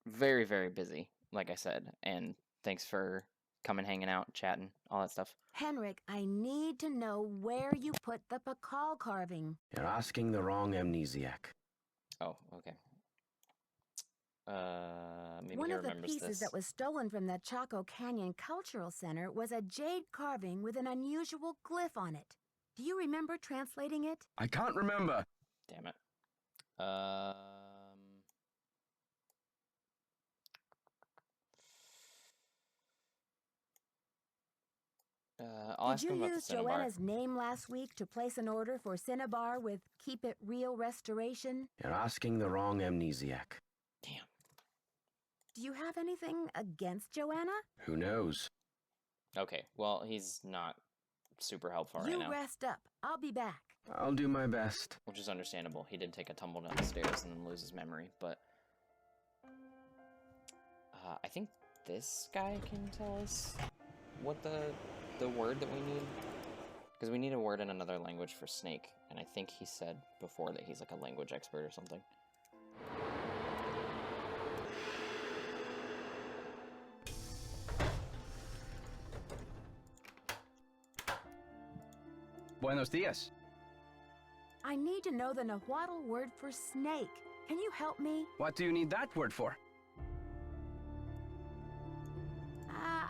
very, very busy, like I said. And thanks for coming, hanging out, chatting, all that stuff. Henrik, I need to know where you put the Pakal carving. You're asking the wrong amnesiac. Oh, okay. Maybe One he of the remembers pieces this. that was stolen from the Chaco Canyon Cultural Center was a jade carving with an unusual glyph on it. Do you remember translating it? I can't remember. Damn it. I'll ask Did him you about use the Cinnabar. Joanna's name last week to place an order for Cinnabar with Keep It Real Restoration? You're asking the wrong amnesiac. Damn. Do you have anything against Joanna? Who knows? Okay, well, he's not super helpful right You now. rest up. I'll be back. I'll do my best. Which is understandable. He did take a tumble down the stairs and then lose his memory, but... I think this guy can tell us what the word that we need. Because we need a word in another language for snake, and I think he said before that he's like a language expert or something. Buenos dias. I need to know the Nahuatl word for snake. Can you help me? What do you need that word for?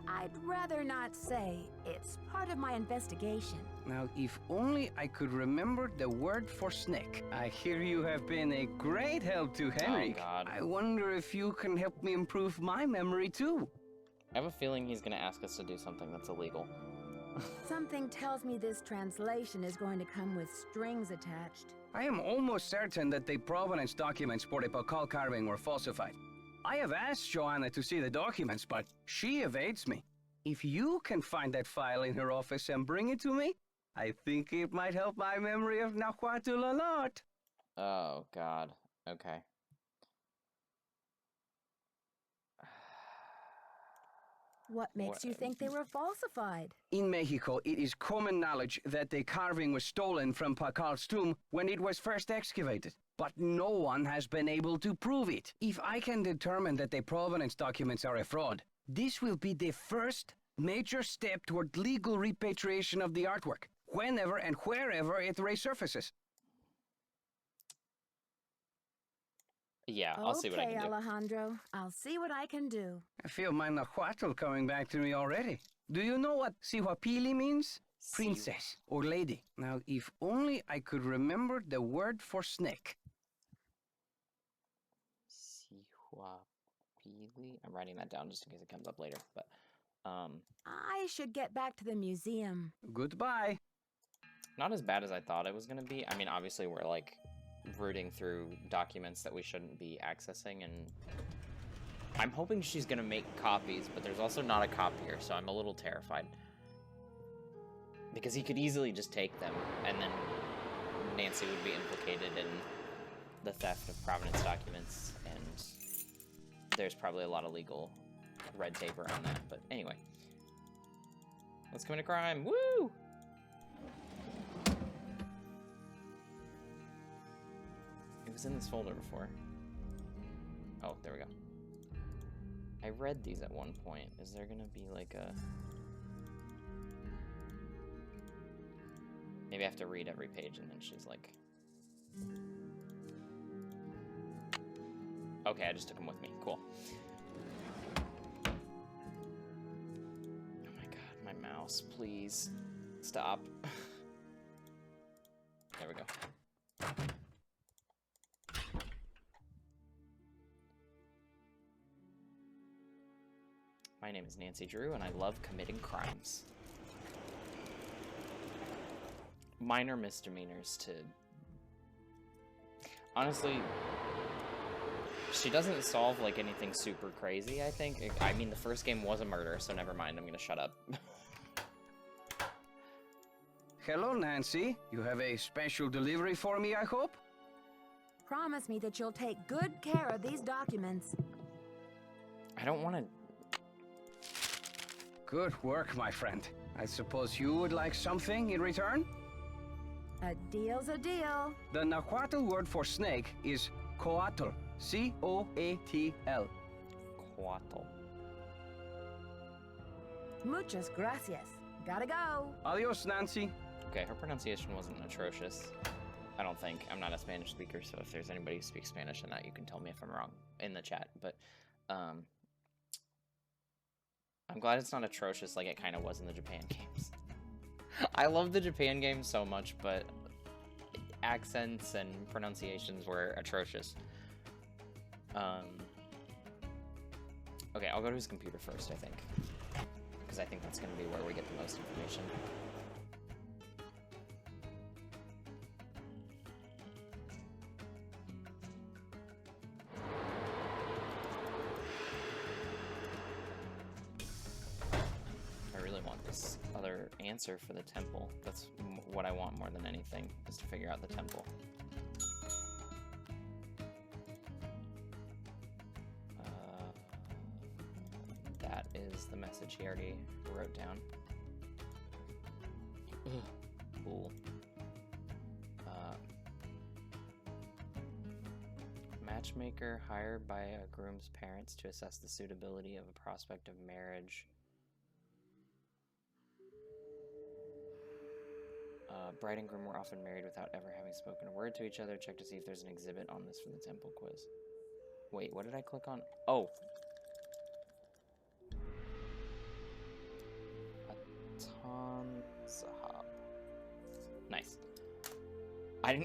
I'd rather not say. It's part of my investigation. Now, if only I could remember the word for snake. I hear you have been a great help to Henrik. Oh, God. I wonder if you can help me improve my memory, too. I have a feeling he's going to ask us to do something that's illegal. Something tells me this translation is going to come with strings attached. I am almost certain that the provenance documents for the Pakal carving were falsified. I have asked Joanna to see the documents, but she evades me. If you can find that file in her office and bring it to me, I think it might help my memory of Nahuatl a lot. Oh, God. Okay. What makes you think they were falsified? In Mexico, it is common knowledge that the carving was stolen from Pacal's tomb when it was first excavated. But no one has been able to prove it. If I can determine that the provenance documents are a fraud, this will be the first major step toward legal repatriation of the artwork, whenever and wherever it resurfaces. Yeah, I'll see what I can do. Okay, Alejandro. I'll see what I can do. I feel my nahuatl coming back to me already. Do you know what Sihuapili means? Princess or lady. Now, if only I could remember the word for snake. Sihuapili? I'm writing that down just in case it comes up later, but, I should get back to the museum. Goodbye. Not as bad as I thought it was gonna be. I mean, obviously we're, like, rooting through documents that we shouldn't be accessing, and I'm hoping she's gonna make copies, but there's also not a copier, so I'm a little terrified. Because he could easily just take them, and then Nancy would be implicated in the theft of provenance documents, and there's probably a lot of legal red tape around that, but anyway. Let's commit a crime, woo! It was in this folder before. Oh, there we go. I read these at one point. Is there gonna be like a... Maybe I have to read every page and then she's like... Okay, I just took them with me. Cool. Oh my god, my mouse, please. Stop. There we go. My name is Nancy Drew, and I love committing crimes. Minor misdemeanors to... Honestly, she doesn't solve, like, anything super crazy, I think. I mean, the first game was a murder, so never mind, I'm gonna shut up. Hello, Nancy. You have a special delivery for me, I hope? Promise me that you'll take good care of these documents. I don't want to... Good work, my friend. I suppose you would like something in return? A deal's a deal. The Nahuatl word for snake is coatl. C-O-A-T-L. Coatl. Muchas gracias. Gotta go. Adios, Nancy. Okay, her pronunciation wasn't atrocious. I don't think. I'm not a Spanish speaker, so if there's anybody who speaks Spanish in that, you can tell me if I'm wrong in the chat. But, I'm glad it's not atrocious like it kind of was in the Japan games. I love the Japan games so much, but accents and pronunciations were atrocious. Okay, I'll go to his computer first, I think. Because I think that's going to be where we get the most information. Answer for the temple. That's what I want more than anything, is to figure out the temple. That is the message he already wrote down. Ugh. Cool. Matchmaker hired by a groom's parents to assess the suitability of a prospect of marriage. Bride and groom were often married without ever having spoken a word to each other. Check to see if there's an exhibit on this for the temple quiz. Wait, what did I click on? Oh! Aton Sahab. Nice. I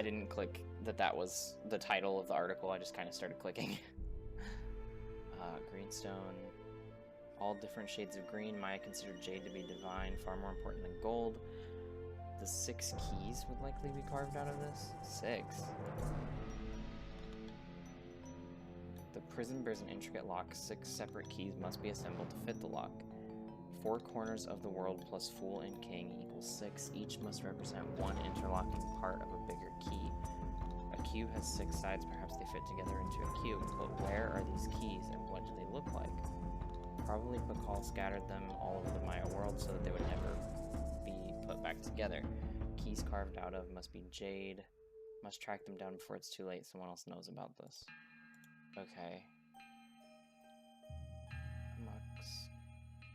didn't click that was the title of the article. I just kind of started clicking. Greenstone. All different shades of green. Maya considered jade to be divine, far more important than gold. The 6 keys would likely be carved out of this. 6. The prison bears an intricate lock. 6 separate keys must be assembled to fit the lock. 4 corners of the world plus Fool and King equals 6. Each must represent one interlocking part of a bigger key. A cube has 6 sides. Perhaps they fit together into a cube. But where are these keys and what do they look like? Probably Pakal scattered them all over the Maya world so that they would never be put back together. Keys carved out of must be jade. Must track them down before it's too late. Someone else knows about this. Okay.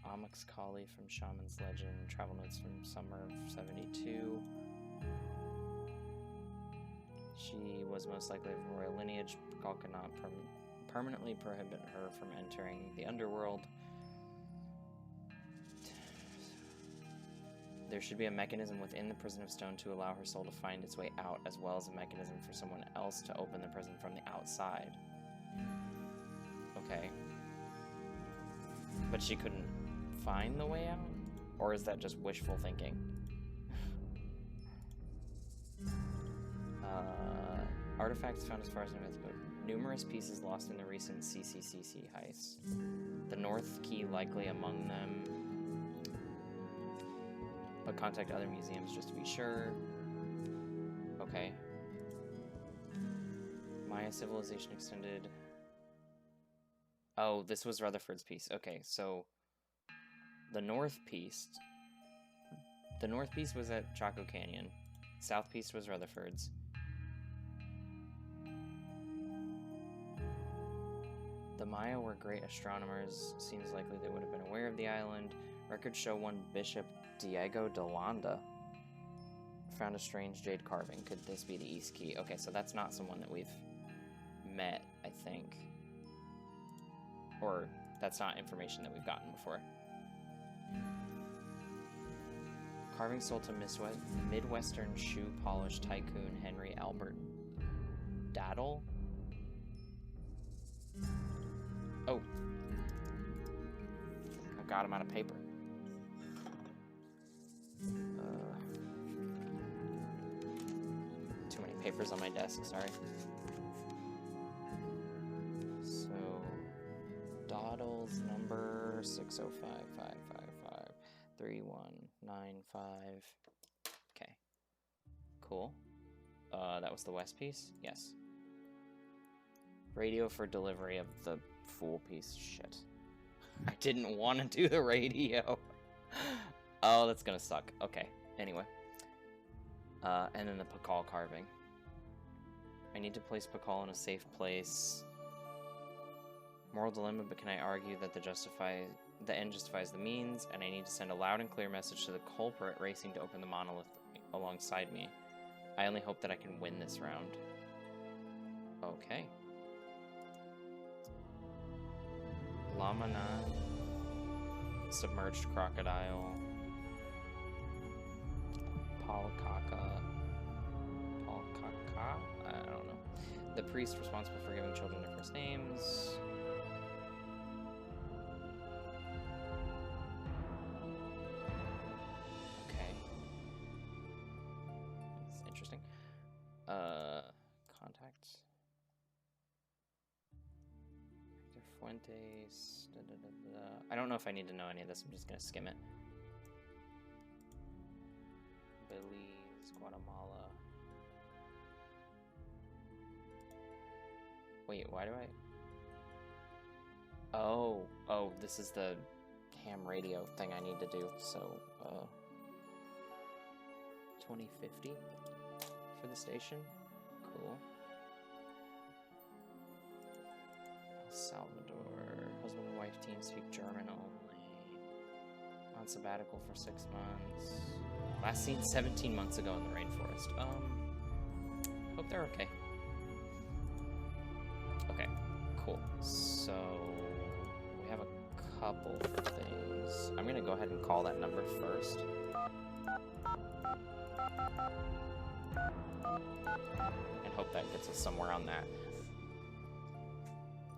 Amux Kali from Shaman's Legend. Travel notes from summer of 72. She was most likely of royal lineage. Pakal could not permanently prohibit her from entering the underworld. There should be a mechanism within the Prison of Stone to allow her soul to find its way out, as well as a mechanism for someone else to open the prison from the outside. Okay. But she couldn't find the way out? Or is that just wishful thinking? Artifacts found as far as numerous pieces lost in the recent CCCC heist. The North Key likely among them. But contact other museums just to be sure. Okay. Maya civilization extended. Oh, this was Rutherford's piece. Okay, so the North piece was at Chaco Canyon. South piece was Rutherford's. The Maya were great astronomers. Seems likely they would have been aware of the island. Records show one Bishop Diego de Landa found a strange jade carving. Could this be the East Key? Okay, so that's not someone that we've met, I think. Or that's not information that we've gotten before. Carving sold to Midwestern shoe polish tycoon Henry Albert Daddle. Oh. I got him out of paper. Too many papers on my desk, sorry. So, Daddle's number 605-555-3195. Okay. Cool. That was the West piece? Yes. Radio for delivery of the Fool piece. Shit. I didn't want to do the radio. Oh, that's gonna suck. Okay. Anyway. And then the Pakal carving. I need to place Pakal in a safe place. Moral dilemma, but can I argue that the end justifies the means, and I need to send a loud and clear message to the culprit racing to open the monolith alongside me. I only hope that I can win this round. Okay. Lamana, submerged crocodile, Palkaka, I don't know. The priest responsible for giving children their first names. Okay. That's interesting. Contacts. Fuentes. I don't know if I need to know any of this. I'm just gonna skim it. Belize, Guatemala. Wait, why do I? Oh, this is the ham radio thing I need to do. So, 2050 for the station. Cool. El Salvador. Husband and wife team speak German only. On sabbatical for 6 months. Last seen 17 months ago in the rainforest. Hope they're okay. Okay, cool. So we have a couple things. I'm gonna go ahead and call that number first. And hope that gets us somewhere on that.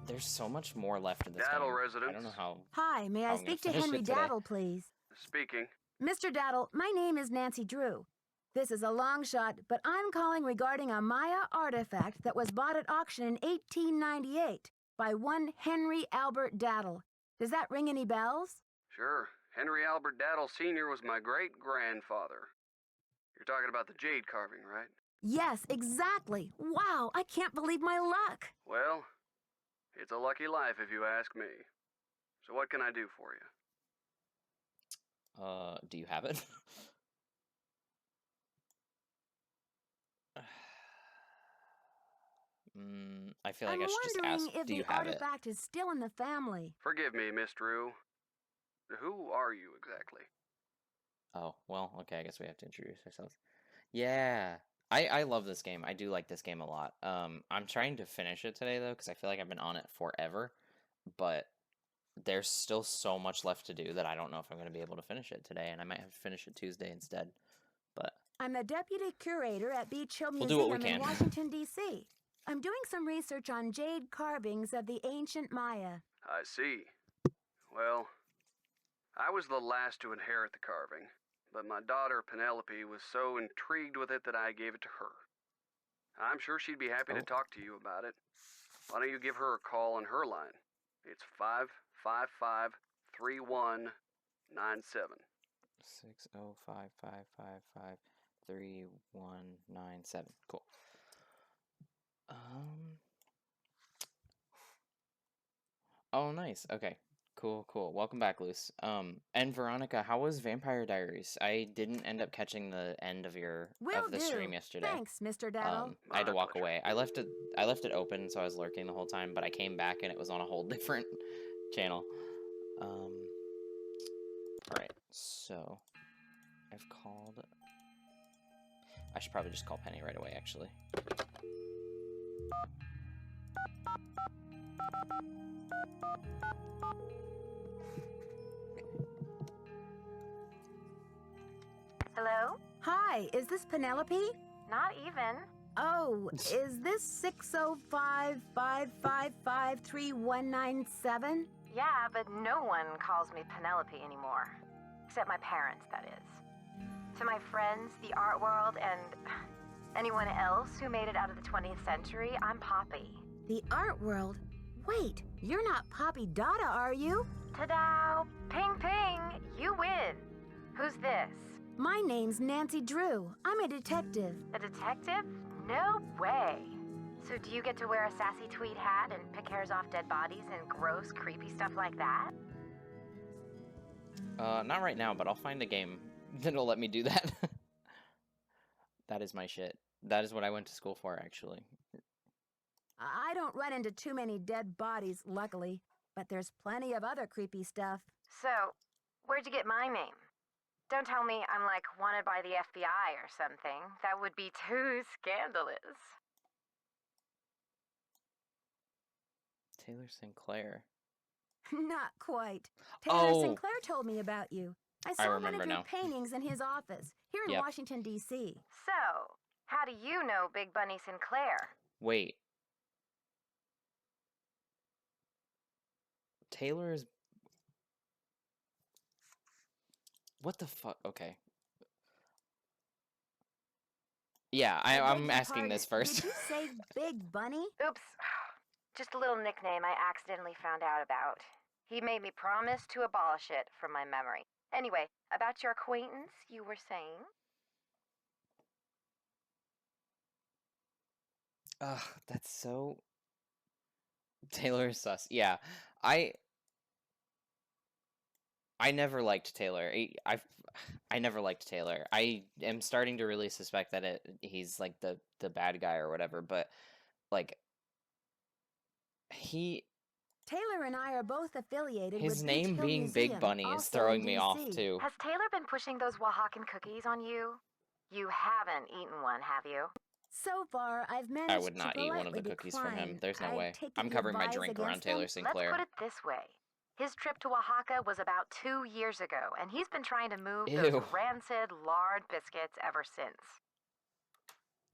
There's so much more left in this Daddle game. residence. I don't know how. Hi, may I speak to Henry Daddle, please? Speaking. Mr. Daddle, my name is Nancy Drew. This is a long shot, but I'm calling regarding a Maya artifact that was bought at auction in 1898 by one Henry Albert Daddle. Does that ring any bells? Sure. Henry Albert Daddle Sr. was my great-grandfather. You're talking about the jade carving, right? Yes, exactly. Wow, I can't believe my luck. Well, it's a lucky life if you ask me. So what can I do for you? Do you have it? I feel like I'm I should just wondering ask, if do you the have it? artifact is still in the family. Forgive me, Miss Drew. Who are you exactly? Oh, well, okay, I guess we have to introduce ourselves. Yeah, I love this game. I do like this game a lot. I'm trying to finish it today, though, because I feel like I've been on it forever, but there's still so much left to do that I don't know if I'm going to be able to finish it today, and I might have to finish it Tuesday instead, but... I'm the deputy curator at Beach Hill We'll do what we Museum in can. Washington, D.C. I'm doing some research on jade carvings of the ancient Maya. I see. Well, I was the last to inherit the carving, but my daughter Penelope was so intrigued with it that I gave it to her. I'm sure she'd be happy to talk to you about it. Why don't you give her a call on her line? It's 555-3197. 6055553 197. Cool. Oh, nice. Okay. Cool, cool. Welcome back, Luce. And Veronica, how was Vampire Diaries? I didn't end up catching the end of the stream yesterday. Thanks, Mr. Daddle. I had to walk away. I left it open, so I was lurking the whole time, but I came back and it was on a whole different channel. Alright, so I've called. I should probably just call Penny right away, actually. Hello? Hi, is this Penelope? Not even. Oh, is this 605-555-3197? Yeah, but no one calls me Penelope anymore. Except my parents, that is. To my friends, the art world, and anyone else who made it out of the 20th century, I'm Poppy. The art world? Wait, you're not Poppy Dada, are you? Ta-da! Ping ping! You win! Who's this? My name's Nancy Drew. I'm a detective. A detective? No way! So do you get to wear a sassy tweed hat and pick hairs off dead bodies and gross, creepy stuff like that? Not right now, but I'll find a game that'll let me do that. That is my shit. That is what I went to school for, actually. I don't run into too many dead bodies, luckily, but there's plenty of other creepy stuff. So, where'd you get my name? Don't tell me I'm like wanted by the FBI or something. That would be too scandalous. Taylor Sinclair. Not quite. Taylor Oh. Sinclair told me about you. I saw one of remember your now. paintings in his office here in Yep. Washington, D.C. So, how do you know Big Bunny Sinclair? Wait. Taylor is... What the fuck? Okay. Yeah, I'm asking this first. Did you say Big Bunny? Oops. Just a little nickname I accidentally found out about. He made me promise to abolish it from my memory. Anyway, about your acquaintance, you were saying? Ugh, that's so... Taylor is sus. Yeah, I never liked Taylor. I never liked Taylor. I am starting to really suspect that he's like the bad guy or whatever, but like Taylor and I are both affiliated his with name Beach Hill being Museum, Big Bunny is also throwing in me off DC. too. Has Taylor been pushing those Oaxacan cookies on you? You haven't eaten one, have you? So far, I've managed I would not to eat one of the politely cookies from him. decline. There's no I way. take it I'm you covering my advise drink around against Taylor them? Sinclair. Let's put it this way. His trip to Oaxaca was about 2 years ago, and he's been trying to move Ew. those rancid lard biscuits ever since.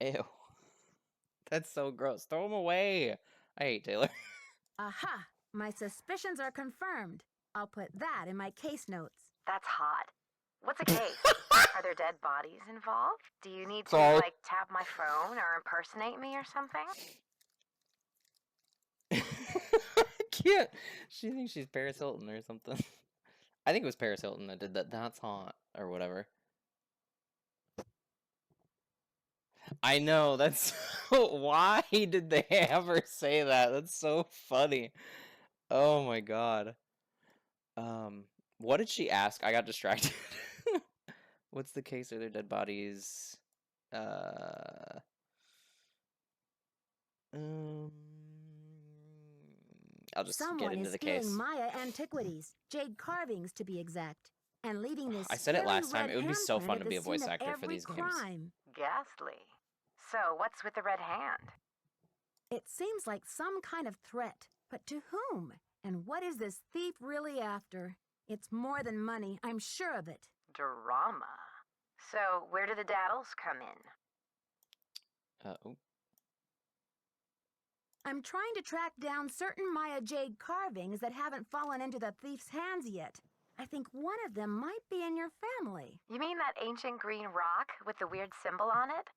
Ew. That's so gross. Throw him away. I hate Taylor. Aha! My suspicions are confirmed. I'll put that in my case notes. That's hot. What's a case? Are there dead bodies involved? Do you need to, Sorry. like, tap my phone or impersonate me or something? I can't. She thinks she's Paris Hilton or something. I think it was Paris Hilton that did that. That's hot or whatever. I know. That's why did they ever say that? That's so funny. Oh my god. What did she ask? I got distracted. What's the case? Are there dead bodies? I'll just get into the case. Someone is stealing Maya antiquities, jade carvings to be exact, and leaving this. I said it last time. red It would be so handprint fun at to the be a voice scene of actor for every these games. crime. Ghastly. So, what's with the red hand? It seems like some kind of threat, but to whom? And what is this thief really after? It's more than money, I'm sure of it. Drama. So, where do the daddles come in? Oh. I'm trying to track down certain Maya jade carvings that haven't fallen into the thief's hands yet. I think one of them might be in your family. You mean that ancient green rock with the weird symbol on it?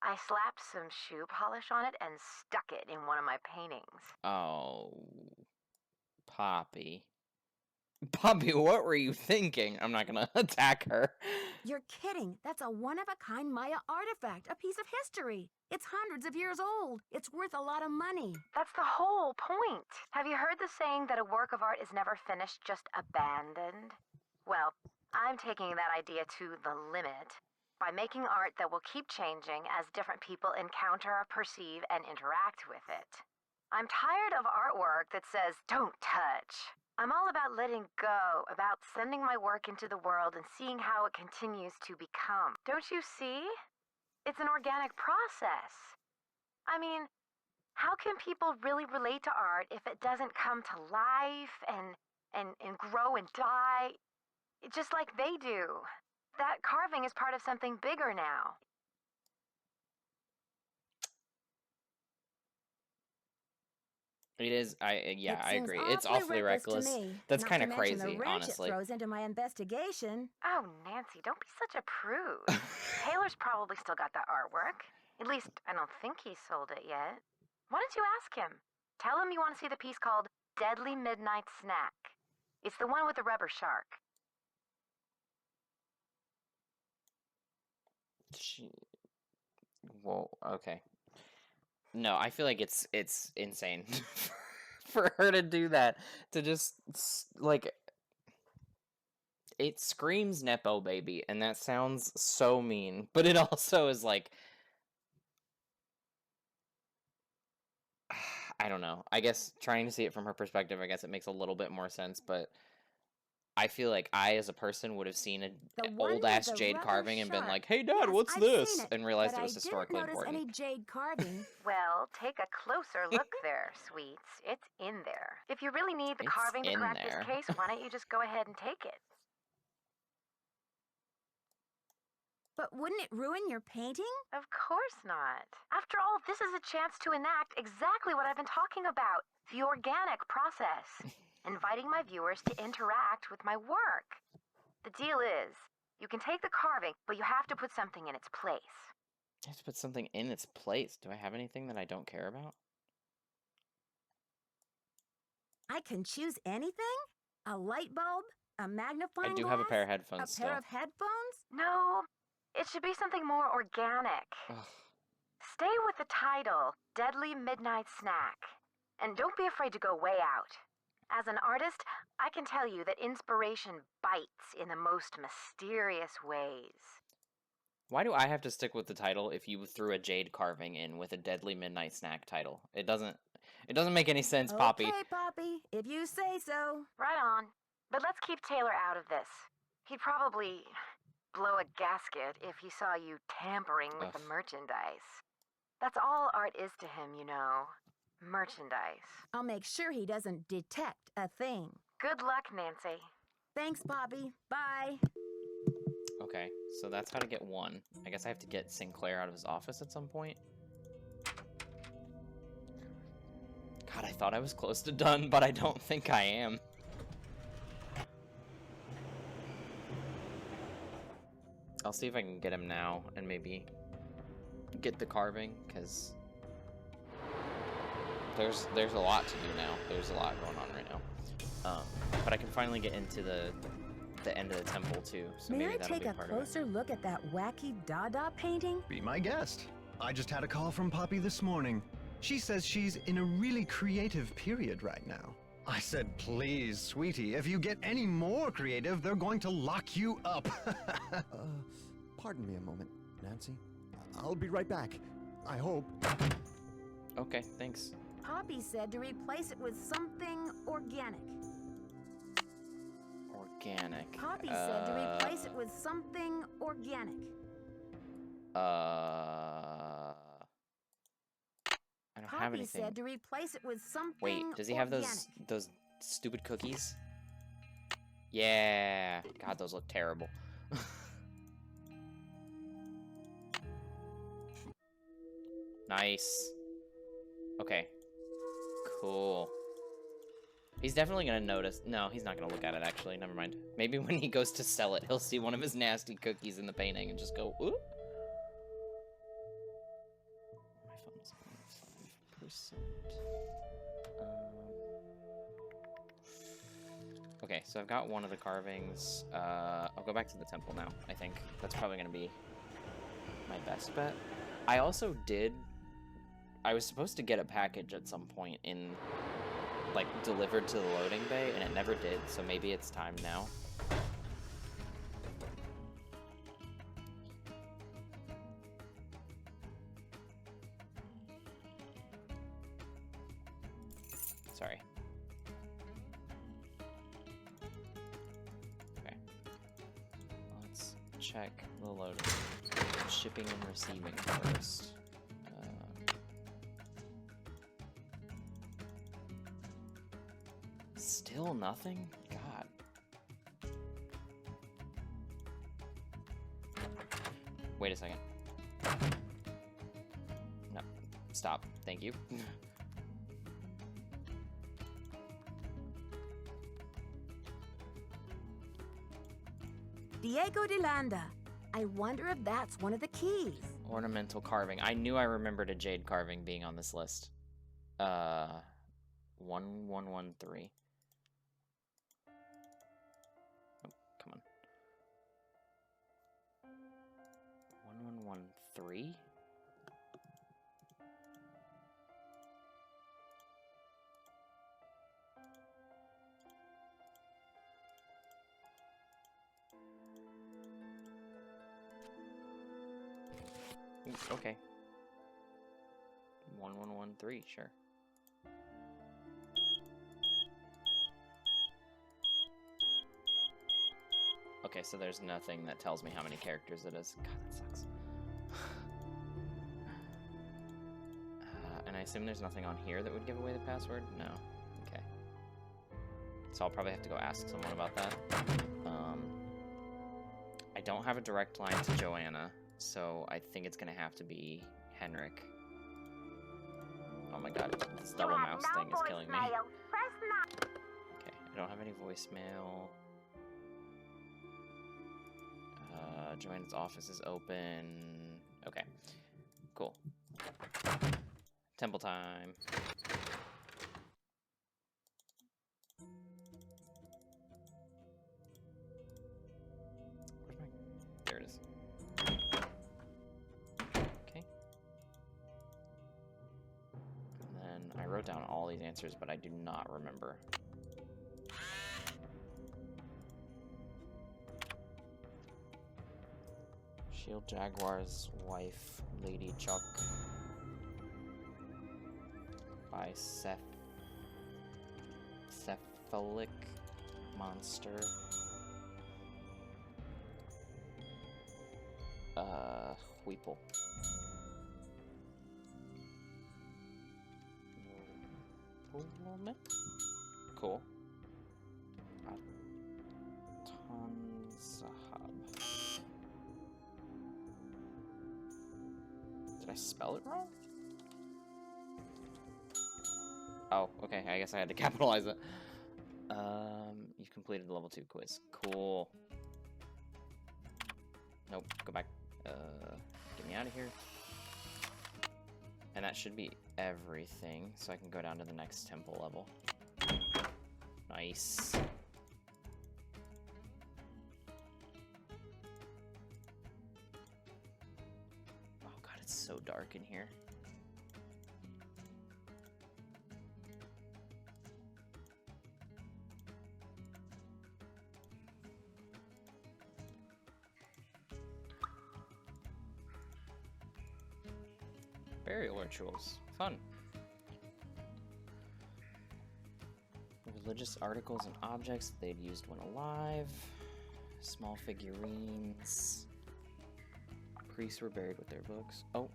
I slapped some shoe polish on it and stuck it in one of my paintings. Oh. Poppy. Poppy, what were you thinking? I'm not gonna attack her. You're kidding. That's a one-of-a-kind Maya artifact, a piece of history. It's hundreds of years old. It's worth a lot of money. That's the whole point. Have you heard the saying that a work of art is never finished, just abandoned? Well, I'm taking that idea to the limit by making art that will keep changing as different people encounter, perceive, and interact with it. I'm tired of artwork that says, "Don't touch." I'm all about letting go, about sending my work into the world and seeing how it continues to become. Don't you see? It's an organic process. I mean, how can people really relate to art if it doesn't come to life and grow and die just like they do? That carving is part of something bigger now. It is. I agree. It's awfully awfully reckless. That's kind of Not to mention crazy, the wrench honestly. it throws into my investigation. Oh, Nancy, don't be such a prude. Taylor's probably still got that artwork. At least, I don't think he sold it yet. Why don't you ask him? Tell him you want to see the piece called Deadly Midnight Snack. It's the one with the rubber shark. Whoa. Okay. No, I feel like it's insane for her to do that. To just like, it screams Nepo baby, and that sounds so mean. But it also is like, I don't know. I guess trying to see it from her perspective, I guess it makes a little bit more sense. But I feel like I, as a person, would have seen an old-ass jade carving and been like, "Hey, Dad, what's this?" And realized it was historically important. Any jade carving. Well, take a closer look there, sweets. It's in there. If you really need the carving to crack this case, why don't you just go ahead and take it? But wouldn't it ruin your painting? Of course not. After all, this is a chance to enact exactly what I've been talking about. The organic process. Inviting my viewers to interact with my work. The deal is, you can take the carving, but you have to put something in its place. I have to put something in its place. Do I have anything that I don't care about? I can choose anything? A light bulb? A magnifying I do glass? have a pair of headphones A still. pair of headphones? No, it should be something more organic. Stay with the title, Deadly Midnight Snack. And don't be afraid to go way out. As an artist, I can tell you that inspiration bites in the most mysterious ways. Why do I have to stick with the title if you threw a jade carving in with a Deadly Midnight Snack title? It doesn't make any sense, Poppy. Okay, Poppy, if you say so. Right on. But let's keep Taylor out of this. He'd probably blow a gasket if he saw you tampering with the merchandise. That's all art is to him, you know. Merchandise. I'll make sure he doesn't detect a thing. Good luck, Nancy. Thanks, Poppy. Bye. Okay, so that's how to get one. I guess I have to get Sinclair out of his office at some point. God, I thought I was close to done, but I don't think I am. I'll see if I can get him now and maybe get the carving, because there's a lot to do now. There's a lot going on right now. But I can finally get into the end of the temple too. So May maybe I that'll take be a part closer look at that wacky Dada painting? Be my guest. I just had a call from Poppy this morning. She says she's in a really creative period right now. I said, please, sweetie. If you get any more creative, they're going to lock you up. Pardon me a moment, Nancy. I'll be right back. I hope. Okay, thanks. Poppy said to replace it with something organic. Organic. Poppy said to replace it with something organic. I don't have Poppy anything. said to replace it with something Wait, does he have organic. those stupid cookies? Yeah. God, those look terrible. Nice. Okay. Cool. He's definitely gonna notice. No, he's not gonna look at it, actually. Never mind. Maybe when he goes to sell it, he'll see one of his nasty cookies in the painting and just go, ooh. My phone's on 5%. Okay, so I've got one of the carvings. I'll go back to the temple now, I think. That's probably gonna be my best bet. I also did... I was supposed to get a package at some point in... like, delivered to the loading bay, and it never did, so maybe it's time now. Sorry. Okay. Let's check the loading. Shipping and receiving first. Still nothing? God. Wait a second. No. Stop. Thank you. Diego de Landa. I wonder if that's one of the keys. Ornamental carving. I knew I remembered a jade carving being on this list. 1113. Oh, come on. 1113? Okay. 1113, sure. Okay, so there's nothing that tells me how many characters it is. God, that sucks. And I assume there's nothing on here that would give away the password? No. Okay. So I'll probably have to go ask someone about that. I don't have a direct line to Joanna, so I think it's gonna have to be Henrik. Oh my god, this double mouse thing is killing me. Okay, I don't have any voicemail. Joanna's office is open. Okay, cool. Temple time. Where's my... There it is. Okay. And then I wrote down all these answers, but I do not remember. Shield Jaguar's wife, Lady Chuck. Cephalic monster. Weeple. Cool. Atanzahab. Did I spell it wrong? Oh, okay, I guess I had to capitalize it. You've completed the level 2 quiz. Cool. Nope, go back. Get me out of here. And that should be everything, so I can go down to the next temple level. Nice. Oh god, it's so dark in here. Burial rituals. Fun. Religious articles and objects they'd used when alive. Small figurines. Priests were buried with their books. Oh.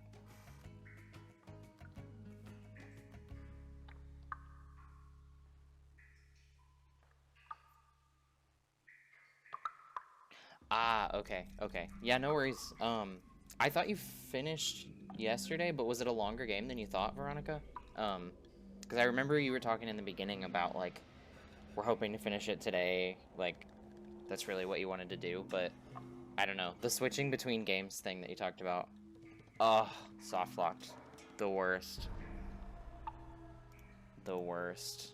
Ah, okay, okay. Yeah, no worries. I thought you finished yesterday, but was it a longer game than you thought, Veronica? Because I remember you were talking in the beginning about, like, we're hoping to finish it today, like, that's really what you wanted to do, but I don't know. The switching between games thing that you talked about. Oh, soft locked. The worst. The worst.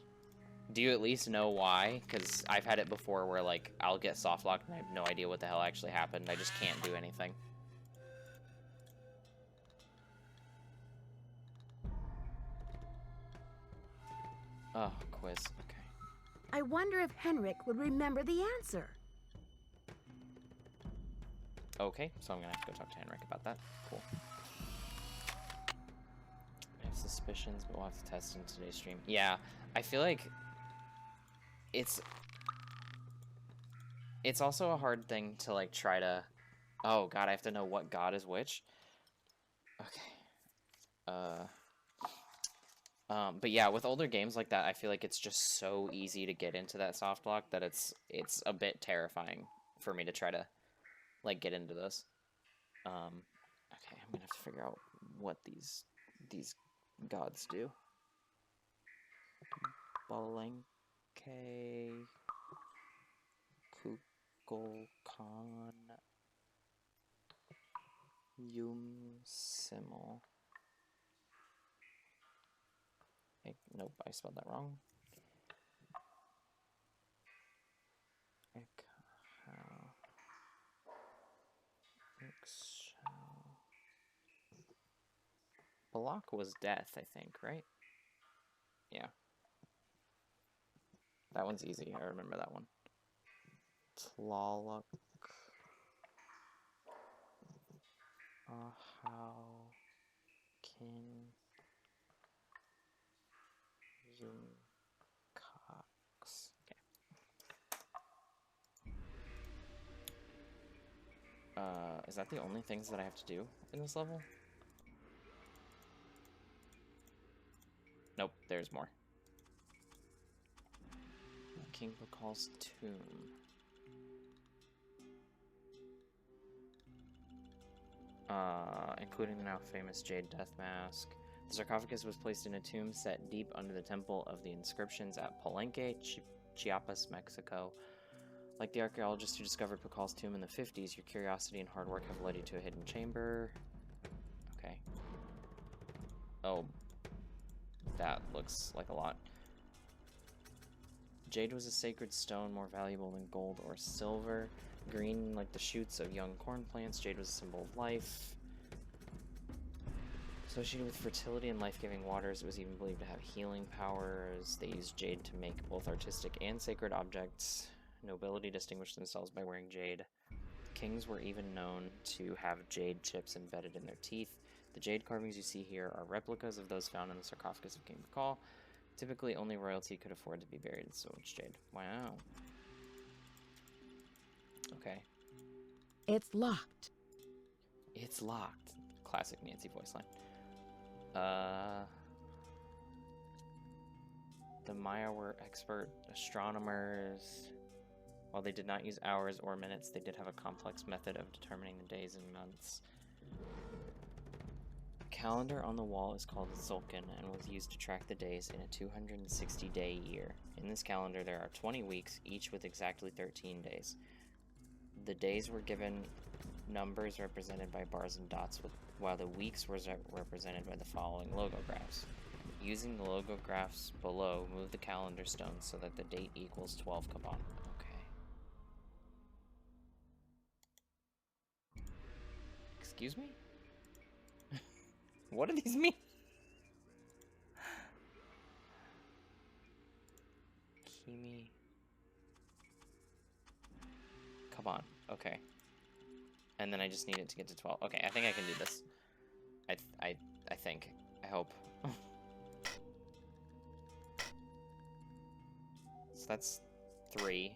Do you at least know why? Because I've had it before where, like, I'll get soft locked and I have no idea what the hell actually happened. I just can't do anything. Oh, quiz. Okay. I wonder if Henrik would remember the answer. Okay, so I'm gonna have to go talk to Henrik about that. Cool. I have suspicions, but we'll have to test in today's stream. Yeah, I feel like it's also a hard thing to, like, try to... Oh, God, I have to know what god is which. Okay. But yeah, with older games like that, I feel like it's just so easy to get into that soft lock that it's a bit terrifying for me to try to, like, get into this. Okay, I'm gonna have to figure out what these gods do. Balenke, Kukulkan, Yum-Simul. Hey, nope, I spelled that wrong. Balak was death, I think, right? Yeah. That one's easy. I remember that one. Tlaloc. How can Cox? Okay. Is that the only things that I have to do in this level? Nope, there's more. King Bakal's tomb. Including the now famous Jade Death Mask. The sarcophagus was placed in a tomb set deep under the Temple of the Inscriptions at Palenque, Chiapas, Mexico. Like the archaeologist who discovered Pakal's tomb in the 50s, your curiosity and hard work have led you to a hidden chamber. Okay. Oh. That looks like a lot. Jade was a sacred stone more valuable than gold or silver. Green like the shoots of young corn plants, jade was a symbol of life. Associated with fertility and life-giving waters, it was even believed to have healing powers. They used jade to make both artistic and sacred objects. Nobility distinguished themselves by wearing jade. Kings were even known to have jade chips embedded in their teeth. The jade carvings you see here are replicas of those found in the sarcophagus of King Bakal. Typically, only royalty could afford to be buried in so much jade. Wow. Okay. It's locked. It's locked. Classic Nancy voice line. The Maya were expert astronomers. While they did not use hours or minutes, they did have a complex method of determining the days and months. A calendar on the wall is called a Tzolk'in and was used to track the days in a 260-day year. In this calendar, there are 20 weeks, each with exactly 13 days. The days were given numbers represented by bars and dots, while the weeks were represented by the following logographs. Using the logographs below, move the calendar stones so that the date equals 12 Kaban. Okay. Excuse me? What do these mean? Kimi. Kaban. Okay. And then I just need it to get to 12. Okay, I think I can do this. I think. So that's 3.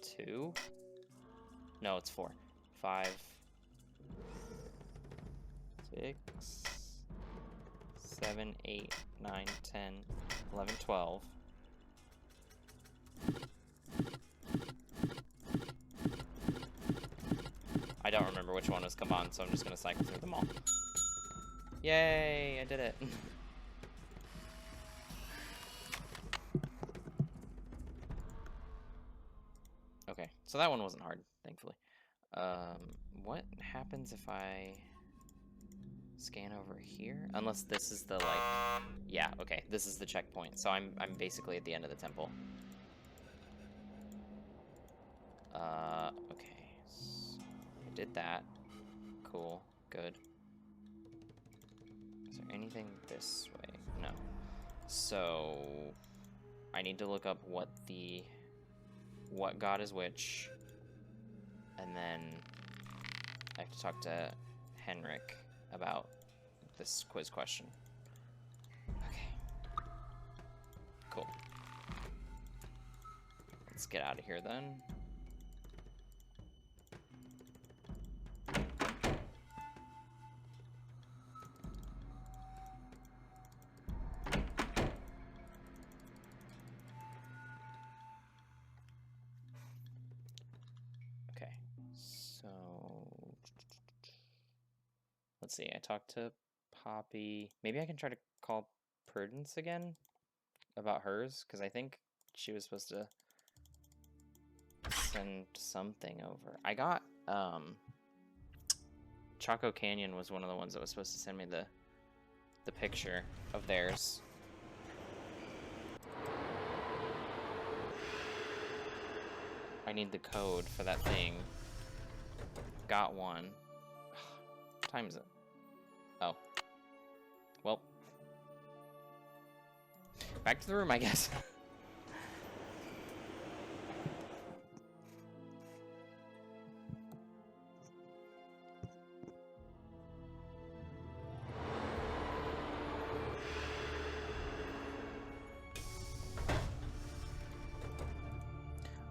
2? No, it's 4. 5, 6, 7, 8, 9, 10, 11, 12. I don't remember which one was Kaban, so I'm just gonna cycle through them all. Yay, I did it. Okay, so that one wasn't hard, thankfully. What happens if I scan over here? Unless this is the, like... Yeah, okay, this is the checkpoint, so I'm basically at the end of the temple. Okay, so I did that. Cool, good. Is there anything this way? No. So I need to look up what god is which, and then I have to talk to Henrik about this quiz question. Okay. Cool. Let's get out of here then. Okay, so let's see. I talked to Poppy. Maybe I can try to call Prudence again about hers, because I think she was supposed to send something over. I got Choco Canyon was one of the ones that was supposed to send me the picture of theirs. I need the code for that thing. Got one. What time is it? Oh. Well. Back to the room, I guess.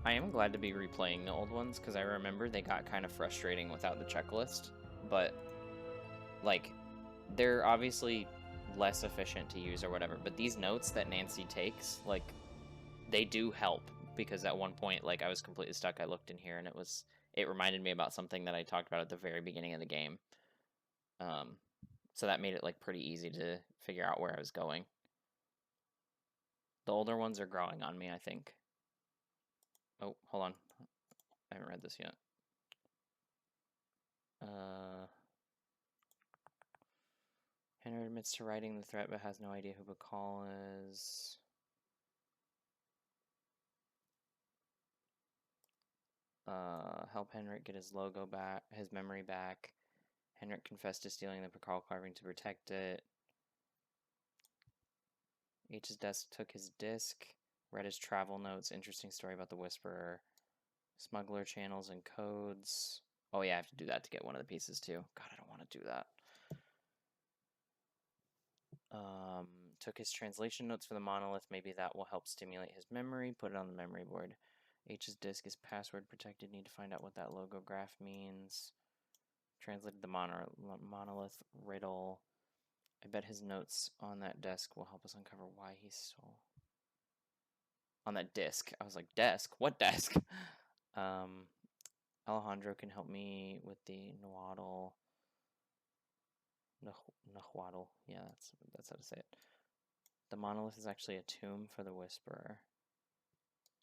I am glad to be replaying the old ones, because I remember they got kind of frustrating without the checklist, but, like, they're obviously less efficient to use or whatever, but these notes that Nancy takes, like, they do help, because at one point, like, I was completely stuck. I looked in here, and it reminded me about something that I talked about at the very beginning of the game. So that made it, like, pretty easy to figure out where I was going. The older ones are growing on me, I think. Oh, hold on. I haven't read this yet. Henry admits to writing the threat but has no idea who Bacall is. Help Henrik get his logo back, his memory back. Henrik confessed to stealing the Bacall carving to protect it. H's desk took his disc. Read his travel notes. Interesting story about the Whisperer. Smuggler channels and codes. Oh yeah, I have to do that to get one of the pieces too. God, I don't want to do that. Took his translation notes for the monolith. Maybe that will help stimulate his memory. Put it on the memory board. H's disk is password protected. Need to find out what that logo graph means. Translated the monolith riddle. I bet his notes on that desk will help us uncover why he stole. On that disc. I was like, desk? What desk? Alejandro can help me with the Nahuatl. Nahuatl. Yeah, that's how to say it. The monolith is actually a tomb for the Whisperer.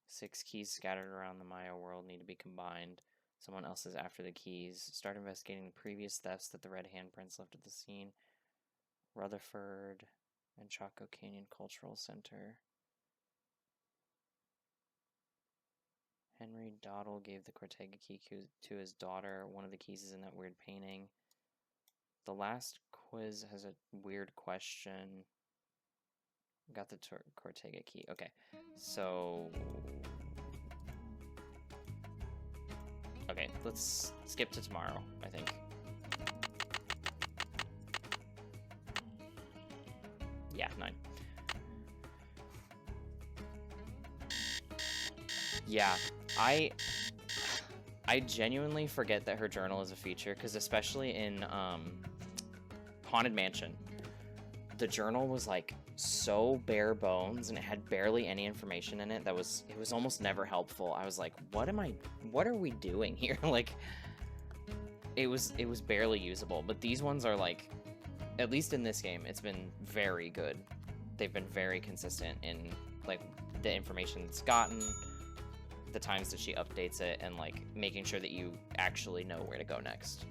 6 keys scattered around the Maya world need to be combined. Someone else is after the keys. Start investigating the previous thefts that the red handprints left at the scene. Rutherford and Chaco Canyon Cultural Center. Henry Dottle gave the Cortega key to his daughter. One of the keys is in that weird painting. The last quiz has a weird question. Got the Cortega key. Okay, so... Okay, let's skip to tomorrow, I think. Yeah, 9. Yeah, I genuinely forget that her journal is a feature, because especially in Haunted Mansion, the journal was like so bare bones and it had barely any information in it. It was almost never helpful. I was like, what are we doing here? Like, it was barely usable. But these ones are like, at least in this game, it's been very good. They've been very consistent in like the information it's gotten, the times that she updates it, and like making sure that you actually know where to go next.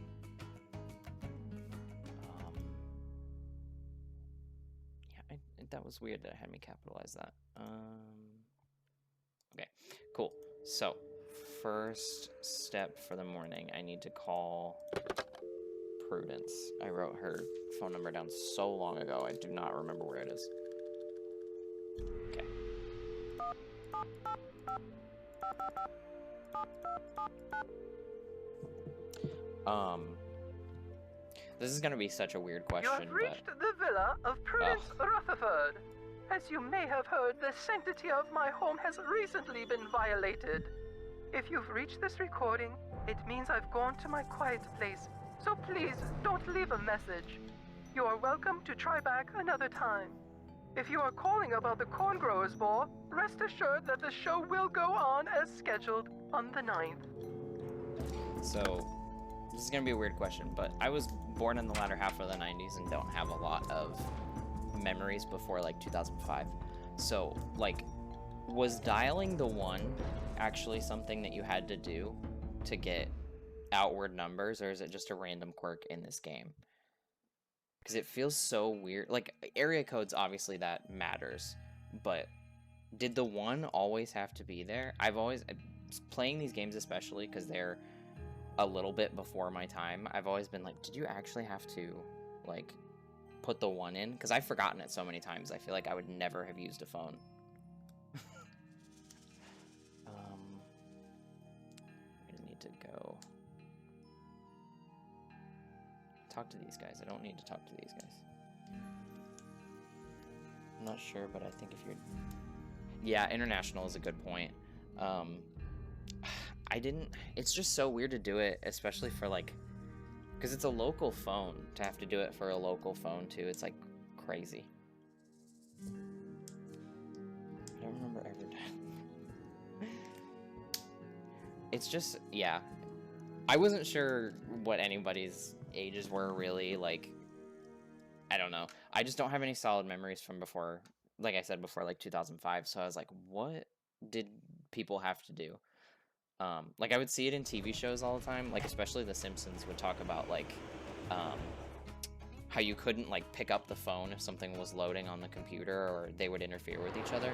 Yeah, that was weird that it had me capitalize that. Okay, cool. So, first step for the morning, I need to call Prudence. I wrote her phone number down so long ago, I do not remember where it is. Okay. This is gonna be such a weird question, You have reached but... the villa of Prudence Rutherford. As you may have heard, the sanctity of my home has recently been violated. If you've reached this recording, it means I've gone to my quiet place, so please don't leave a message. You are welcome to try back another time. If you are calling about the Corn Growers Ball, rest assured that the show will go on as scheduled on the 9th. So, this is gonna be a weird question, but I was born in the latter half of the 90s and don't have a lot of memories before like 2005. So, like, was dialing the 1 actually something that you had to do to get outward numbers, or is it just a random quirk in this game? Because it feels so weird. Like, area codes, obviously that matters, but did the 1 always have to be there? I've always, playing these games especially because they're a little bit before my time, I've always been like, did you actually have to, like, put the 1 in? Because I've forgotten it so many times, I feel like I would never have used a phone. I'm gonna need to go talk to these guys. I don't need to talk to these guys. I'm not sure, but I think if you're... Yeah, international is a good point. It's just so weird to do it, especially for like, because it's a local phone, to have to do it for a local phone too. It's like crazy. I don't remember ever doing. It's just, yeah. I wasn't sure what anybody's ages were really, like, I don't know. I just don't have any solid memories from before, like I said, before like 2005. So I was like, what did people have to do? Like, I would see it in TV shows all the time, like, especially The Simpsons would talk about, like, how you couldn't, like, pick up the phone if something was loading on the computer, or they would interfere with each other.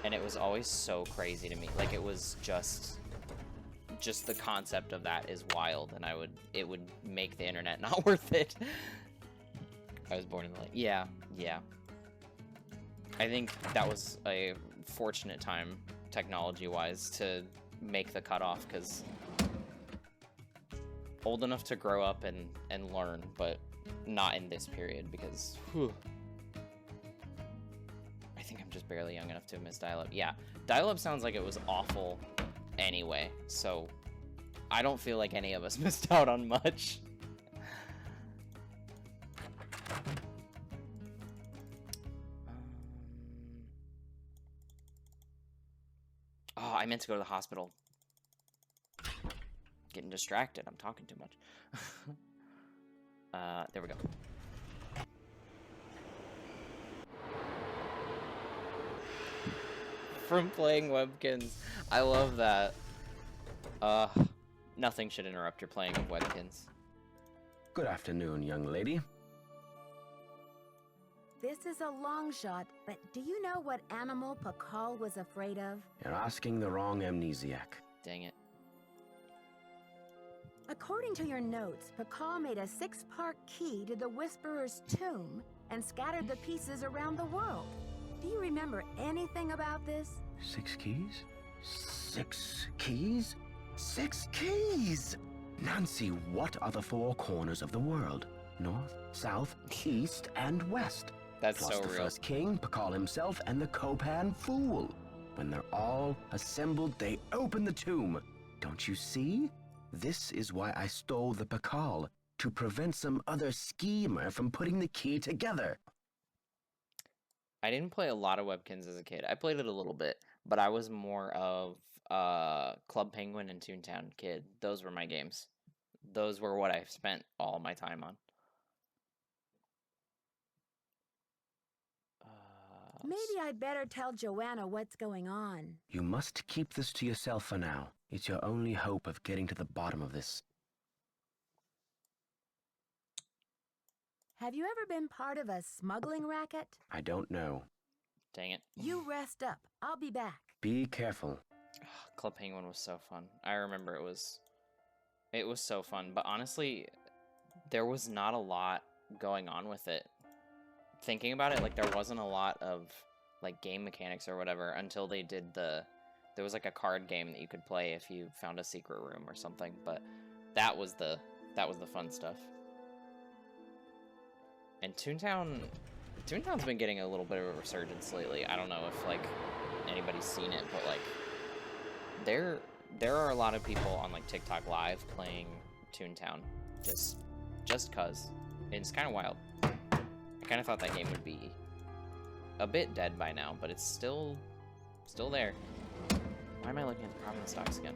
And it was always so crazy to me. Like, it was just the concept of that is wild, and it would make the internet not worth it. I was born in the late... Yeah. I think that was a fortunate time, technology-wise, to make the cutoff, because old enough to grow up and learn, but not in this period, because whew, I think I'm just barely young enough to have missed dial-up. Yeah, dial-up sounds like it was awful anyway, so I don't feel like any of us missed out on much. Oh, I meant to go to the hospital. Getting distracted. I'm talking too much. There we go. From playing Webkins. I love that. Nothing should interrupt your playing of Webkins. Good afternoon, young lady. This is a long shot, but do you know what animal Pakal was afraid of? You're asking the wrong amnesiac. Dang it. According to your notes, Pakal made a 6-part key to the Whisperer's tomb and scattered the pieces around the world. Do you remember anything about this? 6 keys? 6 keys? 6 keys! Nancy, what are the 4 corners of the world? North, south, east, and west. That's plus so the real. first king, Pakal himself, and the Copan Fool. When they're all assembled, they open the tomb. Don't you see? This is why I stole the Pakal, to prevent some other schemer from putting the key together. I didn't play a lot of Webkins as a kid. I played it a little bit, but I was more of Club Penguin and Toontown kid. Those were my games. Those were what I spent all my time on. Maybe I'd better tell Joanna what's going on. You must keep this to yourself for now. It's your only hope of getting to the bottom of this. Have you ever been part of a smuggling racket? I don't know. Dang it. You rest up. I'll be back. Be careful. Club Penguin was so fun. I remember it was so fun, but honestly, there was not a lot going on with it. Thinking about it, like, there wasn't a lot of, like, game mechanics or whatever until they did there was, like, a card game that you could play if you found a secret room or something, but that was the fun stuff. And Toontown's been getting a little bit of a resurgence lately. I don't know if, like, anybody's seen it, but, like, there are a lot of people on, like, TikTok Live playing Toontown just cause. It's kind of wild. I kind of thought that game would be a bit dead by now, but it's still there. Why am I looking at the prominence stocks again?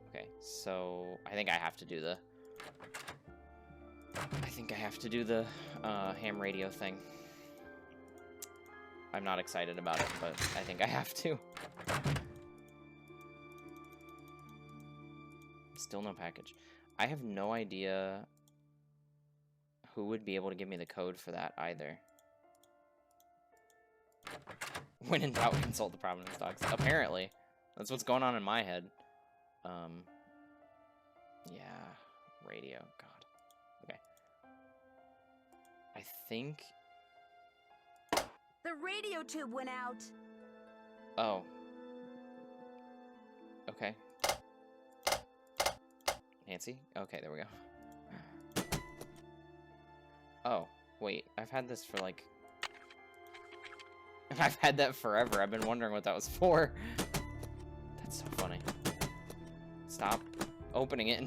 Okay, so I think I have to do the ham radio thing. I'm not excited about it, but I think I have to. Still no package. I have no idea who would be able to give me the code for that either. When in doubt, consult the provenance docs. Apparently. That's what's going on in my head. Yeah. Radio. God. Okay. I think... The radio tube went out. Oh. Okay. Nancy? Okay, there we go. Oh, wait. I've had this for, like... I've had that forever. I've been wondering what that was for. That's so funny. Stop opening it.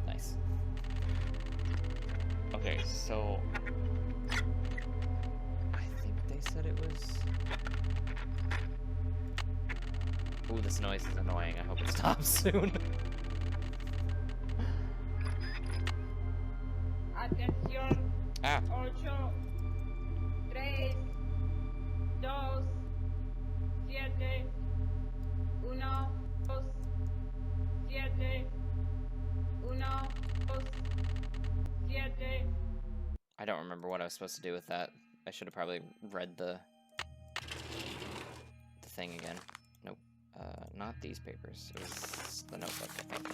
Nice. Okay, so... I think they said it was... Ooh, this noise is annoying. I hope it stops soon. Atención. Ah. 8, 3, 2, 7, 1, 2, 7, 1, 2, 7. I don't remember what I was supposed to do with that. I should have probably read the thing again. Nope. Not these papers. It was the notebook, I think.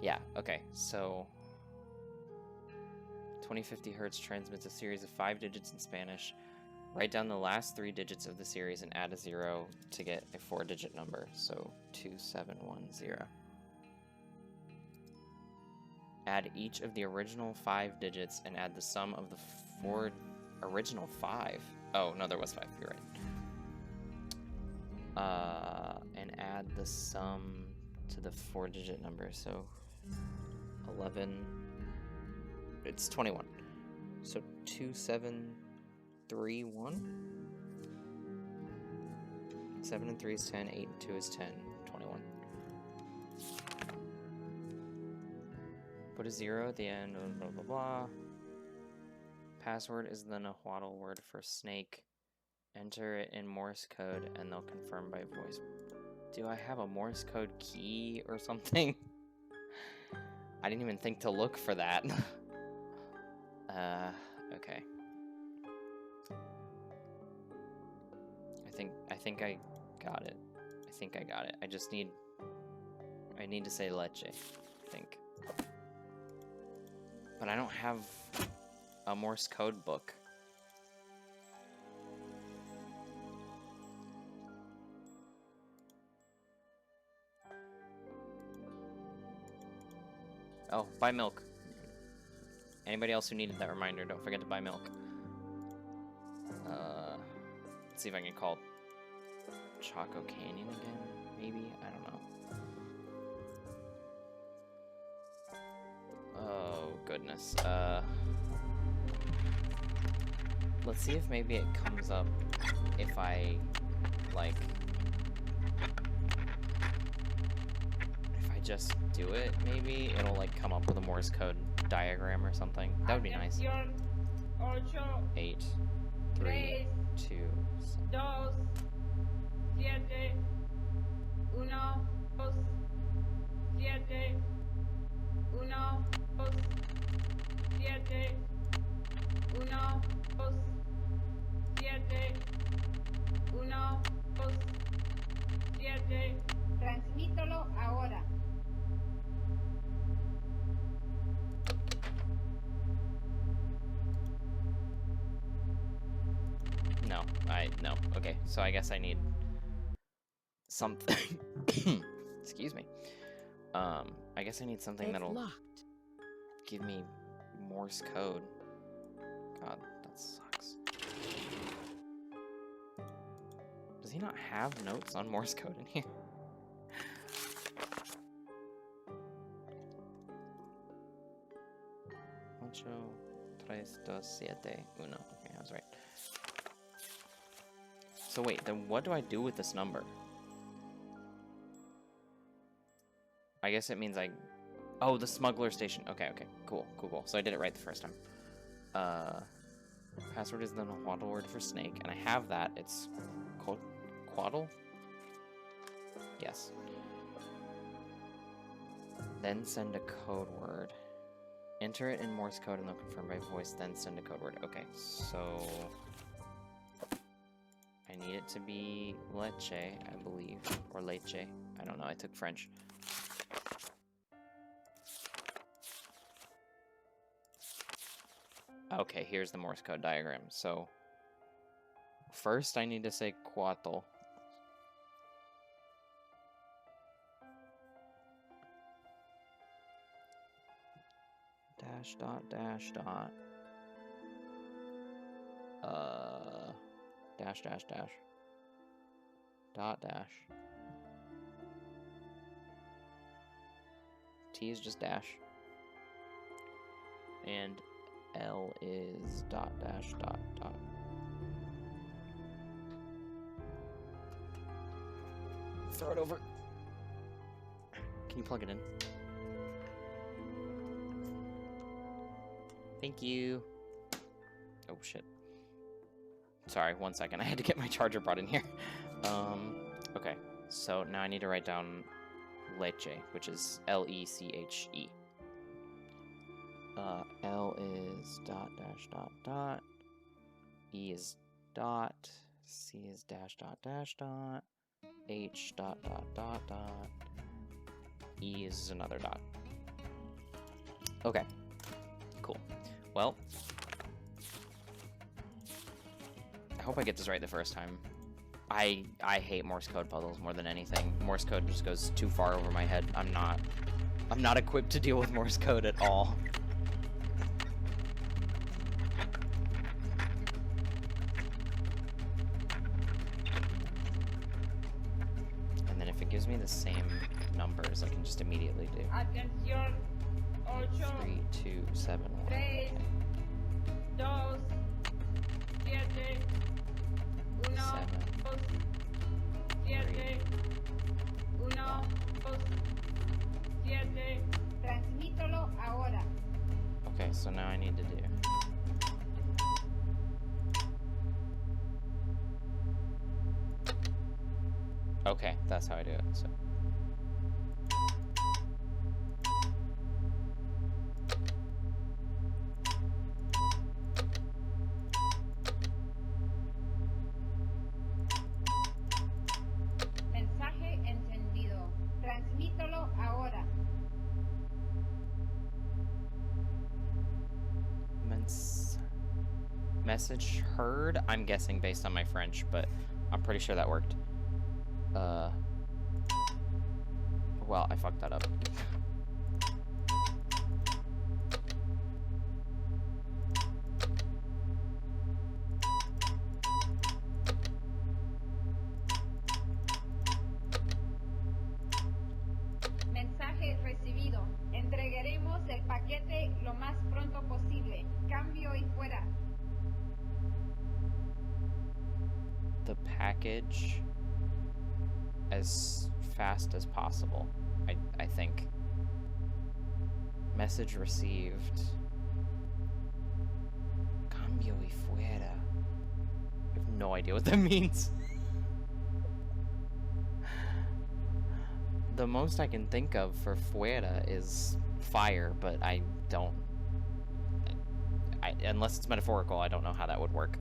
Yeah, okay. So 2050 Hertz transmits a series of 5 digits in Spanish. Write down the last 3 digits of the series and add a 0 to get a 4-digit number. So 2710. Add each of the original 5 digits and add the sum of the 4 original 5. Oh, no, there was 5. You're right. And add the sum to the 4-digit number. So 11. It's 21. So 2731. 7 and 3 is 10. 8 and 2 is 10. 21. Put a 0 at the end. Blah blah blah. Password is the Nahuatl word for snake. Enter it in Morse code and they'll confirm by voice. Do I have a Morse code key or something? I didn't even think to look for that. Okay. I think I got it. I think I got it. I need to say leche, I think. But I don't have a Morse code book. Oh, buy milk. Anybody else who needed that reminder, don't forget to buy milk. Let's see if I can call Chaco Canyon again, maybe? I don't know. Oh, goodness. Let's see if maybe it comes up if I, like... If I just do it, maybe it'll, like, come up with a Morse code diagram or something. That would be nice. 8, 3, 2, 2, 7, 1, 2, 7, 1, 2, 7, 1, 2, 7, 1, 2, 7. Transmítalo ahora. No. Okay, so I guess I need something. Excuse me. I guess I need something that'll give me Morse code. God, that sucks. Does he not have notes on Morse code in here? 8, 3, 2, 7, 1. Okay, I was right. So wait, then what do I do with this number? I guess it means I... Oh, the smuggler station. Okay, cool. So I did it right the first time. Password is the Nahuatl word for snake, and I have that. It's quaddle? Yes. Then send a code word. Enter it in Morse code and they'll confirm by voice, then send a code word. Okay, so... I need it to be leche, I believe. Or leche. I don't know, I took French. Okay, here's the Morse code diagram. So, first I need to say quatl. Dash dot dash dot. Dash dash dash. Dot dash. T is just dash. And L is dot dash dot dot. Throw it over. Can you plug it in? Thank you. Oh shit. Sorry, 1 second. I had to get my charger brought in here. Okay. So now I need to write down leche, which is L-E-C-H-E. L is dot dash dot dot. E is dot. C is dash dot dash dot. H dot dot dot dot. E is another dot. Okay. Cool. Well, I hope I get this right the first time. I hate Morse code puzzles more than anything. Morse code just goes too far over my head. I'm not equipped to deal with Morse code at all. And then if it gives me the same numbers, I can just immediately do. Atención. 3, 2, 7, 1. 3, 2, 7, 1, 7, 1, 7. Transmítalo ahora. Okay, so now I need to do. Okay, that's how I do it, so. Mensaje encendido. Transmítalo ahora. Message heard? I'm guessing based on my French, but I'm pretty sure that worked. Well, I fucked that up. package as fast as possible, I think. Message received. Cambio y fuera. I have no idea what that means. The most I can think of for fuera is fire, but I don't... unless it's metaphorical, I don't know how that would work.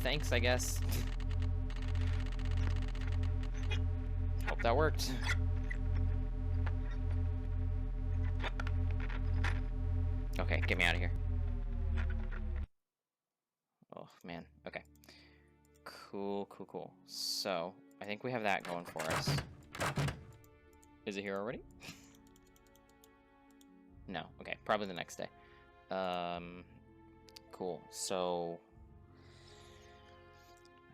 Thanks, I guess. Hope that worked. Okay, get me out of here. Oh, man. Okay. Cool. So, I think we have that going for us. Is it here already? No. Okay, probably the next day. Cool. So,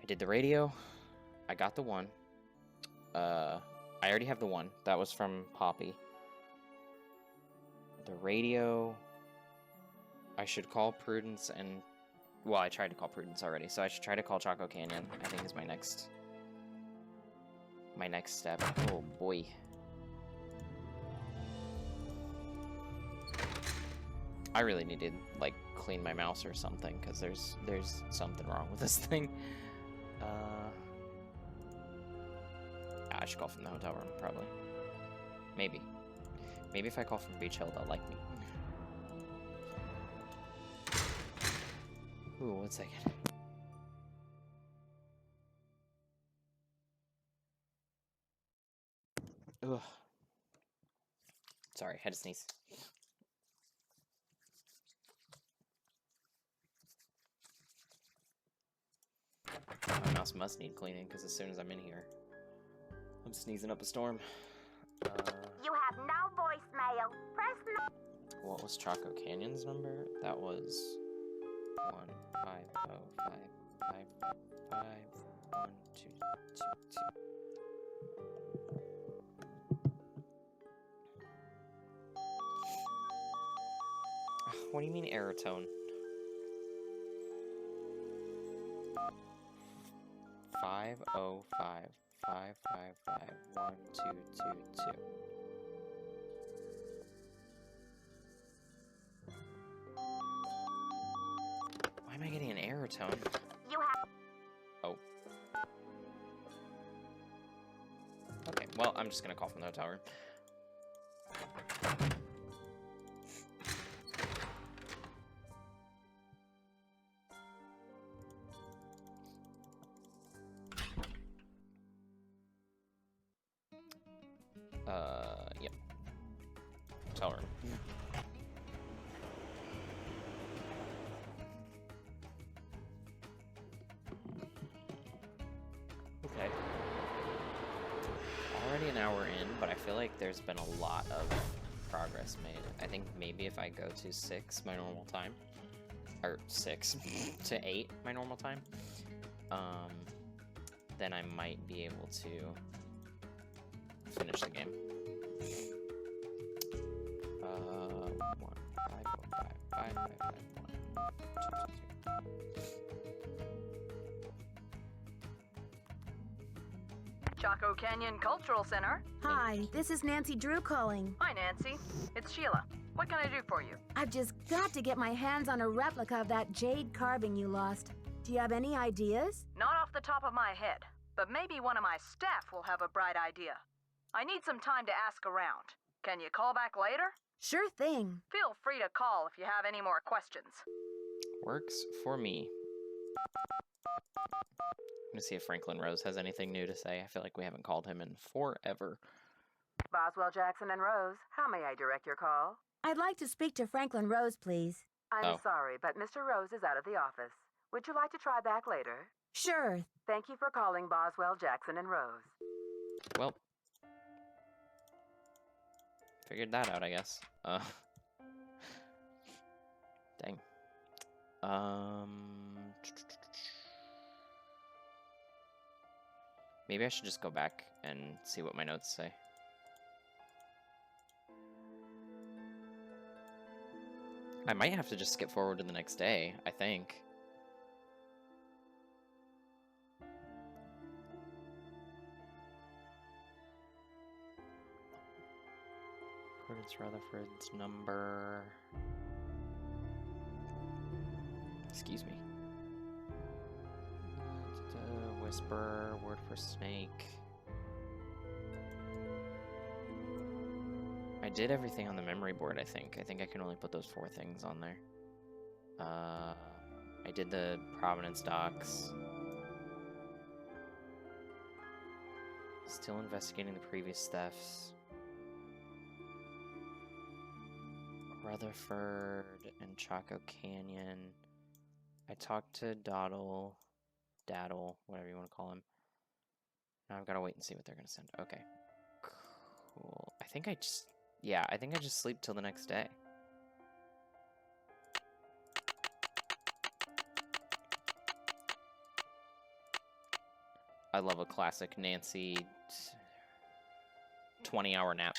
I did the radio. I got the one. I already have the one. That was from Poppy. The radio... I should call Prudence and... Well, I tried to call Prudence already, so I should try to call Choco Canyon, I think is my next step. Oh, boy. I really need to, like, clean my mouse or something, because there's something wrong with this thing. I should call from the hotel room, probably. Maybe. Maybe if I call from Beach Hill, they'll like me. Ooh, 1 second. Ugh. Sorry, had to sneeze. My mouse must need cleaning, because as soon as I'm in here, I'm sneezing up a storm. You have no voicemail. Press no. What was Choco Canyon's number? That was 15055512222. What do you mean error tone? 50555512222. Why am I getting an error tone? You have. Oh. Okay, well, I'm just gonna call from the hotel room. Yep. Hotel room. Okay. Already an hour in, but I feel like there's been a lot of progress made. I think maybe if I go to 6, my normal time, or 6 to 8, my normal time, then I might be able to finish the game. 15555512222. Chaco Canyon Cultural Center. Hi, this is Nancy Drew calling. Hi, Nancy. It's Sheila. What can I do for you? I've just got to get my hands on a replica of that jade carving you lost. Do you have any ideas? Not off the top of my head, but maybe one of my staff will have a bright idea. I need some time to ask around. Can you call back later? Sure thing. Feel free to call if you have any more questions. Works for me. I'm gonna see if Franklin Rose has anything new to say. I feel like we haven't called him in forever. Boswell, Jackson, and Rose, how may I direct your call? I'd like to speak to Franklin Rose, please. I'm sorry, but Mr. Rose is out of the office. Would you like to try back later? Sure. Thank you for calling Boswell, Jackson, and Rose. Well, figured that out, I guess. Dang. Maybe I should just go back and see what my notes say. I might have to just skip forward to the next day, I think. Prudence Rutherford's number. Excuse me. Whisper, word for snake. I did everything on the memory board, I think. I think I can only put those 4 things on there. I did the Providence docs. Still investigating the previous thefts. Rutherford and Chaco Canyon. I talked to Daddle, whatever you want to call him. Now I've got to wait and see what they're going to send. Okay. Cool. I think I just sleep till the next day. I love a classic Nancy 20-hour nap.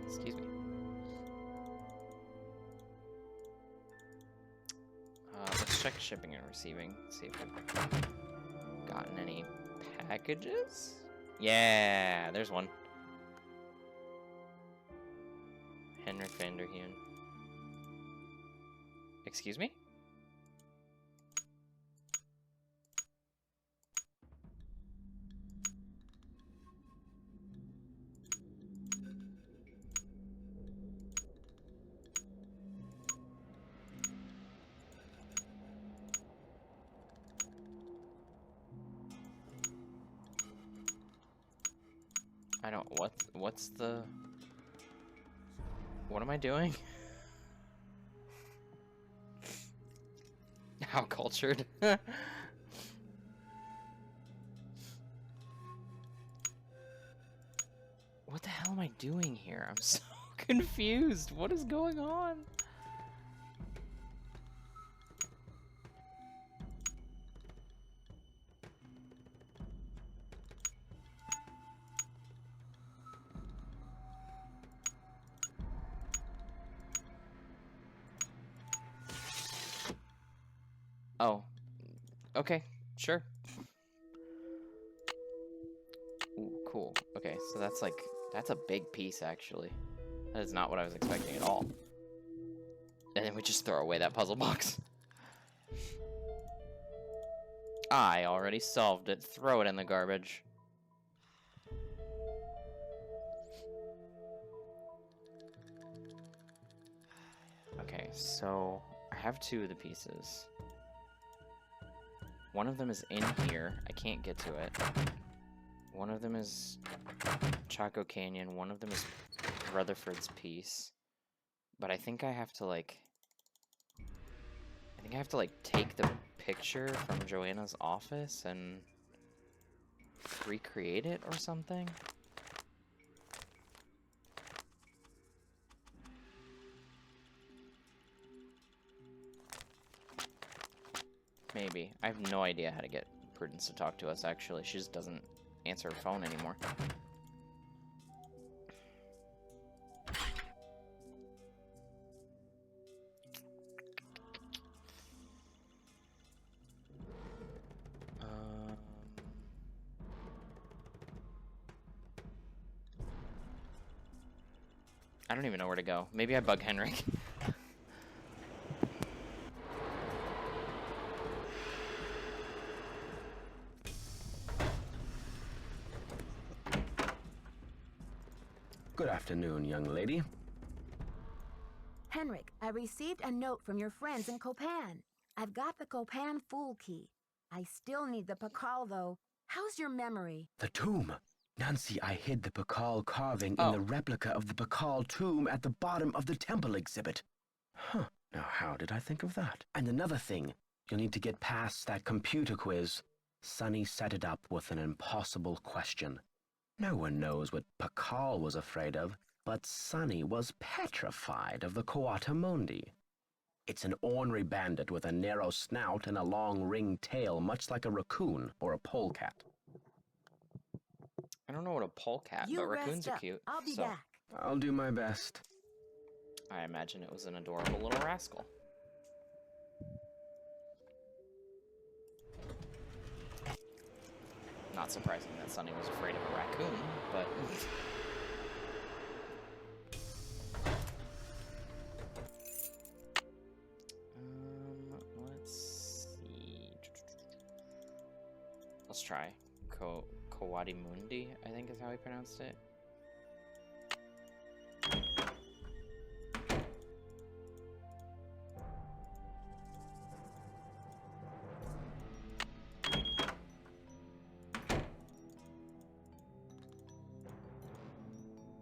Excuse me. Let's check shipping and receiving. See if we've gotten any packages. Yeah, there's one. Henrik van der Heen. Excuse me? I don't, what's the, what am I doing? How cultured. What the hell am I doing here? I'm so confused. What is going on? Oh, okay, sure. Ooh, cool. Okay, so that's like, that's a big piece, actually. That is not what I was expecting at all. And then we just throw away that puzzle box. I already solved it. Throw it in the garbage. Okay, so I have 2 of the pieces. One of them is in here. I can't get to it. One of them is Chaco Canyon. One of them is Rutherford's piece. But I think I have to, like... take the picture from Joanna's office and recreate it or something? Maybe. I have no idea how to get Prudence to talk to us, actually. She just doesn't answer her phone anymore. I don't even know where to go. Maybe I bug Henrik. Good afternoon, young lady. Henrik, I received a note from your friends in Copan. I've got the Copan Fool Key. I still need the Pakal, though. How's your memory? The tomb. Nancy, I hid the Pakal carving in the replica of the Pakal tomb at the bottom of the temple exhibit. Huh. Now, how did I think of that? And another thing, you'll need to get past that computer quiz. Sonny set it up with an impossible question. No one knows what Pakal was afraid of. But Sonny was petrified of the coatamundi. It's an ornery bandit with a narrow snout and a long ringed tail, much like a raccoon or a polecat. I don't know what a polecat, You but rest raccoons are up. cute. I'll be so back. I'll do my best. I imagine it was an adorable little rascal. Not surprising that Sonny was afraid of a raccoon, but... let's see... Let's try. Coatimundi, I think is how he pronounced it.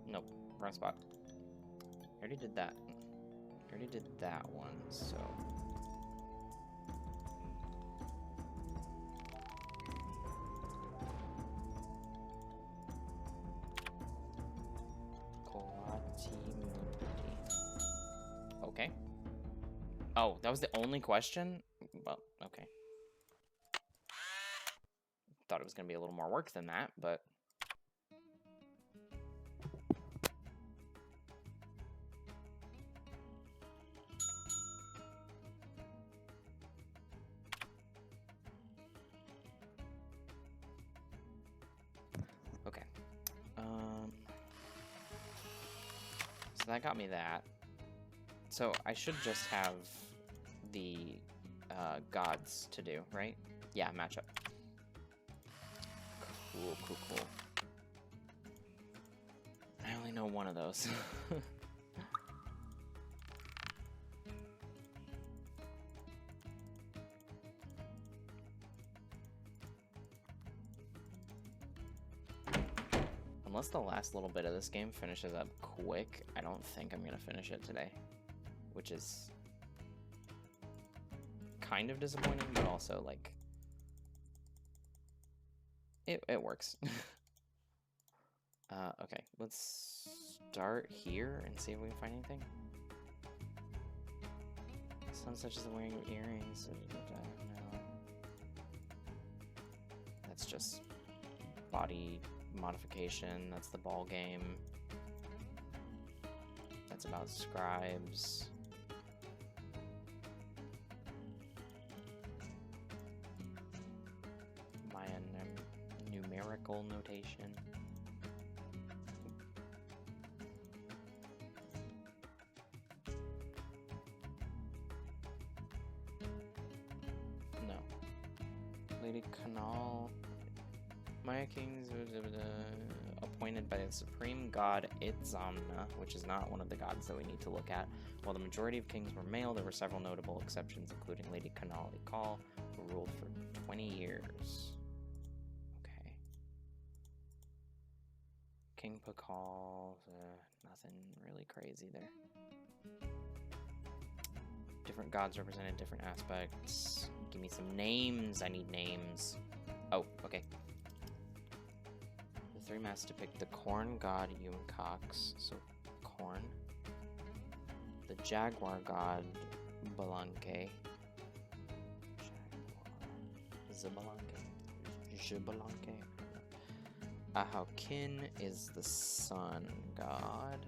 Nope, wrong spot. I already did that. I already did that one, so... Okay. Oh, that was the only question? Well, okay. Thought it was going to be a little more work than that, but... Okay. So that got me that. So I should just have the gods to do, right? Yeah, matchup. Cool, cool, cool. I only know one of those. Unless the last little bit of this game finishes up quick, I don't think I'm gonna finish it today. Which is kind of disappointing, but also, like, it works. Okay, let's start here and see if we can find anything. Some such as wearing earrings. No. That's just body modification. That's the ball game. That's about scribes. Mayan numerical notation. No. Lady Canal. Maya kings appointed by the supreme god Itzamna, which is not one of the gods that we need to look at. While the majority of kings were male, there were several notable exceptions, including Lady Canal Ikal, who ruled for 20 years. Okay. King Pakal, nothing really crazy there. Different gods represented different aspects. Give me some names. I need names. Oh, okay. The three masks depict the corn god Yumcox, so corn. The jaguar god Balanque. Zibalanque. Ahaukin is the sun god.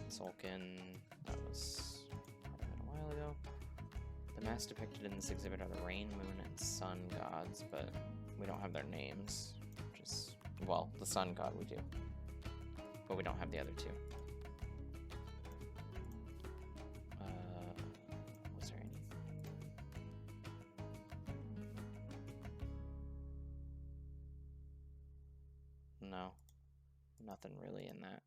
Tzolk'in, that was a while ago. The masks depicted in this exhibit are the rain, moon, and sun gods, but we don't have their names. Just, well, the sun god we do, but we don't have the other two. Was there anything? No, nothing really in that.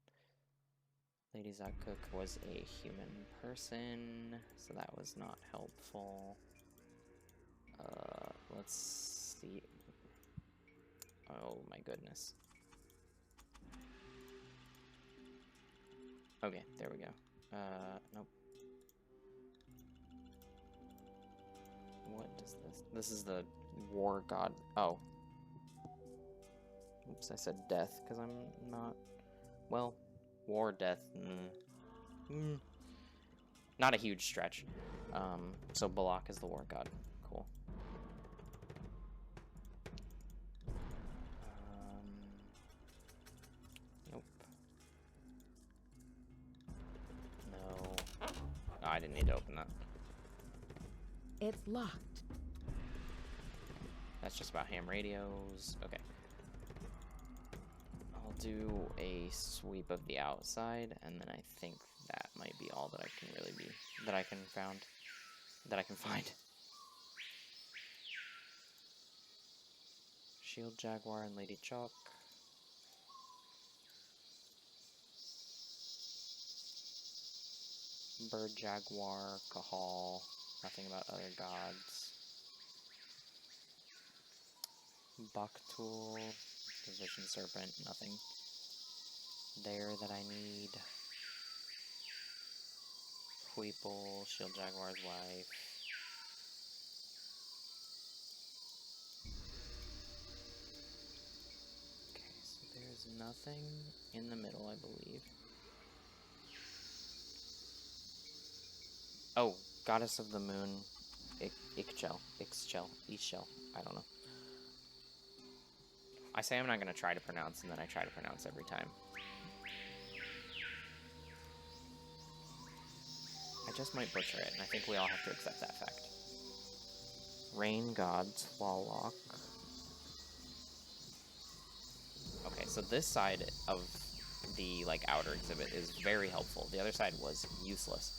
Lady Zakuk was a human person, so that was not helpful. Let's see. Oh my goodness. Okay, there we go. Nope. What does this? This is the war god. Oh. Oops, I said death because I'm not. Well, war, death. Not a huge stretch. So Balak is the war god. Cool. Nope. No. Oh, I didn't need to open that. It's locked. That's just about ham radios. Okay. I'll do a sweep of the outside, and then I think that might be all that I can really be that I can find. Shield Jaguar and Lady Chalk. Bird Jaguar, Kahal, nothing about other gods. Baktul, Division Serpent, nothing there that I need. Weeple, Shield Jaguar's wife. Okay, so there's nothing in the middle, I believe. Oh, Goddess of the Moon, Ixchel, I don't know. I say I'm not going to try to pronounce, and then I try to pronounce every time. I just might butcher it, and I think we all have to accept that fact. Rain God, Tlaloc. Okay, so this side of the, like, outer exhibit is very helpful. The other side was useless.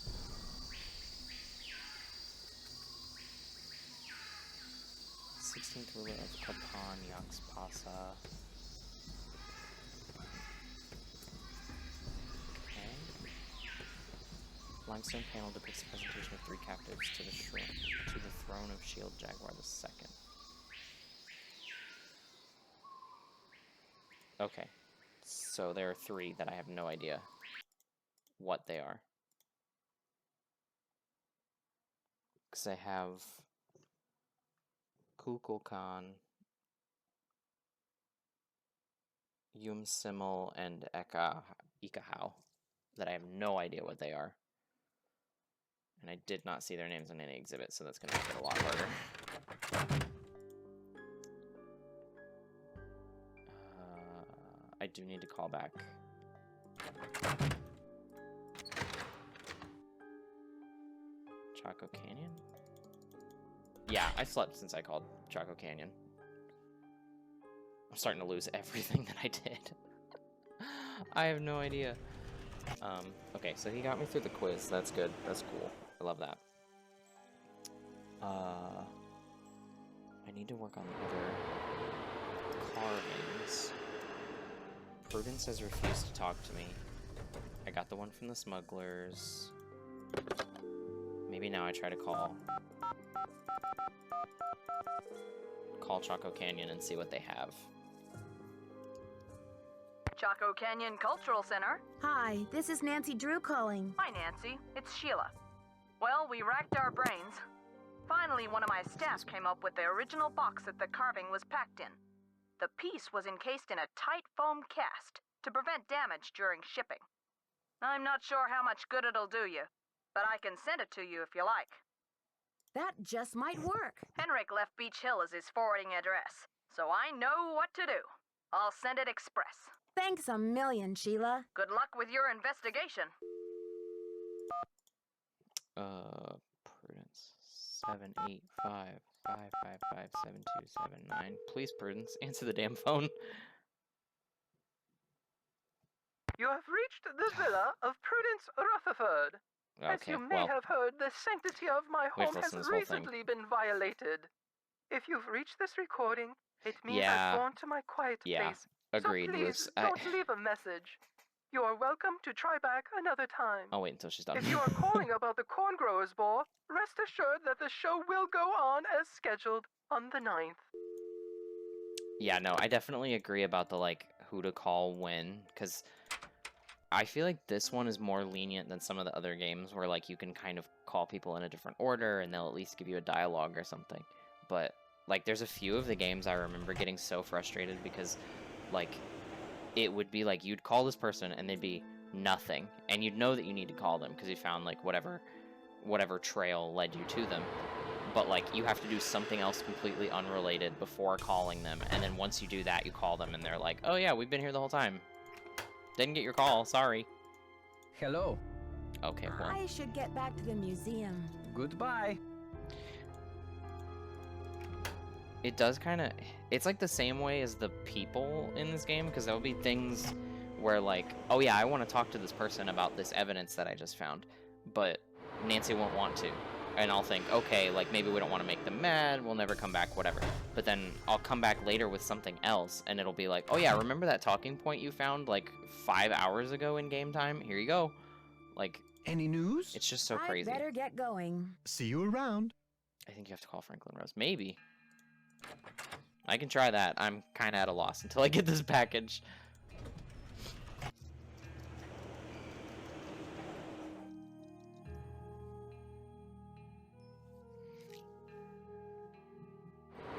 Ruler of Kapan, Yaks Pasa. Okay. Limestone panel depicts the presentation of 3 captives to the throne of Shield Jaguar II. Okay. So there are 3 that I have no idea what they are. Because I have Kukulkan, Yumsimil, and Ikahau that I have no idea what they are. And I did not see their names on any exhibit, so that's going to make it a lot harder. I do need to call back. Chaco Canyon? Yeah, I slept since I called Chaco Canyon. I'm starting to lose everything that I did. I have no idea. Okay, so he got me through the quiz. That's good. That's cool. I love that. I need to work on the other carvings. Prudence has refused to talk to me. I got the one from the smugglers. Maybe now I try to call Chaco Canyon and see what they have. Chaco Canyon Cultural Center. Hi, this is Nancy Drew calling. Hi, Nancy. It's Sheila. Well, we racked our brains. Finally, one of my staff came up with the original box that the carving was packed in. The piece was encased in a tight foam cast to prevent damage during shipping. I'm not sure how much good it'll do you, but I can send it to you if you like. That just might work. Henrik left Beach Hill as his forwarding address, so I know what to do. I'll send it express. Thanks a million, Sheila. Good luck with your investigation. Prudence. 785-555-7279. Please, Prudence, answer the damn phone. You have reached the villa of Prudence Rutherford. As Okay, you may well, have heard, the sanctity of my we have home to has listen to this whole thing. recently been violated. If you've reached this recording, it means Yeah. I've gone to my quiet place. Agreed, So please, Luce. don't leave a message. You are welcome to try back another time. I'll wait until she's done. If you are calling about the Corn Growers Ball, rest assured that the show will go on as scheduled on the 9th. Yeah, no, I definitely agree about the, like, who to call when, because I feel like this one is more lenient than some of the other games where, like, you can kind of call people in a different order and they'll at least give you a dialogue or something. But, like, there's a few of the games I remember getting so frustrated because like, it would be like you'd call this person and they'd be nothing, and you'd know that you need to call them because you found like whatever trail led you to them. But like you have to do something else completely unrelated before calling them, and then once you do that, you call them and they're like, oh yeah, we've been here the whole time. Didn't get your call, sorry. Hello. Okay, well. I should get back to the museum. Goodbye. It does kind of, it's like the same way as the people in this game, because there'll be things where like, oh yeah, I want to talk to this person about this evidence that I just found, but Nancy won't want to. And I'll think, okay, like maybe we don't want to make them mad, we'll never come back, whatever. But then I'll come back later with something else, and it'll be like, oh yeah, remember that talking point you found like 5 hours ago in game time? Here you go. Like, any news? It's just so crazy. I better get going. See you around. I think you have to call Franklin Rose. Maybe. I can try that. I'm kind of at a loss until I get this package.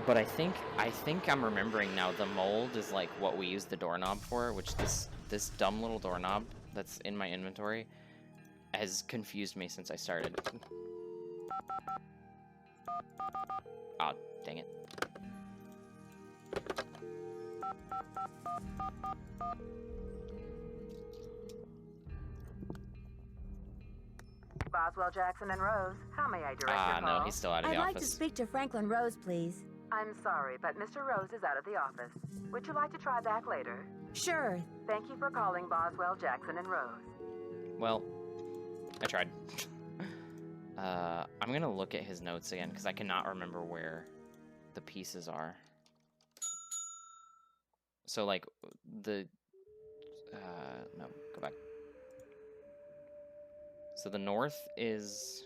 But I think I'm remembering now, the mold is like what we use the doorknob for, which this dumb little doorknob that's in my inventory has confused me since I started. Aw, dang it. Boswell, Jackson, and Rose, how may I direct your call? No, he's still out of the I'd office. like to speak to Franklin Rose, please. I'm sorry, but Mr. Rose is out of the office. Would you like to try back later? Sure. Thank you for calling Boswell, Jackson, and Rose. Well, I tried. I'm gonna look at his notes again, because I cannot remember where the pieces are. So, like, no, go back. So the north is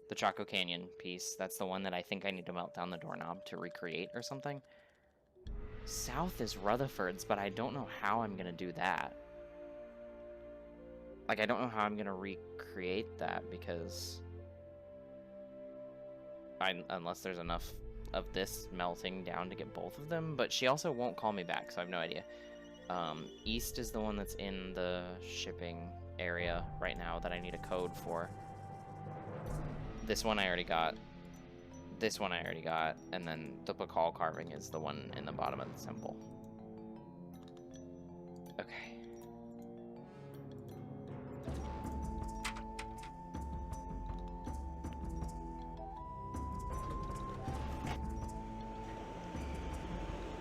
the Chaco Canyon piece. That's the one that I think I need to melt down the doorknob to recreate or something. South is Rutherford's, but I don't know how I'm gonna do that. Like, I don't know how I'm gonna recreate that, because unless there's enough of this melting down to get both of them, but she also won't call me back, so I have no idea. East is the one that's in the shipping area right now that I need a code for. This one I already got. This one I already got, and then the Pakal carving is the one in the bottom of the temple. Okay.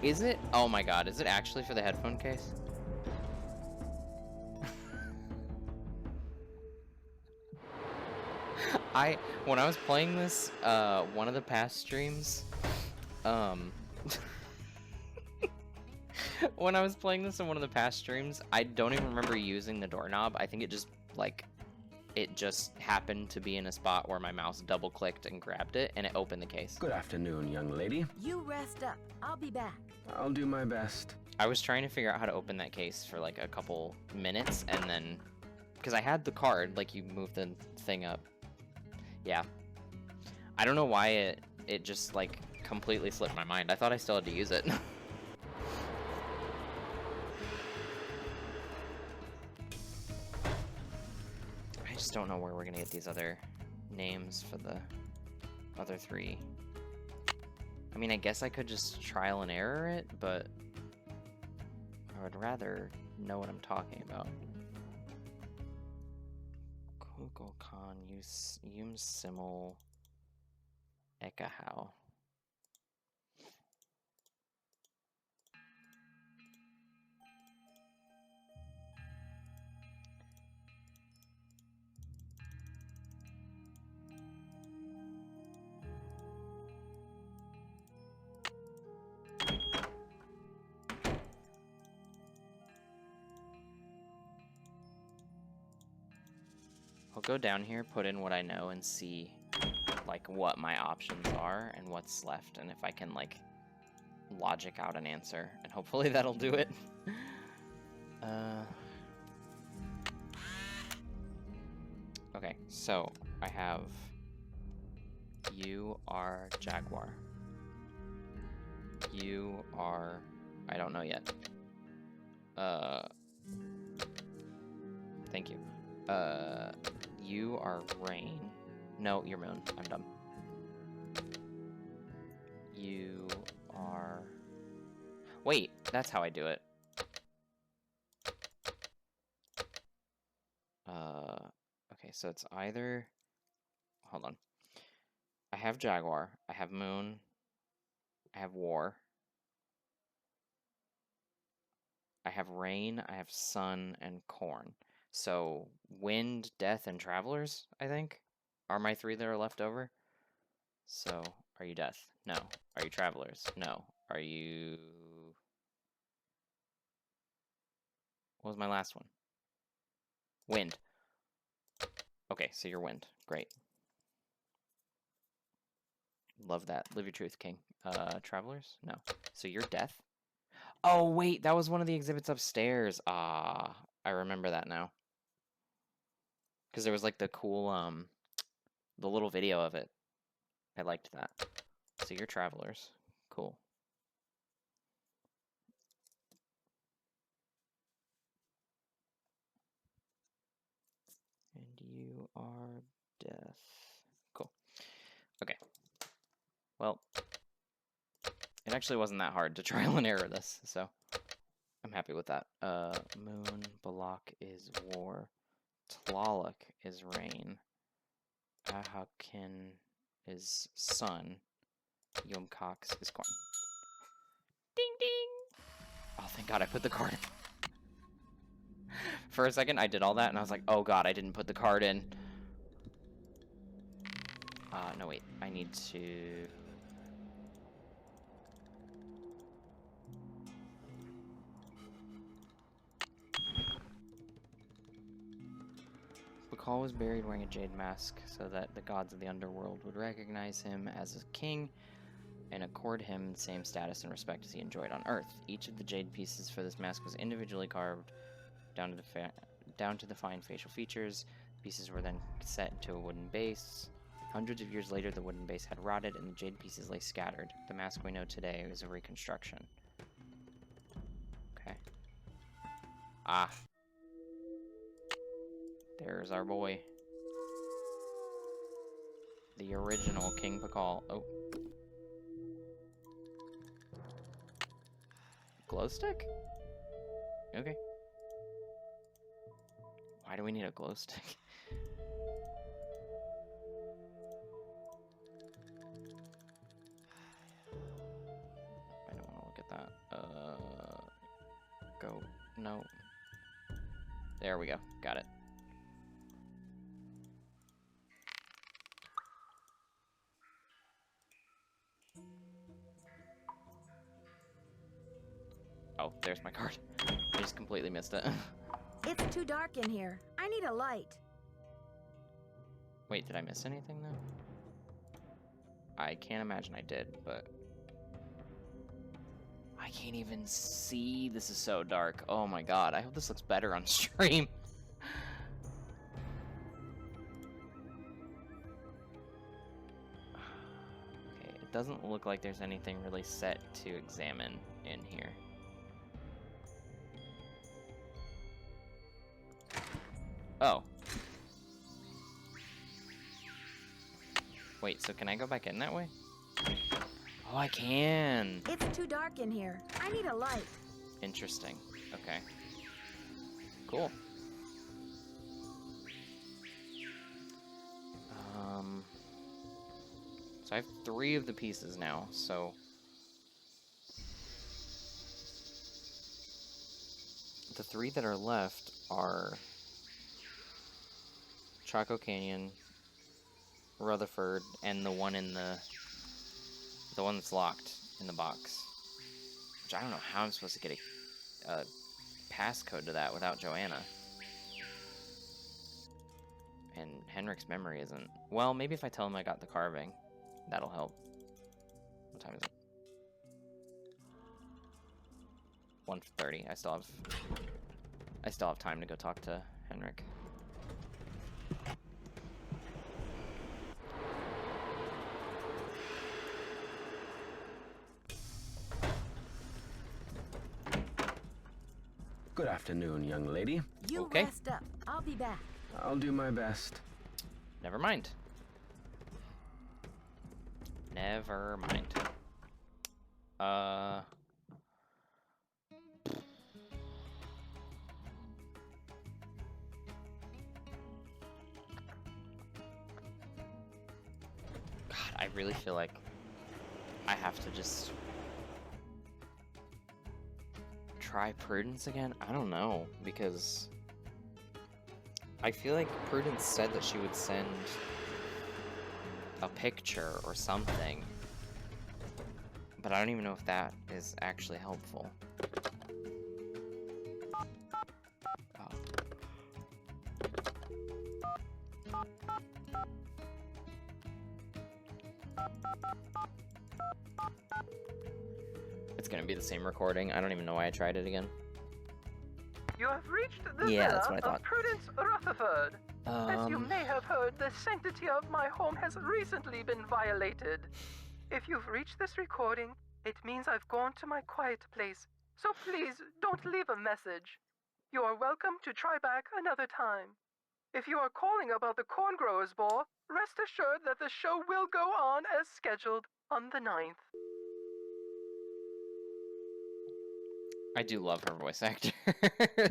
Is it? Oh my god, is it actually for the headphone case? When I was playing this, one of the past streams, when I was playing this in one of the past streams, I don't even remember using the doorknob. I think it just, like, it just happened to be in a spot where my mouse double-clicked and grabbed it, and it opened the case. Good afternoon, young lady. You rest up. I'll be back. I'll do my best. I was trying to figure out how to open that case for, like, a couple minutes, and then... because I had the card, like, you move the thing up. Yeah. I don't know why it just, like, completely slipped my mind. I thought I still had to use it. I just don't know where we're gonna get these other names for the other three. I mean, I guess I could just trial and error it, but I would rather know what I'm talking about. Kukulkan, Yum Simul, Ekahau. I'll go down here, put in what I know, and see, like, what my options are and what's left, and if I can, like, logic out an answer, and hopefully that'll do it. Okay, so I have you are Jaguar. You are, I don't know yet. Thank you. You are rain. No, you're moon. I'm dumb. You are... Wait, that's how I do it. Okay, so it's either... Hold on. I have Jaguar, I have Moon, I have War, I have Rain, I have Sun, and Corn. So, Wind, Death, and Travelers, I think, are my 3 that are left over. So, are you Death? No. Are you Travelers? No. Are you... What was my last one? Wind. Okay, so you're Wind. Great. Love that. Live your truth, King. Travelers? No. So you're Death? Oh, wait, that was one of the exhibits upstairs. Ah, I remember that now. Because there was like the cool, the little video of it. I liked that. So you're Travelers. Cool. And you are Death. Cool. Okay. Well, it actually wasn't that hard to trial and error this, so I'm happy with that. Moon, Balak is War. Tlaloc is Rain. Ahakin is Sun. Yom Cox is Corn. Ding ding! Oh, thank God I put the card in. For a second, I did all that, and I was like, oh God, I didn't put the card in. No, wait. I need to... Bakal was buried wearing a jade mask so that the gods of the underworld would recognize him as a king and accord him the same status and respect as he enjoyed on Earth. Each of the jade pieces for this mask was individually carved down to the fine facial features. Pieces were then set into a wooden base. Hundreds of years later, the wooden base had rotted and the jade pieces lay scattered. The mask we know today is a reconstruction. Okay. Ah. There's our boy. The original King Pakal. Oh. Glow stick? Okay. Why do we need a glow stick? I don't want to look at that. Go. No. There we go. Got it. Oh, there's my card. I just completely missed it. It's too dark in here. I need a light. Wait, did I miss anything though? I can't imagine I did, but... I can't even see. This is so dark. Oh my God, I hope this looks better on stream. Okay, it doesn't look like there's anything really set to examine in here. Oh. Wait, so can I go back in that way? Oh, I can! It's too dark in here. I need a light. Interesting. Okay. Cool. So I have 3 of the pieces now, so... The 3 that are left are... Chaco Canyon, Rutherford, and the one in the one that's locked in the box. Which I don't know how I'm supposed to get a passcode to that without Joanna. And Henrik's memory isn't... Well, maybe if I tell him I got the carving, that'll help. What time is it? 1:30. I still have time to go talk to Henrik. Good afternoon, young lady. You rest up. I'll be back. I'll do my best. Never mind. Never mind. God, I really feel like I have to just try Prudence again. I don't know, because I feel like Prudence said that she would send a picture or something, but I don't even know if that is actually helpful. It's gonna be the same recording. I don't even know why I tried it again. You have reached the Yeah, that's villa what I thought. of Prudence Rutherford. As you may have heard, the sanctity of my home has recently been violated. If you've reached this recording, it means I've gone to my quiet place, so please don't leave a message. You are welcome to try back another time. If you are calling about the Corn Growers Ball, rest assured that the show will go on as scheduled on the 9th. I do love her voice actor.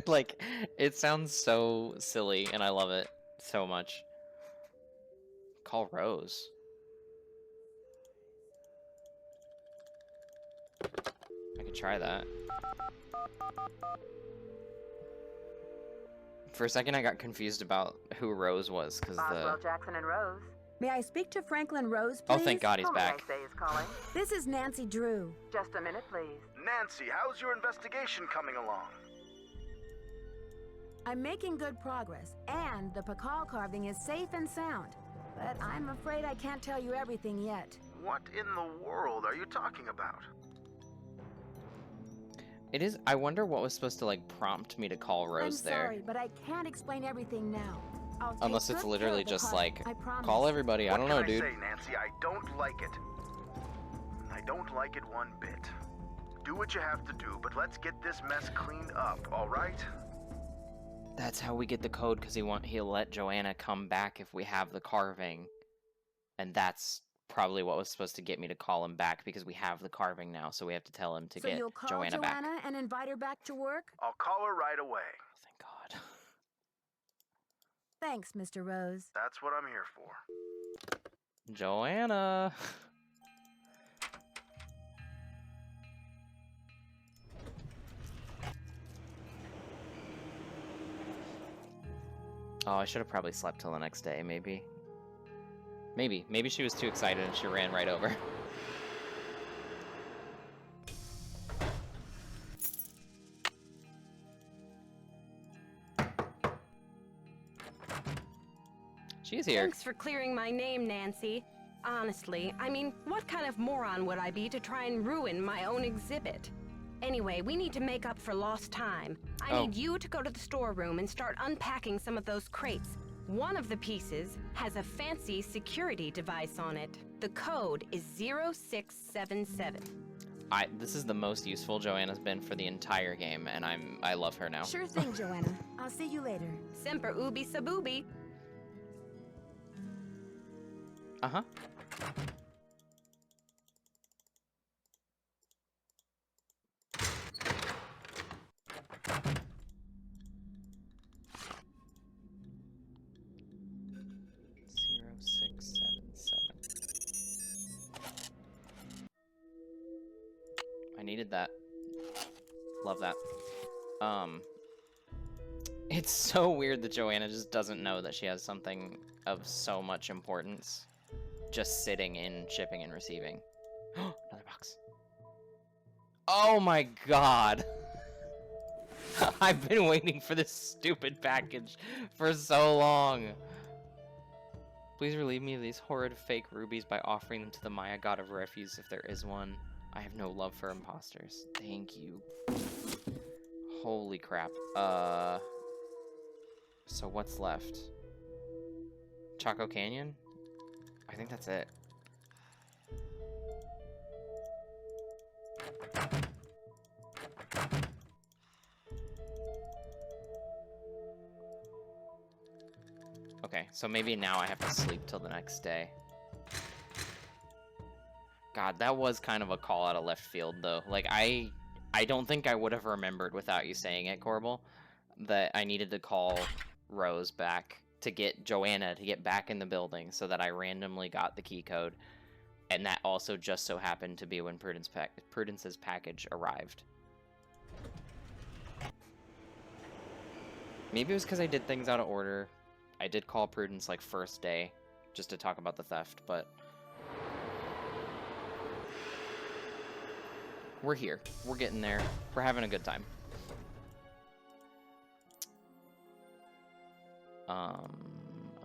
Like, it sounds so silly, and I love it so much. Call Rose. I could try that. For a second, I got confused about who Rose was, because Boswell, Jackson, and Rose. May I speak to Franklin Rose, please? Oh, thank God he's Who may I back. say is calling? This is Nancy Drew. Just a minute, please. Nancy, how's your investigation coming along? I'm making good progress, and the Pakal carving is safe and sound. But I'm afraid I can't tell you everything yet. What in the world are you talking about? It is. I wonder what was supposed to, like, prompt me to call Rose I'm there. sorry, but I can't explain everything now. I'll take Unless it's good literally care of the just carving, like, I promise. call everybody. I don't know, dude. What can I say, Nancy? I don't like it. I don't like it one bit. Do what you have to do, but let's get this mess cleaned up, all right? That's how we get the code, because he'll let Joanna come back if we have the carving. And that's probably what was supposed to get me to call him back, because we have the carving now, so we have to tell him to So get you'll call Joanna back. Joanna and invite her back to work? I'll call her right away. Thank God. Thanks, Mr. Rose. That's what I'm here for. Joanna! Oh, I should have probably slept till the next day, maybe. Maybe she was too excited and she ran right over. She's here. Thanks for clearing my name, Nancy. Honestly, I mean, what kind of moron would I be to try and ruin my own exhibit? Anyway, we need to make up for lost time. I need you to go to the storeroom and start unpacking some of those crates. One of the pieces has a fancy security device on it. The code is 0677. This is the most useful Joanna's been for the entire game, and I love her now. Sure thing, Joanna. I'll see you later. Semper ubi sabubi. Uh-huh. I needed that. Love that. It's so weird that Joanna just doesn't know that she has something of so much importance just sitting in shipping and receiving. Another box. Oh my God. I've been waiting for this stupid package for so long. Please relieve me of these horrid fake rubies by offering them to the Maya god of refuse if there is one. I have no love for imposters. Thank you. Holy crap. So what's left? Choco Canyon? I think that's it. Okay, so maybe now I have to sleep till the next day. God, that was kind of a call out of left field, though. Like, I don't think I would have remembered without you saying it, Corbel, that I needed to call Rose back to get Joanna to get back in the building so that I randomly got the key code. And that also just so happened to be when Prudence's package arrived. Maybe it was because I did things out of order. I did call Prudence, like, first day, just to talk about the theft, but... we're here. We're getting there. We're having a good time.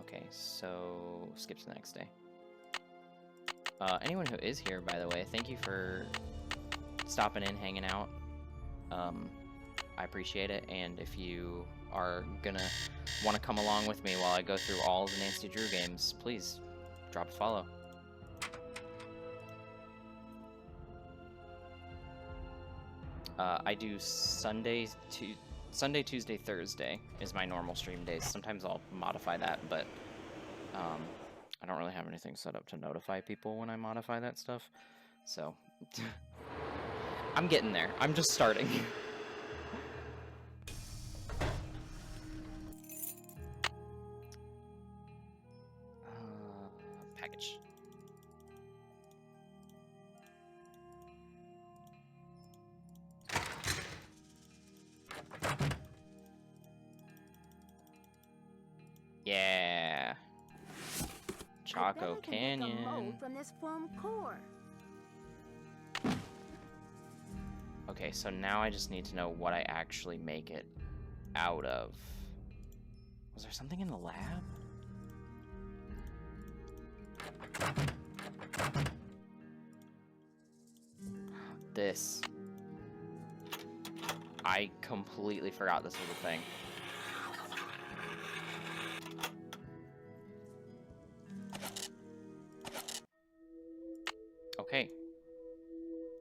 Okay, so skip to the next day. Anyone who is here, by the way, thank you for stopping in, hanging out. I appreciate it, and if you are gonna want to come along with me while I go through all of the Nancy Drew games, please drop a follow. I do Sunday, Tuesday, Thursday is my normal stream days. Sometimes I'll modify that, but I don't really have anything set up to notify people when I modify that stuff. So I'm getting there. I'm just starting. Package. Yeah. Choco Canyon. From this foam core. Okay, so now I just need to know what I actually make it out of. Was there something in the lab? This. I completely forgot this was a thing. Okay.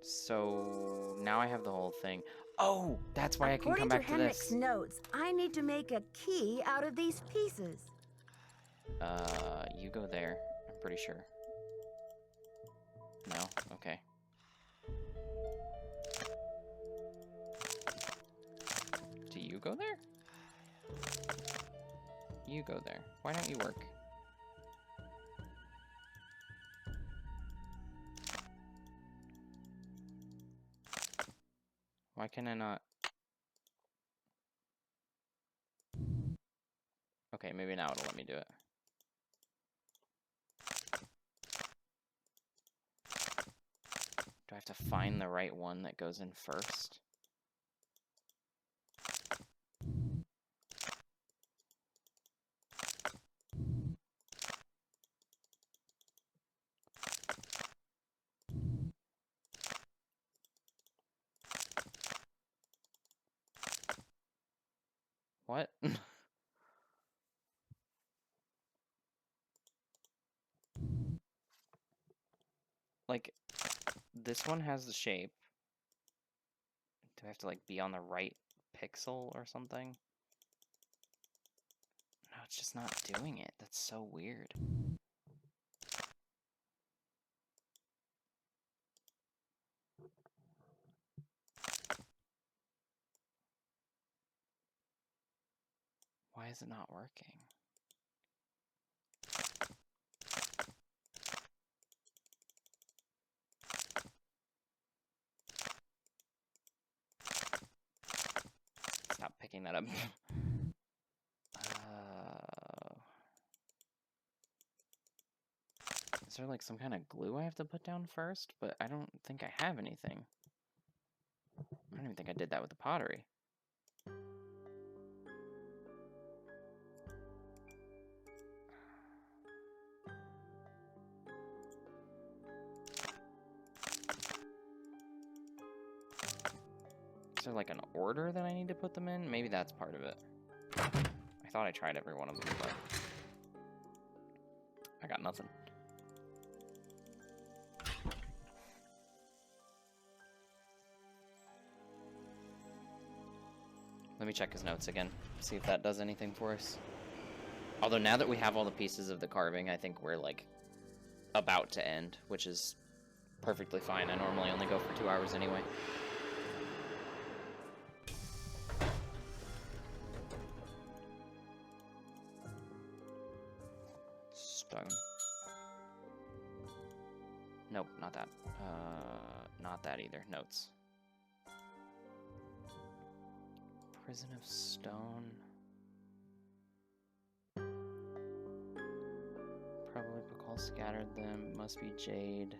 So now I have the whole thing. Oh, that's why I can come back to Henrik's this. notes, I need to make a key out of these pieces. You go there, I'm pretty sure. No? Okay. Do you go there? You go there. Why don't you work? Why can I not? Okay, maybe now it'll let me do it. Do I have to find the right one that goes in first? What? Like, this one has the shape. Do I have to, like, be on the right pixel or something? No, it's just not doing it. That's so weird. Why is it not working? Stop picking that up. Is there like some kind of glue I have to put down first? But I don't think I have anything. I don't even think I did that with the pottery. Is there like an order that I need to put them in? Maybe that's part of it. I thought I tried every one of them, but I got nothing. Let me check his notes again, see if that does anything for us. Although now that we have all the pieces of the carving, I think we're, like, about to end, which is perfectly fine. I normally only go for 2 hours anyway. Stone. Nope, not that. Not that either. Notes. Prison of Stone. Probably Pakal scattered them. Must be Jade.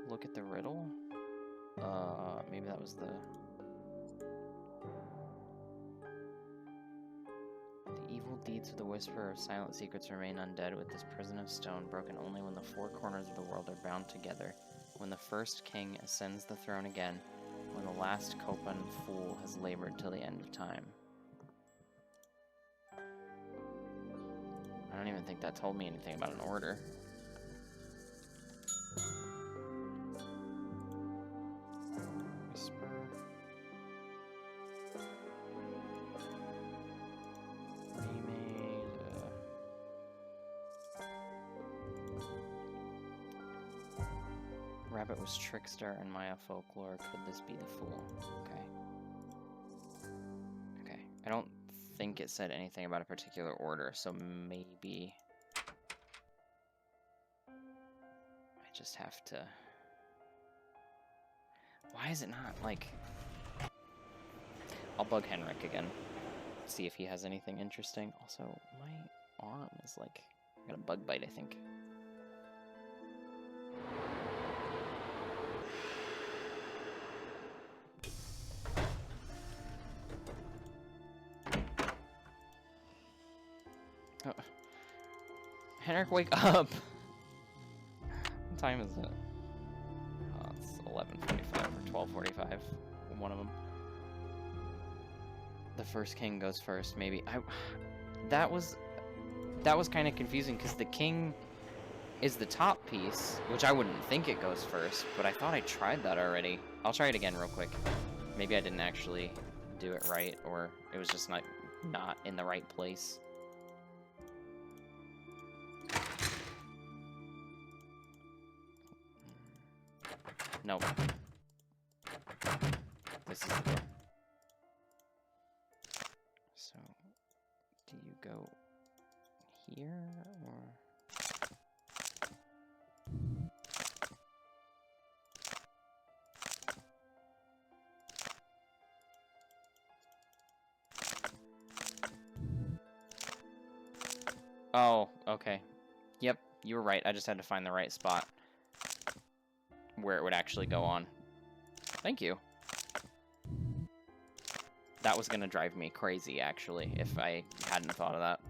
Look at the riddle? Maybe that was the evil deeds of the Whisperer of Silent Secrets remain undead with this prison of stone, broken only when the four corners of the world are bound together, when the first king ascends the throne again, when the last Copan fool has labored till the end of time. I don't even think that told me anything about an order. Whisper. Remade. Rabbit was trickster and Maya folklore. Could this be the fool? Okay. Okay. I don't think it said anything about a particular order, so maybe I just have to... Why is it not, like... I'll bug Henrik again, see if he has anything interesting. Also, my arm is like... I got a bug bite, I think. Oh. Henrik, wake up! What time is it? Oh, it's 11:45 or 12:45. One of them. The first king goes first, maybe. That was kind of confusing because the king is the top piece, which I wouldn't think it goes first, but I thought I tried that already. I'll try it again real quick. Maybe I didn't actually do it right, or it was just not in the right place. Nope. This is the door. So, do you go here, or... Oh, okay. Yep, you were right. I just had to find the right spot where it would actually go on. Thank you. That was gonna drive me crazy, actually, if I hadn't thought of that.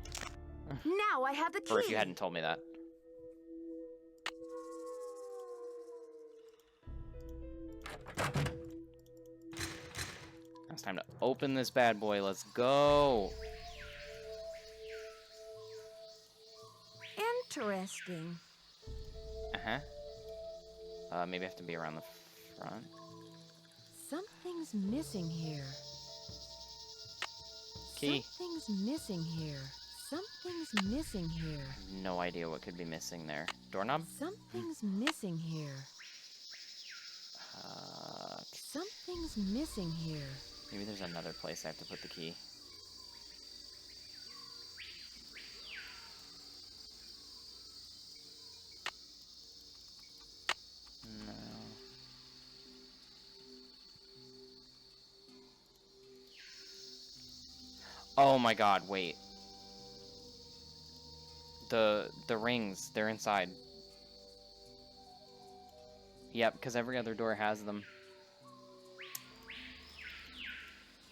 Now I have the key! Or if you hadn't told me that. Now it's time to open this bad boy. Let's go! Interesting. Uh-huh. Maybe I have to be around the front. Something's missing here. Key. Something's missing here. Something's missing here. No idea what could be missing there. Doorknob? Something's missing here. Something's missing here. Maybe there's another place I have to put the key. No. Oh my god, wait. The rings, they're inside. Yep, because every other door has them.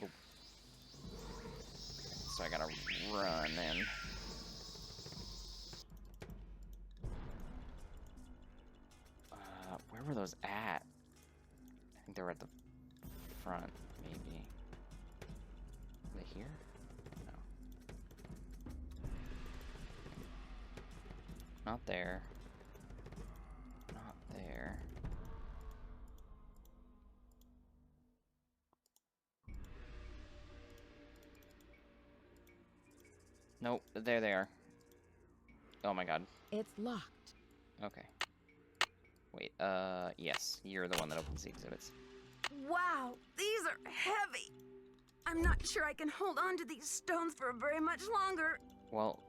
Oh. So I gotta run in. Where were those at? I think they were at the front, maybe. Are they here? No. Not there. Not there. I Nope, there they are. Oh my god. It's locked. Okay. Wait, yes, you're the one that opens the exhibits. Wow, these are heavy. I'm not sure I can hold on to these stones for very much longer. Well,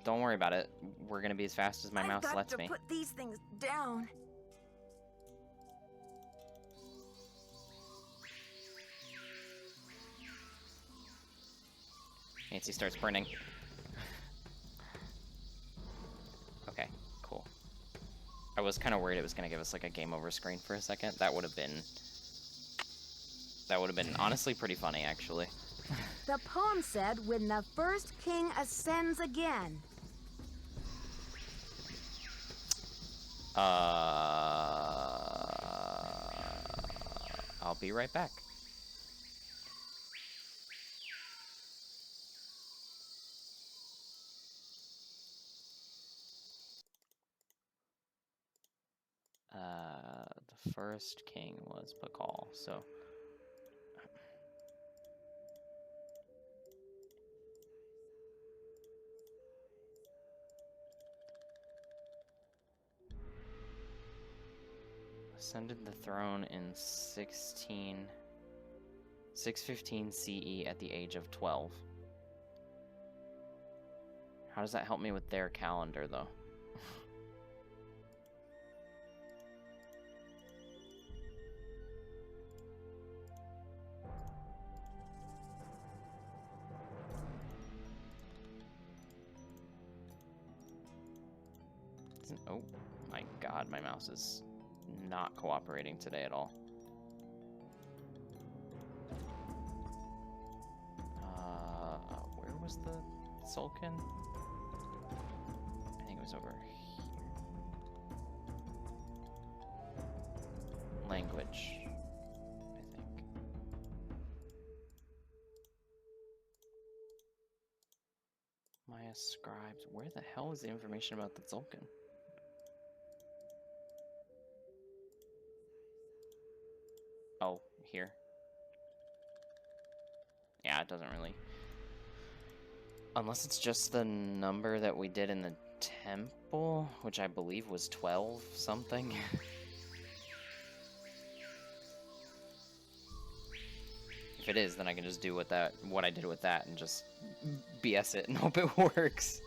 don't worry about it. We're gonna be as fast as my mouse lets me. I've got to put these things down. Nancy starts burning. Okay, cool. I was kind of worried it was gonna give us like a game over screen for a second. That would have been honestly pretty funny, actually. The poem said, when the first king ascends again. I'll be right back. The first king was Pakal, so... Ascended the throne in 615 CE at the age of 12. How does that help me with their calendar, though? Oh my god, my mouse is not cooperating today at all. Where was the Sulcan? I think it was over here. Language, I think. Maya scribes. Where the hell is the information about the Sulcan? Oh, here. Yeah, it doesn't really... Unless it's just the number that we did in the temple, which I believe was 12 something. If it is, then I can just do what I did with that and just BS it and hope it works.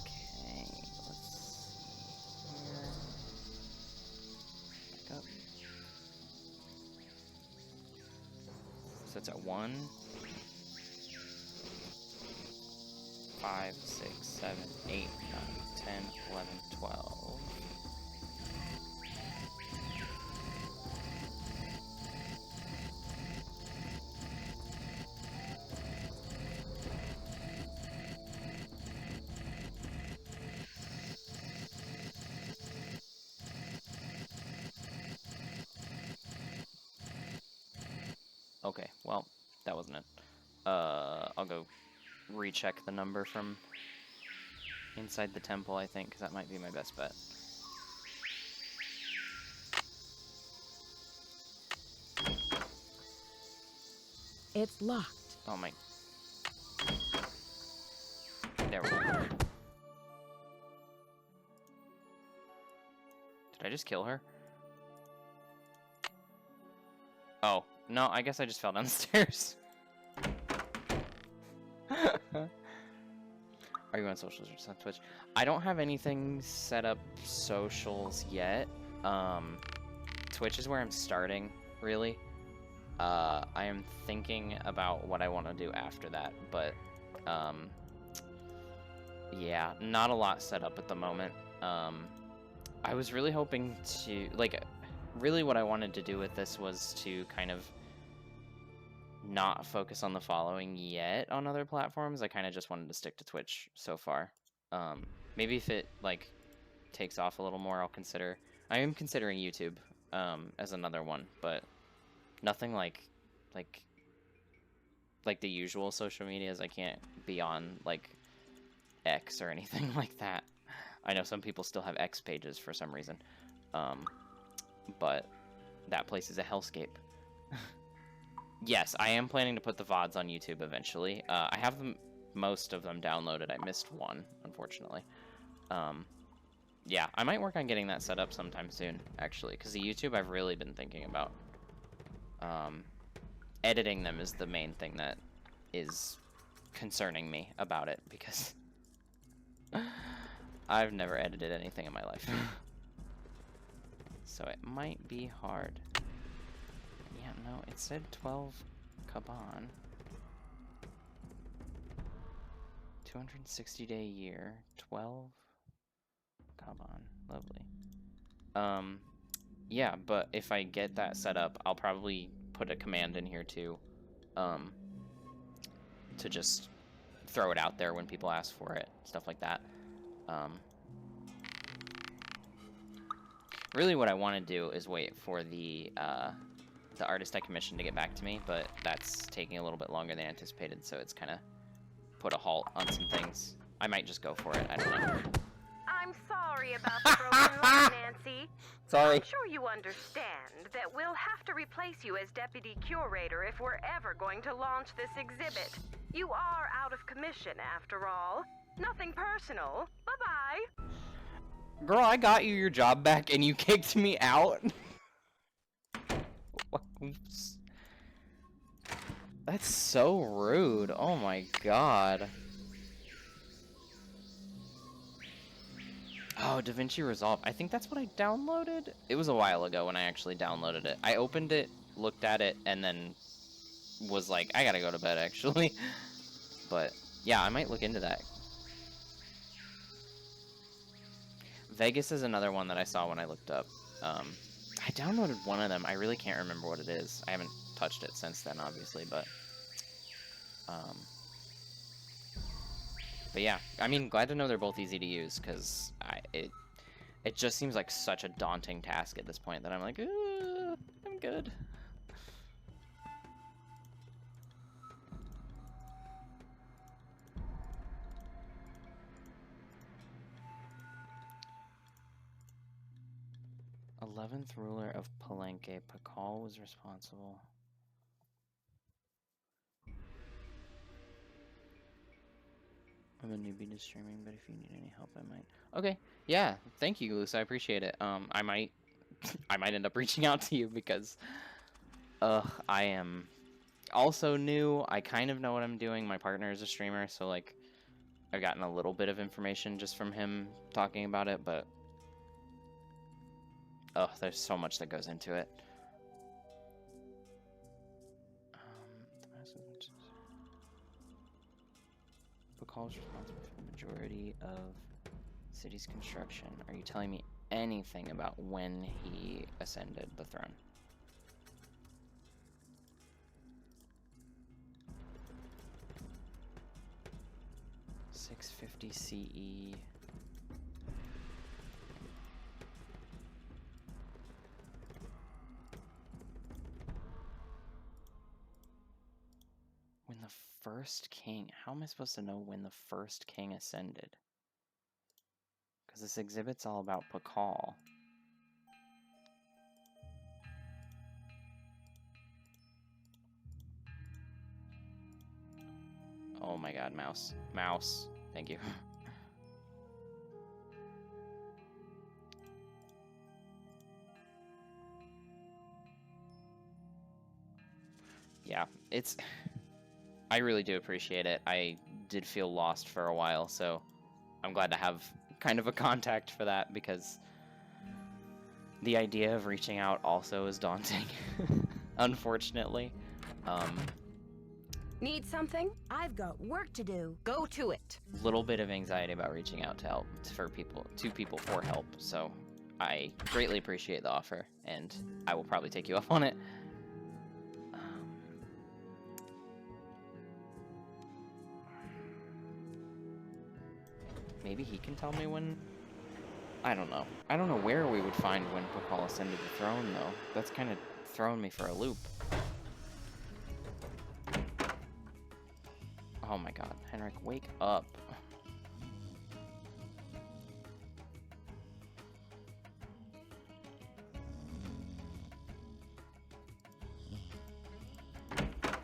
Okay, let's see here. Back up. So it's at 1, 5, 6, 7, 8, 9, 10, 11, 12. Okay, well, that wasn't it. I'll go recheck the number from inside the temple, I think, because that might be my best bet. It's locked. Oh my... There we go. Did I just kill her? Oh, no, I guess I just fell down the stairs. Are you on socials or just on Twitch? I don't have anything set up socials yet. Twitch is where I'm starting, really. I am thinking about what I want to do after that, but yeah, not a lot set up at the moment. I was really hoping to, like, really what I wanted to do with this was to kind of not focus on the following yet on other platforms. I kind of just wanted to stick to Twitch so far. Maybe if it, like, takes off a little more, I'll consider... I am considering YouTube as another one, but nothing like the usual social medias. I can't be on, like, X or anything like that. I know some people still have X pages for some reason, but that place is a hellscape. yes, I am planning to put the VODs on YouTube eventually. I have them, most of them downloaded. I missed one, unfortunately. Yeah, I might work on getting that set up sometime soon, actually, because the YouTube I've really been thinking about. Editing them is the main thing that is concerning me about it, because I've never edited anything in my life. So it might be hard. Yeah, no, it said 12 Kaban. 260-day year, 12 Kaban. Lovely. Yeah, but if I get that set up, I'll probably put a command in here too, to just throw it out there when people ask for it, stuff like that. Really what I want to do is wait for the artist I commissioned to get back to me, but that's taking a little bit longer than anticipated, so it's kind of put a halt on some things. I might just go for it, I don't know. I'm sorry about the broken line, Nancy. Sorry. I'm sure you understand that we'll have to replace you as deputy curator if we're ever going to launch this exhibit. You are out of commission, after all. Nothing personal. Bye-bye. Girl, I got you your job back and you kicked me out? That's so rude. Oh my god. Oh, DaVinci Resolve. I think that's what I downloaded. It was a while ago when I actually downloaded it. I opened it, looked at it, and then was like, I gotta go to bed, actually. But, yeah, I might look into that. Vegas is another one that I saw when I looked up. I downloaded one of them. I really can't remember what it is. I haven't touched it since then, obviously, but yeah, I mean, glad to know they're both easy to use, because it just seems like such a daunting task at this point that I'm like, I'm good. '11th ruler of Palenque, Pakal was responsible. I'm a newbie to streaming, but if you need any help, I might. Okay, yeah, thank you, Luce. I appreciate it. I might end up reaching out to you because, I am also new. I kind of know what I'm doing. My partner is a streamer, so like, I've gotten a little bit of information just from him talking about it, but there's so much that goes into it. Bacall is responsible for the majority of city's construction. Are you telling me anything about when he ascended the throne? '650 CE. When the first king... How am I supposed to know when the first king ascended? Because this exhibit's all about Pakal. Oh my god, mouse. Mouse. Thank you. Yeah, it's... I really do appreciate it. I did feel lost for a while, so I'm glad to have kind of a contact for that, because the idea of reaching out also is daunting, unfortunately. Need something? I've got work to do. Go to it. Little bit of anxiety about reaching out to help to people for help, so I greatly appreciate the offer, and I will probably take you up on it. Maybe he can tell me when... I don't know. I don't know where we would find when Pakal ascended the throne, though. That's kind of throwing me for a loop. Oh my god. Henrik, wake up.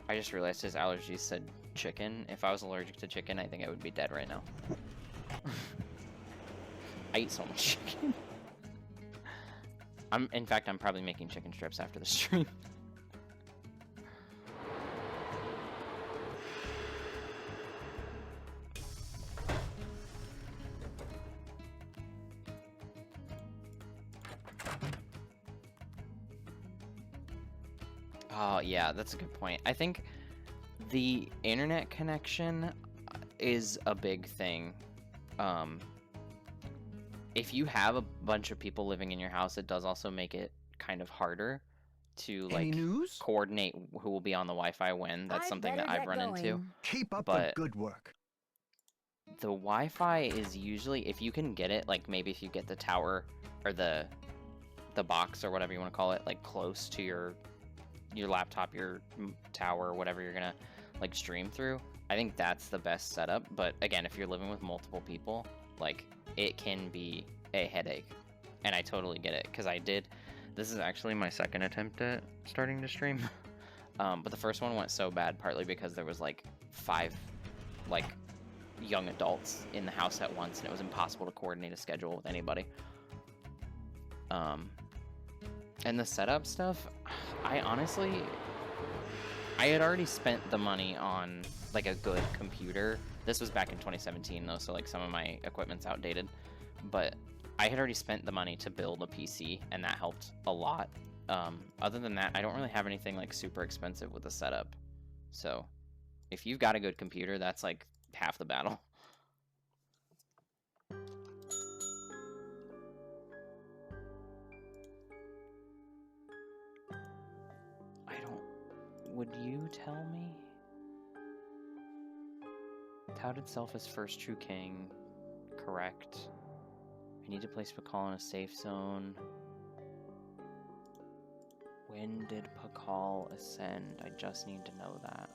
I just realized his allergies said chicken. If I was allergic to chicken, I think I would be dead right now. I eat so much chicken. In fact, I'm probably making chicken strips after the stream. Oh, yeah, that's a good point. I think the internet connection is a big thing. If you have a bunch of people living in your house, it does also make it kind of harder to like coordinate who will be on the Wi-Fi when. That's something that I've run into. Keep up the good work. The Wi-Fi is usually, if you can get it, like maybe if you get the tower or the box or whatever you want to call it, like close to your laptop, your tower, whatever you're gonna like stream through, I think that's the best setup. But again, if you're living with multiple people, like it can be a headache, and I totally get it, because this is actually my second attempt at starting to stream. But the first one went so bad, partly because there was like 5 like young adults in the house at once, and it was impossible to coordinate a schedule with anybody. And the setup stuff, I had already spent the money on like a good computer. This was back in 2017 though, so like some of my equipment's outdated, but I had already spent the money to build a PC, and that helped a lot. Other than that, I don't really have anything like super expensive with the setup. So if you've got a good computer, that's like half the battle. Would you tell me? Touted self as first true king. Correct. I need to place Pakal in a safe zone. When did Pakal ascend? I just need to know that.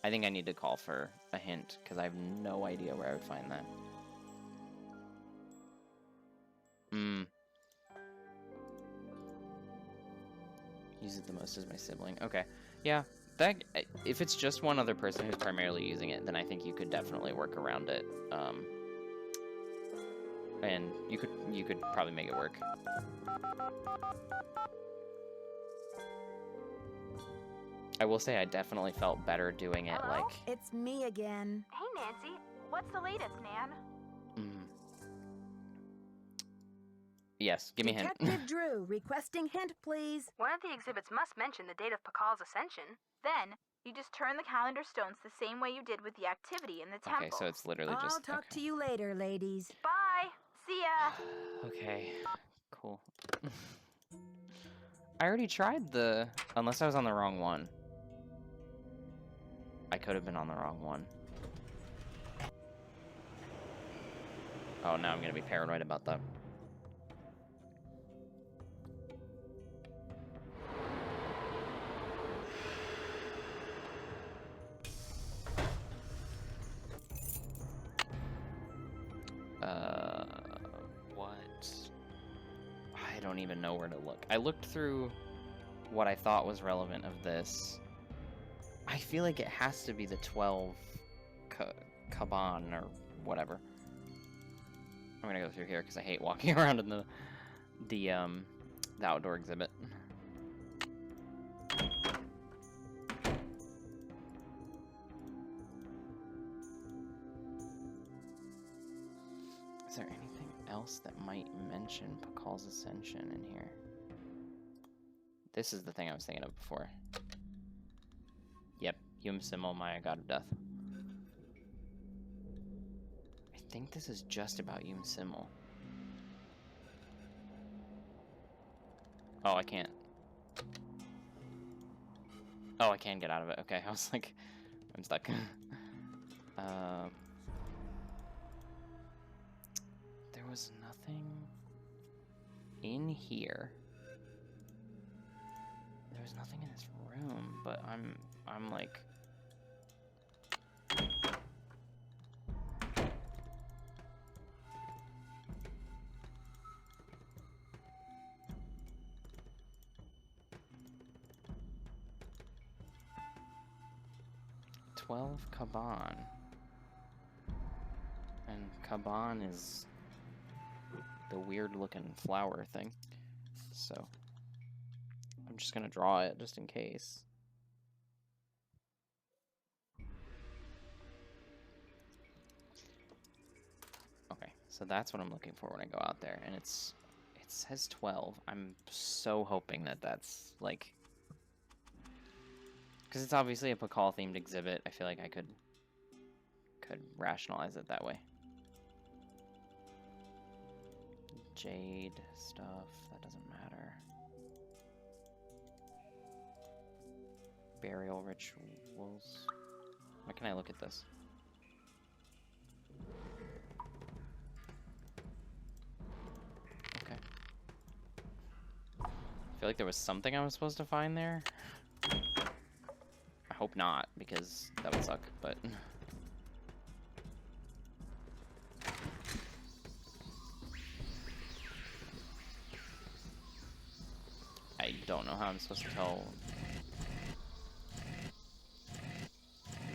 I think I need to call for a hint, because I have no idea where I would find that. Use it the most as my sibling. Okay. Yeah, that if it's just one other person who's primarily using it, then I think you could definitely work around it. And you could probably make it work. I will say I definitely felt better doing it. Hello? Like It's me again. Hey, Nancy. What's the latest, Nan? Yes, give me a hint. Detective Drew, requesting hint, please. One of the exhibits must mention the date of Pakal's ascension. Then, you just turn the calendar stones the same way you did with the activity in the temple. Okay, so it's literally just... I'll talk to you later, ladies. Bye! See ya! Okay, cool. I already tried the... Unless I was on the wrong one. I could have been on the wrong one. Oh, now I'm gonna be paranoid about that. What? I don't even know where to look. I looked through what I thought was relevant of this. I feel like it has to be the 12 Kaban or whatever. I'm gonna go through here because I hate walking around in the outdoor exhibit. Is there anything else that might mention Pakal's ascension in here? This is the thing I was thinking of before. Yep, Yum Simul, Maya, God of Death. I think this is just about Yum Simul. Oh, I can't. Oh, I can get out of it. Okay, I was like, I'm stuck. There was nothing in here. There was nothing in this room, but I'm like... 12 Kaban. And Kaban is the weird looking flower thing. So I'm just gonna draw it just in case. Okay, so that's what I'm looking for when I go out there, and it says 12. I'm so hoping that that's like, because it's obviously a Pakal themed exhibit. I feel like I could rationalize it that way. Jade stuff, that doesn't matter. Burial rituals. Why can I look at this? Okay. I feel like there was something I was supposed to find there. I hope not, because that would suck, but... I don't know how I'm supposed to tell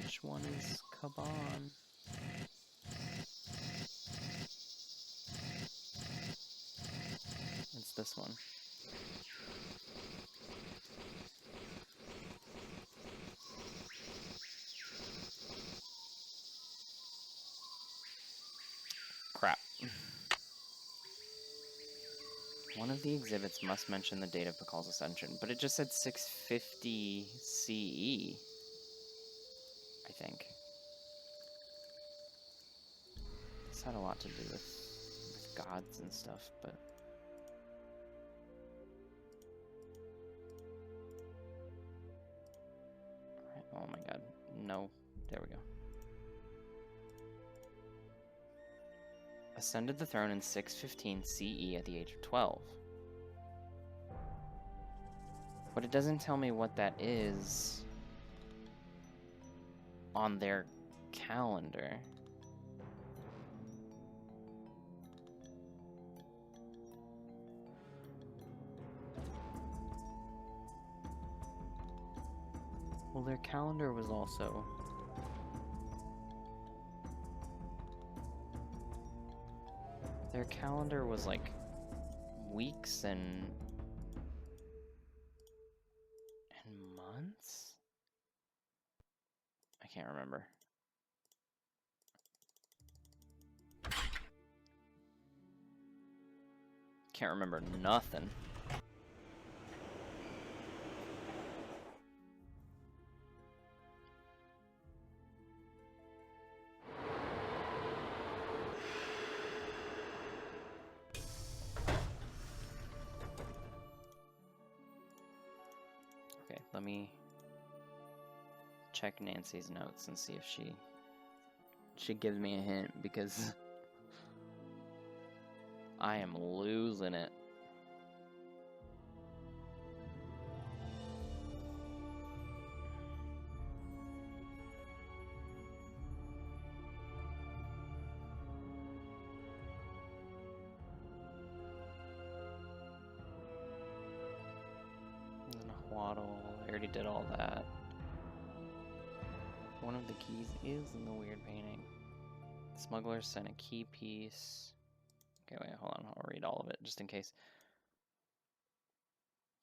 which one is Kaban. It's this one. Crap. One of the exhibits must mention the date of Pakal's ascension, but it just said 650 CE, I think. This had a lot to do with gods and stuff, but... Oh my god. No. There we go. Ascended the throne in 615 CE at the age of 12. But it doesn't tell me what that is on their calendar. Well, their calendar was also... Their calendar was like weeks and months? I can't remember. Can't remember nothing. Okay, let me check Nancy's notes and see if she gives me a hint, because I am losing it. Waddle, I already did all that. One of the keys is in the weird painting. Smuggler sent a key piece. Okay, wait, hold on. I'll read all of it just in case.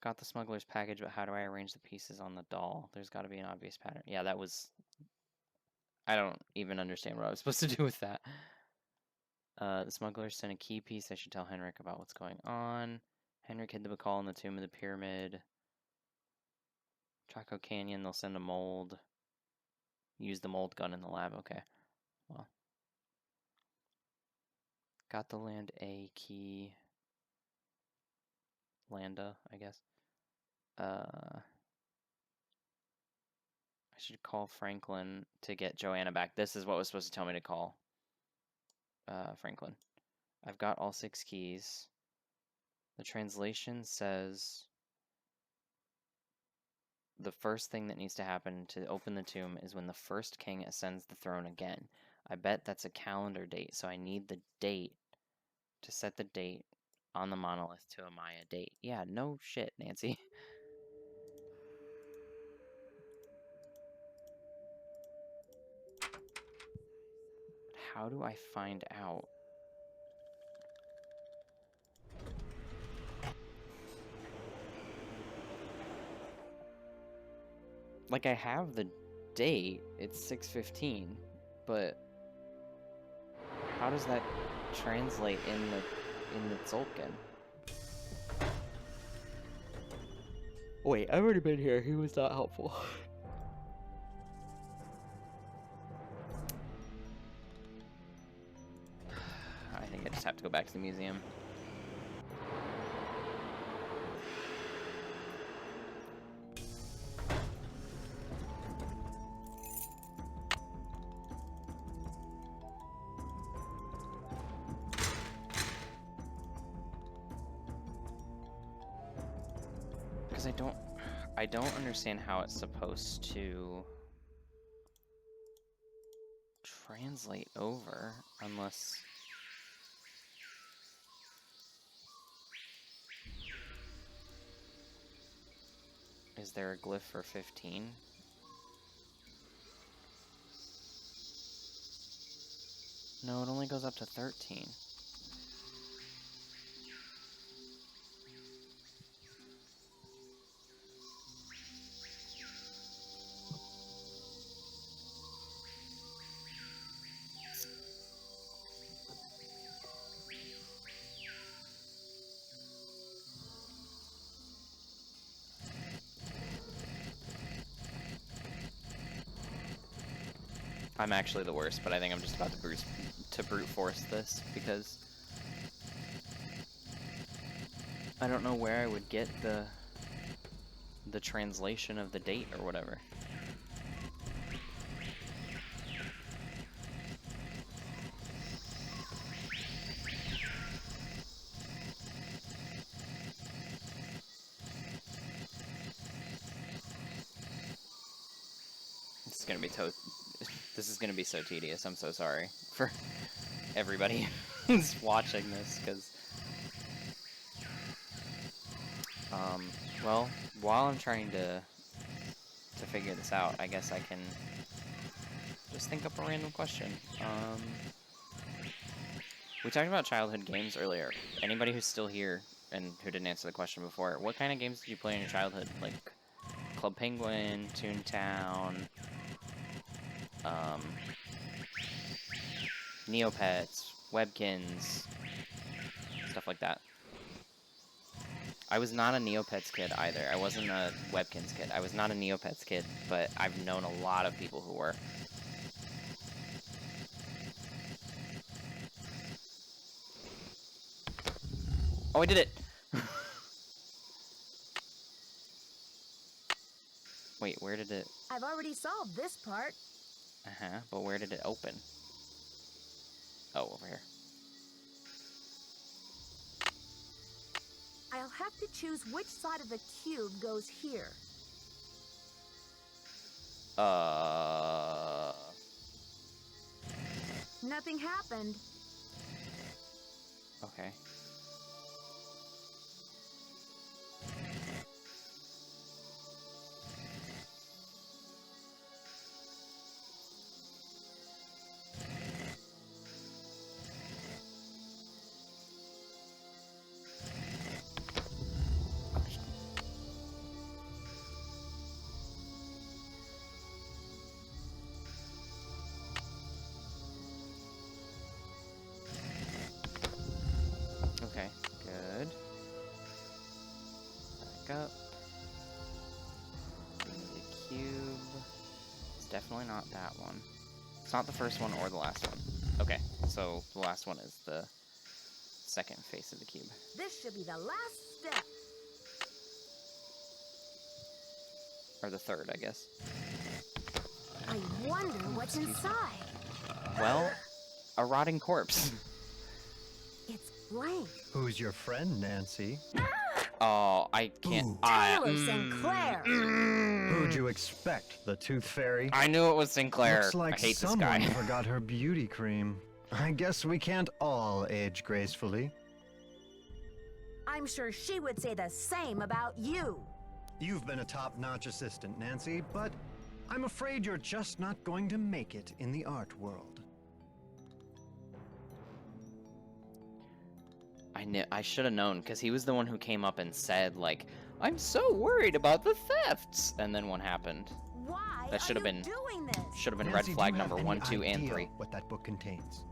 Got the smuggler's package, but how do I arrange the pieces on the doll? There's got to be an obvious pattern. Yeah, that was... I don't even understand what I was supposed to do with that. The smuggler sent a key piece. I should tell Henrik about what's going on. Henrik hid the Bacall in the tomb of the pyramid. Chaco Canyon, they'll send a mold. Use the mold gun in the lab. Okay. Well. Got the land A key. Landa, I guess. I should call Franklin to get Joanna back. This is what was supposed to tell me to call Franklin. I've got all 6 keys. The translation says the first thing that needs to happen to open the tomb is when the first king ascends the throne again. I bet that's a calendar date, so I need the date to set the date on the monolith to a Maya date. Yeah, no shit, Nancy. how do I find out? Like, I have the date, it's 6/15, but how does that translate in the Tzolk'in? Wait, I've already been here. He was not helpful. I think I just have to go back to the museum. Because I don't understand how it's supposed to translate over unless... Is there a glyph for 15? No, it only goes up to 13. I'm actually the worst, but I think I'm just about to brute force this because I don't know where I would get the translation of the date or whatever. This is gonna be so tedious. I'm so sorry for everybody who's watching this, because well, while I'm trying to figure this out, I guess I can just think up a random question. We talked about childhood games earlier. Anybody who's still here and who didn't answer the question before, what kind of games did you play in your childhood? Like Club Penguin, Toontown, Neopets, Webkins, stuff like that. I was not a Neopets kid either. I wasn't a Webkins kid. I was not a Neopets kid, but I've known a lot of people who were. Oh, I did it! Wait, where did it... I've already solved this part. Uh-huh, but where did it open? Oh, over here. I'll have to choose which side of the cube goes here. Nothing happened. Okay. Okay, good. Back up. The cube. It's definitely not that one. It's not the first one or the last one. Okay, so the last one is the second face of the cube. This should be the last step. Or the third, I guess. I wonder what's inside. Well, a rotting corpse. It's blank. Who's your friend, Nancy? Oh, I can't. Tyler Sinclair. Who'd you expect? The Tooth Fairy? I knew it was Sinclair. Looks like I hate this someone guy. forgot her beauty cream. I guess we can't all age gracefully. I'm sure she would say the same about you. You've been a top-notch assistant, Nancy, but I'm afraid you're just not going to make it in the art world. I should have known, because he was the one who came up and said, like, I'm so worried about the thefts, and then one happened. Why That should have been doing this? should have been Nancy, red flag do you have number any 1, 2, and idea 3. what that book contains?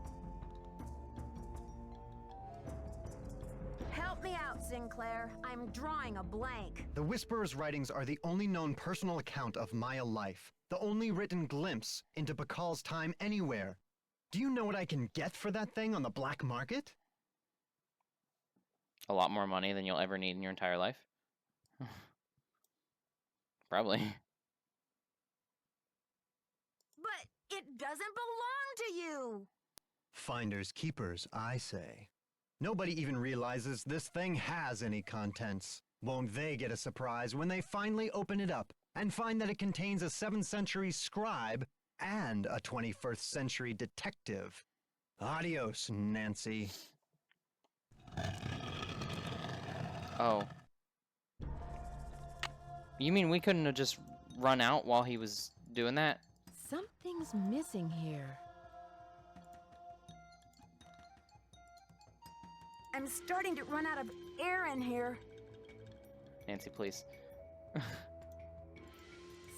Help me out, Sinclair. I'm drawing a blank. The Whisperer's writings are the only known personal account of Maya life, the only written glimpse into Bakal's time anywhere. Do you know what I can get for that thing on the black market? A lot more money than you'll ever need in your entire life. Probably. But it doesn't belong to you. Finders keepers, I say. Nobody even realizes this thing has any contents. Won't they get a surprise when they finally open it up and find that it contains a 7th century scribe and a 21st century detective? Adios, Nancy. Oh. You mean we couldn't have just run out while he was doing that? Something's missing here. I'm starting to run out of air in here. Nancy, please.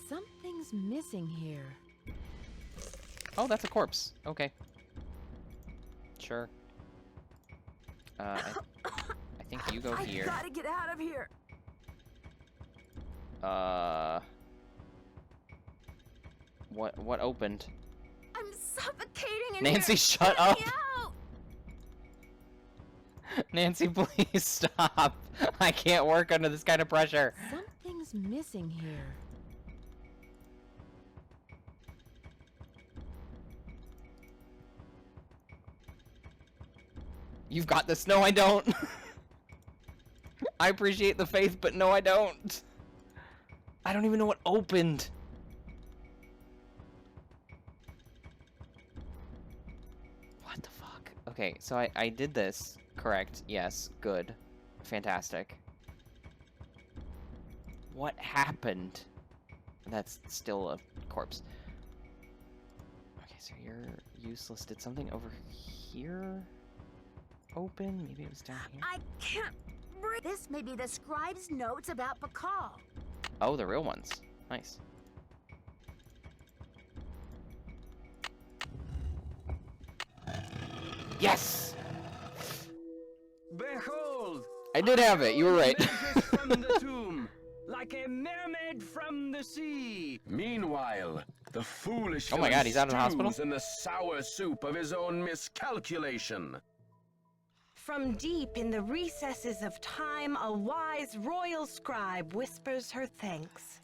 Something's missing here. Oh, that's a corpse. Okay. Sure. I think you go here. I gotta get out of here. What opened? I'm suffocating in Nancy, here. shut Let up. me out. Nancy, please stop. I can't work under this kind of pressure. Something's missing here. You've got this. No, I don't. I appreciate the faith, but no, I don't. I don't even know what opened. What the fuck? Okay, so I did this. Correct. Yes. Good. Fantastic. What happened? That's still a corpse. Okay, so you're useless. Did something over here open? Maybe it was down here. I can't breathe. This may be the scribe's notes about Bakal. Oh, the real ones. Nice. Yes! Behold! I did have it. You were right. From the tomb, like a mermaid from the sea. Meanwhile, the foolish Oh my God, he's out of the hospital? stews in the sour soup of his own miscalculation. From deep in the recesses of time, a wise royal scribe whispers her thanks.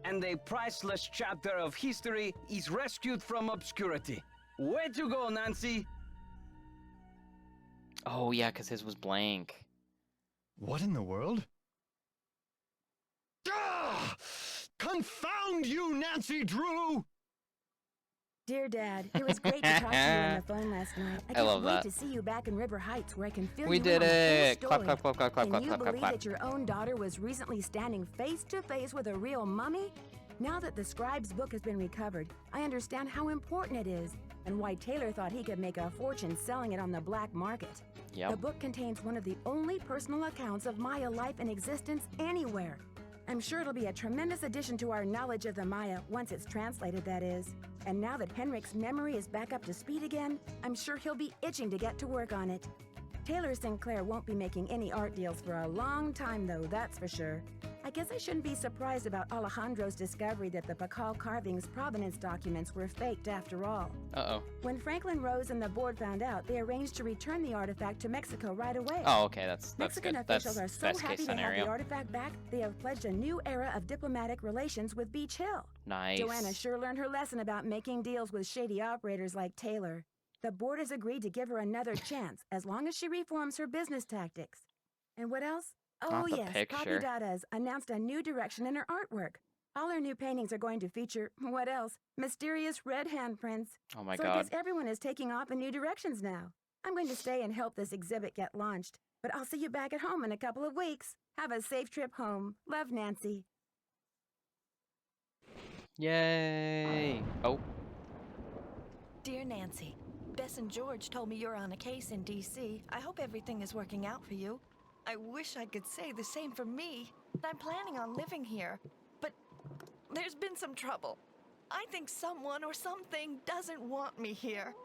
And a priceless chapter of history is rescued from obscurity. Way to go, Nancy! Oh, yeah, because his was blank. What in the world? Ah! Confound you, Nancy Drew! Dear Dad, it was great to talk to you on the phone last night. I can't love wait that. to see you back in River Heights, where I can fill We you did in on the it! full Clap, story. clap, clap, clap, clap, Can clap, you clap, clap, believe clap. that your own daughter was recently standing face to face with a real mummy? Now that the scribe's book has been recovered, I understand how important it is and why Taylor thought he could make a fortune selling it on the black market. Yep. The book contains one of the only personal accounts of Maya life in existence anywhere. I'm sure it'll be a tremendous addition to our knowledge of the Maya, once it's translated, that is. And now that Henrik's memory is back up to speed again, I'm sure he'll be itching to get to work on it. Taylor Sinclair won't be making any art deals for a long time, though, that's for sure. I guess I shouldn't be surprised about Alejandro's discovery that the Pakal carving's provenance documents were faked after all. Uh-oh. When Franklin Rose and the board found out, they arranged to return the artifact to Mexico right away. Oh, okay, that's Mexican good. officials That's are so best happy case to have scenario. the artifact back, they have pledged a new era of diplomatic relations with Beach Hill. Nice. Joanna sure learned her lesson about making deals with shady operators like Taylor. The board has agreed to give her another chance, as long as she reforms her business tactics. And what else? Oh Not the yes, picture. Poppy Dada's announced a new direction in her artwork. All her new paintings are going to feature, what else? Mysterious red handprints. Oh my so I God. guess everyone is taking off in new directions now. I'm going to stay and help this exhibit get launched. But I'll see you back at home in a couple of weeks. Have a safe trip home. Love, Nancy. Yay! Oh. Dear Nancy, Bess and George told me you're on a case in D.C. I hope everything is working out for you. I wish I could say the same for me. I'm planning on living here, but there's been some trouble. I think someone or something doesn't want me here.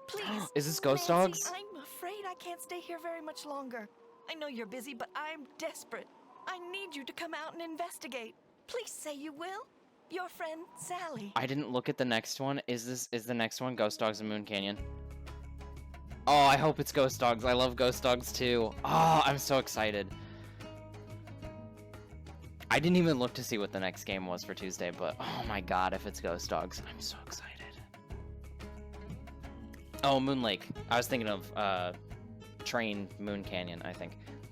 Please, Is this Ghost Nancy, Dogs? I'm afraid I can't stay here very much longer. I know you're busy, but I'm desperate. I need you to come out and investigate. Please say you will. Your friend, Sally. I didn't look at the next one. Is the next one Ghost Dogs in Moon Canyon? Oh, I hope it's Ghost Dogs. I love Ghost Dogs too. Oh, I'm so excited. I didn't even look to see what the next game was for Tuesday, but oh my god, if it's Ghost Dogs, I'm so excited. Oh, Moon Lake. I was thinking of Train Moon Canyon, I think.